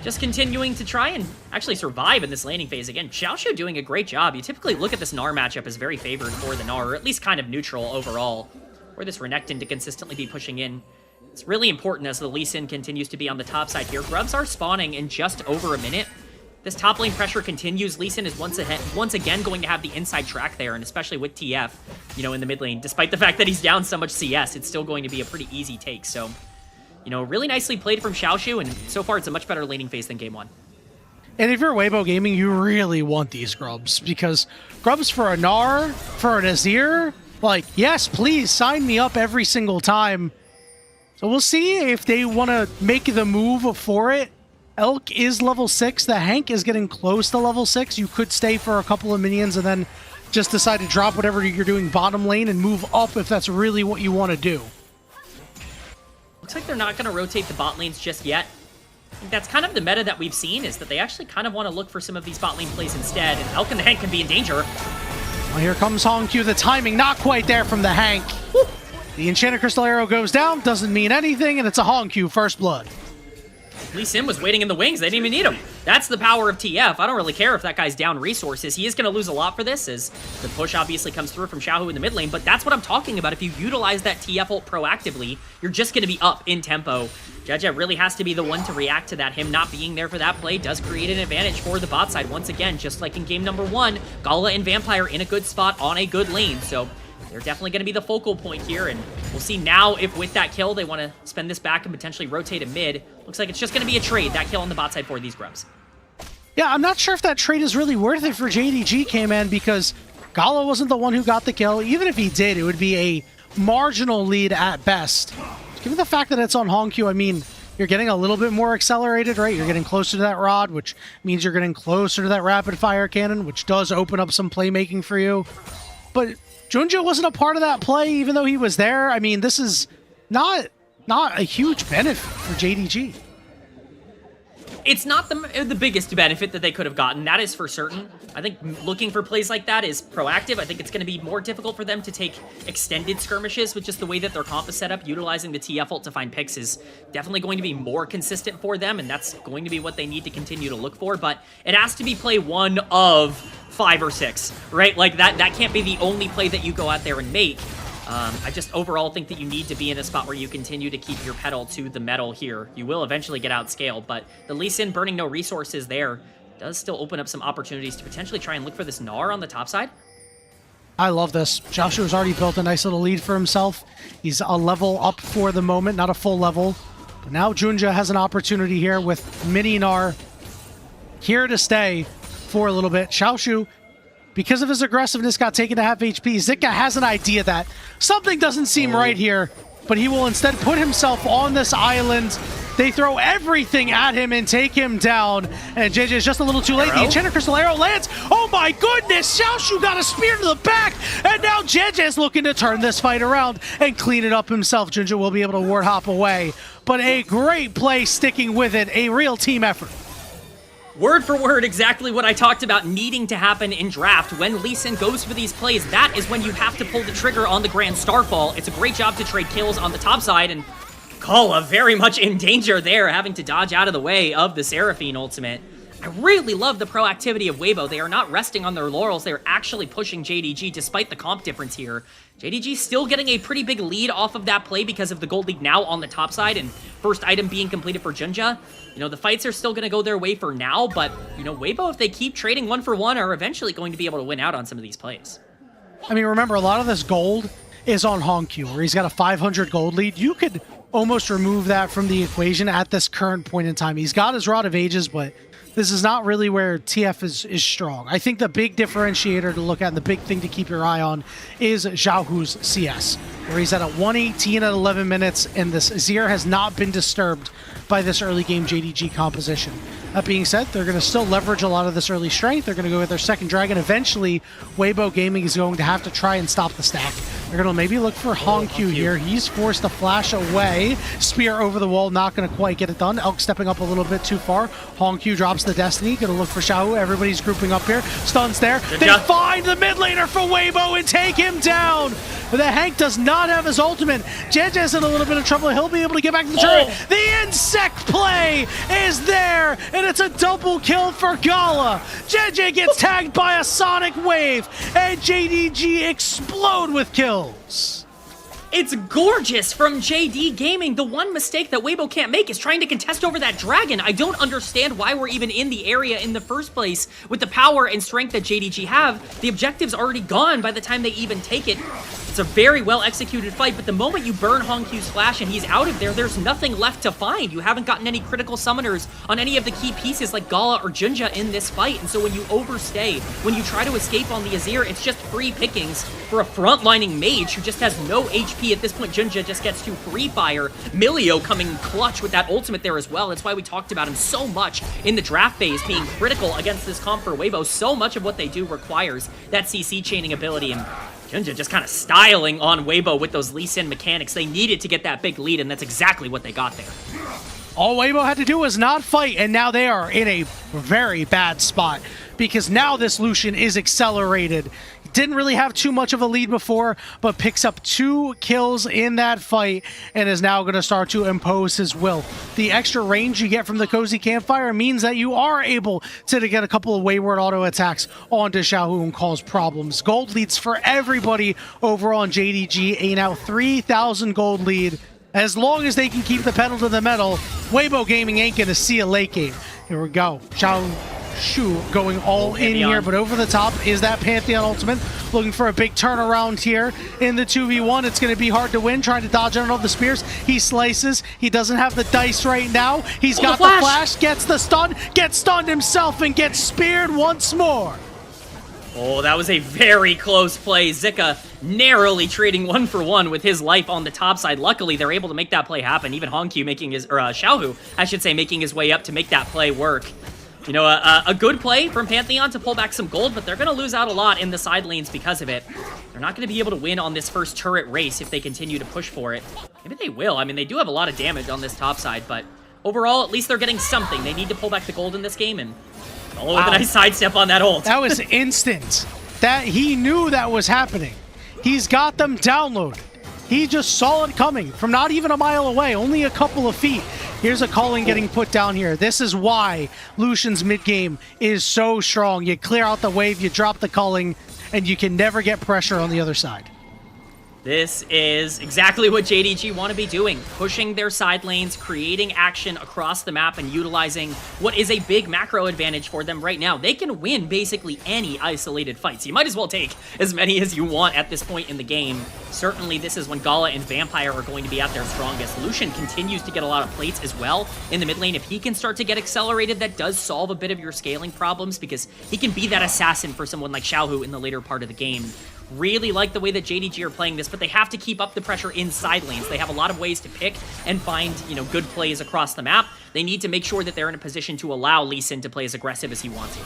just continuing to try and actually survive in this laning phase. Again, Xiaoshu doing a great job. You typically look at this Gnar matchup as very favored for the Gnar, or at least kind of neutral overall, for this Renekton to consistently be pushing in. It's really important as the Lee Sin continues to be on the top side here. Grubs are spawning in just over a minute. This top lane pressure continues. Lee Sin is once again going to have the inside track there, and especially with TF, in the mid lane. Despite the fact that he's down so much CS, it's still going to be a pretty easy take, so really nicely played from Xiaoshu, and so far it's a much better laning phase than game 1. And if you're Weibo Gaming, you really want these grubs, because grubs for a Gnar, for an Azir, yes, please sign me up every single time. So we'll see if they want to make the move for it. Elk is level 6. The Hank is getting close to level 6. You could stay for a couple of minions and then just decide to drop whatever you're doing bottom lane and move up if that's really what you want to do. Looks like they're not going to rotate the bot lanes just yet. I think that's kind of the meta that we've seen, is that they actually kind of want to look for some of these bot lane plays instead, and Elk and the Hank can be in danger. Well, here comes Hongq. The timing not quite there from the Hank. Woo! The Enchanted Crystal Arrow goes down, doesn't mean anything, and it's a Hongq first blood. Lee Sin was waiting in the wings. They didn't even need him. That's the power of TF. I don't really care if that guy's down resources. He is going to lose a lot for this, as the push obviously comes through from Xiaohu in the mid lane, but that's what I'm talking about. If you utilize that TF ult proactively, you're just going to be up in tempo. Jeje really has to be the one to react to that. Him not being there for that play does create an advantage for the bot side. Once again, just like in game number 1, Gala and Vampire in a good spot on a good lane, so they're definitely going to be the focal point here, and we'll see now if with that kill they want to spend this back and potentially rotate a mid. Looks like it's just going to be a trade, that kill on the bot side for these grubs. Yeah, I'm not sure if that trade is really worth it for JDG, K-Man, because Gala wasn't the one who got the kill. Even if he did, it would be a marginal lead at best. Given the fact that it's on Hongq, I mean, you're getting a little bit more accelerated, right? You're getting closer to that rod, which means you're getting closer to that rapid fire cannon, which does open up some playmaking for you. But Junja wasn't a part of that play, even though he was there. I mean, this is not a huge benefit for JDG. It's not the biggest benefit that they could have gotten, that is for certain. I think looking for plays like that is proactive. I think it's going to be more difficult for them to take extended skirmishes with just the way that their comp is set up. Utilizing the TF ult to find picks is definitely going to be more consistent for them, and that's going to be what they need to continue to look for. But it has to be play 1 of 5 or 6, right? Like that can't be the only play that you go out there and make. I just overall think that you need to be in a spot where you continue to keep your pedal to the metal here. You will eventually get outscaled, but the Lee Sin burning no resources there does still open up some opportunities to potentially try and look for this Gnar on the top side. I love this. Joshua has already built a nice little lead for himself. He's a level up for the moment, not a full level. But now Junja has an opportunity here with Mini Gnar here to stay for a little bit. Xiaoshu, because of his aggressiveness, got taken to half HP. Zika has an idea that something doesn't seem right here, but he will instead put himself on this island. They throw everything at him and take him down, and JJ is just a little too late. The Enchanted Crystal Arrow lands. Oh my goodness, Xiaoshu got a spear to the back, and now JJ is looking to turn this fight around and clean it up himself. Junja will be able to ward hop away, but a great play sticking with it, a real team effort. Word for word, exactly what I talked about needing to happen in draft. When Lee Sin goes for these plays, that is when you have to pull the trigger on the Grand Starfall. It's a great job to trade kills on the top side, and Kala very much in danger there, having to dodge out of the way of the Seraphine ultimate. I really love the proactivity of Weibo. They are not resting on their laurels. They're actually pushing JDG despite the comp difference here. JDG still getting a pretty big lead off of that play because of the gold lead now on the top side and first item being completed for Junja. You know, the fights are still going to go their way for now, but, you know, Weibo, if they keep trading 1-for-1, are eventually going to be able to win out on some of these plays. I mean, remember, a lot of this gold is on Honkyu, where he's got a 500 gold lead. You could almost remove that from the equation at this current point in time. He's got his Rod of Ages, but this is not really where TF is strong. I think the big differentiator to look at and the big thing to keep your eye on is Xiaohu's CS, where he's at a 118 at 11 minutes, and this Azir has not been disturbed by this early game JDG composition. That being said, they're going to still leverage a lot of this early strength. They're going to go with their second dragon. Eventually, Weibo Gaming is going to have to try and stop the stack. They're going to maybe look for Honkyu here. He's forced to flash away. Spear over the wall, not going to quite get it done. Elk stepping up a little bit too far. Honkyu drops the Destiny. Going to look for Xiaohu. Everybody's grouping up here. Stuns there. They find the mid laner for Weibo and take him down. But the Hank does not have his ultimate. JJ's in a little bit of trouble. He'll be able to get back to the turret. The insect play is there, and it's a double kill for Gala. JJ gets tagged by a sonic wave, and JDG explode with kills. It's gorgeous from JD Gaming. The one mistake that Weibo can't make is trying to contest over that dragon. I don't understand why we're even in the area in the first place with the power and strength that JDG have. The objective's already gone by the time they even take it. It's a very well executed fight, but the moment you burn Honkyu's flash and he's out of there, there's nothing left to find. You haven't gotten any critical summoners on any of the key pieces like Gala or Junja in this fight, and so when you overstay, when you try to escape on the Azir, it's just free pickings for a frontlining mage who just has no HP at this point. Junja just gets to free fire. Milio coming clutch with that ultimate there as well. That's why we talked about him so much in the draft phase, being critical against this comp for Weibo. So much of what they do requires that CC chaining ability, and Junja just kind of styling on Weibo with those Lee Sin mechanics. They needed to get that big lead, and that's exactly what they got there. All Weibo had to do was not fight, and now they are in a very bad spot because now this Lucian is accelerated. Didn't really have too much of a lead before, but picks up 2 kills in that fight and is now going to start to impose his will. The extra range you get from the Cozy Campfire means that you are able to get a couple of wayward auto attacks onto Xiaohu and cause problems. Gold leads for everybody over on JDG, a now 3,000 gold lead. As long as they can keep the pedal to the metal, Weibo Gaming ain't going to see a late game. Here we go. Shu going all in here, but over the top is that Pantheon ultimate. Looking for a big turnaround here in the 2v1. It's going to be hard to win, trying to dodge out all the spears. He slices. He doesn't have the dice right now. He's got the flash, gets the stun, gets stunned himself, and gets speared once more. Oh, that was a very close play. Zika narrowly trading 1-for-1 with his life on the top side. Luckily, they're able to make that play happen. Even Honkyu making his, or Xiaohu, I should say, making his way up to make that play work. You know, a good play from Pantheon to pull back some gold, but they're going to lose out a lot in the side lanes because of it. They're not going to be able to win on this first turret race if they continue to push for it. Maybe they will. I mean, they do have a lot of damage on this top side, but overall, at least they're getting something. They need to pull back the gold in this game, and with a nice sidestep on that ult. That was instant. That he knew that was happening. He's got them downloaded. He just saw it coming from not even a mile away, only a couple of feet. Here's a calling getting put down here. This is why Lucian's mid-game is so strong. You clear out the wave, you drop the culling, and you can never get pressure on the other side. This is exactly what JDG want to be doing, pushing their side lanes, creating action across the map, and utilizing what is a big macro advantage for them right now. They can win basically any isolated fight, so you might as well take as many as you want at this point in the game. Certainly, this is when Gala and Vampire are going to be at their strongest. Lucian continues to get a lot of plates as well in the mid lane. If he can start to get accelerated, that does solve a bit of your scaling problems because he can be that assassin for someone like Xiaohu in the later part of the game. Really like the way that JDG are playing this, but they have to keep up the pressure in side lanes. They have a lot of ways to pick and find, you know, good plays across the map. They need to make sure that they're in a position to allow Lee Sin to play as aggressive as he wants to.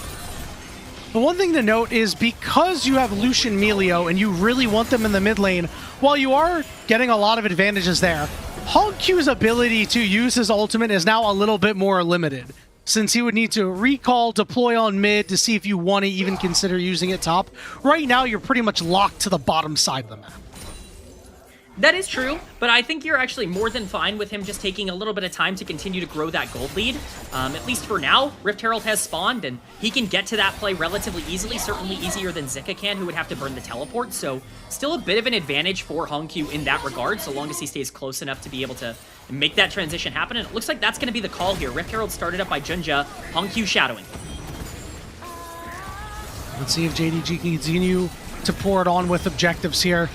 The one thing to note is because you have Lucian Melio and you really want them in the mid lane, while you are getting a lot of advantages there, Honkyu's ability to use his ultimate is now a little bit more limited. since he would need to recall, deploy on mid to see if you want to even consider using it top. Right now, you're pretty much locked to the bottom side of the map. That is true, but I think you're actually more than fine with him just taking a little bit of time to continue to grow that gold lead. At least for now, Rift Herald has spawned, and he can get to that play relatively easily, certainly easier than Zika can, who would have to burn the teleport, so still a bit of an advantage for Hongq in that regard, so long as he stays close enough to be able to make that transition happen, and it looks like that's going to be the call here. Rift Herald started up by Junja, Hongq shadowing. Let's see if JDG can continue to pour it on with objectives here.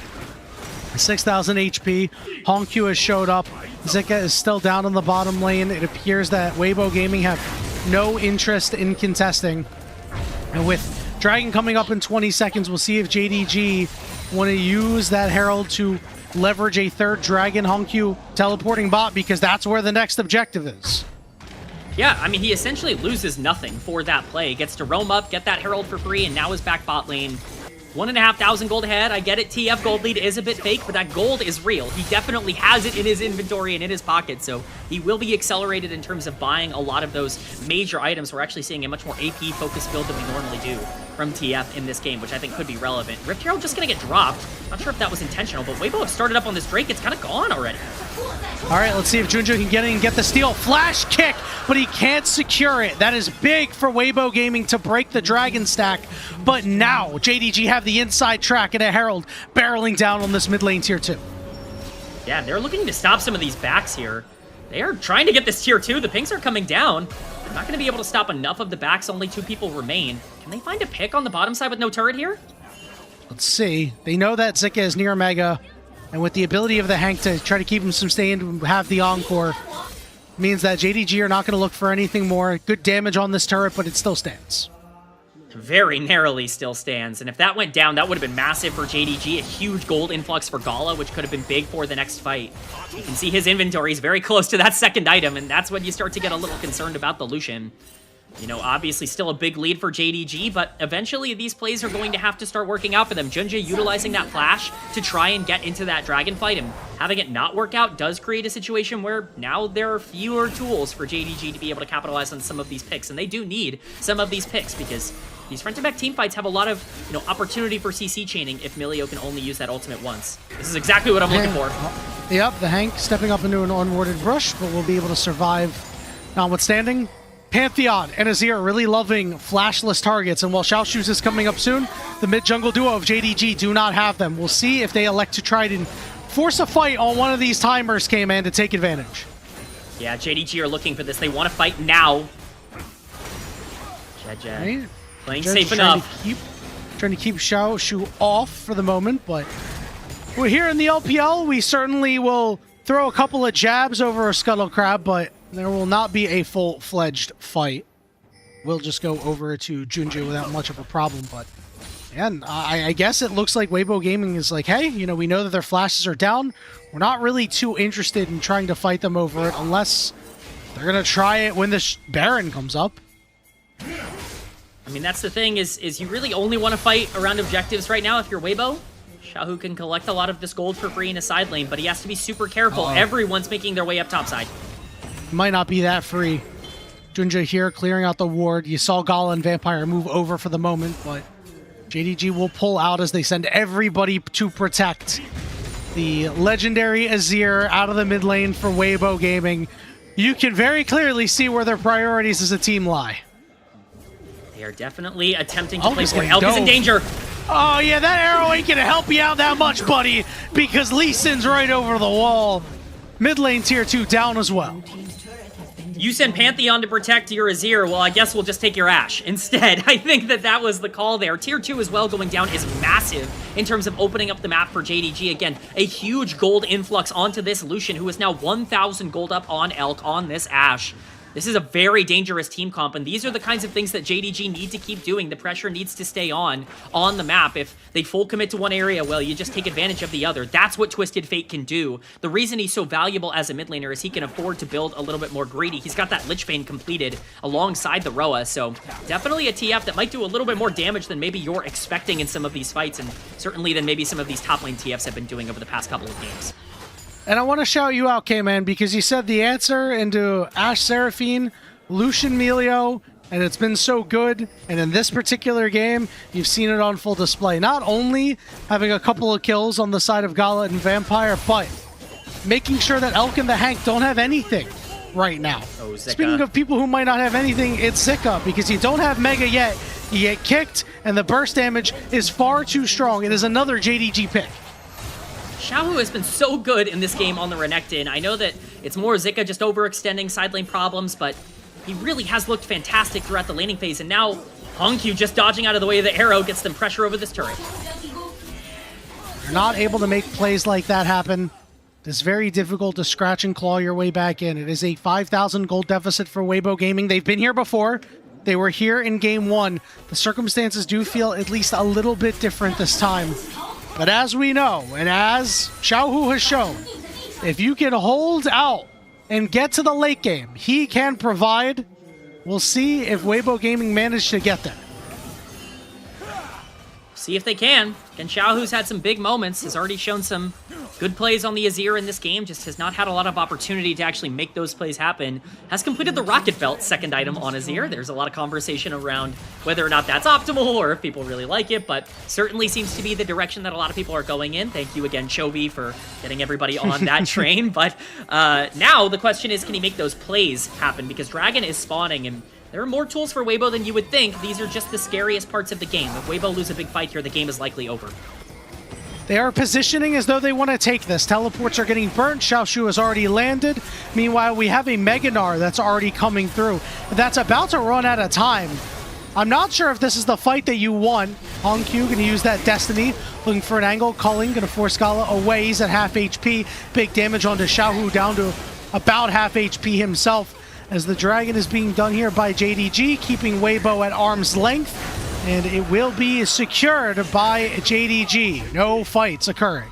6,000 HP. Hongq has showed up. Zika is still down in the bottom lane. It appears that Weibo Gaming have no interest in contesting. And with Dragon coming up in 20 seconds, we'll see if JDG want to use that Herald to leverage a third Dragon Hongq teleporting bot, because that's where the next objective is. Yeah, I mean, he essentially loses nothing for that play. Gets to roam up, get that Herald for free, and now is back bot lane. 1,500 gold ahead. I get it, TF gold lead is a bit fake, but that gold is real. He definitely has it in his inventory and in his pocket, so he will be accelerated in terms of buying a lot of those major items. We're actually seeing a much more AP-focused build than we normally do from TF in this game, which I think could be relevant. Rift Herald just gonna get dropped. Not sure if that was intentional, but Weibo have started up on this Drake. It's kind of gone already. All right, let's see if Junja can get in and get the steal. Flash kick, but he can't secure it. That is big for Weibo Gaming to break the Dragon stack. But now, JDG have the inside track and a Herald barreling down on this mid lane tier 2. Yeah, they're looking to stop some of these backs here. They are trying to get this tier 2. The pings are coming down. They're not going to be able to stop enough of the backs. Only 2 people remain. Can they find a pick on the bottom side with no turret here? Let's see. They know that Zika is near Mega, and with the ability of the Hank to try to keep him sustained and have the Encore, means that JDG are not going to look for anything more. Good damage on this turret, but it still stands. Very narrowly still stands, and if that went down, that would have been massive for JDG. A huge gold influx for Gala, which could have been big for the next fight. You can see his inventory is very close to that second item, and that's when you start to get a little concerned about the Lucian. You know, obviously still a big lead for JDG, but eventually these plays are going to have to start working out for them. Junja utilizing that flash to try and get into that dragon fight, and having it not work out does create a situation where now there are fewer tools for JDG to be able to capitalize on some of these picks, and they do need some of these picks because these front-to-back team fights have a lot of, you know, opportunity for CC chaining if Milio can only use that ultimate once. This is exactly what I'm looking for. Yep, the Hank stepping up into an onboarded brush, but will be able to survive notwithstanding. Pantheon and Azir really loving flashless targets, and while Xiaoshu's is coming up soon, the mid-jungle duo of JDG do not have them. We'll see if they elect to try to force a fight on one of these timers, K-Man, to take advantage. Yeah, JDG are looking for this. They want to fight now. Jed. Right. Playing Just safe enough. Trying to keep Xiaoshu off for the moment, but we're here in the LPL. We certainly will throw a couple of jabs over a Scuttle Crab, but there will not be a full-fledged fight. We'll just go over to Junja without much of a problem, but and I guess it looks like Weibo Gaming is like, hey, you know, we know that their flashes are down. We're not really too interested in trying to fight them over it unless they're going to try it when this Baron comes up. I mean, that's the thing, is you really only want to fight around objectives right now if you're Weibo. Xiaohu can collect a lot of this gold for free in a side lane, but he has to be super careful. Everyone's making their way up topside. Might not be that free. Junja here clearing out the ward. You saw Gala and Vampire move over for the moment, but JDG will pull out as they send everybody to protect the legendary Azir out of the mid lane for Weibo Gaming. You can very clearly see where their priorities as a team lie. They are definitely attempting to play for Elk Elk is in danger. Oh yeah, that arrow ain't gonna help you out that much, buddy, because Lee Sin's right over the wall. Mid lane tier 2 down as well. You send Pantheon to protect your Azir, well, I guess we'll just take your Ashe instead. I think that was the call there. Tier 2 as well going down is massive in terms of opening up the map for JDG. Again, a huge gold influx onto this Lucian, who is now 1,000 gold up on Elk on this Ashe. This is a very dangerous team comp, and these are the kinds of things that JDG need to keep doing. The pressure needs to stay on the map. If they full commit to one area, well, you just take advantage of the other. That's what Twisted Fate can do. The reason he's so valuable as a mid laner is he can afford to build a little bit more greedy. He's got that Lich Bane completed alongside the Roa, so definitely a TF that might do a little bit more damage than maybe you're expecting in some of these fights, and certainly than maybe some of these top lane TFs have been doing over the past couple of games. And I want to shout you out, K-Man, because you said the answer into Ashe Seraphine Lucian Melio, and it's been so good. And in this particular game, you've seen it on full display. Not only having a couple of kills on the side of Gala and Vampire, but making sure that Elk and the Hank don't have anything right now. Oh, Zika. Speaking of people who might not have anything, it's Zika, because you don't have Mega yet. You get kicked, and the burst damage is far too strong. It is another JDG pick. Xiaohu has been so good in this game on the Renekton. I know that it's more Zika just overextending side lane problems, but he really has looked fantastic throughout the laning phase, and now Hongq just dodging out of the way of the arrow gets them pressure over this turret. You're not able to make plays like that happen. It's very difficult to scratch and claw your way back in. It is a 5,000 gold deficit for Weibo Gaming. They've been here before. They were here in game one. The circumstances do feel at least a little bit different this time. But as we know, and as Xiaohu has shown, if you can hold out and get to the late game, he can provide. We'll see if Weibo Gaming managed to get there. See if they can. And Xiaohu's had some big moments, has already shown some good plays on the Azir in this game, just has not had a lot of opportunity to actually make those plays happen. Has completed the Rocket Belt second item on Azir. There's a lot of conversation around whether or not that's optimal or if people really like it, but certainly seems to be the direction that a lot of people are going in. Thank you again, Chovy, for getting everybody on that train. But now the question is, can he make those plays happen? Because Dragon is spawning, and there are more tools for Weibo than you would think. These are just the scariest parts of the game. If Weibo lose a big fight here, the game is likely over. They are positioning as though they want to take this. Teleports are getting burnt. Xiaoshu has already landed. Meanwhile, we have a Meganar that's already coming through. That's about to run out of time. I'm not sure if this is the fight that you want. Hongq going to use that Destiny. Looking for an angle. Culling going to force Gala away. He's at half HP. Big damage onto Xiaohu, down to about half HP himself, as the Dragon is being done here by JDG, keeping Weibo at arm's length, and it will be secured by JDG. No fights occurring.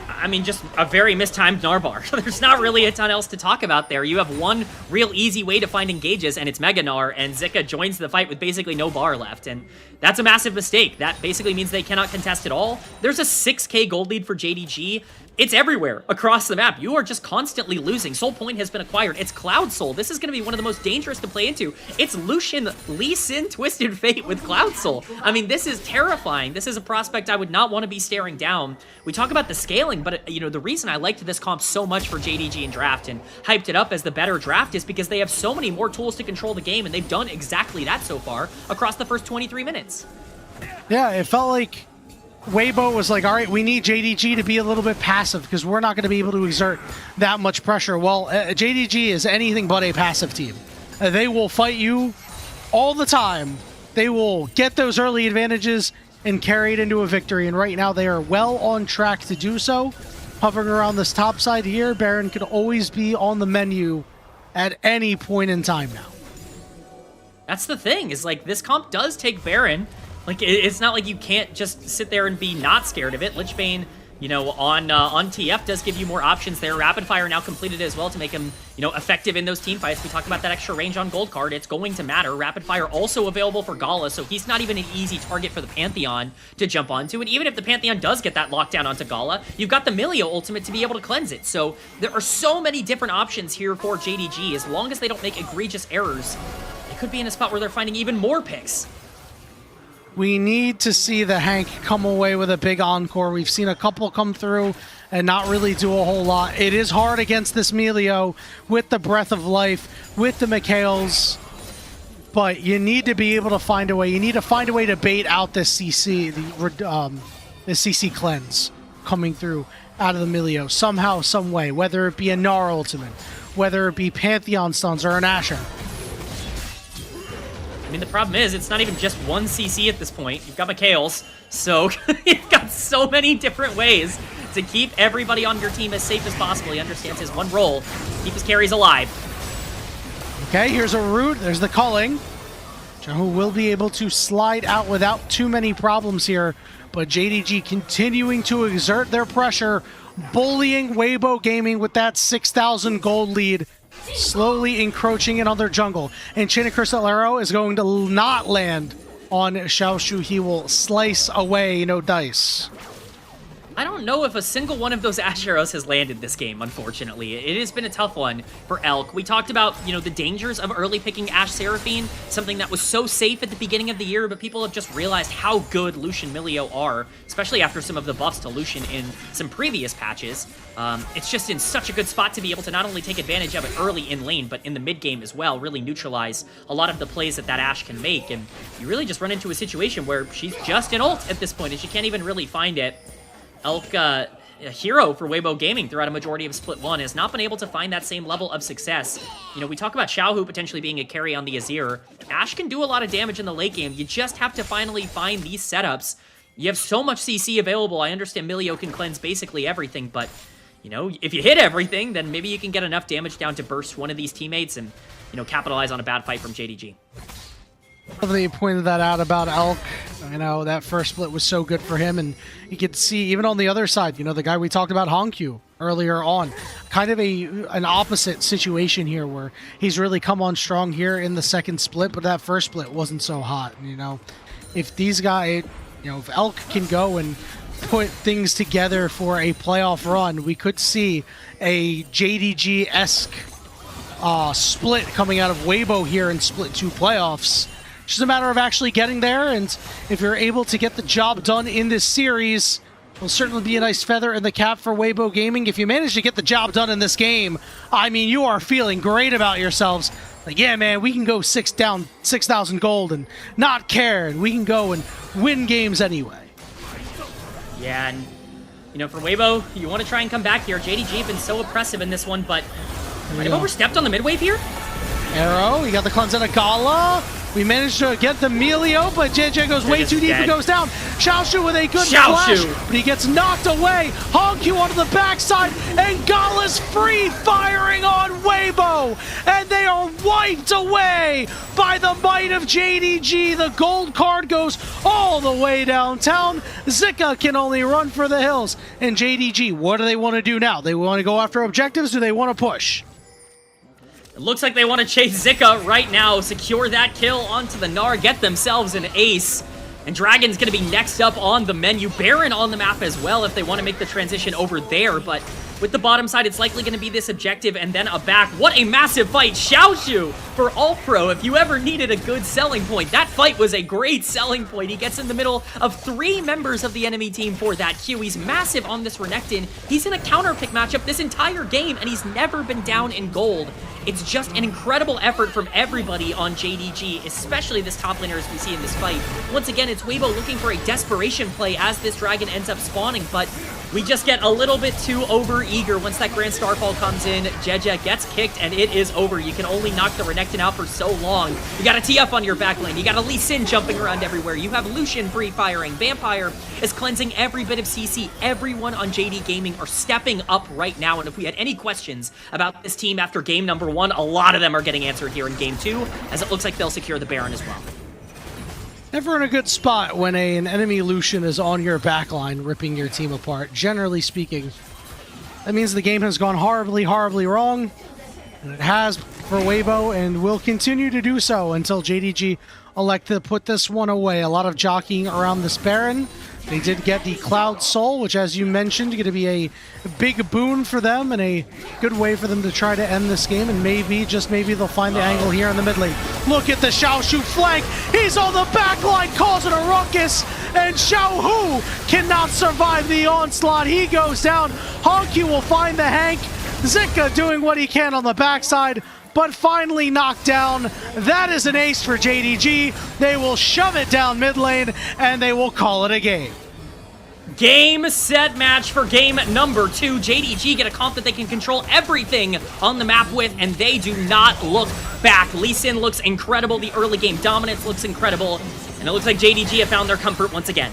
I mean, just a very mistimed Gnar. There's not really a ton else to talk about there. You have one real easy way to find engages, and it's Mega Gnar, and Zika joins the fight with basically no bar left, and that's a massive mistake. That basically means they cannot contest at all. There's a 6k gold lead for JDG. It's everywhere across the map. You are just constantly losing. Soul Point has been acquired. It's Cloud Soul. This is going to be one of the most dangerous to play into. It's Lucian Lee Sin Twisted Fate with Cloud Soul. I mean, this is terrifying. This is a prospect I would not want to be staring down. We talk about the scaling, but you know, the reason I liked this comp so much for JDG in draft and hyped it up as the better draft is because they have so many more tools to control the game, and they've done exactly that so far across the first 23 minutes. Yeah, it felt like Weibo was like, all right, we need JDG to be a little bit passive because we're not going to be able to exert that much pressure. Well, JDG is anything but a passive team. They will fight you all the time. They will get those early advantages and carry it into a victory. And right now they are well on track to do so. Hovering around this top side here, Baron could always be on the menu at any point in time now. That's the thing, is like this comp does take Baron. Like, it's not like you can't just sit there and be not scared of it. Lichbane, you know, on TF does give you more options there. Rapid Fire now completed as well to make him, you know, effective in those team fights. We talked about that extra range on Gold Card. It's going to matter. Rapid Fire also available for Gala, so he's not even an easy target for the Pantheon to jump onto. And even if the Pantheon does get that lockdown onto Gala, you've got the Milio ultimate to be able to cleanse it. So there are so many different options here for JDG. As long as they don't make egregious errors, they could be in a spot where they're finding even more picks. We need to see the Hank come away with a big encore. We've seen a couple come through and not really do a whole lot. It is hard against this Melio with the Breath of Life, with the Mikhails, but you need to be able to find a way. You need to find a way to bait out this CC, the CC cleanse coming through out of the Melio somehow, some way, whether it be a Gnar ultimate, whether it be Pantheon stuns or an Asher. I mean, the problem is, it's not even just one CC at this point. You've got Mikhails, so you've got so many different ways to keep everybody on your team as safe as possible. He understands his one role, keep his carries alive. Okay, here's a root. There's the culling. Xiaohu will be able to slide out without too many problems here, but JDG continuing to exert their pressure, bullying Weibo Gaming with that 6,000 gold lead, slowly encroaching in on their jungle. And Chinna Crystal Arrow is going to not land on Xiaoshu. He will slice away, no dice. I don't know if a single one of those Ash arrows has landed this game, unfortunately. It has been a tough one for Elk. We talked about, you know, the dangers of early picking Ashe Seraphine, something that was so safe at the beginning of the year, but people have just realized how good Lucian Milio are, especially after some of the buffs to Lucian in some previous patches. It's just in such a good spot to be able to not only take advantage of it early in lane, but in the mid game as well, really neutralize a lot of the plays that Ashe can make. And you really just run into a situation where she's just an ult at this point, and she can't even really find it. Elk, a hero for Weibo Gaming throughout a majority of Split 1, has not been able to find that same level of success. You know, we talk about Xiaohu potentially being a carry on the Azir. Ashe can do a lot of damage in the late game. You just have to finally find these setups. You have so much CC available. I understand Milio can cleanse basically everything, but, you know, if you hit everything, then maybe you can get enough damage down to burst one of these teammates and, you know, capitalize on a bad fight from JDG. They pointed that out about Elk. You know, that first split was so good for him, and you could see even on the other side, you know, the guy we talked about, Honkyu, earlier on, kind of an opposite situation here where he's really come on strong here in the second split, but that first split wasn't so hot. You know, if these guys, you know, if Elk can go and put things together for a playoff run, we could see a JDG-esque split coming out of Weibo here in Split 2 playoffs. It's just a matter of actually getting there, and if you're able to get the job done in this series, will certainly be a nice feather in the cap for Weibo Gaming. If you manage to get the job done in this game, I mean, you are feeling great about yourselves. Like, yeah, man, we can go 6,000 gold and not care, and we can go and win games anyway. Yeah, and, you know, for Weibo, you want to try and come back here. JDG have been so oppressive in this one, but might have overstepped on the mid wave here. Arrow, you got the cleanse out of Gala. We managed to get the Melio, but JJ goes way too deep and goes down. Xiaoshu with a good flash, but he gets knocked away. Honkyu onto the backside, and Gala's free firing on Weibo, and they are wiped away by the might of JDG. The gold card goes all the way downtown. Zika can only run for the hills. And JDG, what do they want to do now? They want to go after objectives? Do they want to push? It looks like they want to chase Zika right now, secure that kill onto the Gnar, get themselves an ace. And Dragon's going to be next up on the menu. Baron on the map as well if they want to make the transition over there, but with the bottom side, it's likely going to be this objective and then a back. What a massive fight. Xiaoshu for All-Pro. If you ever needed a good selling point, that fight was a great selling point. He gets in the middle of 3 members of the enemy team for that Q. He's massive on this Renekton. He's in a counter pick matchup this entire game, and he's never been down in gold. It's just an incredible effort from everybody on JDG, especially this top laner as we see in this fight. Once again, it's Weibo looking for a desperation play as this Dragon ends up spawning, but we just get a little bit too over-eager once that Grand Starfall comes in. Jeja gets kicked, and it is over. You can only knock the Renekton out for so long. You got a TF on your back lane. You got a Lee Sin jumping around everywhere. You have Lucian free-firing. Vampire is cleansing every bit of CC. Everyone on JD Gaming are stepping up right now, and if we had any questions about this team after game number 1, a lot of them are getting answered here in game 2, as it looks like they'll secure the Baron as well. Never in a good spot when an enemy Lucian is on your backline ripping your team apart. Generally speaking, that means the game has gone horribly, horribly wrong. And it has for Weibo and will continue to do so until JDG elect to put this one away. A lot of jockeying around this Baron. They did get the Cloud Soul, which, as you mentioned, going to be a big boon for them and a good way for them to try to end this game. And maybe, just maybe, they'll find the angle here in the mid lane. Look at the Xiaoshu flank. He's on the back line, causing a ruckus. And Xiaohu cannot survive the onslaught. He goes down. Honkyu will find the Hank. Zika doing what he can on the backside, but finally knocked down. That is an ace for JDG. They will shove it down mid lane, and they will call it a game. Game, set, match for game number 2. JDG get a comp that they can control everything on the map with, and they do not look back. Lee Sin looks incredible. The early game dominance looks incredible, and it looks like JDG have found their comfort once again.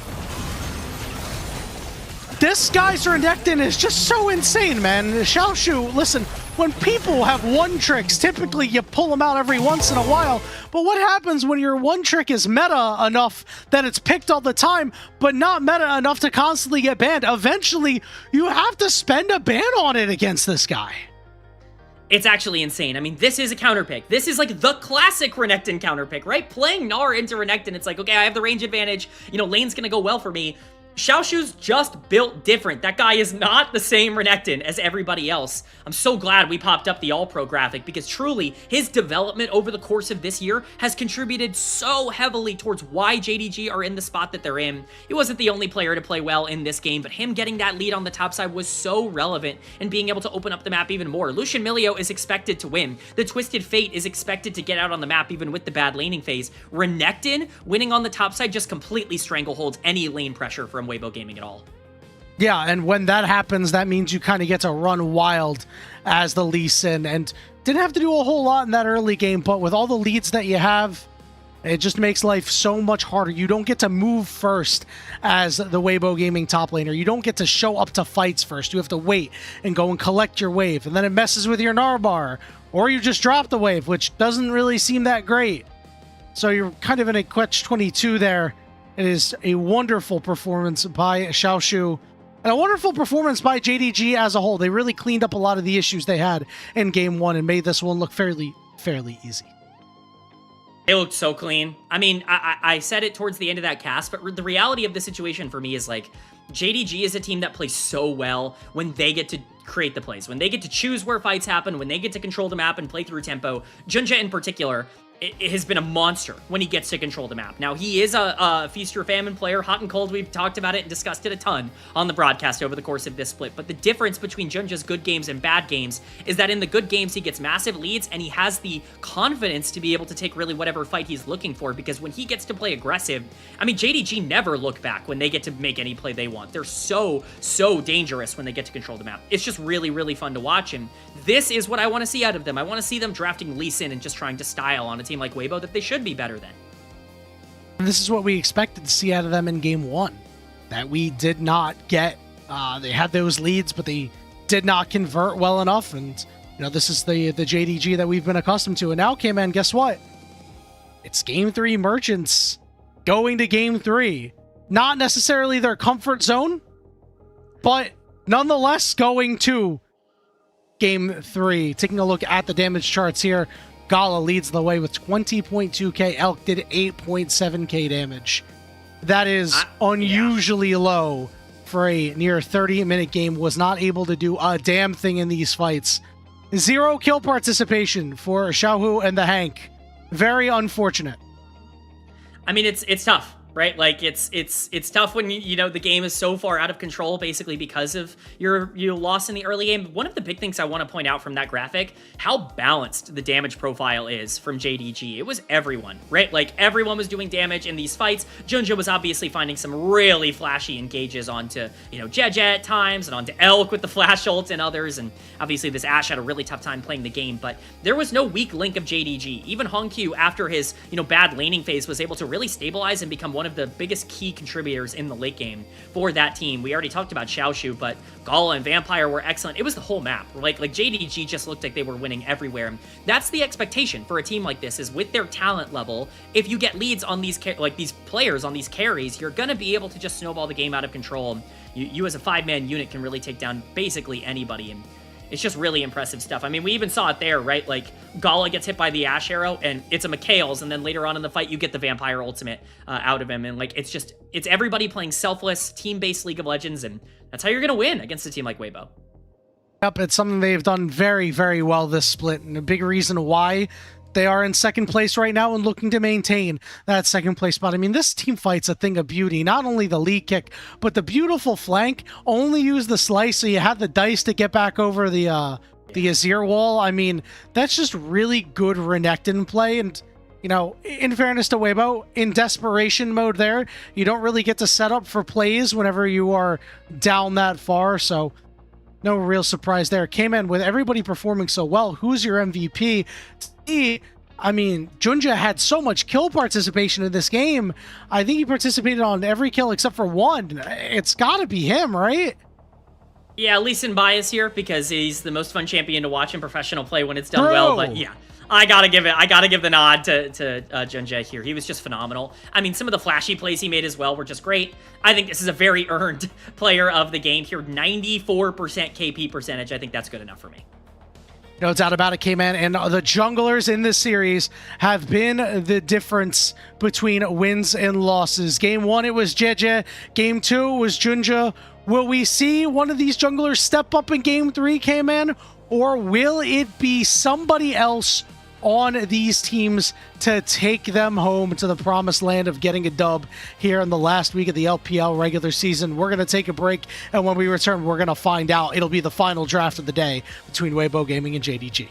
This guy's Renekton is just so insane, man. Xiaoshu, listen, when people have one tricks, typically you pull them out every once in a while, but what happens when your one trick is meta enough that it's picked all the time, but not meta enough to constantly get banned? Eventually, you have to spend a ban on it against this guy. It's actually insane. I mean, this is a counter pick. This is like the classic Renekton counter pick, right? Playing Gnar into Renekton, it's like, okay, I have the range advantage. You know, lane's gonna go well for me. Xiaoshu's just built different. That guy is not the same Renekton as everybody else. I'm so glad we popped up the All-Pro graphic because truly, his development over the course of this year has contributed so heavily towards why JDG are in the spot that they're in. He wasn't the only player to play well in this game, but him getting that lead on the top side was so relevant and being able to open up the map even more. Lucian Milio is expected to win. The Twisted Fate is expected to get out on the map even with the bad laning phase. Renekton winning on the top side just completely strangleholds any lane pressure from Weibo Gaming at all. Yeah, and when that happens, that means you kind of get to run wild as the Lee Sin, and didn't have to do a whole lot in that early game, but with all the leads that you have, it just makes life so much harder. You don't get to move first as the Weibo Gaming top laner. You don't get to show up to fights first. You have to wait and go and collect your wave, and then it messes with your Narbar, or you just drop the wave, which doesn't really seem that great. So you're kind of in a catch-22 there. It is a wonderful performance by Xiaoshu, and a wonderful performance by JDG as a whole. They really cleaned up a lot of the issues they had in Game 1 and made this one look fairly easy. It looked so clean. I mean, I said it towards the end of that cast, but the reality of the situation for me is like, JDG is a team that plays so well when they get to create the plays, when they get to choose where fights happen, when they get to control the map and play through tempo. Junja in particular, it has been a monster when he gets to control the map. Now, he is a Feast or Famine player, hot and cold. We've talked about it and discussed it a ton on the broadcast over the course of this split. But the difference between Junja's good games and bad games is that in the good games, he gets massive leads and he has the confidence to be able to take really whatever fight he's looking for. Because when he gets to play aggressive, I mean, JDG never look back when they get to make any play they want. They're so dangerous when they get to control the map. It's just really fun to watch. And this is what I want to see out of them. I want to see them drafting Lee Sin and just trying to style on a team like Weibo that they should be better than. And this is what we expected to see out of them in Game 1. That we did not get. They had those leads, but they did not convert well enough. And, you know, this is the JDG that we've been accustomed to. And now, K-Man, guess what? It's Game 3 Merchants going to Game 3. Not necessarily their comfort zone, but nonetheless going to Game 3. Taking a look at the damage charts here. Gala leads the way with 20.2k. Elk did 8.7k damage. That is unusually low for a near 30-minute game. Was not able to do a damn thing in these fights. 0 kill participation for Xiaohu and the Hank. Very unfortunate. I mean, it's tough, right? Like it's tough when you know the game is so far out of control, basically because of your loss in the early game. One of the big things I want to point out from that graphic, how balanced the damage profile is from JDG. It was everyone, right? Like everyone was doing damage in these fights. Junja was obviously finding some really flashy engages onto, you know, Jeje at times and onto Elk with the flash ult and others. And obviously this Ashe had a really tough time playing the game, but there was no weak link of JDG. Even Hongq, after his, you know, bad laning phase, was able to really stabilize and become one of the biggest key contributors in the late game for that team. We already talked about Xiaoshu, but Gala and Vampire were excellent. It was the whole map. Like JDG just looked like they were winning everywhere. That's the expectation for a team like this, is with their talent level, if you get leads on these these players on these carries, you're gonna be able to just snowball the game out of control. You as a 5-man unit can really take down basically anybody, and it's just really impressive stuff. I mean, we even saw it there, right? Like, Gala gets hit by the Ashe arrow, and it's a Mikhail's, and then later on in the fight, you get the Vampire ultimate out of him. And, like, it's everybody playing selfless, team-based League of Legends, and that's how you're going to win against a team like Weibo. Yep, it's something they've done very, very well this split, and a big reason why they are in second place right now and looking to maintain that second place spot. I mean, this team fight's a thing of beauty. Not only the lead kick, but the beautiful flank. Only use the slice, so you have the dice to get back over the Azir wall. I mean, that's just really good Renekton play. And, you know, in fairness to Weibo, in desperation mode there, you don't really get to set up for plays whenever you are down that far. So no real surprise there. K-Man, with everybody performing so well, who's your MVP? I mean, Junja had so much kill participation in this game. I think he participated on every kill except for one. It's got to be him, right? Yeah, at least in bias here, because he's the most fun champion to watch in professional play when it's done well. But yeah, I gotta give the nod to Junja here. He was just phenomenal. I mean, some of the flashy plays he made as well were just great. I think this is a very earned player of the game here. 94% KP percentage. I think that's good enough for me. No doubt about it, K-Man. And the junglers in this series have been the difference between wins and losses. Game 1, it was JDG. Game 2 was Junja. Will we see one of these junglers step up in Game 3, K-Man? Or will it be somebody else on these teams to take them home to the promised land of getting a dub here in the last week of the LPL regular season? We're going to take a break, and when we return, we're going to find out. It'll be the final draft of the day between Weibo Gaming and JDG.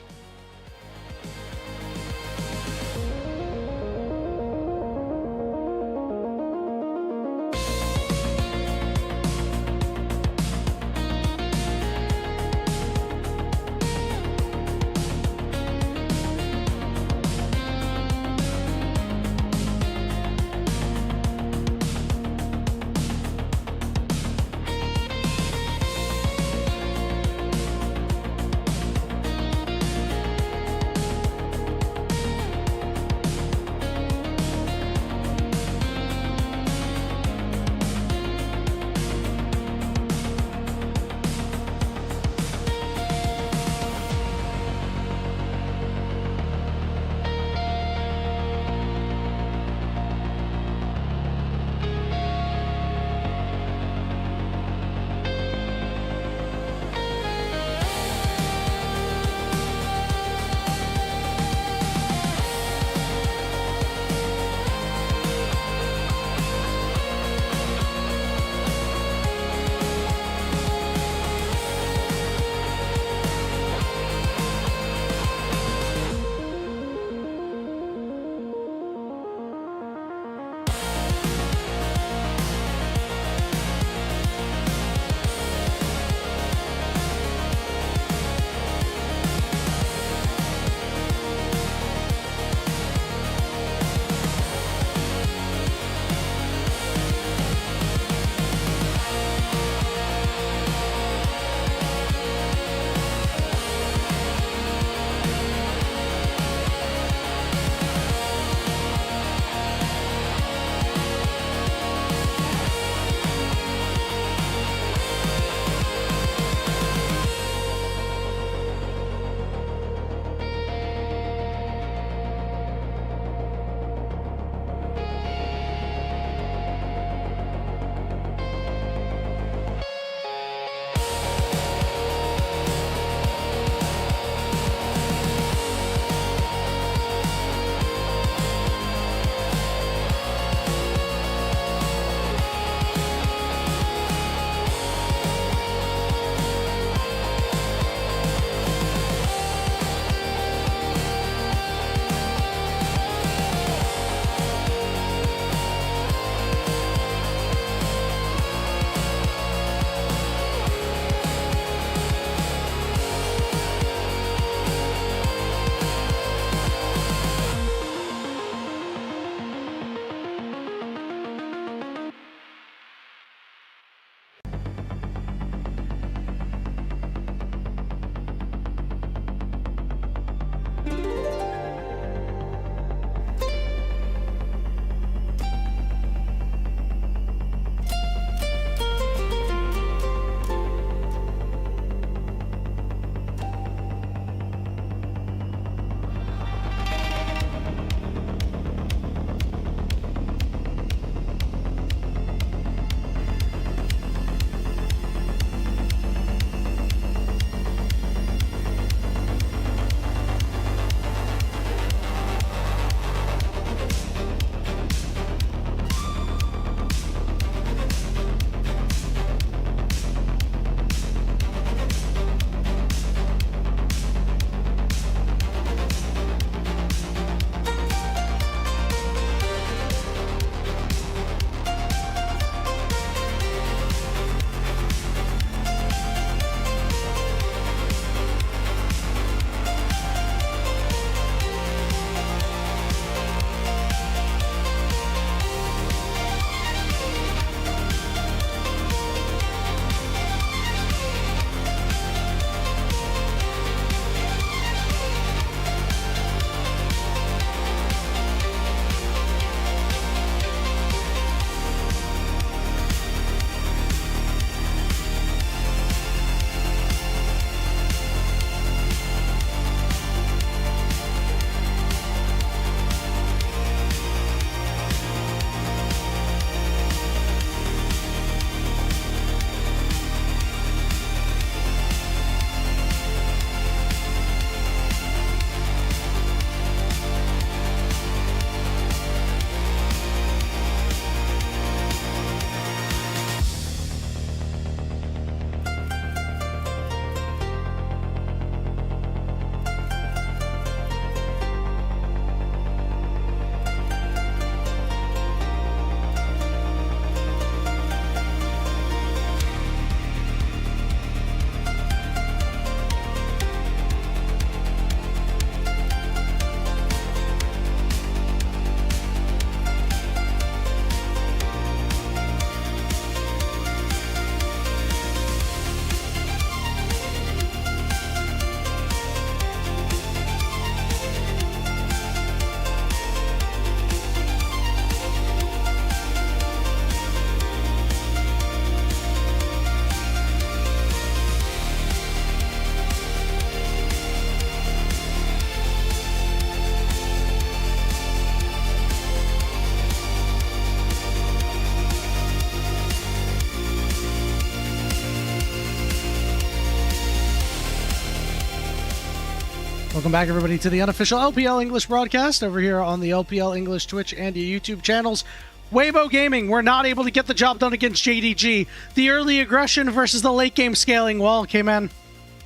Welcome back, everybody, to the unofficial LPL English broadcast over here on the LPL English Twitch and YouTube channels. Weibo Gaming, we're not able to get the job done against JDG. The early aggression versus the late game scaling. Well, K-Man,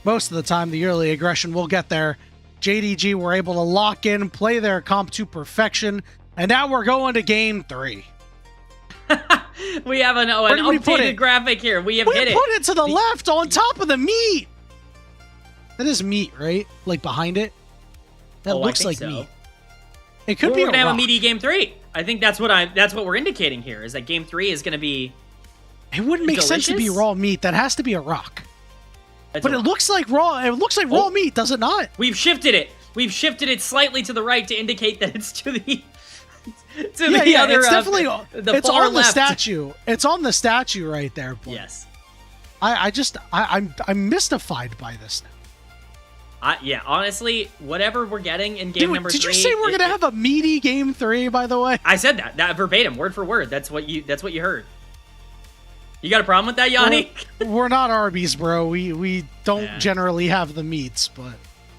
most of the time the early aggression will get there. JDG were able to lock in, play their comp to perfection, and now we're going to game 3. We have an updated graphic here. We have hit it. We put it to the left on top of the meat. That is meat, right? Like behind it? That looks like meat. It could be we're gonna have a meaty game 3. I think that's what we're indicating here, is that game 3 is gonna be It wouldn't make sense to be raw meat. That has to be a rock. But it looks like raw. It looks like raw meat, does it not? We've shifted it. We've shifted it slightly to the right to indicate that it's to the other. It's definitely the it's far on left. the statue. It's on the statue right there. But yes. I'm mystified by this now. Yeah, honestly, whatever we're getting in game number 3. Did you say we're gonna have a meaty game 3? By the way, I said that verbatim, word for word. That's what you heard. You got a problem with that, Yanni? We're not Arby's, bro. We don't generally have the meats, but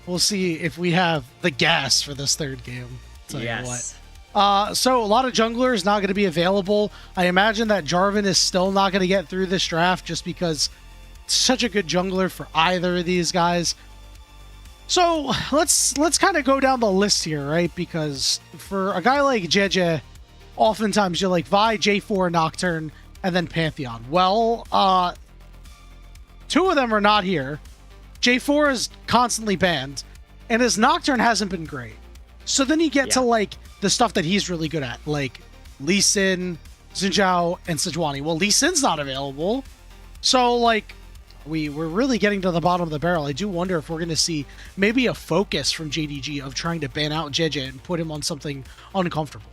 we'll see if we have the gas for this third game. Tell you what. So a lot of junglers not going to be available. I imagine that Jarvan is still not going to get through this draft just because it's such a good jungler for either of these guys. So let's kind of go down the list here, right? Because for a guy like JJ, oftentimes you're like Vi, J4, Nocturne, and then Pantheon. Well, 2 of them are not here. J4 is constantly banned, and his Nocturne hasn't been great. So then you get to like the stuff that he's really good at, like Lee Sin, Xin Zhao, and Sejuani. Well, Lee Sin's not available. So like we're really getting to the bottom of the barrel. I do wonder if we're going to see maybe a focus from JDG of trying to ban out JJ and put him on something uncomfortable.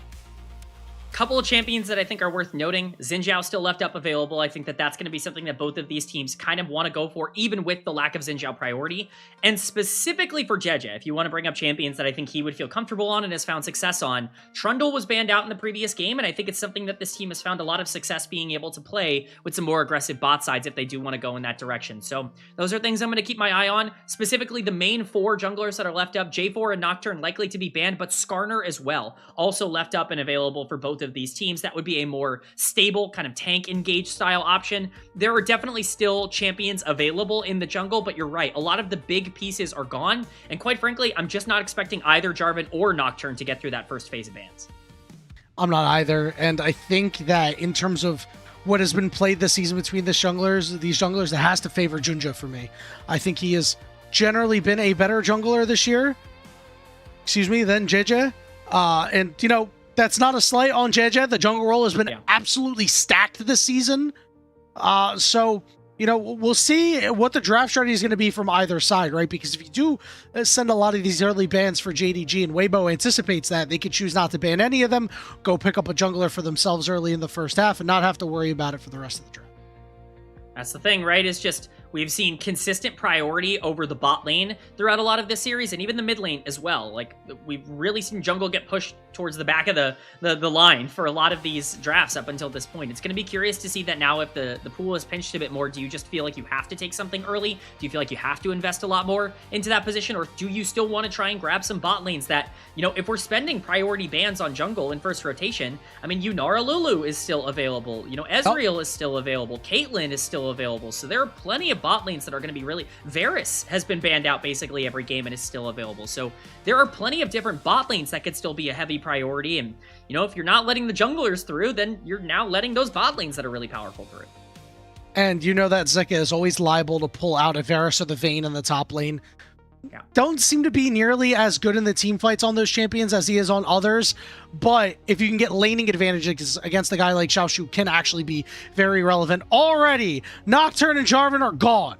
Couple of champions that I think are worth noting. Xin Zhao still left up available. I think that that's going to be something that both of these teams kind of want to go for, even with the lack of Xin Zhao priority. And specifically for JJ, if you want to bring up champions that I think he would feel comfortable on and has found success on, Trundle was banned out in the previous game, and I think it's something that this team has found a lot of success being able to play with some more aggressive bot sides if they do want to go in that direction. So those are things I'm going to keep my eye on. Specifically, the main 4 junglers that are left up, J4 and Nocturne likely to be banned, but Skarner as well, also left up and available for both of these teams. That would be a more stable kind of tank engage style option. There are definitely still champions available in the jungle, but you're right, a lot of the big pieces are gone, and quite frankly, I'm just not expecting either Jarvan or Nocturne to get through that first phase of bans. I'm not either, and I think that in terms of what has been played this season between these junglers, it has to favor Junja for me. I think he has generally been a better jungler this year, than JJ, and you know, that's not a slight on JJ. The jungle role has been absolutely stacked this season. So, you know, we'll see what the draft strategy is going to be from either side, right? Because if you do send a lot of these early bans for JDG, and Weibo anticipates that, they could choose not to ban any of them, go pick up a jungler for themselves early in the first half, and not have to worry about it for the rest of the draft. That's the thing, right? It's just we've seen consistent priority over the bot lane throughout a lot of this series, and even the mid lane as well. Like, we've really seen jungle get pushed towards the back of the line for a lot of these drafts up until this point. It's going to be curious to see that now if the pool is pinched a bit more. Do you just feel like you have to take something early? Do you feel like you have to invest a lot more into that position? Or do you still want to try and grab some bot lanes that, you know, if we're spending priority bans on jungle in first rotation, I mean, Yunara Lulu is still available. You know, Ezreal is still available. Caitlyn is still available. So there are plenty of bot lanes that are going to be really... Varus has been banned out basically every game and is still available. So there are plenty of different bot lanes that could still be a heavy priority. And, you know, if you're not letting the junglers through, then you're now letting those bot lanes that are really powerful through. And you know that Zeka is always liable to pull out a Varus or the Vayne in the top lane. Yeah. Don't seem to be nearly as good in the team fights on those champions as he is on others, but if you can get laning advantages against a guy like Xiaoshu, can actually be very relevant. Already, Nocturne and Jarvan are gone.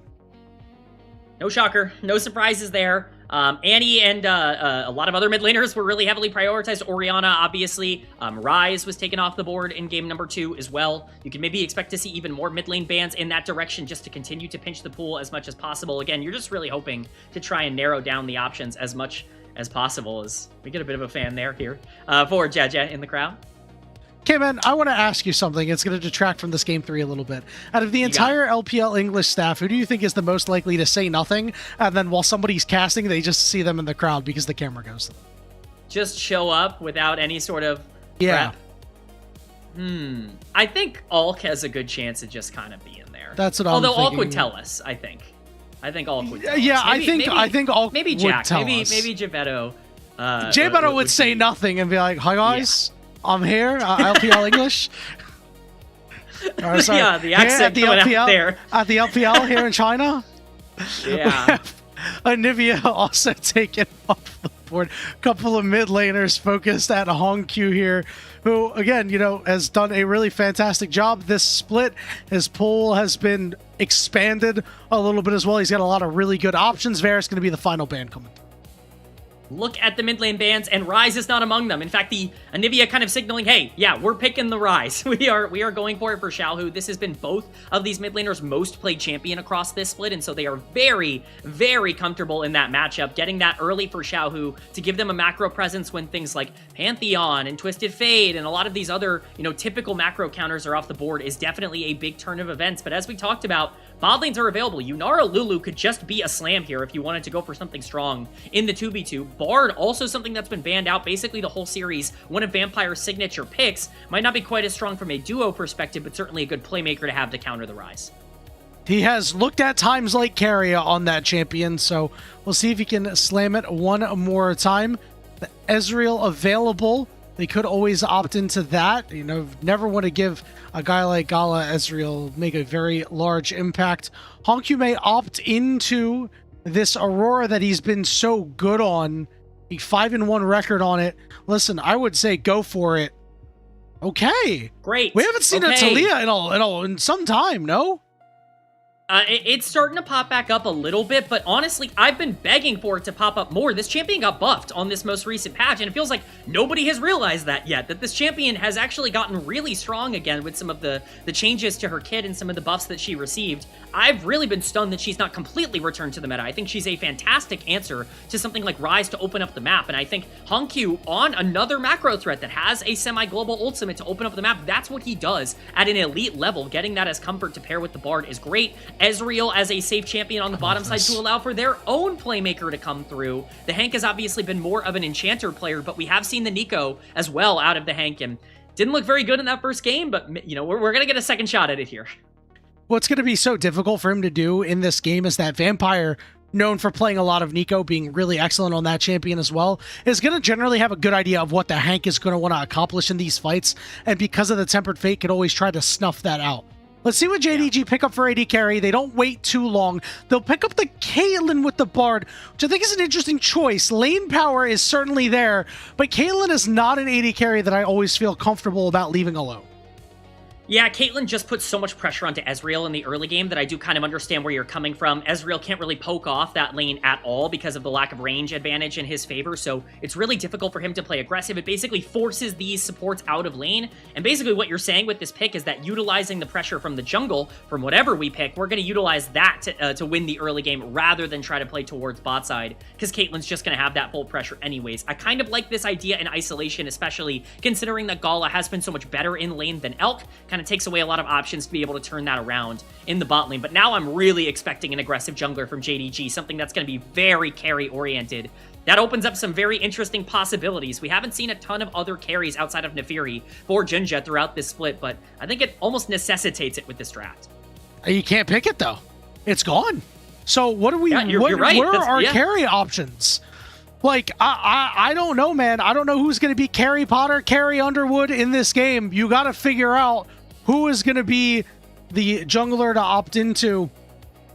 No shocker, no surprises there. Annie and a lot of other mid laners were really heavily prioritized. Orianna, obviously. Ryze was taken off the board in game number 2 as well. You can maybe expect to see even more mid lane bans in that direction just to continue to pinch the pool as much as possible. Again, you're just really hoping to try and narrow down the options as much as possible, as we get a bit of a fan there here for Jaja in the crowd. Okay, man, I want to ask you something. It's going to detract from this Game 3 a little bit. Out of the entire LPL English staff, who do you think is the most likely to say nothing, and then while somebody's casting, they just see them in the crowd because the camera goes to them? Just show up without any sort of Yeah. prep? I think Alk has a good chance of just kind of being there. That's what I'm Although Alk thinking. would tell us, I think. I think Alk would tell us. Yeah, Maybe, I think Alk maybe would Jack, tell maybe us. Javetto. Jay Beto would say nothing and be like, "Hi guys, I'm here, LPL English." Or, sorry, Yeah, the here accent at the coming out LPL, there. At the LPL here in China. Yeah. Anivia also taken off the board. Couple of mid laners focused at Hong Q here, who again, has done a really fantastic job this split. His pool has been expanded a little bit as well. He's got a lot of really good options. Varus going to be the final ban coming through. Look at the mid lane bans, and Ryze is not among them. In fact, the Anivia kind of signaling, hey, yeah, we're picking the Ryze. We are going for it for Xiaohu. This has been both of these mid laners' most played champion across this split, and so they are very, very comfortable in that matchup. Getting that early for Xiaohu to give them a macro presence when things like Pantheon and Twisted Fate and a lot of these other, typical macro counters are off the board is definitely a big turn of events. But as we talked about, bot lanes are available. Yunara Lulu could just be a slam here if you wanted to go for something strong in the 2v2. Bard, also something that's been banned out basically the whole series. One of Vampire's signature picks. Might not be quite as strong from a duo perspective, but certainly a good playmaker to have to counter the Ryze. He has looked at times like carrier on that champion, so we'll see if he can slam it one more time. The Ezreal available. They could always opt into that. Never want to give a guy like Gala Ezreal make a very large impact. Honku may opt into this Aurora that he's been so good on. A 5-1 record on it. Listen, I would say go for it. Okay. Great. We haven't seen a Talia in some time, no? It's starting to pop back up a little bit, but honestly, I've been begging for it to pop up more. This champion got buffed on this most recent patch, and it feels like nobody has realized that yet, that this champion has actually gotten really strong again with some of the changes to her kit and some of the buffs that she received. I've really been stunned that she's not completely returned to the meta. I think she's a fantastic answer to something like Ryze to open up the map, and I think Hongq on another macro threat that has a semi-global ultimate to open up the map, that's what he does at an elite level. Getting that as comfort to pair with the Bard is great. Ezreal as a safe champion on the bottom side to allow for their own playmaker to come through. The Hank has obviously been more of an enchanter player, but we have seen the Nico as well out of the Hank, and didn't look very good in that first game, but we're going to get a second shot at it here. What's going to be so difficult for him to do in this game is that Vampire, known for playing a lot of Nico, being really excellent on that champion as well, is going to generally have a good idea of what the Hank is going to want to accomplish in these fights, and because of the Tempered Fate, could always try to snuff that out. Let's see what JDG pick up for AD carry. They don't wait too long. They'll pick up the Caitlyn with the Bard, which I think is an interesting choice. Lane power is certainly there, but Caitlyn is not an AD carry that I always feel comfortable about leaving alone. Yeah, Caitlyn just puts so much pressure onto Ezreal in the early game that I do kind of understand where you're coming from. Ezreal can't really poke off that lane at all because of the lack of range advantage in his favor, so it's really difficult for him to play aggressive. It basically forces these supports out of lane, and basically what you're saying with this pick is that utilizing the pressure from the jungle, from whatever we pick, we're going to utilize that to win the early game rather than try to play towards bot side, because Caitlyn's just going to have that full pressure anyways. I kind of like this idea in isolation, especially considering that Gala has been so much better in lane than Elk. Kind of takes away a lot of options to be able to turn that around in the bot lane. But now I'm really expecting an aggressive jungler from JDG, something that's going to be very carry-oriented. That opens up some very interesting possibilities. We haven't seen a ton of other carries outside of Nefiri for Jinja throughout this split, but I think it almost necessitates it with this draft. You can't pick it, though. It's gone. So what do we... Yeah, you're right. Where are our carry options? Like, I don't know, man. I don't know who's going to be carry Potter, carry Underwood in this game. You got to figure out who is going to be the jungler to opt into.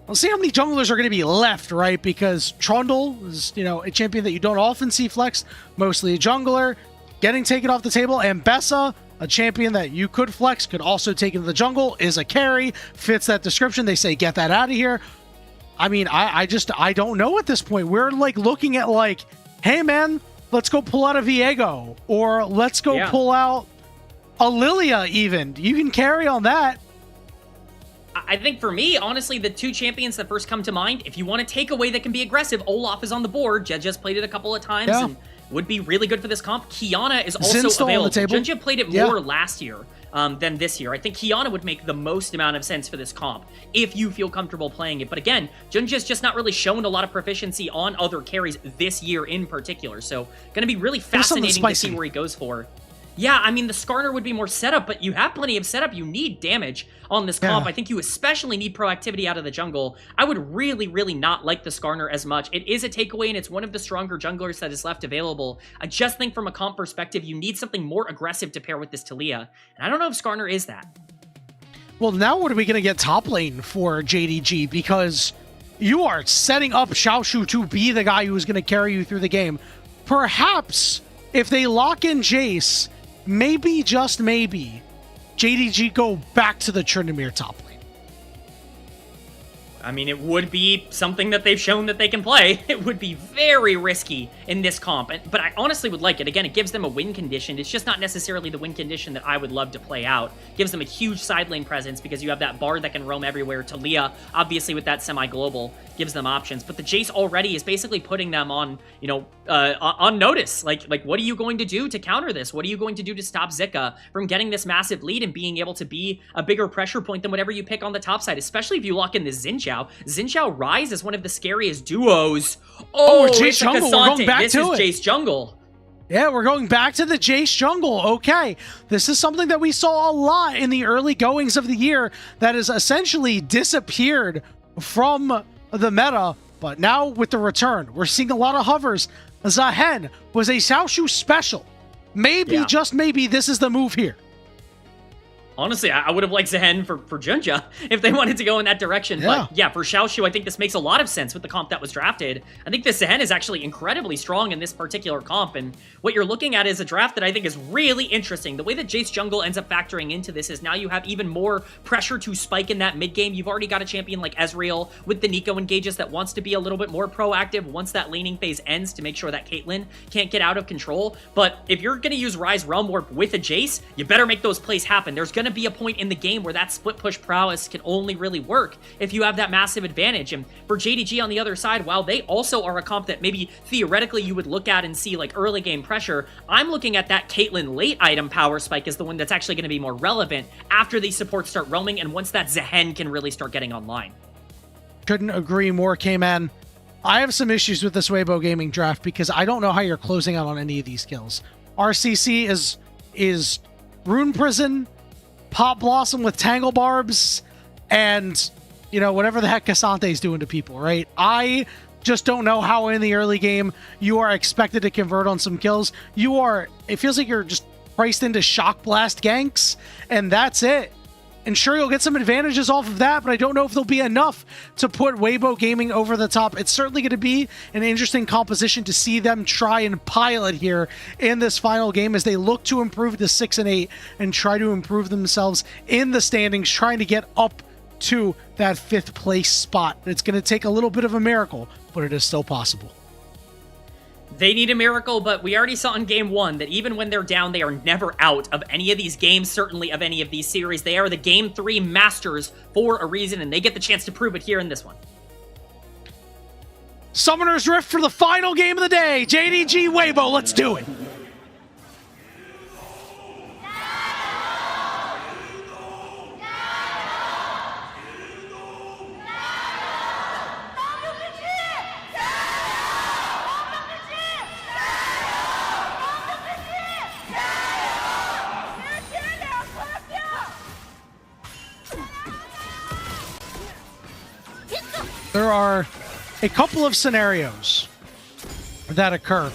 We'll see how many junglers are going to be left, right? Because Trundle is, a champion that you don't often see flexed, mostly a jungler, getting taken off the table. And Bessa, a champion that you could flex, could also take into the jungle, is a carry, fits that description. They say, get that out of here. I mean, I don't know at this point. We're looking at hey man, let's go pull out a Viego, or let's go pull out a Lilia even. You can carry on that. I think for me, honestly, the two champions that first come to mind, if you want to take away that can be aggressive, Olaf is on the board. Jed just played it a couple of times, and would be really good for this comp. Kiana is also Zin's still on the available. table. Junja played it more last year than this year. I think Kiana would make the most amount of sense for this comp if you feel comfortable playing it. But again, Junja's just not really shown a lot of proficiency on other carries this year in particular. So going to be really fascinating to see where he goes for. Yeah, I mean, the Skarner would be more setup, but you have plenty of setup. You need damage on this comp. I think you especially need proactivity out of the jungle. I would really, really not like the Skarner as much. It is a takeaway, and it's one of the stronger junglers that is left available. I just think from a comp perspective, you need something more aggressive to pair with this Taliyah, and I don't know if Skarner is that. Well, now what are we going to get top lane for JDG? Because you are setting up Xiaoshu to be the guy who's going to carry you through the game. Perhaps if they lock in Jace, maybe, just maybe, JDG go back to the Tryndamere top lane. I mean, it would be something that they've shown that they can play. It would be very risky in this comp, but I honestly would like it. Again, it gives them a win condition. It's just not necessarily the win condition that I would love to play out. Gives them a huge side lane presence because you have that Bard that can roam everywhere. Taliyah, obviously with that semi-global, gives them options. But the Jace already is basically putting them on, you know, on notice. Like, what are you going to do to counter this? What are you going to do to stop Zika from getting this massive lead and being able to be a bigger pressure point than whatever you pick on the top side, especially if you lock in the Xin Zhao. Xin Zhao Rise is one of the scariest duos. Oh, Jace Jungle. We're going back this to is Jace Jungle. Yeah, we're going back to the Jace Jungle. Okay, this is something that we saw a lot in the early goings of the year that has essentially disappeared from the meta, but now with the return, we're seeing a lot of hovers. Zehen was a Xiaoshu special. Maybe, just maybe, this is the move here. Honestly, I would have liked Zehen for Junja if they wanted to go in that direction. Yeah. But yeah, for Xiaoshu, I think this makes a lot of sense with the comp that was drafted. I think this Zehen is actually incredibly strong in this particular comp, and what you're looking at is a draft that I think is really interesting. The way that Jace Jungle ends up factoring into this is now you have even more pressure to spike in that mid game. You've already got a champion like Ezreal with the Nico engages that wants to be a little bit more proactive once that laning phase ends to make sure that Caitlyn can't get out of control. But if you're going to use Rise Realm Warp with a Jace, you better make those plays happen. There's going to be a point in the game where that split push prowess can only really work if you have that massive advantage. And for JDG on the other side, while they also are a comp that maybe theoretically you would look at and see like early game pressure, I'm looking at that Caitlyn late item power spike as the one that's actually going to be more relevant after these supports start roaming and once that Zehen can really start getting online. Couldn't agree more, K-Man. I have some issues with this Weibo Gaming draft because I don't know how you're closing out on any of these kills. RCC is Rune Prison, Pop Blossom with Tangle Barbs, and, you know, whatever the heck Casante's doing to people, right? I just don't know how in the early game you are expected to convert on some kills. It feels like you're just priced into Shock Blast ganks, and that's it. And sure, you'll get some advantages off of that, but I don't know if they'll be enough to put Weibo Gaming over the top. It's certainly going to be an interesting composition to see them try and pilot here in this final game as they look to improve to 6 and 8 and try to improve themselves in the standings, trying to get up to that 5th place spot. It's going to take a little bit of a miracle, but it is still possible. They need a miracle, but we already saw in Game 1 that even when they're down, they are never out of any of these games, certainly of any of these series. They are the Game 3 masters for a reason, and they get the chance to prove it here in this one. Summoner's Rift for the final game of the day. JDG Weibo, let's do it. There are a couple of scenarios that occur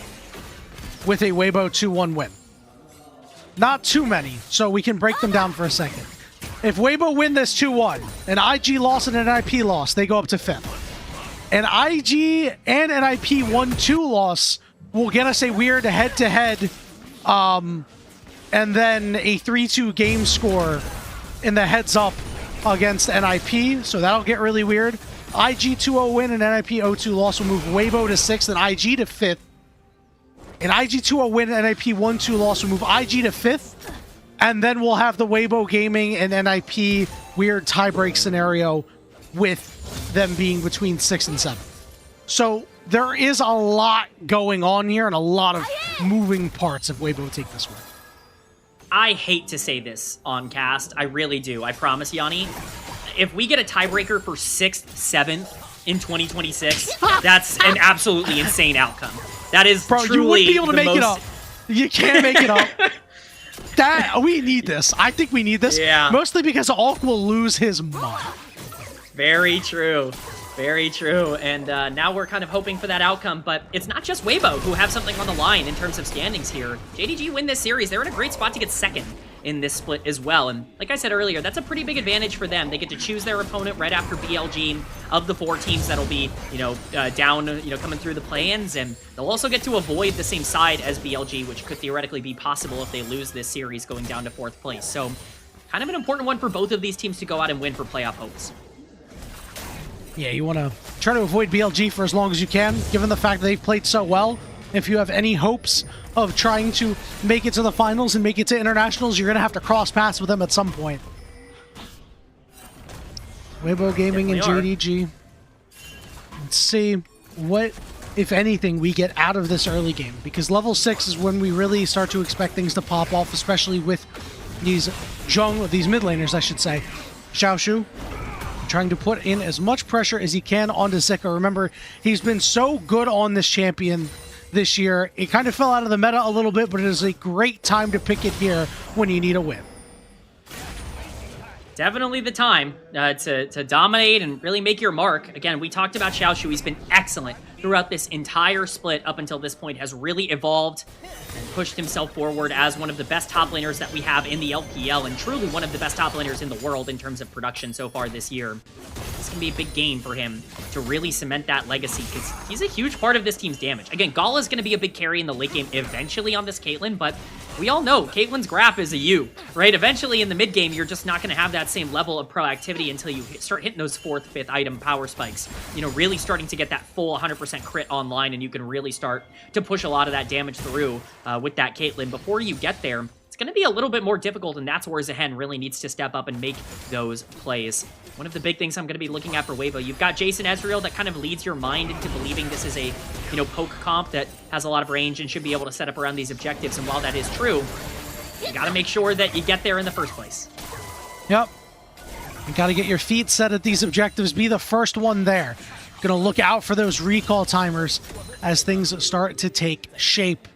with a Weibo 2-1 win. Not too many, so we can break them down for a second. If Weibo win this 2-1, an IG loss and an NIP loss, they go up to 5th. An IG and NIP 1-2 loss will get us a weird head-to-head, and then a 3-2 game score in the heads-up against NIP, so that'll get really weird. IG 2-0 win and NIP 0-2 loss will move Weibo to 6th and IG to 5th. An IG 2-0 win and NIP 1-2 loss will move IG to 5th. And then we'll have the Weibo Gaming and NIP weird tiebreak scenario with them being between 6th and 7th. So there is a lot going on here and a lot of moving parts if Weibo take this one. I hate to say this on cast. I really do. I promise, Yanni. If we get a tiebreaker for 6th, 7th in 2026, that's an absolutely insane outcome. That is Bro, truly you wouldn't be able to the make it most- up. You can't make it up. We need this. I think we need this. Yeah. Mostly because Alk will lose his mind. Very true. Very true. And now we're kind of hoping for that outcome, but it's not just Weibo who have something on the line in terms of standings here. JDG win this series. They're in a great spot to get second in this split as well. And like I said earlier, that's a pretty big advantage for them. They get to choose their opponent right after BLG of the 4 teams that'll be, down, coming through the play-ins. And they'll also get to avoid the same side as BLG, which could theoretically be possible if they lose this series going down to 4th place. So kind of an important one for both of these teams to go out and win for playoff hopes. Yeah, you want to try to avoid BLG for as long as you can, given the fact that they've played so well. If you have any hopes of trying to make it to the finals and make it to internationals, you're going to have to cross paths with them at some point. Weibo Gaming and JDG. Let's see what, if anything, we get out of this early game. Because level 6 is when we really start to expect things to pop off, especially with these mid laners, I should say. Xiaoshu trying to put in as much pressure as he can onto Zika. Remember, he's been so good on this champion this year. It kind of fell out of the meta a little bit, but it is a great time to pick it here when you need a win. Definitely the time to dominate and really make your mark. Again, we talked about Xiaoshu. He's been excellent throughout this entire split up until this point, has really evolved and pushed himself forward as one of the best top laners that we have in the LPL and truly one of the best top laners in the world in terms of production so far this year. This can be a big gain for him to really cement that legacy because he's a huge part of this team's damage. Again, Gala is going to be a big carry in the late game eventually on this Caitlyn, but we all know Caitlyn's graph is a U, right? Eventually in the mid game, you're just not going to have that same level of proactivity until you start hitting those 4th, 5th item power spikes. Really starting to get that full 100% crit online, and you can really start to push a lot of that damage through with that Caitlyn. Before you get there, it's going to be a little bit more difficult, and that's where Zehen really needs to step up and make those plays. One of the big things I'm going to be looking at for Weibo, you've got Jason Ezreal that kind of leads your mind into believing this is a, poke comp that has a lot of range and should be able to set up around these objectives. And while that is true, you got to make sure that you get there in the first place. Yep. You got to get your feet set at these objectives. Be the first one there. Going to look out for those recall timers as things start to take shape.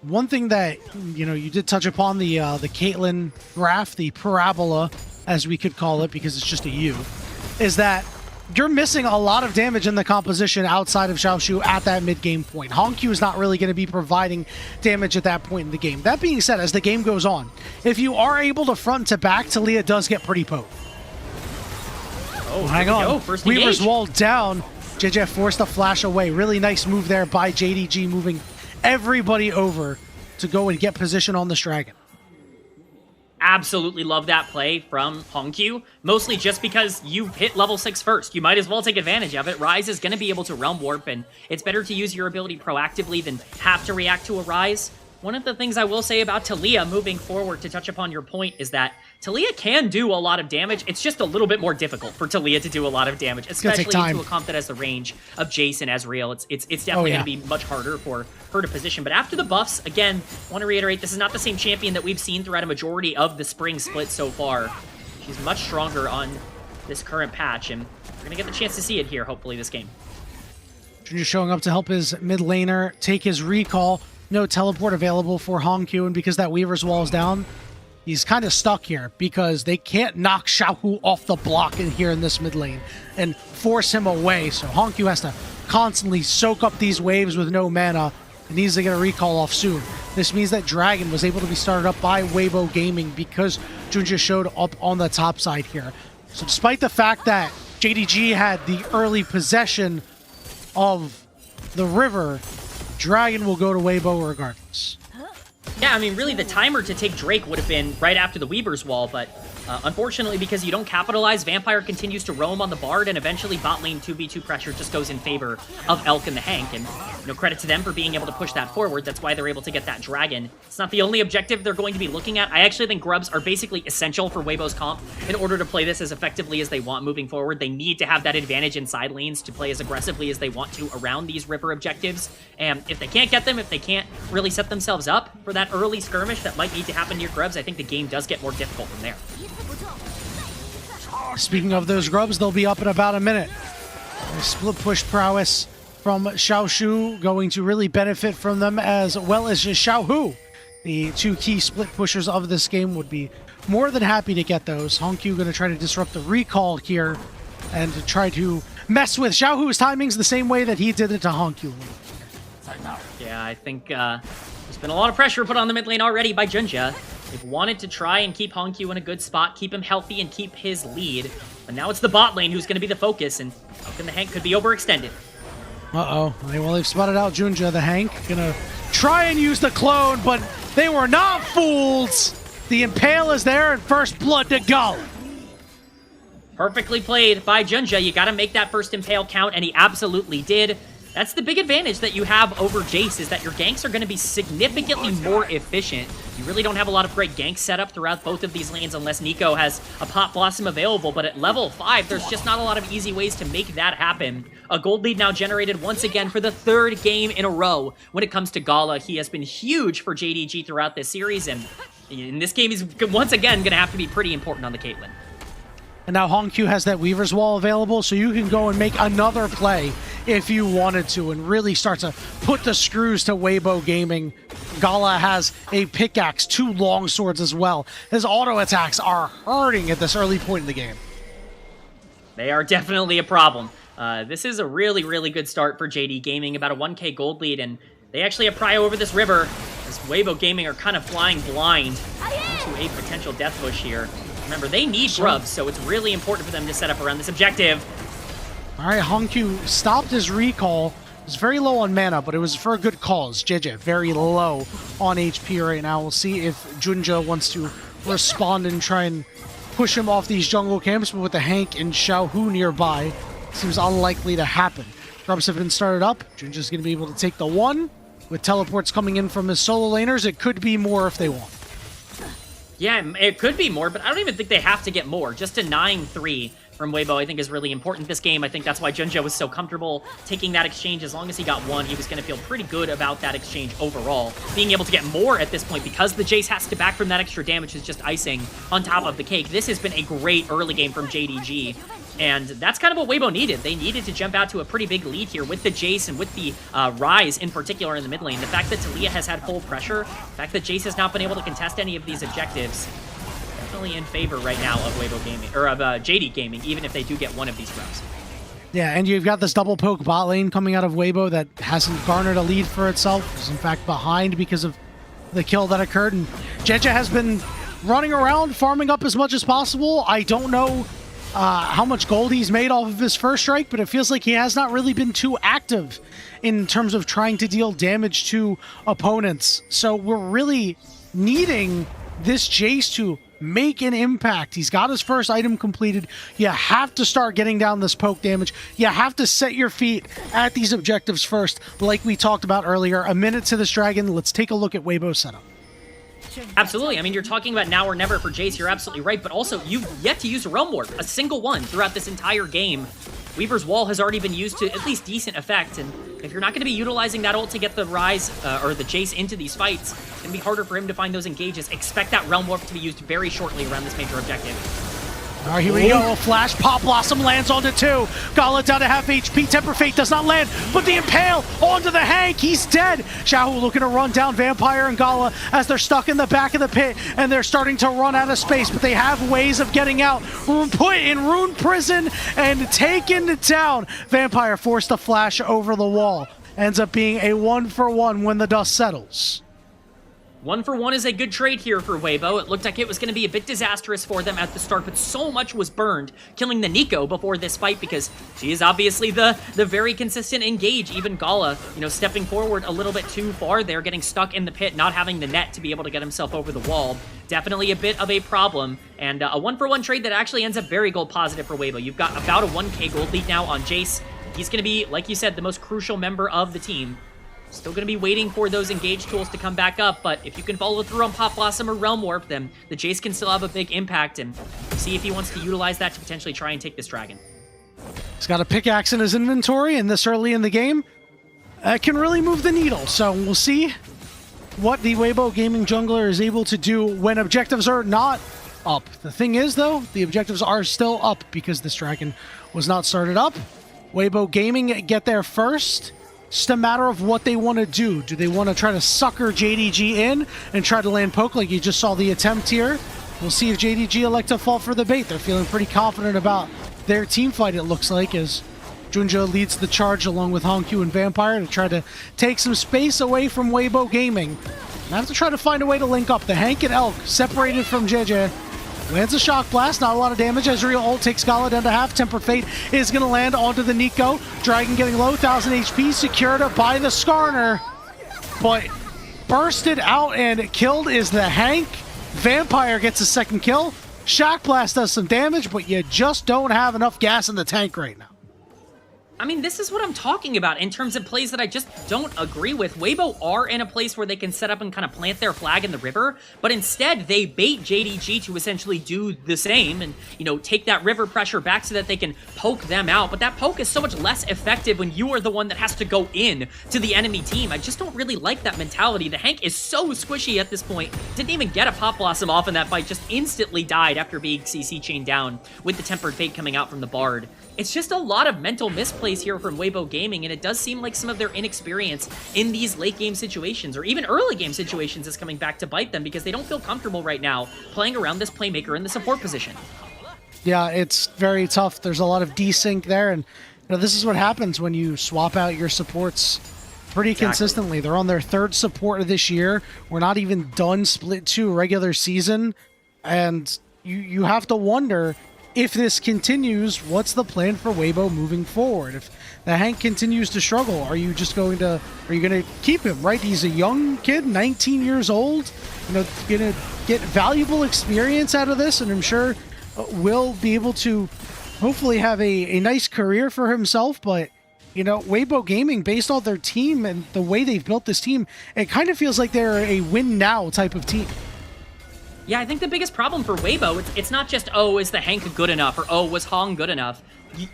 One thing that, you did touch upon the Caitlyn graph, the parabola, as we could call it, because it's just a U, is that you're missing a lot of damage in the composition outside of Xiaoshu at that mid-game point. Hongq is not really going to be providing damage at that point in the game. That being said, as the game goes on, if you are able to front to back, Taliyah does get pretty potent. Oh, hang on. First Weaver's engage. wall down. JJ forced a flash away. Really nice move there by JDG, moving everybody over to go and get position on this dragon. Absolutely love that play from Hongq, mostly just because you hit level 6 first. You might as well take advantage of it. Ryze is going to be able to Realm Warp, and it's better to use your ability proactively than have to react to a Ryze. One of the things I will say about Taliyah moving forward, to touch upon your point, is that Taliyah can do a lot of damage. It's just a little bit more difficult for Taliyah to do a lot of damage, especially into a comp that has the range of Jason Ezreal. It's definitely going to be much harder for her to position. But after the buffs, again, I want to reiterate, this is not the same champion that we've seen throughout a majority of the spring split so far. She's much stronger on this current patch, and we're going to get the chance to see it here, hopefully, this game. Junior showing up to help his mid laner take his recall. No teleport available for Hongq, and because that Weaver's wall is down, he's kind of stuck here because they can't knock Xiaohu off the block in here in this mid lane and force him away. So Hongq has to constantly soak up these waves with no mana and needs to get a recall off soon. This means that Dragon was able to be started up by Weibo Gaming because Junja showed up on the top side here. So despite the fact that JDG had the early possession of the river, Dragon will go to Weibo regardless. Yeah, I mean, really, the timer to take Drake would have been right after the Weaver's wall, but Unfortunately, because you don't capitalize, Vampire continues to roam on the Bard, and eventually bot lane 2v2 pressure just goes in favor of Elk and the Hank. And, credit to them for being able to push that forward. That's why they're able to get that Dragon. It's not the only objective they're going to be looking at. I actually think Grubs are basically essential for Weibo's comp in order to play this as effectively as they want moving forward. They need to have that advantage in side lanes to play as aggressively as they want to around these river objectives. And if they can't get them, if they can't really set themselves up for that early skirmish that might need to happen near Grubs, I think the game does get more difficult from there. Speaking of those Grubs, they'll be up in about a minute. Split push prowess from Xiaoshu going to really benefit from them, as well as Xiaohu. The two key split pushers of this game would be more than happy to get those. Honkyu going to try to disrupt the recall here and to try to mess with Xiaohu's timings the same way that he did it to Honkyu. Yeah, I think there's been a lot of pressure put on the mid lane already by Junja. They've wanted to try and keep Honkyu in a good spot, keep him healthy, and keep his lead. But now it's the bot lane who's going to be the focus, and Elk and the Hank could be overextended. Uh-oh. Well, they've spotted out Junja. The Hank gonna try and use the clone, but they were not fooled. The Impale is there, and first blood to go. Perfectly played by Junja. You got to make that first Impale count, and he absolutely did. That's the big advantage that you have over Jace, is that your ganks are going to be significantly more efficient. You really don't have a lot of great ganks set up throughout both of these lanes unless Nico has a Pop Blossom available, but at level 5, there's just not a lot of easy ways to make that happen. A gold lead now generated once again for the third game in a row. When it comes to Gala, he has been huge for JDG throughout this series, and in this game, he's once again going to have to be pretty important on the Caitlyn. And now Honkyu has that Weaver's Wall available, so you can go and make another play if you wanted to and really start to put the screws to Weibo Gaming. Gala has a pickaxe, 2 long swords as well. His auto attacks are hurting at this early point in the game. They are definitely a problem. This is a really, really good start for JD Gaming, about a 1k gold lead, and they actually have prio over this river, as Weibo Gaming are kind of flying blind into a potential death push here. Remember, they need Grubs, so it's really important for them to set up around this objective. All right, Honkyu stopped his recall. It was very low on mana, but it was for a good cause. JJ, very low on HP right now. We'll see if Junja wants to respond and try and push him off these jungle camps, but with the Hank and Xiaohu nearby, seems unlikely to happen. Grubs have been started up. Junja's going to be able to take the 1. With teleports coming in from his solo laners, it could be more if they want. Yeah, it could be more, but I don't even think they have to get more. Just a 9-3 from Weibo, I think, is really important this game. I think that's why Junja was so comfortable taking that exchange. As long as he got 1, he was going to feel pretty good about that exchange overall. Being able to get more at this point, because the Jace has to back from that extra damage, is just icing on top of the cake. This has been a great early game from JDG. And that's kind of what Weibo needed. They needed to jump out to a pretty big lead here with the Jace and with the Ryze in particular in the mid lane. The fact that Taliyah has had full pressure, the fact that Jace has not been able to contest any of these objectives, definitely in favor right now of Weibo Gaming, or of JD Gaming, even if they do get one of these rounds. Yeah, and you've got this double poke bot lane coming out of Weibo that hasn't garnered a lead for itself. It's in fact behind because of the kill that occurred. And Jeja has been running around, farming up as much as possible. I don't know how much gold he's made off of his first strike, but it feels like he has not really been too active in terms of trying to deal damage to opponents. So we're really needing this Jace to make an impact. He's got his first item completed. You have to start getting down this poke damage. You have to set your feet at these objectives first, like we talked about earlier. A minute to this dragon. Let's take a look at Weibo's setup. Absolutely. I mean, you're talking about now or never for Jace. You're absolutely right. But also, you've yet to use a Realm Warp, a single one throughout this entire game. Weaver's Wall has already been used to at least decent effect. And if you're not going to be utilizing that ult to get the Ryze or the Jace into these fights, it's going to be harder for him to find those engages. Expect that Realm Warp to be used very shortly around this major objective. All right, here we go. A flash. Pop Blossom lands onto 2. Gala down to half HP. Temper Fate does not land, but the Impale onto the Hank. He's dead. Xiaohu looking to run down Vampire and Gala as they're stuck in the back of the pit, and they're starting to run out of space, but they have ways of getting out. Put in Rune Prison and taken down. Vampire forced to flash over the wall. Ends up being a 1-for-1 when the dust settles. 1-for-1 is a good trade here for Weibo. It looked like it was going to be a bit disastrous for them at the start, but so much was burned, killing the Nico before this fight because she is obviously the very consistent engage. Even Gala, you know, stepping forward a little bit too far there, getting stuck in the pit, not having the net to be able to get himself over the wall. Definitely a bit of a problem, and a 1-for-1 trade that actually ends up very gold positive for Weibo. You've got about a 1k gold lead now on Jace. He's going to be, like you said, the most crucial member of the team. Still going to be waiting for those engage tools to come back up, but if you can follow through on Pop Blossom or Realm Warp, then the Jace can still have a big impact, and see if he wants to utilize that to potentially try and take this dragon. He's got a pickaxe in his inventory, and this early in the game can really move the needle. So we'll see what the Weibo Gaming jungler is able to do when objectives are not up. The thing is, though, the objectives are still up because this dragon was not started up. Weibo Gaming get there first. It's just a matter of what they want to do. Do they want to try to sucker JDG in and try to land poke like you just saw the attempt here? We'll see if JDG elect to fall for the bait. They're feeling pretty confident about their team fight, it looks like, as Junja leads the charge along with Honkyu and Vampire to try to take some space away from Weibo Gaming. They have to try to find a way to link up. The Hank and Elk separated from JJ. Lands a Shock Blast, not a lot of damage. Ezreal ult takes Gala down to half. Tempered Fate is going to land onto the Nico. Dragon getting low, 1000 HP, secured up by the Skarner. But bursted out and killed is the Hank. Vampire gets a second kill. Shock Blast does some damage, but you just don't have enough gas in the tank right now. I mean, this is what I'm talking about in terms of plays that I just don't agree with. Weibo are in a place where they can set up and kind of plant their flag in the river, but instead they bait JDG to essentially do the same and, you know, take that river pressure back so that they can poke them out. But that poke is so much less effective when you are the one that has to go in to the enemy team. I just don't really like that mentality. The Hank is so squishy at this point. Didn't even get a Pop Blossom off in that fight, just instantly died after being CC chained down with the Tempered Fate coming out from the Bard. It's just a lot of mental misplays here from Weibo Gaming, and it does seem like some of their inexperience in these late game situations, or even early game situations, is coming back to bite them because they don't feel comfortable right now playing around this playmaker in the support position. Yeah, it's very tough. There's a lot of desync there, and you know, this is what happens when you swap out your supports pretty consistently. They're on their third support of this year. We're not even done Split 2 regular season, and you have to wonder, if this continues, what's the plan for Weibo moving forward? If the Hank continues to struggle, are you going to keep him, right? He's a young kid, 19 years old, you know, gonna get valuable experience out of this, and I'm sure will be able to hopefully have a nice career for himself. But you know, Weibo Gaming, based on their team and the way they've built this team, it kind of feels like they're a win now type of team. Yeah, I think the biggest problem for Weibo, it's not just, oh, is the Hank good enough, or oh, was Hong good enough?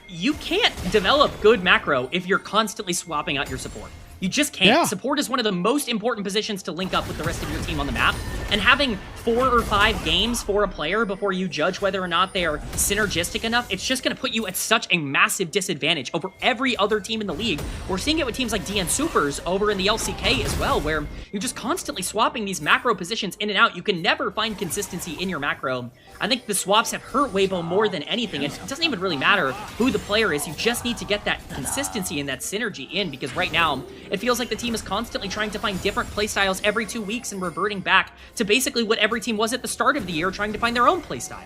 You can't develop good macro if you're constantly swapping out your support. You just can't. Yeah. Support is one of the most important positions to link up with the rest of your team on the map, and having 4 or 5 games for a player before you judge whether or not they are synergistic enough, it's just going to put you at such a massive disadvantage over every other team in the league. We're seeing it with teams like DN Supers over in the LCK as well, where you're just constantly swapping these macro positions in and out. You can never find consistency in your macro. I think the swaps have hurt Weibo more than anything. It doesn't even really matter who the player is. You just need to get that consistency and that synergy in, because right now, it feels like the team is constantly trying to find different playstyles every 2 weeks and reverting back to basically what every team was at the start of the year, trying to find their own playstyle.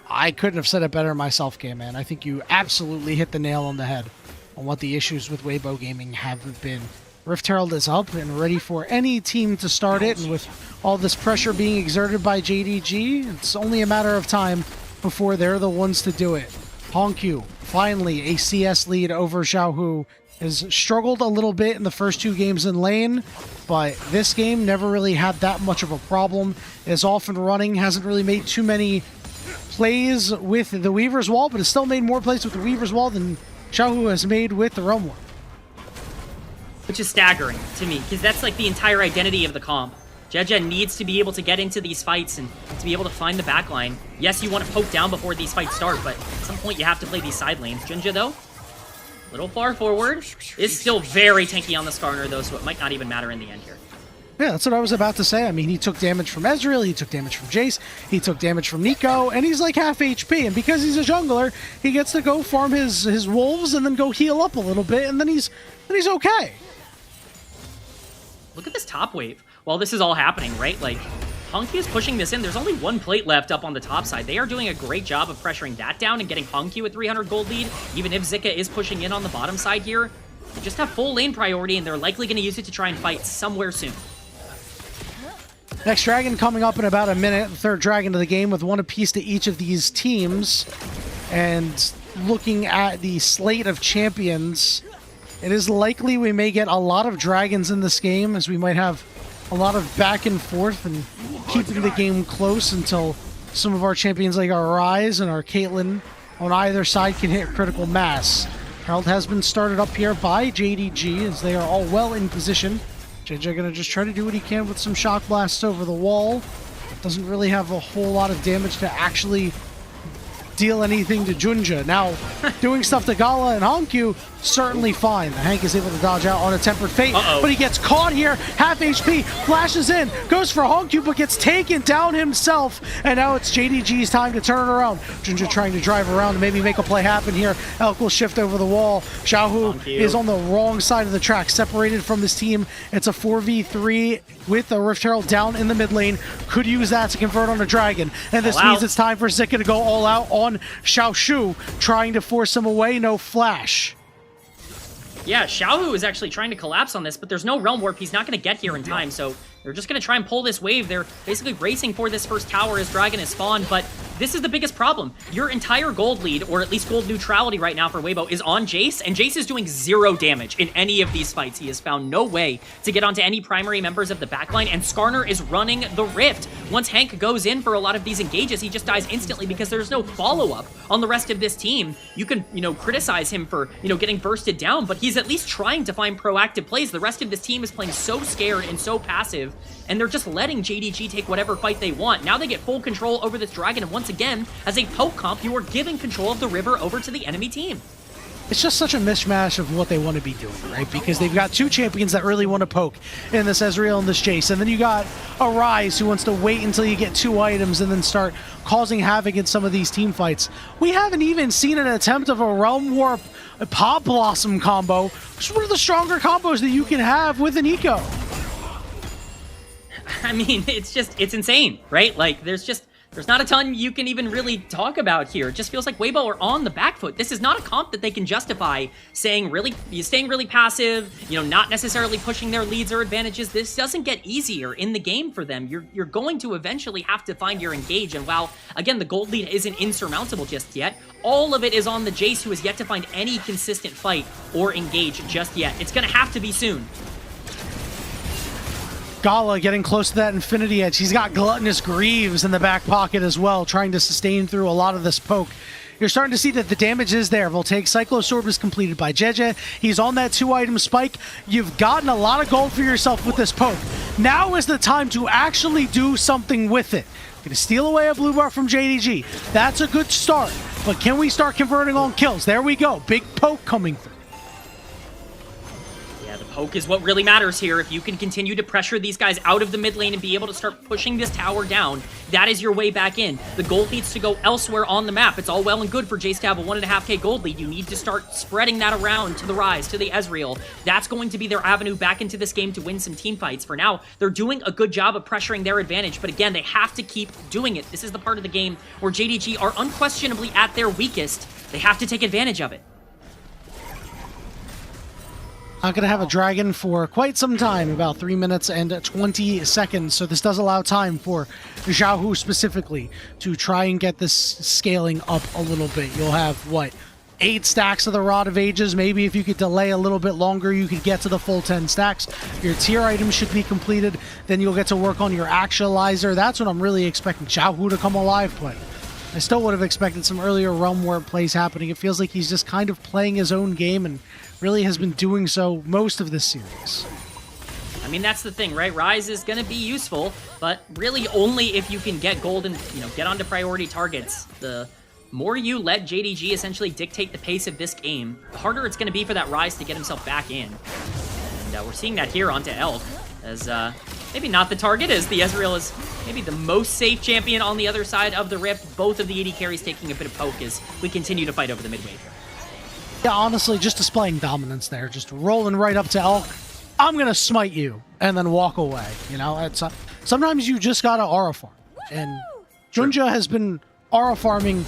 I couldn't have said it better myself, K-Man. I think you absolutely hit the nail on the head on what the issues with Weibo Gaming have been. Rift Herald is up and ready for any team to start it, and with all this pressure being exerted by JDG, it's only a matter of time before they're the ones to do it. Honkyu, finally a CS lead over Xiaohu, has struggled a little bit in the first 2 games in lane, but this game never really had that much of a problem. Is off and running, hasn't really made too many plays with the Weaver's Wall, but has still made more plays with the Weaver's Wall than Xiaohu has made with the Realm Warp. Which is staggering to me, because that's like the entire identity of the comp. Jeja needs to be able to get into these fights and to be able to find the backline. Yes, you want to poke down before these fights start, but at some point you have to play these side lanes. Junja, though, a little far forward, is still very tanky on the Skarner, though, so it might not even matter in the end here. Yeah, that's what I was about to say. I mean, he took damage from Ezreal, he took damage from Jace, he took damage from Nico, and he's like half HP. And because he's a jungler, he gets to go farm his wolves and then go heal up a little bit, and then he's okay. look at this top wave while this is all happening, right? Like, Honky is pushing this in. There's only one plate left up on the top side. They are doing a great job of pressuring that down and getting Honky a 300 gold lead, even if Zika is pushing in on the bottom side here. They just have full lane priority, and they're likely going to use it to try and fight somewhere soon. Next dragon coming up in about a minute. The third dragon of the game with one apiece to each of these teams. And looking at the slate of champions, it is likely we may get a lot of dragons in this game, as we might have a lot of back and forth and keeping the game close until some of our champions like our Ryze and our Caitlyn on either side can hit critical mass. Herald has been started up here by JDG as they are all well in position. JJ gonna just try to do what he can with some shock blasts over the wall. Doesn't really have a whole lot of damage to actually deal anything to Junja. Now, doing stuff to Gala and Hankyu, certainly fine. Hank is able to dodge out on a Tempered Fate, but he gets caught here. Half HP, flashes in, goes for Hankyu, but gets taken down himself. And now it's JDG's time to turn around. Junja trying to drive around and maybe make a play happen here. Elk will shift over the wall. Xiaohu is on the wrong side of the track, separated from this team. It's a 4v3 with a Rift Herald down in the mid lane. Could use that to convert on a dragon. And this means it's time for Zika to go all out on Xiaoshu, trying to force him away. No flash. Yeah, Xiaohu is actually trying to collapse on this, but there's no Realm Warp. He's not going to get here in time, so they're just going to try and pull this wave. They're basically racing for this first tower as Dragon is spawned, but this is the biggest problem. Your entire gold lead, or at least gold neutrality right now for Weibo, is on Jace, and Jace is doing 0 damage in any of these fights. He has found no way to get onto any primary members of the backline, and Skarner is running the Rift. Once Hank goes in for a lot of these engages, he just dies instantly because there's no follow-up on the rest of this team. You can, criticize him for, getting bursted down, but he's at least trying to find proactive plays. The rest of this team is playing so scared and so passive, and they're just letting JDG take whatever fight they want. Now they get full control over this dragon, and once again, as a poke comp, you are giving control of the river over to the enemy team. It's just such a mishmash of what they want to be doing, right? Because they've got two champions that really want to poke in this Ezreal and this Jace, and then you got a Ryze who wants to wait until you get 2 items and then start causing havoc in some of these team fights. We haven't even seen an attempt of a Realm Warp Pop Blossom combo, which is one of the stronger combos that you can have with an eco. I mean, it's insane, right? Like, there's not a ton you can even really talk about here. It just feels like Weibo are on the back foot. This is not a comp that they can justify staying really passive, not necessarily pushing their leads or advantages. This doesn't get easier in the game for them. You're going to eventually have to find your engage, and while, again, the gold lead isn't insurmountable just yet, all of it is on the Jace, who has yet to find any consistent fight or engage just yet. It's gonna have to be soon. Gala getting close to that Infinity Edge. He's got Gluttonous Greaves in the back pocket as well, trying to sustain through a lot of this poke. You're starting to see that the damage is there. Voltaic Cyclosorb is completed by JJ. He's on that 2-item spike. You've gotten a lot of gold for yourself with this poke. Now is the time to actually do something with it. Gonna steal away a blue bar from JDG. That's a good start, but can we start converting on kills? There we go. Big poke coming through. Poke is what really matters here. If you can continue to pressure these guys out of the mid lane and be able to start pushing this tower down, that is your way back in. The gold needs to go elsewhere on the map. It's all well and good for Jace to have a 1.5k gold lead. You need to start spreading that around to the Ryze, to the Ezreal. That's going to be their avenue back into this game to win some team fights. For now, they're doing a good job of pressuring their advantage, but again, they have to keep doing it. This is the part of the game where JDG are unquestionably at their weakest. They have to take advantage of it. Not going to have a dragon for quite some time, about 3 minutes and 20 seconds, so this does allow time for Xiaohu specifically to try and get this scaling up a little bit. You'll have, 8 stacks of the Rod of Ages. Maybe if you could delay a little bit longer, you could get to the full 10 stacks. Your tier items should be completed. Then you'll get to work on your actualizer. That's what I'm really expecting Xiaohu to come alive play. I still would have expected some earlier Realm Warp plays happening. It feels like he's just kind of playing his own game and really has been doing so most of this series. I mean, that's the thing, right? Ryze is going to be useful, but really only if you can get gold and, get onto priority targets. The more you let JDG essentially dictate the pace of this game, the harder it's going to be for that Ryze to get himself back in. And we're seeing that here onto Elk, as maybe not the target, as the Ezreal is maybe the most safe champion on the other side of the Rift. Both of the AD carries taking a bit of poke as we continue to fight over the mid wave here. Yeah, honestly, just displaying dominance there. Just rolling right up to Elk. I'm going to smite you and then walk away. You know, it's sometimes you just got to aura farm. And Junja has been aura farming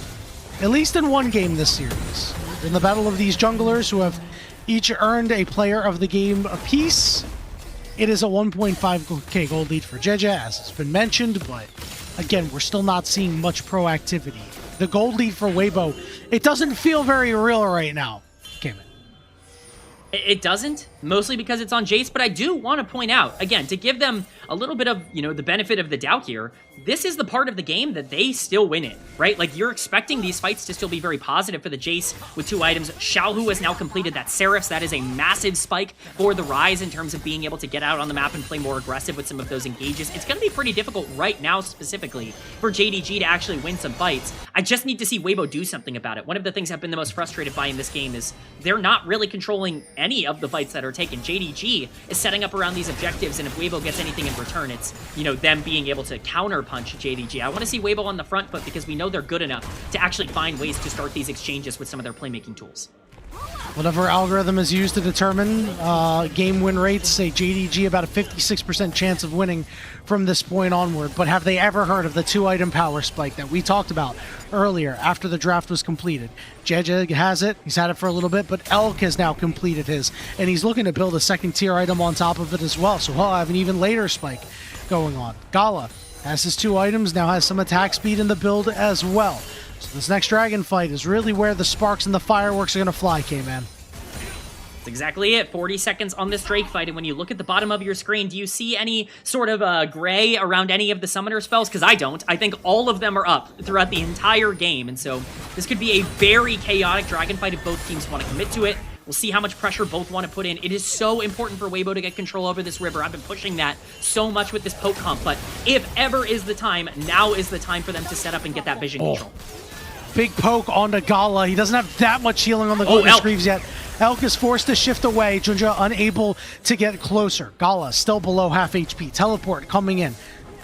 at least in one game this series. In the battle of these junglers who have each earned a player of the game apiece, it is a 1.5k gold lead for JJ, as it's been mentioned, but again, we're still not seeing much proactivity. The gold lead for Weibo, it doesn't feel very real right now. It doesn't, mostly because it's on Jace, but I do want to point out, again, to give them a little bit of, you know, the benefit of the doubt here, this is the part of the game that they still win in, right? Like, you're expecting these fights to still be very positive for the Jace with 2 items. Xiaohu has now completed that Seraphs. That is a massive spike for the Rise in terms of being able to get out on the map and play more aggressive with some of those engages. It's going to be pretty difficult right now, specifically, for JDG to actually win some fights. I just need to see Weibo do something about it. One of the things I've been the most frustrated by in this game is they're not really controlling any of the fights that are taken. JDG is setting up around these objectives, and if Weibo gets anything in return, it's, you know, them being able to counter-punch JDG. I want to see Weibo on the front foot because we know they're good enough to actually find ways to start these exchanges with some of their playmaking tools. Whatever algorithm is used to determine game win rates, say JDG about a 56% chance of winning from this point onward. But have they ever heard of the 2-item power spike that we talked about earlier after the draft was completed? JJ has it. He's had it for a little bit, but Elk has now completed his, and he's looking to build a 2nd-tier item on top of it as well. So he'll have an even later spike going on. Gala has his 2 items, now has some attack speed in the build as well. So this next dragon fight is really where the sparks and the fireworks are going to fly, K-Man. That's exactly it. 40 seconds on this Drake fight, and when you look at the bottom of your screen, do you see any sort of gray around any of the summoner spells? Because I don't. I think all of them are up throughout the entire game, and so this could be a very chaotic dragon fight if both teams want to commit to it. We'll see how much pressure both want to put in. It is so important for Weibo to get control over this river. I've been pushing that so much with this poke comp, but if ever is the time, now is the time for them to set up and get that vision control. Big poke onto Gala. He doesn't have that much healing on the Golden Greaves yet. Elk is forced to shift away. Junja unable to get closer. Gala still below half HP. Teleport coming in.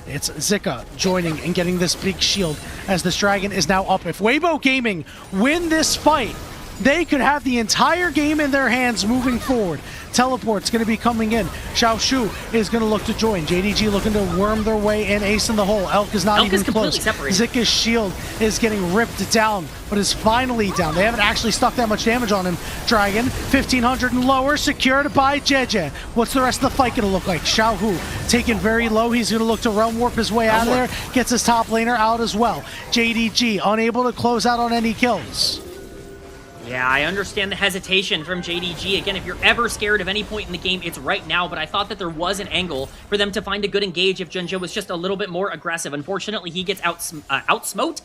It's Zika joining and getting this big shield as this dragon is now up. If Weibo Gaming win this fight, they could have the entire game in their hands moving forward. Teleport's going to be coming in. Xiao Shu is going to look to join. JDG looking to worm their way in. Ace in the hole. Elk is not even close. Zika's shield is getting ripped down, but is finally down. They haven't actually stuck that much damage on him. Dragon, 1500 and lower, secured by JJ. What's the rest of the fight going to look like? Xiao Hu taken very low. He's going to look to realm warp his way out of there. Gets his top laner out as well. JDG unable to close out on any kills. Yeah, I understand the hesitation from JDG. Again, if you're ever scared of any point in the game, it's right now, but I thought that there was an angle for them to find a good engage if Junja was just a little bit more aggressive. Unfortunately, he gets outsmited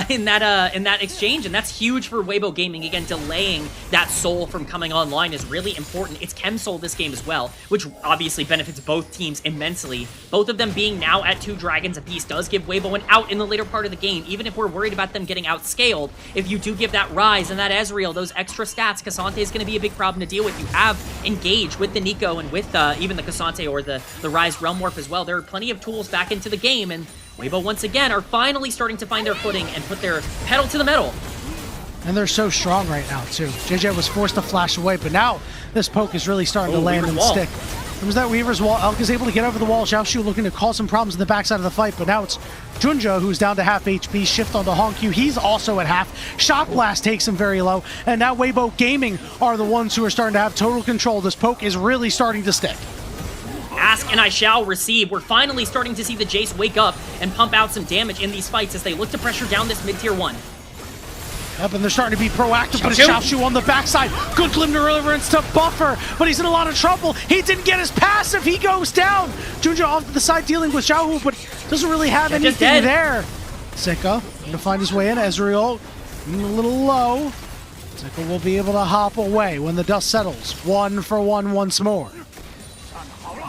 in that exchange, and that's huge for Weibo Gaming. Again, delaying that soul from coming online is really important. It's Chem Soul this game as well, which obviously benefits both teams immensely. Both of them being now at 2 dragons apiece does give Weibo an out in the later part of the game, even if we're worried about them getting outscaled. If you do give that Rise and that Ezreal those extra stats, Cassante is going to be a big problem to deal with. You have Engage with the Nico and with even the Cassante or the Rise Realm Warp as well. There are plenty of tools back into the game, and Weibo once again are finally starting to find their footing and put their pedal to the metal. And they're so strong right now, too. JJ was forced to flash away, but now this poke is really starting to land and stick. There was that Weaver's Wall. Elk is able to get over the wall. Xiao Shu looking to cause some problems in the backside of the fight, but now it's Junja who's down to half HP. Shift onto Honkyu. He's also at half. Shock Blast takes him very low. And now Weibo Gaming are the ones who are starting to have total control. This poke is really starting to stick. Ask and I shall receive. We're finally starting to see the Jace wake up and pump out some damage in these fights as they look to pressure down this mid-tier 1. Yep, and they're starting to be proactive, but it's Xiao Shu on the backside. Good Glim deliverance to Buffer, but he's in a lot of trouble. He didn't get his passive. He goes down. Junja off to the side dealing with Xiao Hu, but doesn't really have anything there. Zika going to find his way in. Ezreal a little low. Zika will be able to hop away when the dust settles. 1 for 1 once more.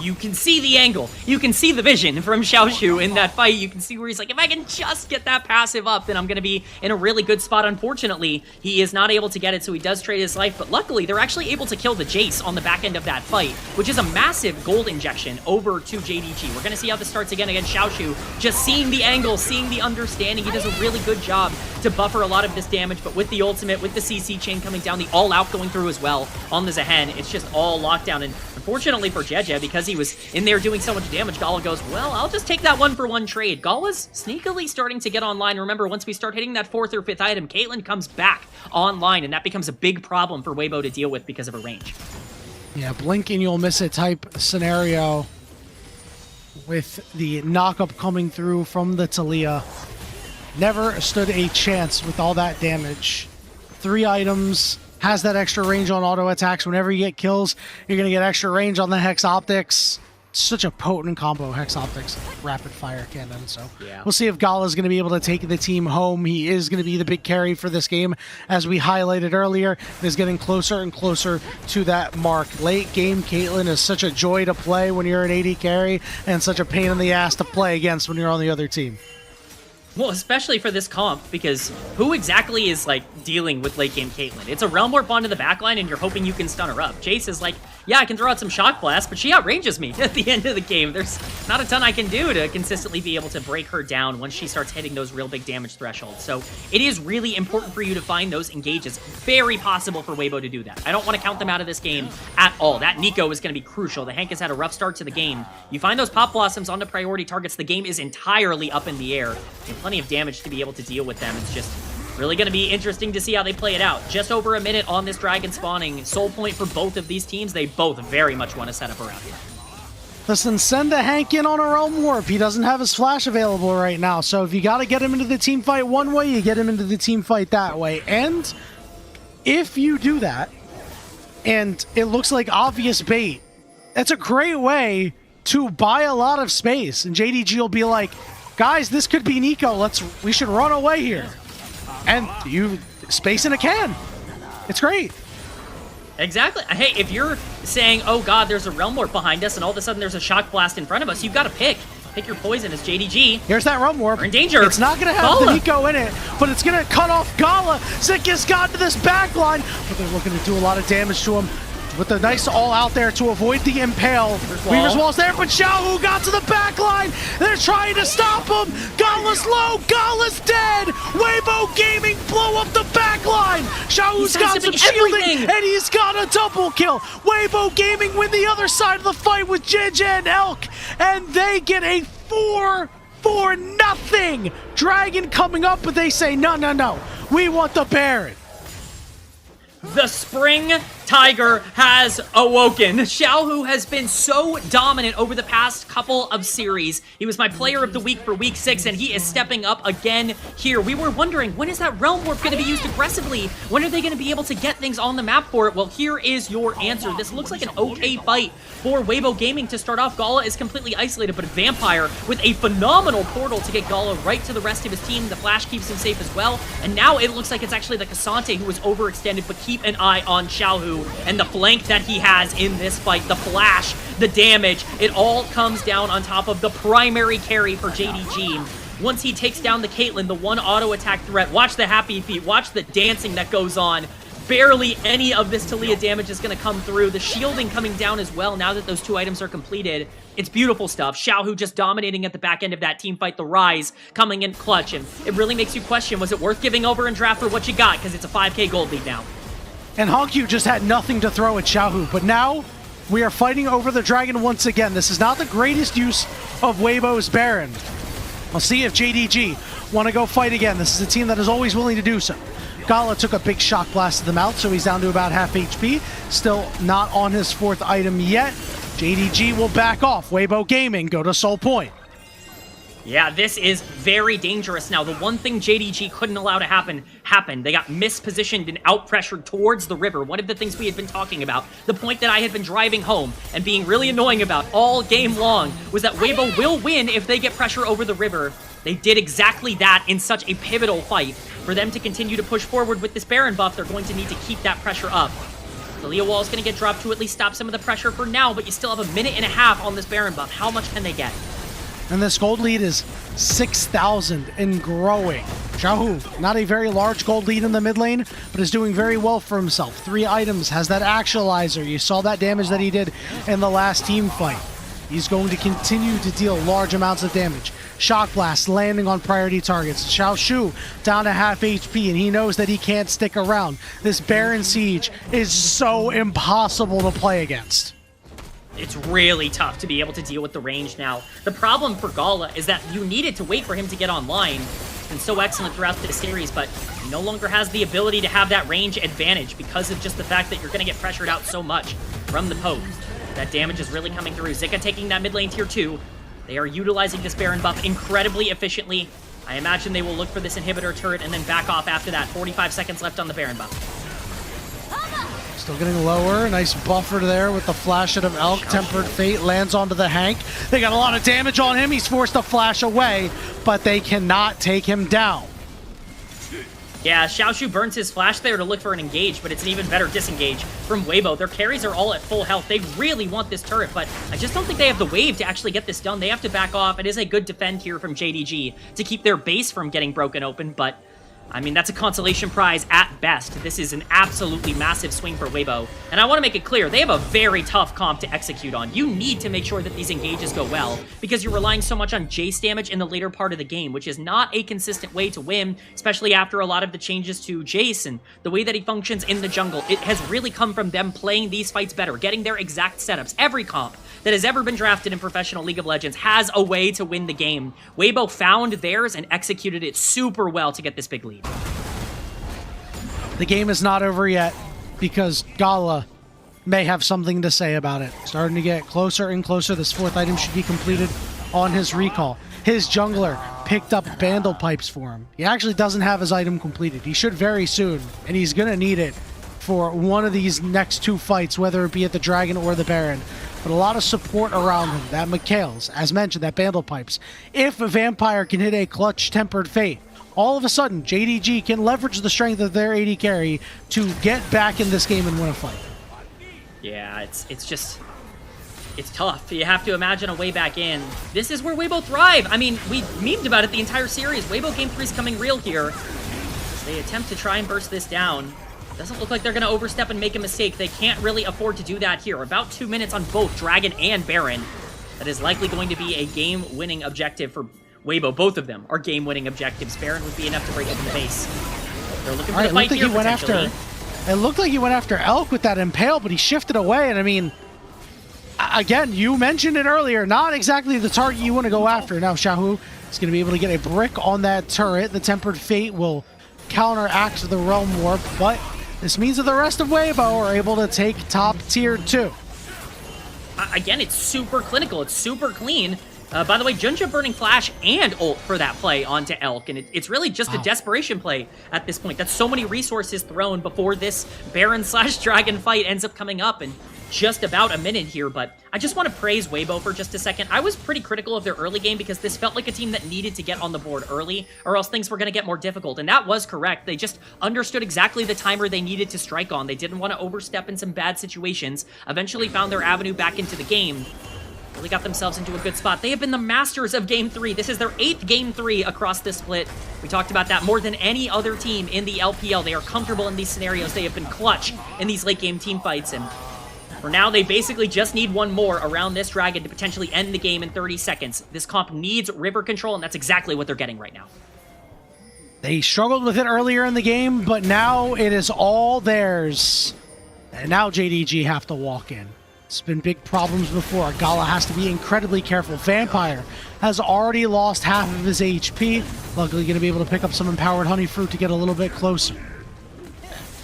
you can see the angle. You can see the vision from Xiaoshu in that fight. You can see where he's like, if I can just get that passive up, then I'm going to be in a really good spot. Unfortunately, he is not able to get it, so he does trade his life. But luckily, they're actually able to kill the Jace on the back end of that fight, which is a massive gold injection over to JDG. We're going to see how this starts again against Xiaoshu. Just seeing the angle, seeing the understanding. He does a really good job to buffer a lot of this damage, but with the ultimate, with the CC chain coming down, the all-out going through as well on the Zehen, it's just all lockdown. And unfortunately for JJ, because he was in there doing so much damage, Gala goes, well, I'll just take that 1-for-1 trade. Gala's sneakily starting to get online. Remember, once we start hitting that 4th or 5th item, Caitlyn comes back online, and that becomes a big problem for Weibo to deal with because of her range. Yeah, blink and you'll miss it type scenario with the knockup coming through from the Talia. Never stood a chance with all that damage. 3 items, has that extra range on auto attacks. Whenever you get kills, you're going to get extra range on the Hex Optics. Such a potent combo, Hex Optics, rapid fire cannon. So yeah, we'll see if Gala's going to be able to take the team home. He is going to be the big carry for this game, as we highlighted earlier. Is getting closer and closer to that mark. Late game, Caitlyn is such a joy to play when you're an AD carry, and such a pain in the ass to play against when you're on the other team. Well, especially for this comp, because who exactly is, like, dealing with late-game Caitlyn? It's a Realm Warp onto the backline, and you're hoping you can stun her up. Jace is like, yeah, I can throw out some Shock Blast, but she outranges me at the end of the game. There's not a ton I can do to consistently be able to break her down once she starts hitting those real big damage thresholds. So it is really important for you to find those engages. Very possible for Weibo to do that. I don't want to count them out of this game at all. That Nico is going to be crucial. The Hank has had a rough start to the game. You find those Pop Blossoms onto priority targets, the game is entirely up in the air. And plenty of damage to be able to deal with them. It's just really going to be interesting to see how they play it out. Just over a minute on this Dragon spawning. Soul point for both of these teams. They both very much want to set up around here. Listen, send the Hank in on a Realm Warp. He doesn't have his flash available right now. So if you got to get him into the team fight one way, you get him into the team fight that way. And if you do that, and it looks like obvious bait, that's a great way to buy a lot of space. And JDG will be like, guys, this could be Nico. We should run away here. And you space in a can. It's great. Exactly. Hey, if you're saying, oh god, there's a Realm Warp behind us, and all of a sudden there's a Shock Blast in front of us, you've got to pick. Pick your poison as JDG. Here's that Realm Warp. We're in danger. It's not going to have the Nico in it, but it's going to cut off Gala. Zik has gotten to this backline, but they're looking to do a lot of damage to him. With the nice all out there to avoid the impale. Weaver's Wall's there, but Xiaohu got to the back line. They're trying to stop him. Gala's low. Gala's dead. Weibo Gaming blow up the back line. Xiaohu's got some shielding, and he's got a double kill. Weibo Gaming win the other side of the fight with JJ and Elk, and they get a 4-4-0. Dragon coming up, but they say, no, no, no. We want the Baron. The Spring Tiger has awoken. Xiaohu has been so dominant over the past couple of series. He was my player of the week for week 6, and he is stepping up again here. We were wondering, when is that Realm Warp going to be used aggressively? When are they going to be able to get things on the map for it? Well, here is your answer. This looks like an okay fight for Weibo Gaming to start off. Gala is completely isolated, but Vampire with a phenomenal portal to get Gala right to the rest of his team. The Flash keeps him safe as well, and now it looks like it's actually the Cassante who was overextended, but keep an eye on Xiaohu and the flank that he has in this fight. The flash, the damage, it all comes down on top of the primary carry for JDG. Once he takes down the Caitlyn, the one auto attack threat, watch the happy feet, watch the dancing that goes on. Barely any of this Talia damage is going to come through. The shielding coming down as well now that those 2 items are completed. It's beautiful stuff. Xiaohu just dominating at the back end of that team fight. The Rise coming in clutch, and it really makes you question, was it worth giving over in draft for what you got? Because it's a 5k gold lead now. And Hongyu just had nothing to throw at Xiaohu, but now we are fighting over the Dragon once again. This is not the greatest use of Weibo's Baron. I'll see if JDG want to go fight again. This is a team that is always willing to do so. Gala took a big Shock Blast to the mouth, so he's down to about half HP. Still not on his 4th item yet. JDG will back off. Weibo Gaming go to Soul Point. Yeah, this is very dangerous now. The one thing JDG couldn't allow to happen, happened. They got mispositioned and out-pressured towards the river. One of the things we had been talking about, the point that I had been driving home and being really annoying about all game long, was that Weibo will win if they get pressure over the river. They did exactly that in such a pivotal fight. For them to continue to push forward with this Baron buff, they're going to need to keep that pressure up. The Leo wall is going to get dropped to at least stop some of the pressure for now, but you still have a minute and a half on this Baron buff. How much can they get? And this gold lead is 6,000 and growing. Xiaohu, not a very large gold lead in the mid lane, but is doing very well for himself. 3 items, has that actualizer. You saw that damage that he did in the last team fight. He's going to continue to deal large amounts of damage. Shock Blast landing on priority targets. Xiaoshu down to half HP, and he knows that he can't stick around. This Baron Siege is so impossible to play against. It's really tough to be able to deal with the range now. The problem for Gala is that you needed to wait for him to get online. He's been so excellent throughout the series, but he no longer has the ability to have that range advantage because of just the fact that you're going to get pressured out so much from the poke. That damage is really coming through. Zika taking that mid lane tier 2. They are utilizing this Baron buff incredibly efficiently. I imagine they will look for this inhibitor turret and then back off after that. 45 seconds left on the Baron buff. Still getting lower. Nice buffer there with the flash out of Elk. Tempered Fate lands onto the Hank. They got a lot of damage on him. He's forced to flash away, but they cannot take him down. Yeah, Xiaoshu burns his flash there to look for an engage, but it's an even better disengage from Weibo. Their carries are all at full health. They really want this turret, but I just don't think they have the wave to actually get this done. They have to back off. It is a good defend here from JDG to keep their base from getting broken open, but I mean, that's a consolation prize at best. This is an absolutely massive swing for Weibo. And I want to make it clear, they have a very tough comp to execute on. You need to make sure that these engages go well, because you're relying so much on Jace damage in the later part of the game, which is not a consistent way to win, especially after a lot of the changes to Jace and the way that he functions in the jungle. It has really come from them playing these fights better, getting their exact setups. Every comp that has ever been drafted in professional League of Legends has a way to win the game. Weibo found theirs and executed it super well to get this big lead. The game is not over yet because Gala may have something to say about it. Starting to get closer and closer. This 4th item should be completed on his recall. His jungler picked up Bandle Pipes for him. He actually doesn't have his item completed. He should very soon, and he's going to need it for one of these next 2 fights, whether it be at the Dragon or the Baron. But a lot of support around him. That Mikhail's, as mentioned, that Bandle Pipes. If a Vampire can hit a clutch Tempered Fate, all of a sudden, JDG can leverage the strength of their AD carry to get back in this game and win a fight. Yeah, it's tough. You have to imagine a way back in. This is where Weibo thrive. I mean, we memed about it the entire series. Weibo Game 3 is coming real here. As they attempt to try and burst this down. Doesn't look like they're going to overstep and make a mistake. They can't really afford to do that here. About 2 minutes on both Dragon and Baron. That is likely going to be a game-winning objective for Weibo. Both of them are game-winning objectives. Baron would be enough to break open the base. They're looking for the fight here, potentially. It looked like he went after Elk with that Impale, but he shifted away, and I mean, again, you mentioned it earlier, not exactly the target you want to go after. Now Xiaohu is going to be able to get a brick on that turret. The Tempered Fate will counteract the Realm Warp, but this means that the rest of Weibo are able to take top tier 2. Again, it's super clinical. It's super clean. By the way, Junja burning flash and ult for that play onto Elk, and it's really just a desperation play at this point. That's so many resources thrown before this Baron/Dragon fight ends up coming up, and just about a minute here, but I just want to praise Weibo for just a second. I was pretty critical of their early game because this felt like a team that needed to get on the board early, or else things were going to get more difficult, and that was correct. They just understood exactly the timer they needed to strike on. They didn't want to overstep in some bad situations, eventually found their avenue back into the game. Really got themselves into a good spot. They have been the masters of Game 3. This is their 8th Game 3 across this split. We talked about that more than any other team in the LPL. They are comfortable in these scenarios. They have been clutch in these late game team fights, and for now, they basically just need one more around this Dragon to potentially end the game in 30 seconds. This comp needs river control, and that's exactly what they're getting right now. They struggled with it earlier in the game, but now it is all theirs. And now JDG have to walk in. It's been big problems before. Gala has to be incredibly careful. Vampire has already lost half of his HP. Luckily going to be able to pick up some Empowered Honey Fruit to get a little bit closer.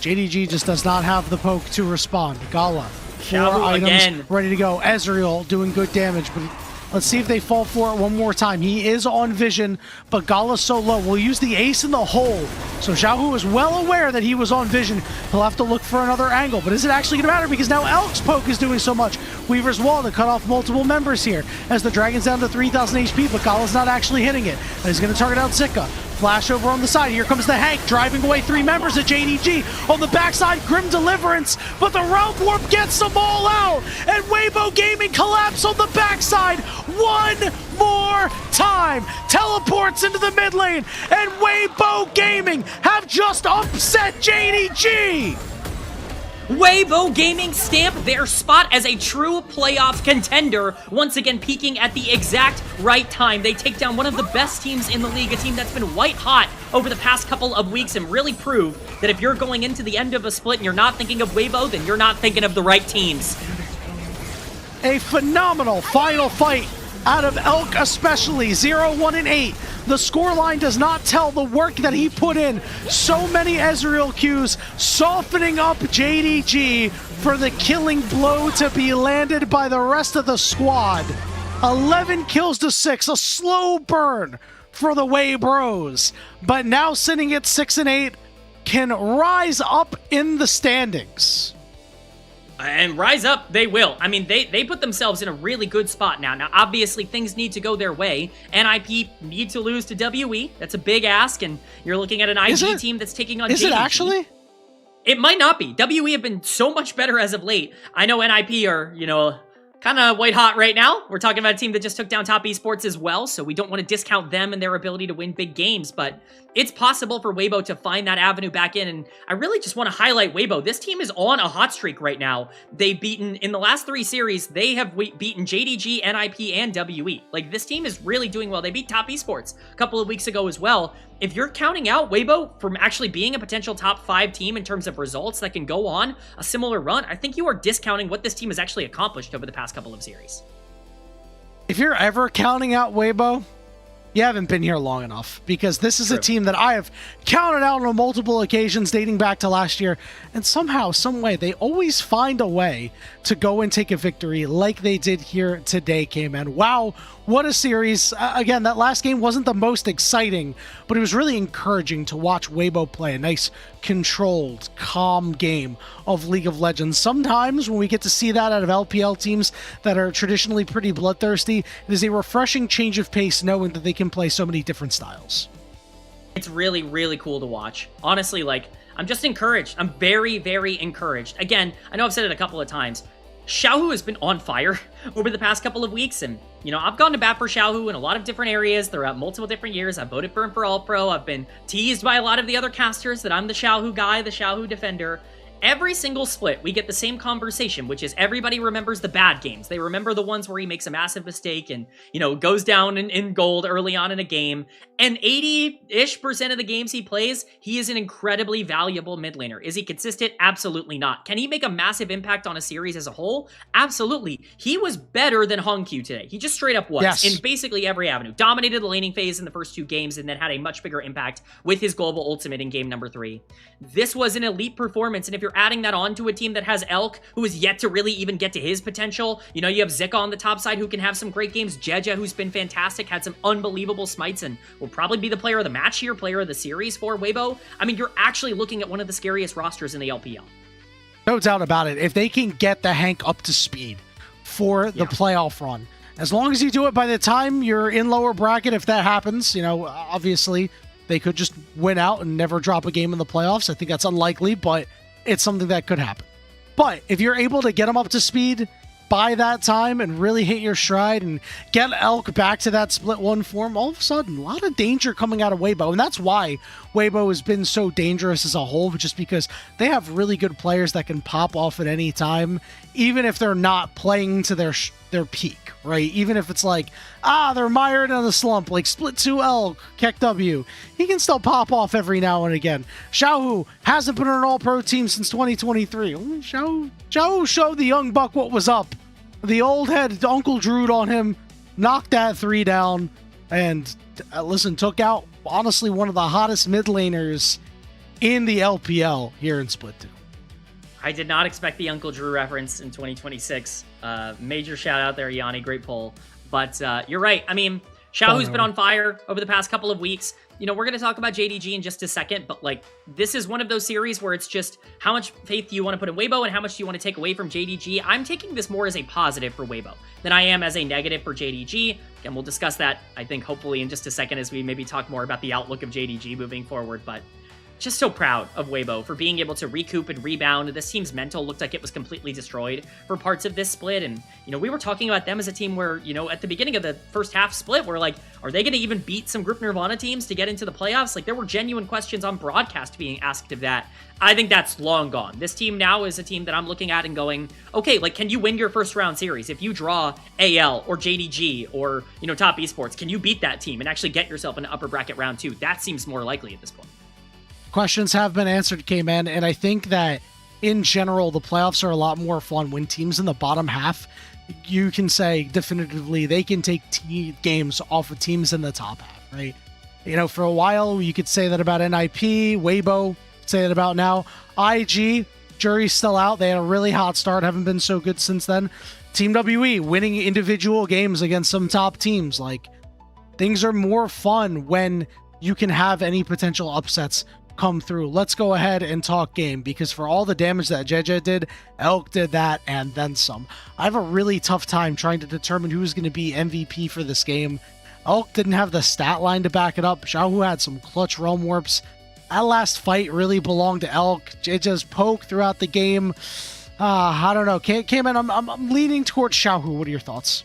JDG just does not have the poke to respond. Gala, 4 items again, ready to go. Ezreal doing good damage, but let's see if they fall for it one more time. He is on vision, but Gala's so low. We'll use the ace in the hole. So Xiaohu is well aware that he was on vision. He'll have to look for another angle, but is it actually going to matter? Because now Elk's poke is doing so much. Weaver's Wall to cut off multiple members here as the Dragon's down to 3,000 HP, but Gala's not actually hitting it. And he's going to target out Zika. Flash over on the side. Here comes the Hank driving away 3 members of JDG. On the backside, Grim Deliverance, but the Route Warp gets them all out. And Weibo Gaming collapse on the backside one more time. Teleports into the mid lane, and Weibo Gaming have just upset JDG. Weibo Gaming stamp their spot as a true playoff contender, once again peaking at the exact right time. They take down one of the best teams in the league, a team that's been white hot over the past couple of weeks, and really prove that if you're going into the end of a split and you're not thinking of Weibo, then you're not thinking of the right teams. A phenomenal final fight out of Elk, especially 0-1 and 8. The scoreline does not tell the work that he put in. So many Ezreal Qs softening up JDG for the killing blow to be landed by the rest of the squad. 11 kills to 6, a slow burn for the Way Bros. But now sitting at 6 and 8, can rise up in the standings. And rise up, they will. I mean, they put themselves in a really good spot now. Now, obviously, things need to go their way. NIP need to lose to WE. That's a big ask, and you're looking at an IG team that's taking on JDG. Is it actually? It might not be. WE have been so much better as of late. I know NIP are, you know, kind of white hot right now. We're talking about a team that just took down Top Esports as well, so we don't want to discount them and their ability to win big games, but it's possible for Weibo to find that avenue back in, and I really just want to highlight Weibo. This team is on a hot streak right now. They've beaten, in the last 3 series, they have beaten JDG, NIP, and WE. Like, this team is really doing well. They beat Top Esports a couple of weeks ago as well. If you're counting out Weibo from actually being a potential top 5 team in terms of results that can go on a similar run, I think you are discounting what this team has actually accomplished over the past couple of series. If you're ever counting out Weibo, you haven't been here long enough, because this is a team that I have counted out on multiple occasions dating back to last year, and somehow, some way, they always find a way to go and take a victory like they did here today, K-Man. Wow, what a series. Again, that last game wasn't the most exciting, but it was really encouraging to watch Weibo play a nice, controlled, calm game of League of Legends. Sometimes when we get to see that out of LPL teams that are traditionally pretty bloodthirsty, it is a refreshing change of pace knowing that they can play so many different styles. It's really, really cool to watch. Honestly, like, I'm just encouraged. I'm very, very encouraged. Again, I know I've said it a couple of times. Xiaohu has been on fire over the past couple of weeks, and, you know, I've gone to bat for Xiaohu in a lot of different areas throughout multiple different years. I've voted for him for All-Pro. I've been teased by a lot of the other casters that I'm the Xiaohu guy, the Xiaohu defender. Every single split, we get the same conversation, which is everybody remembers the bad games. They remember the ones where he makes a massive mistake and, you know, goes down in gold early on in a game. And 80-ish% of the games he plays, he is an incredibly valuable mid laner. Is he consistent? Absolutely not. Can he make a massive impact on a series as a whole? Absolutely. He was better than Hongq today. He just straight up was in basically every avenue. Dominated the laning phase in the first 2 games and then had a much bigger impact with his global ultimate in game number 3. This was an elite performance, and if you're adding that on to a team that has Elk, who is yet to really even get to his potential. You know, you have Zika on the top side who can have some great games. Jeja, who's been fantastic, had some unbelievable smites and will probably be the player of the match here, player of the series for Weibo. I mean, you're actually looking at one of the scariest rosters in the LPL. No doubt about it. If they can get the Hank up to speed for the playoff run, as long as you do it by the time you're in lower bracket, if that happens, you know, obviously they could just win out and never drop a game in the playoffs. I think that's unlikely, but it's something that could happen. But if you're able to get them up to speed by that time and really hit your stride and get Elk back to that split 1 form, all of a sudden, a lot of danger coming out of Weibo. And that's why Weibo has been so dangerous as a whole, just because they have really good players that can pop off at any time, even if they're not playing to their peak, right? Even if it's like, they're mired in a slump, like Split 2 Elk, Keck W. He can still pop off every now and again. Xiaohu hasn't been on an all-pro team since 2023. Xiaohu showed the young buck what was up. The old head, Uncle Druid on him, knocked that 3 down, and, listen, took out, honestly, one of the hottest mid laners in the LPL here in Split 2. I did not expect the Uncle Drew reference in 2026. Major shout out there, Yanni. Great poll. But you're right. I mean, Xiaohu's been on fire over the past couple of weeks. You know, we're going to talk about JDG in just a second, but like, this is one of those series where it's just how much faith do you want to put in Weibo and how much do you want to take away from JDG? I'm taking this more as a positive for Weibo than I am as a negative for JDG. And we'll discuss that, I think, hopefully in just a second as we maybe talk more about the outlook of JDG moving forward, but just so proud of Weibo for being able to recoup and rebound. This team's mental looked like it was completely destroyed for parts of this split. And, you know, we were talking about them as a team where, you know, at the beginning of the first half split, we're like, are they going to even beat some Group Nirvana teams to get into the playoffs? Like, there were genuine questions on broadcast being asked of that. I think that's long gone. This team now is a team that I'm looking at and going, okay, like, can you win your first round series? If you draw AL or JDG or, you know, Top Esports, can you beat that team and actually get yourself an upper bracket round 2? That seems more likely at this point. Questions have been answered, K-Man, and I think that in general, the playoffs are a lot more fun when teams in the bottom half, you can say definitively they can take games off of teams in the top half, right? You know, for a while, you could say that about NIP, Weibo, say that about now. IG, jury's still out. They had a really hot start, haven't been so good since then. Team WE, winning individual games against some top teams. Like, things are more fun when you can have any potential upsets come through. Let's go ahead and talk game, because for all the damage that JJ did, Elk did that and then some. I have a really tough time trying to determine who's going to be MVP for this game. Elk didn't have the stat line to back it up. Xiaohu had some clutch realm warps. That last fight really belonged to Elk. JJ's poke throughout the game. I don't know. Cayman, I'm leaning towards Xiaohu. What are your thoughts?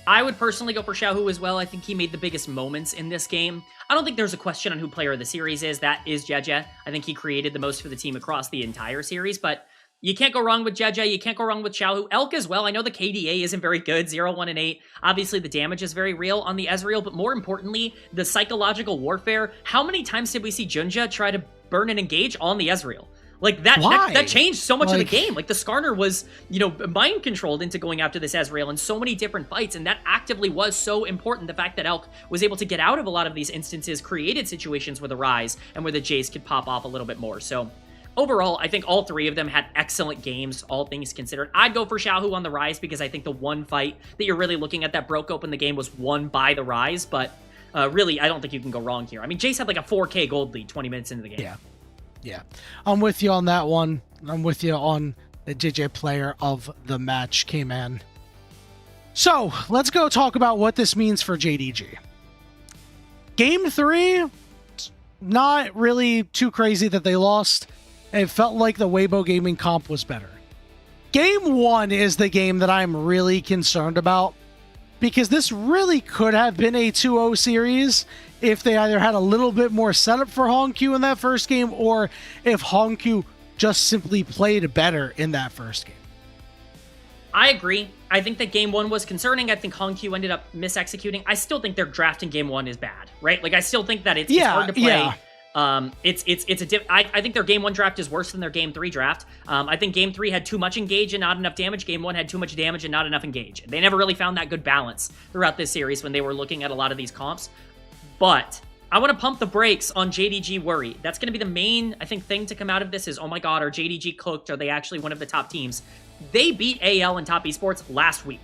I would personally go for Xiaohu as well. I think he made the biggest moments in this game. I don't think there's a question on who player of the series is. That is Jeje. I think he created the most for the team across the entire series, but you can't go wrong with Jeje. You can't go wrong with Xiaohu. Elk as well. I know the KDA isn't very good, 0, 1, and 8. Obviously, the damage is very real on the Ezreal, but more importantly, the psychological warfare. How many times did we see Junja try to burn and engage on the Ezreal? Like, that changed so much of the game. Like, the Skarner was, you know, mind controlled into going after this Ezreal in so many different fights, and that actively was so important. The fact that Elk was able to get out of a lot of these instances created situations where the Ryze and where the Jace could pop off a little bit more. So, overall, I think all three of them had excellent games, all things considered. I'd go for Xiaohu on the Ryze because I think the one fight that you're really looking at that broke open the game was won by the Ryze, but really, I don't think you can go wrong here. I mean, Jace had like a 4K gold lead 20 minutes into the game. Yeah, I'm with you on that one. I'm with you on the JJ player of the match, K-Man. So, let's go talk about what this means for JDG. Game 3, not really too crazy that they lost. It felt like the Weibo Gaming comp was better. Game 1 is the game that I'm really concerned about, because this really could have been a 2-0 series if they either had a little bit more setup for Hongq in that first game, or if Hongq just simply played better in that first game. I agree. I think that game 1 was concerning. I think Hongq ended up misexecuting. I still think their draft in game 1 is bad, right? Like, I still think that it's hard to play. Yeah. I think their game 1 draft is worse than their game 3 draft. I think game 3 had too much engage and not enough damage. Game 1 had too much damage and not enough engage. They never really found that good balance throughout this series when they were looking at a lot of these comps. But I want to pump the brakes on JDG worry. That's going to be the main, I think, thing to come out of this is, oh my god, are JDG cooked? Are they actually one of the top teams? They beat AL and Top Esports last week.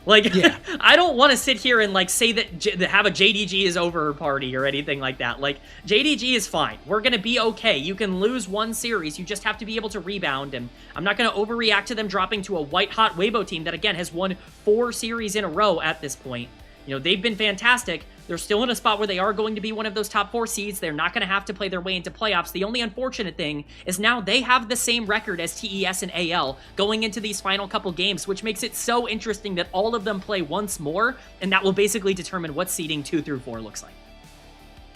Like, yeah. I don't want to sit here and, like, say that have a JDG is over party or anything like that. Like, JDG is fine. We're going to be okay. You can lose one series. You just have to be able to rebound. And I'm not going to overreact to them dropping to a white-hot Weibo team that, again, has won 4 series in a row at this point. You know, they've been fantastic. They're still in a spot where they are going to be one of those top 4 seeds. They're not going to have to play their way into playoffs. The only unfortunate thing is now they have the same record as TES and AL going into these final couple games, which makes it so interesting that all of them play once more, and that will basically determine what seeding 2 through 4 looks like.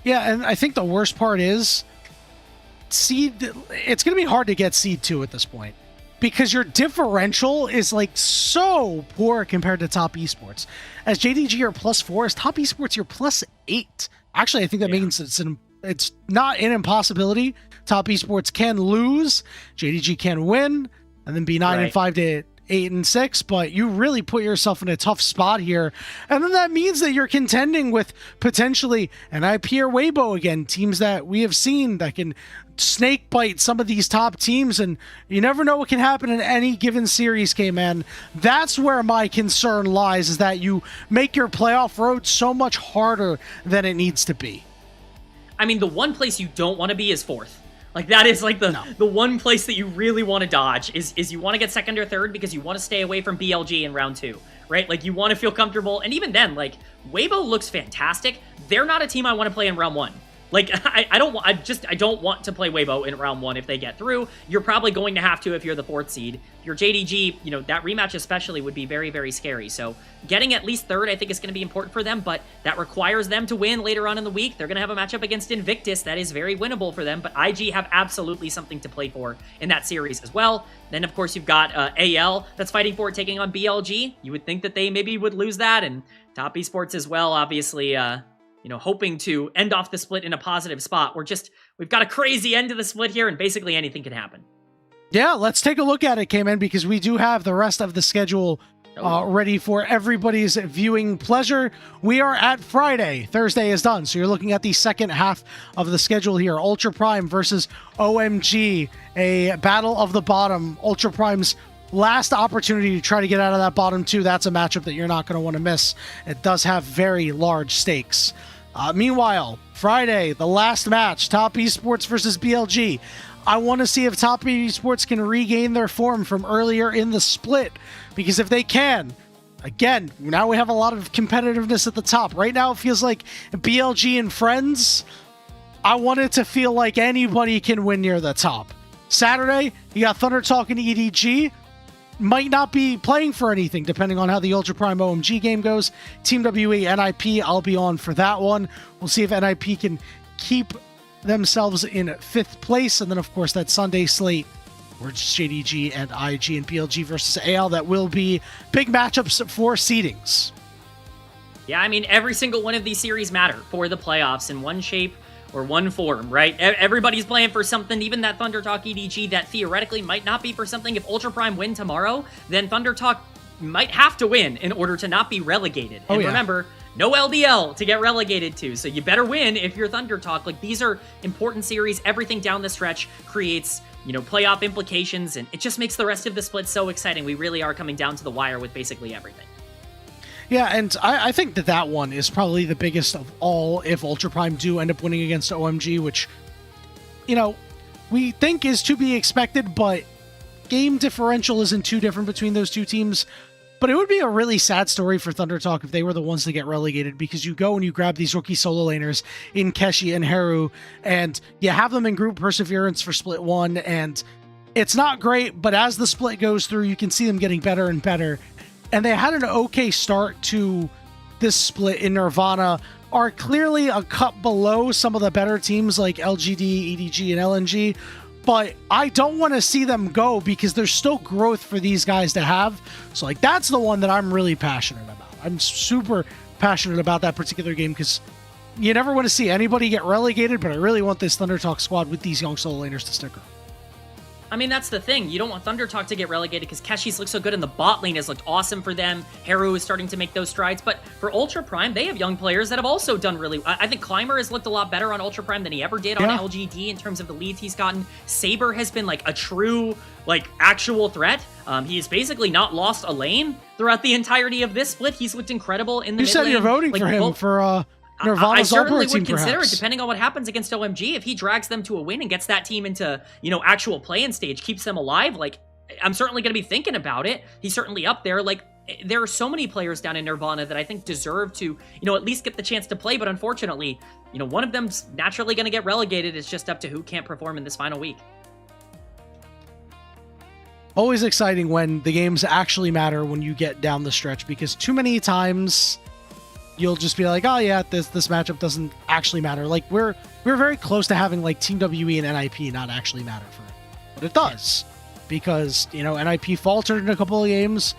Yeah, and I think the worst part is it's going to be hard to get seed 2 at this point, because your differential is like so poor compared to Top Esports. As JDG, you're +4. As Top Esports, you're +8. Actually, I think that means it's not an impossibility. Top Esports can lose, JDG can win, and then be 9 and 5 to 8-6, but you really put yourself in a tough spot here. And then that means that you're contending with potentially NIP or Weibo again, teams that we have seen that can snake bite some of these top teams, and you never know what can happen in any given series, K-Man. That's where my concern lies, is that you make your playoff road so much harder than it needs to be. I mean, the one place you don't want to be is 4th. Like, that is like the one place that you really want to dodge is you want to get 2nd or 3rd because you want to stay away from BLG in round 2, right? Like, you want to feel comfortable. And even then, like, Weibo looks fantastic. They're not a team I want to play in round 1. Like, I don't want to play Weibo in round 1 if they get through. You're probably going to have to if you're the 4th seed. If you're JDG, you know, that rematch especially would be very, very scary. So getting at least 3rd, I think, is going to be important for them, but that requires them to win later on in the week. They're going to have a matchup against Invictus that is very winnable for them, but IG have absolutely something to play for in that series as well. Then, of course, you've got AL that's fighting for it, taking on BLG. You would think that they maybe would lose that, and Top Esports as well, obviously, you know, hoping to end off the split in a positive spot. We've got a crazy end to the split here, and basically anything can happen. Yeah, let's take a look at it, K-Man, because we do have the rest of the schedule ready for everybody's viewing pleasure. We are at Friday. Thursday is done, so you're looking at the second half of the schedule here. Ultra Prime versus OMG, a battle of the bottom. Ultra Prime's last opportunity to try to get out of that bottom 2. That's a matchup that you're not going to want to miss. It does have very large stakes. Meanwhile, Friday, the last match, Top Esports versus BLG. I want to see if Top Esports can regain their form from earlier in the split, because if they can, again, now we have a lot of competitiveness at the top. Right now, it feels like BLG and friends. I want it to feel like anybody can win near the top. Saturday, you got Thunder Talk and EDG. Might not be playing for anything, depending on how the Ultra Prime OMG game goes. Team WE, NIP, I'll be on for that one. We'll see if NIP can keep themselves in 5th place. And then, of course, that Sunday slate, where it's JDG and IG and BLG versus AL, that will be big matchups for seedings. Yeah, I mean, every single one of these series matter for the playoffs in one shape or one form, right? Everybody's playing for something, even that Thunder Talk EDG that theoretically might not be for something. If Ultra Prime win tomorrow, then Thunder Talk might have to win in order to not be relegated. And remember, no LDL to get relegated to, so you better win if you're Thunder Talk. Like, these are important series. Everything down the stretch creates, you know, playoff implications, and it just makes the rest of the split so exciting. We really are coming down to the wire with basically everything. Yeah, and I think that one is probably the biggest of all if Ultra Prime do end up winning against OMG, which, you know, we think is to be expected, but game differential isn't too different between those two teams. But it would be a really sad story for Thunder Talk if they were the ones to get relegated, because you go and you grab these rookie solo laners in Keshi and Haru, and you have them in group perseverance for Split 1, and it's not great, but as the split goes through, you can see them getting better and better. And they had an okay start to this split in Nirvana, are clearly a cut below some of the better teams like LGD, EDG, and LNG, but I don't want to see them go because there's still growth for these guys to have. So, like, that's the one that I'm really passionate about. I'm super passionate about that particular game because you never want to see anybody get relegated, but I really want this Thunder Talk squad with these young solo laners to stick around. I mean, that's the thing. You don't want Thunder Talk to get relegated because Keshi's looked so good and the bot lane has looked awesome for them. Haru is starting to make those strides. But for Ultra Prime, they have young players that have also done really well. I think Climber has looked a lot better on Ultra Prime than he ever did on LGD in terms of the leads he's gotten. Saber has been like a true, like, actual threat. He's basically not lost a lane throughout the entirety of this split. He's looked incredible in the mid lane. You said you're voting for him for Nirvana's I certainly team, would consider perhaps. it, depending on what happens against OMG. If he drags them to a win and gets that team into, you know, actual play-in stage, keeps them alive, like, I'm certainly going to be thinking about it. He's certainly up there. Like, there are so many players down in Nirvana that I think deserve to, you know, at least get the chance to play, but unfortunately, you know, one of them's naturally going to get relegated. It's just up to who can't perform in this final week. Always exciting when the games actually matter when you get down the stretch, because too many times you'll just be like, oh yeah, this matchup doesn't actually matter. Like, we're very close to having like Team WE and NIP not actually matter for it, but it does, because, you know, NIP faltered in a couple of games.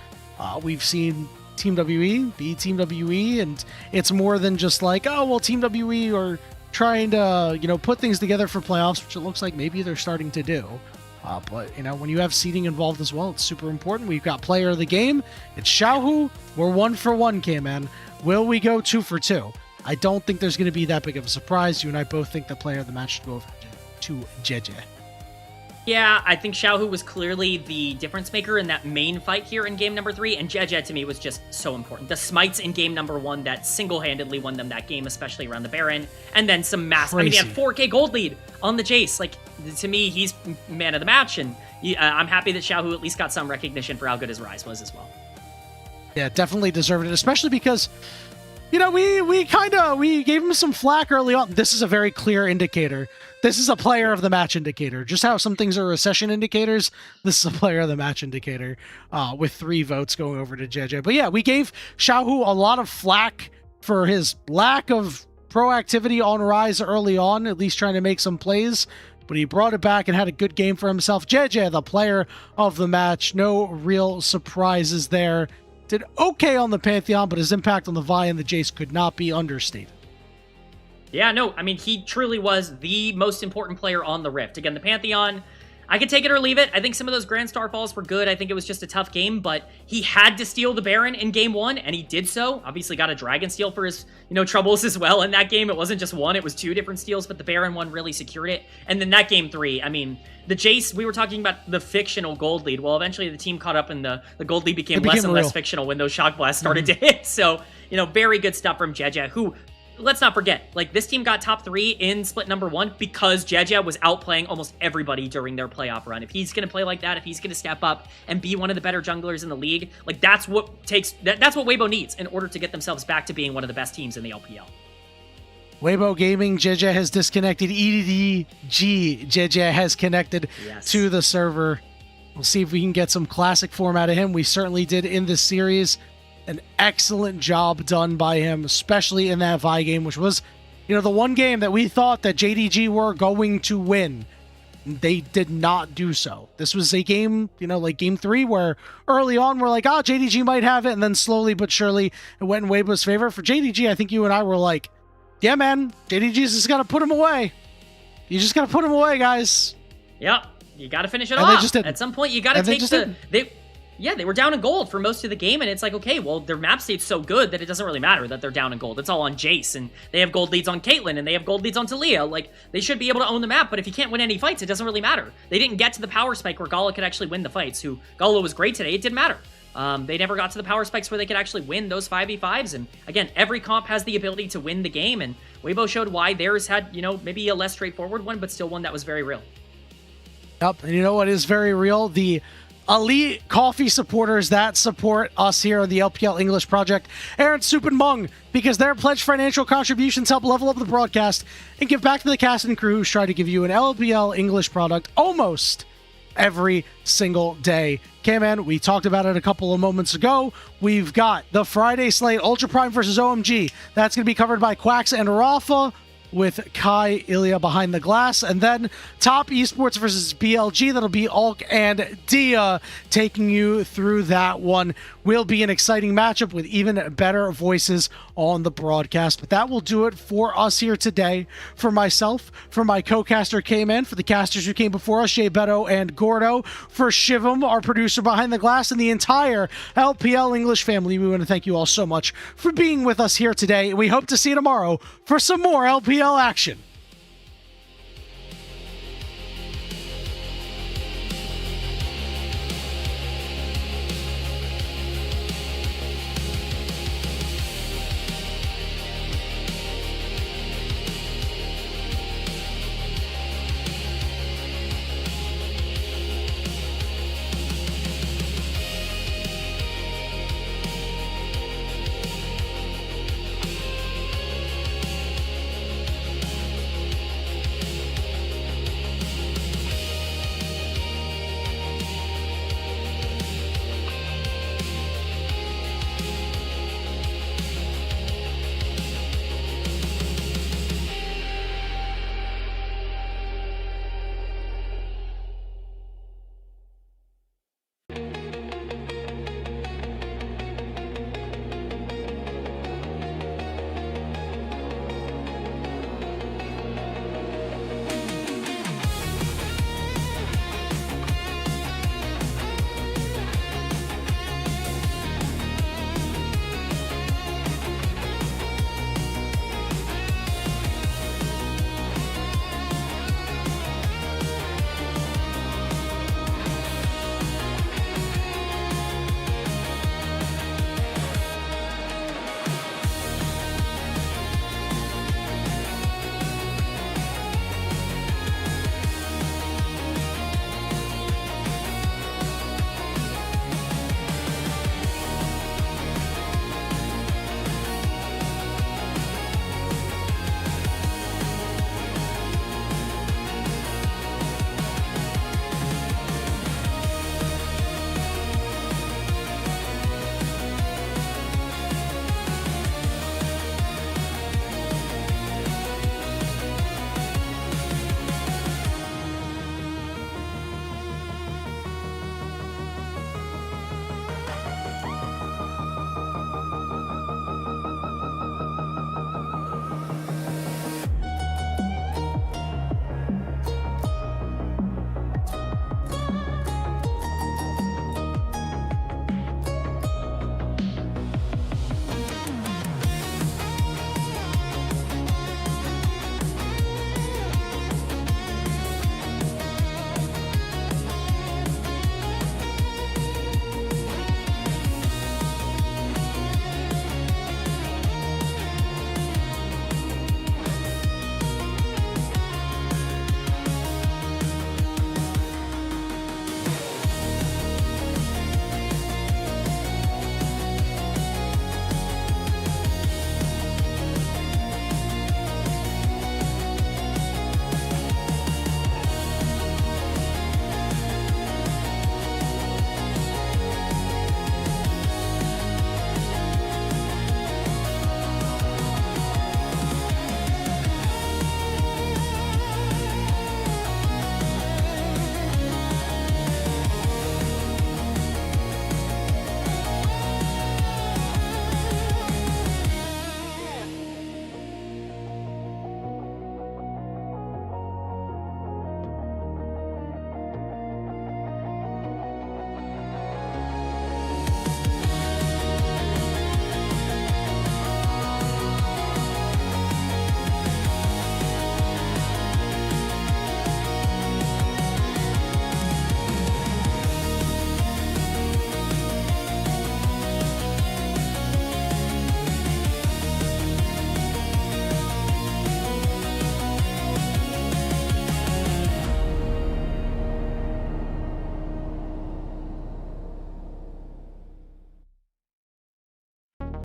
We've seen Team WE be Team WE, and it's more than just like, oh well, Team WE are trying to, you know, put things together for playoffs, which it looks like maybe they're starting to do. But, you know, when you have seeding involved as well, it's super important. We've got player of the game. It's Xiaohu. We're 1 for 1, K-Man. Will we go 2 for 2? I don't think there's going to be that big of a surprise. You and I both think the player of the match should go over to JJ. Yeah, I think Xiaohu was clearly the difference maker in that main fight here in game number 3, and JJ to me was just so important. The smites in game number 1 that single-handedly won them that game, especially around the Baron, and then some massive... I mean, he had 4K gold lead on the Jace. Like, to me, he's man of the match, and I'm happy that Xiaohu at least got some recognition for how good his Rise was as well. Yeah, definitely deserved it, especially because... You know, we gave him some flack early on. This is a very clear indicator. This is a player of the match indicator. Just how some things are recession indicators, this is a player of the match indicator, with 3 votes going over to JJ. But yeah, we gave Xiaohu a lot of flack for his lack of proactivity on Rise early on, at least trying to make some plays. But he brought it back and had a good game for himself. JJ, the player of the match. No real surprises there. Did okay on the Pantheon, but his impact on the Vi and the Jace could not be understated. Yeah, no, I mean, he truly was the most important player on the Rift. Again, the Pantheon, I could take it or leave it. I think some of those Grand Star falls were good. I think it was just a tough game, but he had to steal the Baron in game 1, and he did so. Obviously got a Dragon steal for his, troubles as well in that game. It wasn't just 1, it was 2 different steals, but the Baron one really secured it. And then that game 3, I mean, the Jace, we were talking about the fictional gold lead. Well, eventually the team caught up and the gold lead became less and less fictional when those shock blasts started to hit. So, very good stuff from JJ, who... Let's not forget, like, this team got top 3 in split number 1 because JJ was outplaying almost everybody during their playoff run. If he's going to play like that, if he's going to step up and be one of the better junglers in the league, like, that's what Weibo needs in order to get themselves back to being one of the best teams in the LPL. Weibo Gaming, JJ has disconnected. EDG, JJ has connected to the server. We'll see if we can get some classic form out of him. We certainly did in this series. An excellent job done by him, especially in that Vi game, which was, the one game that we thought that JDG were going to win. They did not do so. This was a game, like game 3, where early on we're like, JDG might have it, and then slowly but surely it went in Weibo's favor. For JDG, I think you and I were like, yeah, man, JDG's just got to put him away. You just got to put him away, guys. Yep, you got to finish it and off. At some point, you got to take they were down in gold for most of the game, and it's like, okay, well, their map state's so good that it doesn't really matter that they're down in gold. It's all on Jace, and they have gold leads on Caitlyn, and they have gold leads on Talia. Like, they should be able to own the map, but if you can't win any fights, it doesn't really matter. They didn't get to the power spike where Gala could actually win the fights, Gala was great today, it didn't matter. They never got to the power spikes where they could actually win those 5v5s, and again, every comp has the ability to win the game, and Weibo showed why theirs had, maybe a less straightforward one, but still one that was very real. Yep, and you know what is very real? The elite coffee supporters that support us here on the LPL English project, Aaron, Soup, and Mung, because their pledged financial contributions help level up the broadcast and give back to the cast and crew who try to give you an LPL English product almost every single day. K-Man, we talked about it a couple of moments ago. We've got the Friday slate, Ultra Prime versus OMG. That's going to be covered by Quax and Rafa, with Kai Ilya behind the glass. And then Top Esports versus BLG. That'll be Ulk and Dia taking you through that one. Will be an exciting matchup with even better voices on the broadcast. But that will do it for us here today. For myself, for my co-caster K-Man, for the casters who came before us, Jay Beto and Gordo, for Shivam, our producer behind the glass, and the entire LPL English family, we want to thank you all so much for being with us here today. We hope to see you tomorrow for some more LPL action.